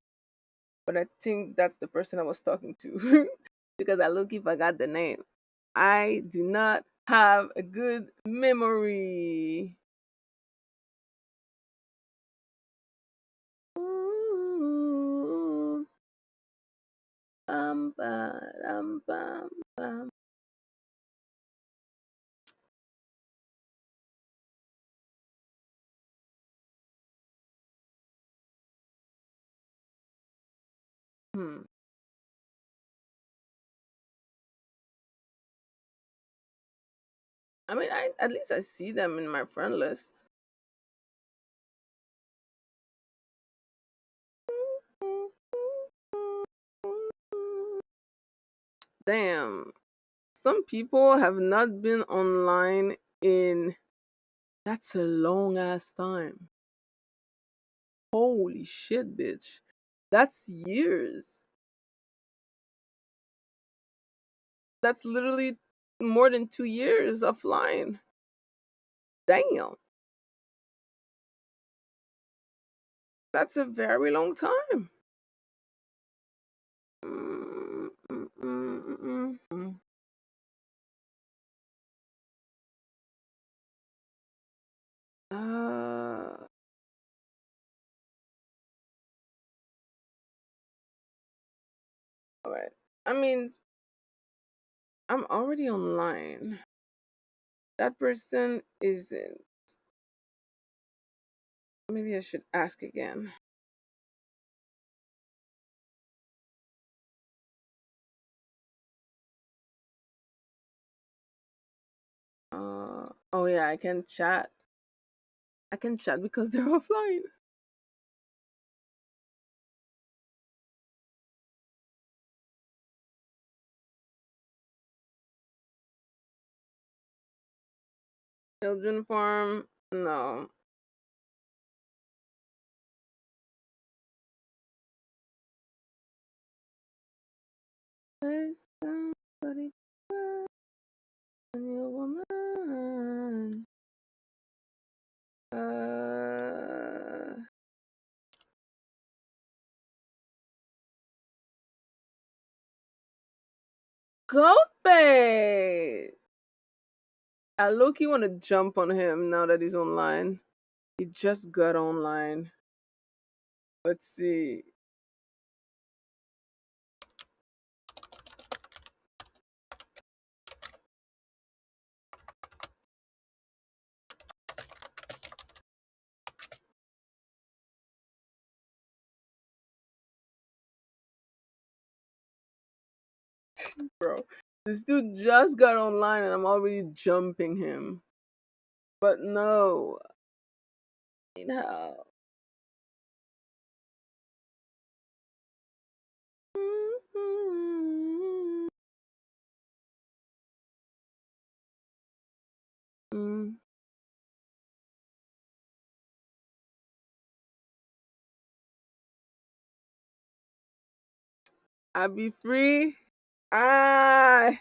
But I think that's the person I was talking to. Because I look forgot the name. I do not have a good memory. Ooh. Bum, bum. Hmm. I mean, at least I see them in my friend list. Damn. Some people have not been online in that's a long ass time. Holy shit, bitch. That's years. That's literally more than 2 years offline. Damn. That's a very long time. Mm, mm, mm, mm, mm. Uh, all right. I mean, I'm already online. That person isn't. Maybe I should ask again. Oh yeah, I can chat. I can chat because they're offline. Children farm? No. There's somebody on your woman. Goat bait. I low-key want to jump on him now that he's online. He just got online. Let's see. Bro, this dude just got online and I'm already jumping him. But no. I need help. Mm. I be free. Ah.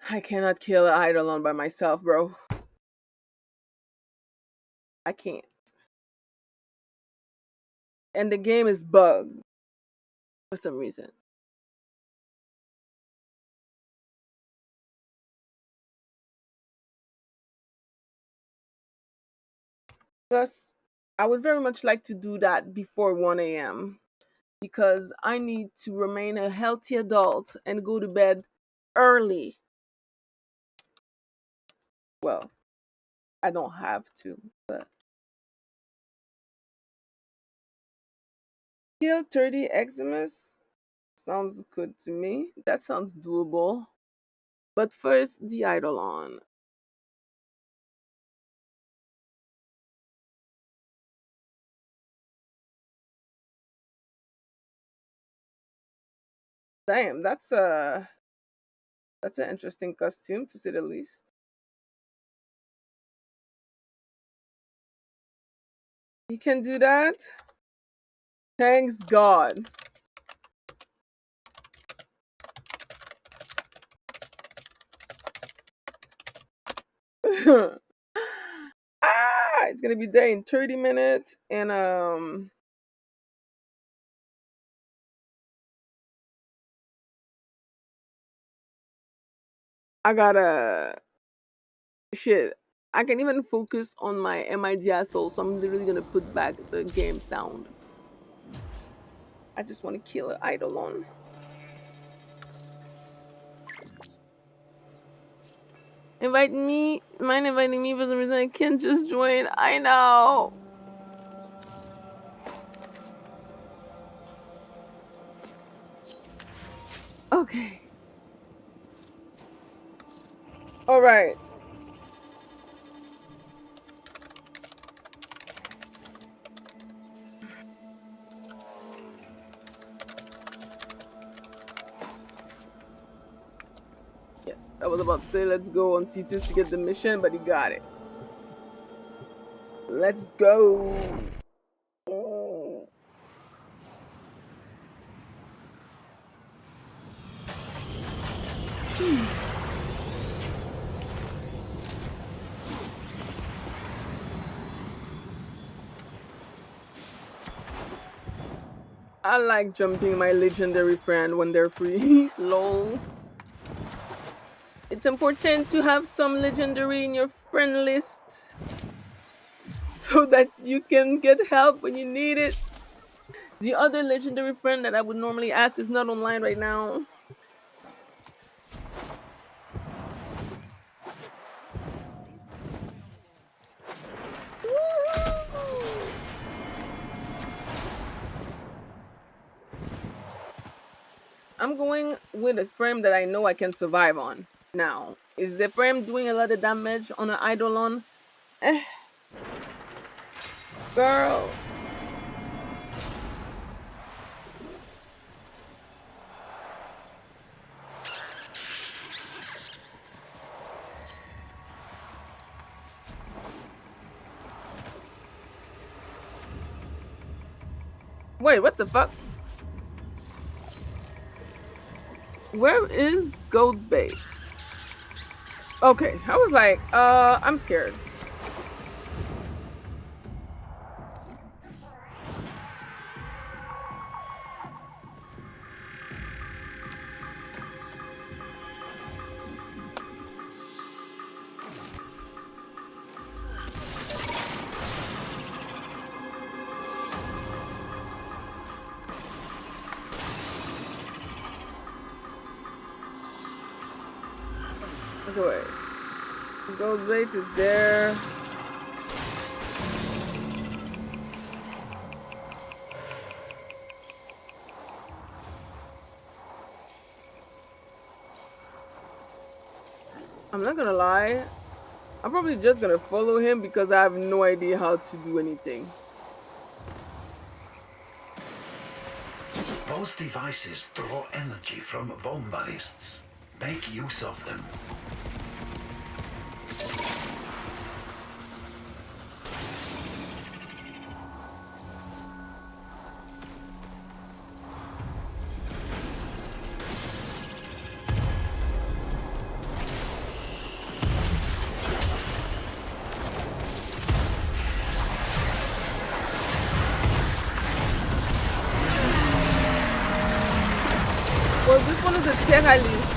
I cannot kill an Eidolon by myself, bro. I can't. And the game is bugged for some reason. Plus, I would very much like to do that before 1 a.m. because I need to remain a healthy adult and go to bed early. Well, I don't have to, but kill 30 Eximus sounds good to me. That sounds doable. But first, the Eidolon. Damn, that's an interesting costume to say the least. He can do that? Thanks God. It's gonna be there in 30 minutes, and I gotta shit. I can even focus on my MIG assault, so I'm literally gonna put back the game sound. I just want to kill an Eidolon. Invite me? Mind inviting me for some reason I can't just join? I know. Okay. All right. Yes, I was about to say let's go on C2 to get the mission, but he got it. Let's go. Oh. I like jumping my legendary friend when they're free. Lol. It's important to have some legendary in your friend list so that you can get help when you need it. The other legendary friend that I would normally ask is not online right now. I'm going with a frame that I know I can survive on. Now, is the frame doing a lot of damage on an Eidolon? Girl. Wait, what the fuck? Where is Gold Bay? Okay, I was like, I'm scared. Wait. Gold bait is there. I'm not gonna lie. I'm probably just gonna follow him because I have no idea how to do anything. Those devices draw energy from bomb ballists. Make use of them. Well, this one is a Terralis.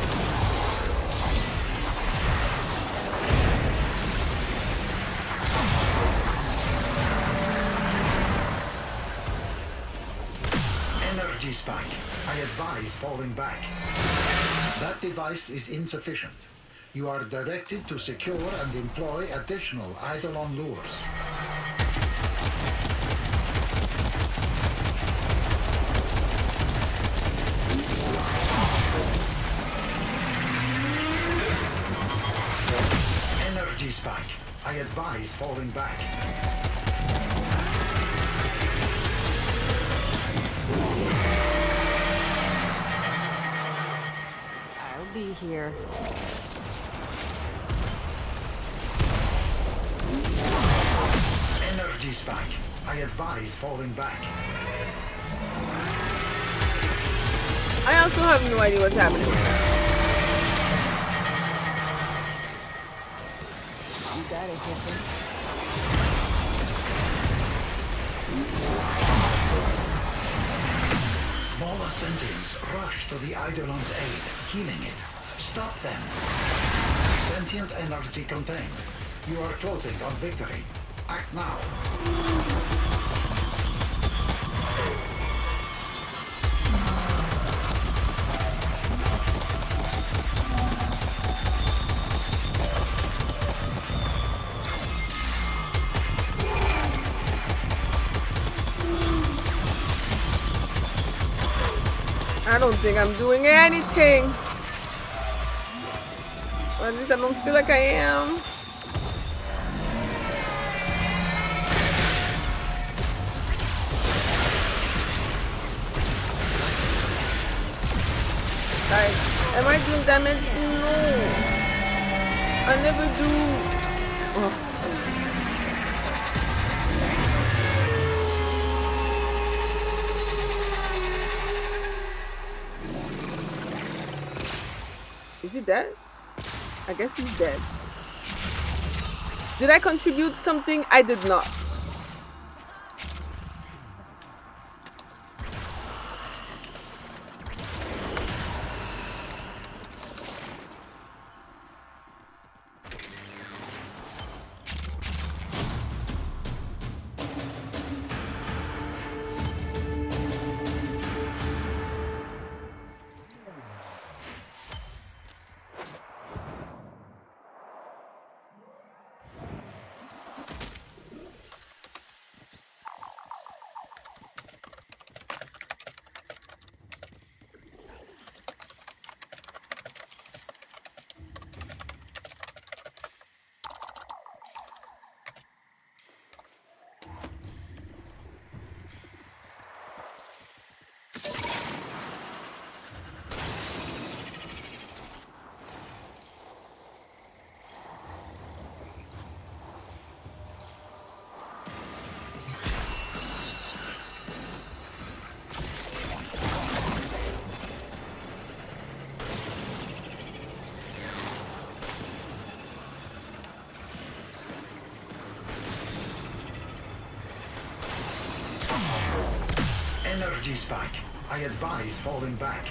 Energy spike. I advise falling back. That device is insufficient. You are directed to secure and employ additional Eidolon lures. Energy spike. I advise falling back. be here. Energy spike. I advise falling back. I also have no idea what's happening. You got it, Griffin. Smaller sentients rush to the Eidolon's aid, healing it. Stop them. Sentient energy contained. You are closing on victory. Act now. I don't think I'm doing anything. Or at least I don't feel like I am. Like, am I doing damage? No. I never do. Oh. Is he dead? I guess he's dead. Did I contribute something? I did not. Energy spike. I advise falling back.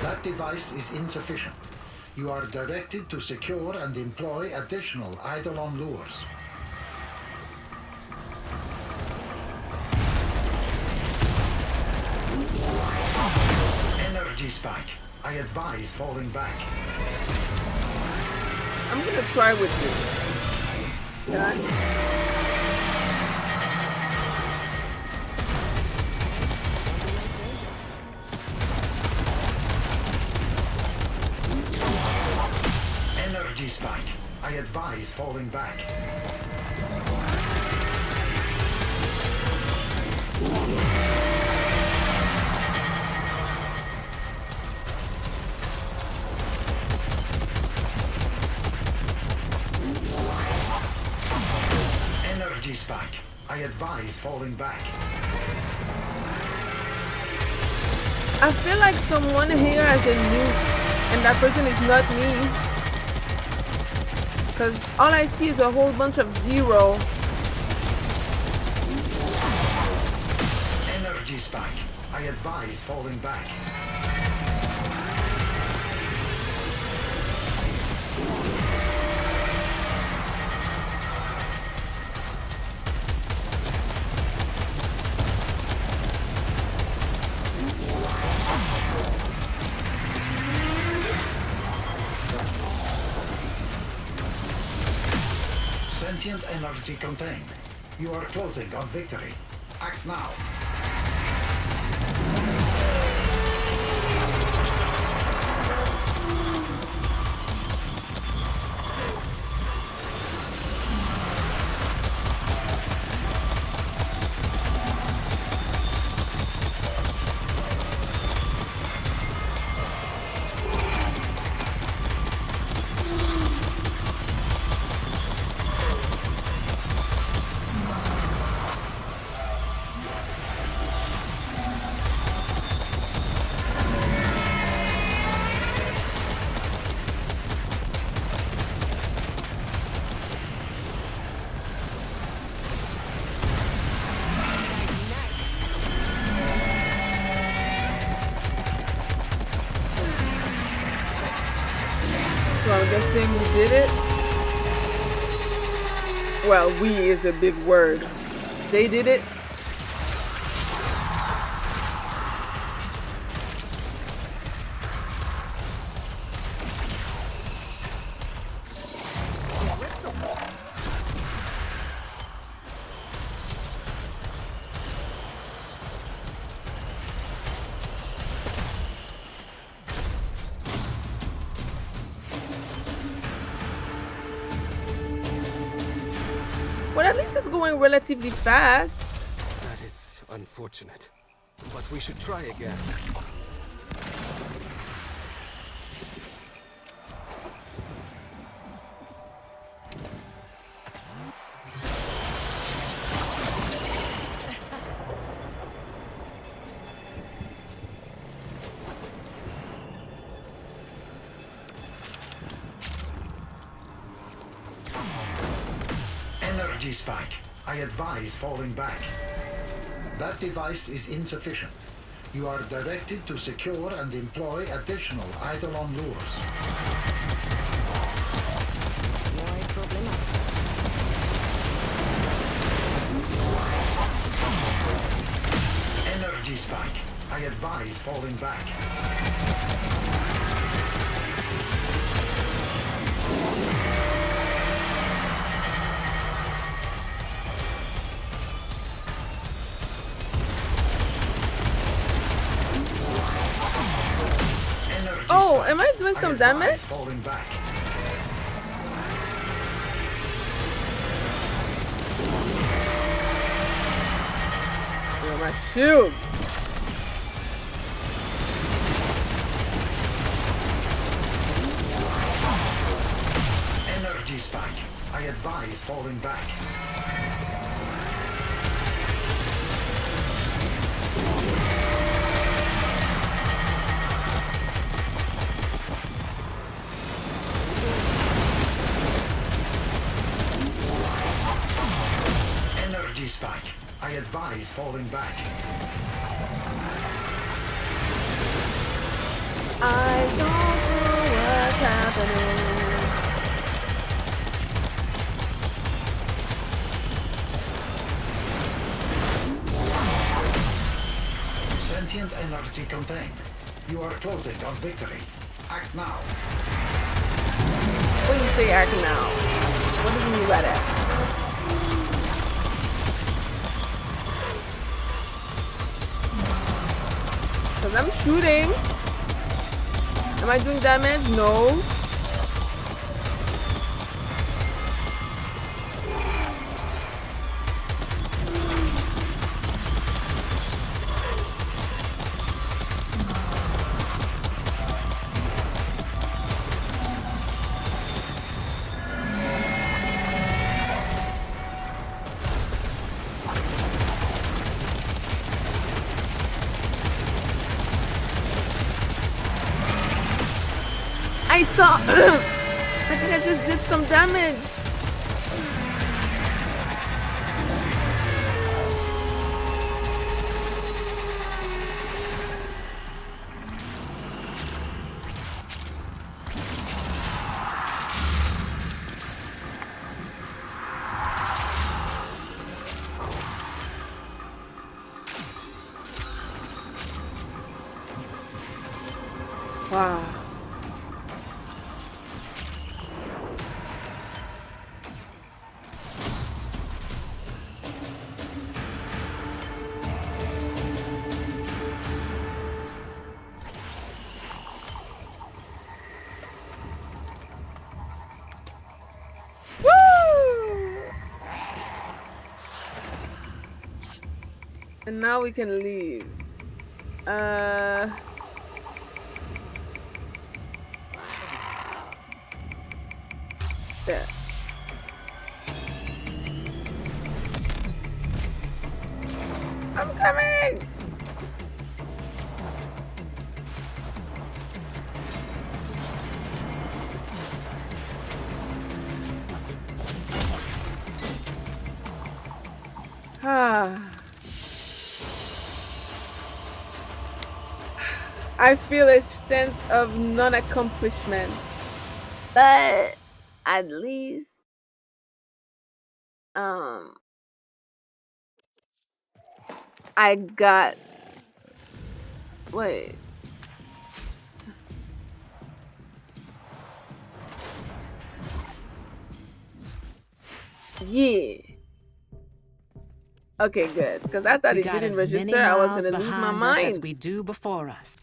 That device is insufficient. You are directed to secure and employ additional Eidolon lures. Energy spike. I advise falling back. I'm gonna try with this. Can I? Energy spike. I advise falling back. Energy spike. I advise falling back. I feel like someone here has a nuke, and that person is not me. Because all I see is a whole bunch of zero. Energy spike. I advise falling back. Sentient energy contained. You are closing on victory. Act now. the same who did it. Well, we is a big word. They did it. Well, at least it's going relatively fast. That is unfortunate, but we should try again. Energy spike. I advise falling back. That device is insufficient. You are directed to secure and employ additional eidolon lures. Energy spike. I advise falling back. Oh, am I doing some damage? Falling back. Oh, my shield. Energy spike. I advise falling back. Energy spike. I advise falling back. I don't know what's happening. Sentient energy contained. You are closing on victory. Act now. When you say act now, what do you mean by that? Because I'm shooting. Am I doing damage? No. I saw. I think I just did some damage. Wow. And now we can leave. There. I'm coming! I feel a sense of non-accomplishment. But at least I got wait. Yeah. Okay, good. Because I thought We it got didn't as register. many I was miles gonna lose my behind us as mind. we do before us.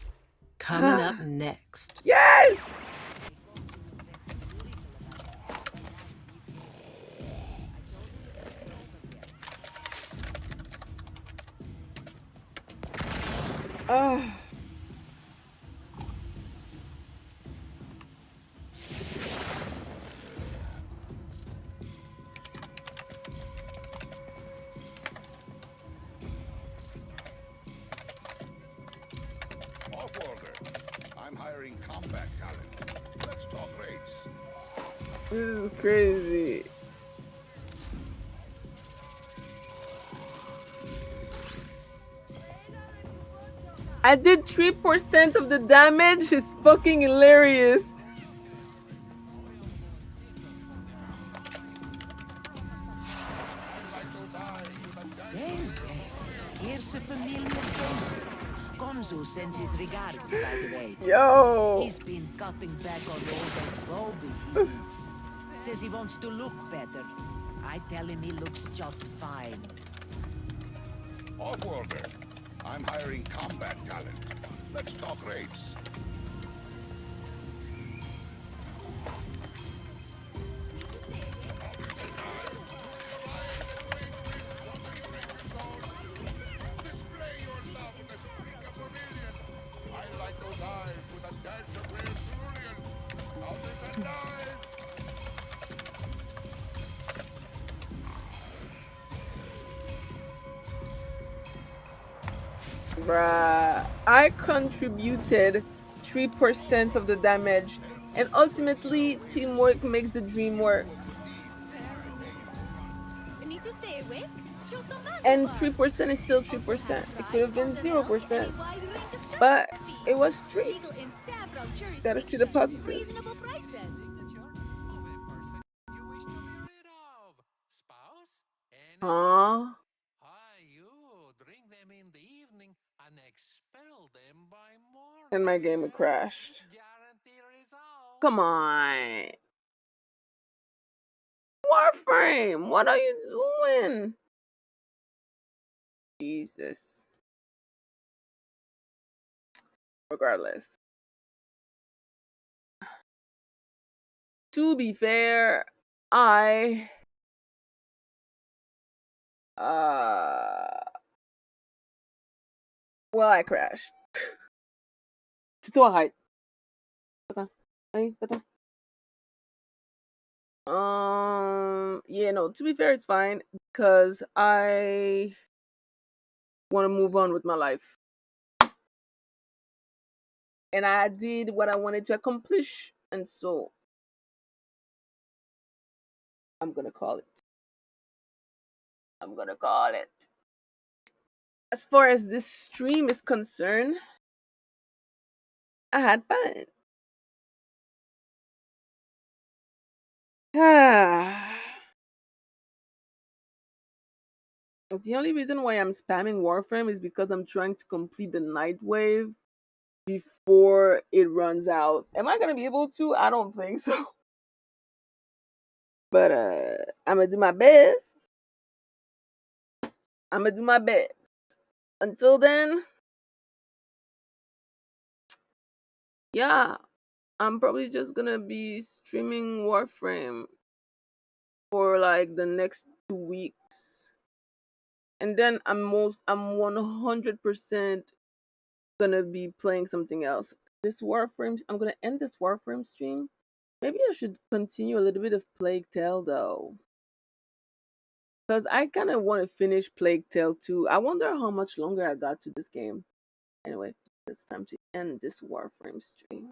Coming up next. Yes! Oh. Off order. I'm hiring combat talent. Let's talk rates. This is crazy. I did 3% of the damage. It's fucking hilarious. Here's a familiar face. Gonzo sends his regards, by the way. Yo! He's been cutting back on all that Bobby he eats. Says he wants to look better. I tell him he looks just fine. Off order. I'm hiring combat talent. Let's talk rates. Display your love with a streak of vermilion. I like those eyes with a dash of rare cerulean. Others and knives. Bruh. I contributed 3% of the damage. And ultimately, teamwork makes the dream work. We need to stay awake. And 3% is still 3%. It could have been 0%. But it was 3. Gotta see the positive. Reasonable prices. Huh? And my game had crashed. Come on. Warframe, what are you doing? Jesus. Regardless. To be fair, I well, I crashed. C'est toi, arrête. Attends. Allez, attends. Yeah, no, to be fair, it's fine because I want to move on with my life. And I did what I wanted to accomplish, and so I'm gonna call it. I'm gonna call it. As far as this stream is concerned, I had fun. The only reason why I'm spamming Warframe is because I'm trying to complete the NightWave before it runs out. Am I gonna be able to? I don't think so. But I'm gonna do my best. I'm gonna do my best. Until then, yeah, I'm probably just gonna be streaming Warframe for like the next 2 weeks. And then I'm 100% gonna be playing something else. This Warframe, I'm gonna end this Warframe stream. Maybe I should continue a little bit of Plague Tale though. Because I kind of want to finish Plague Tale 2. I wonder how much longer I got to this game. Anyway, it's time to end this Warframe stream.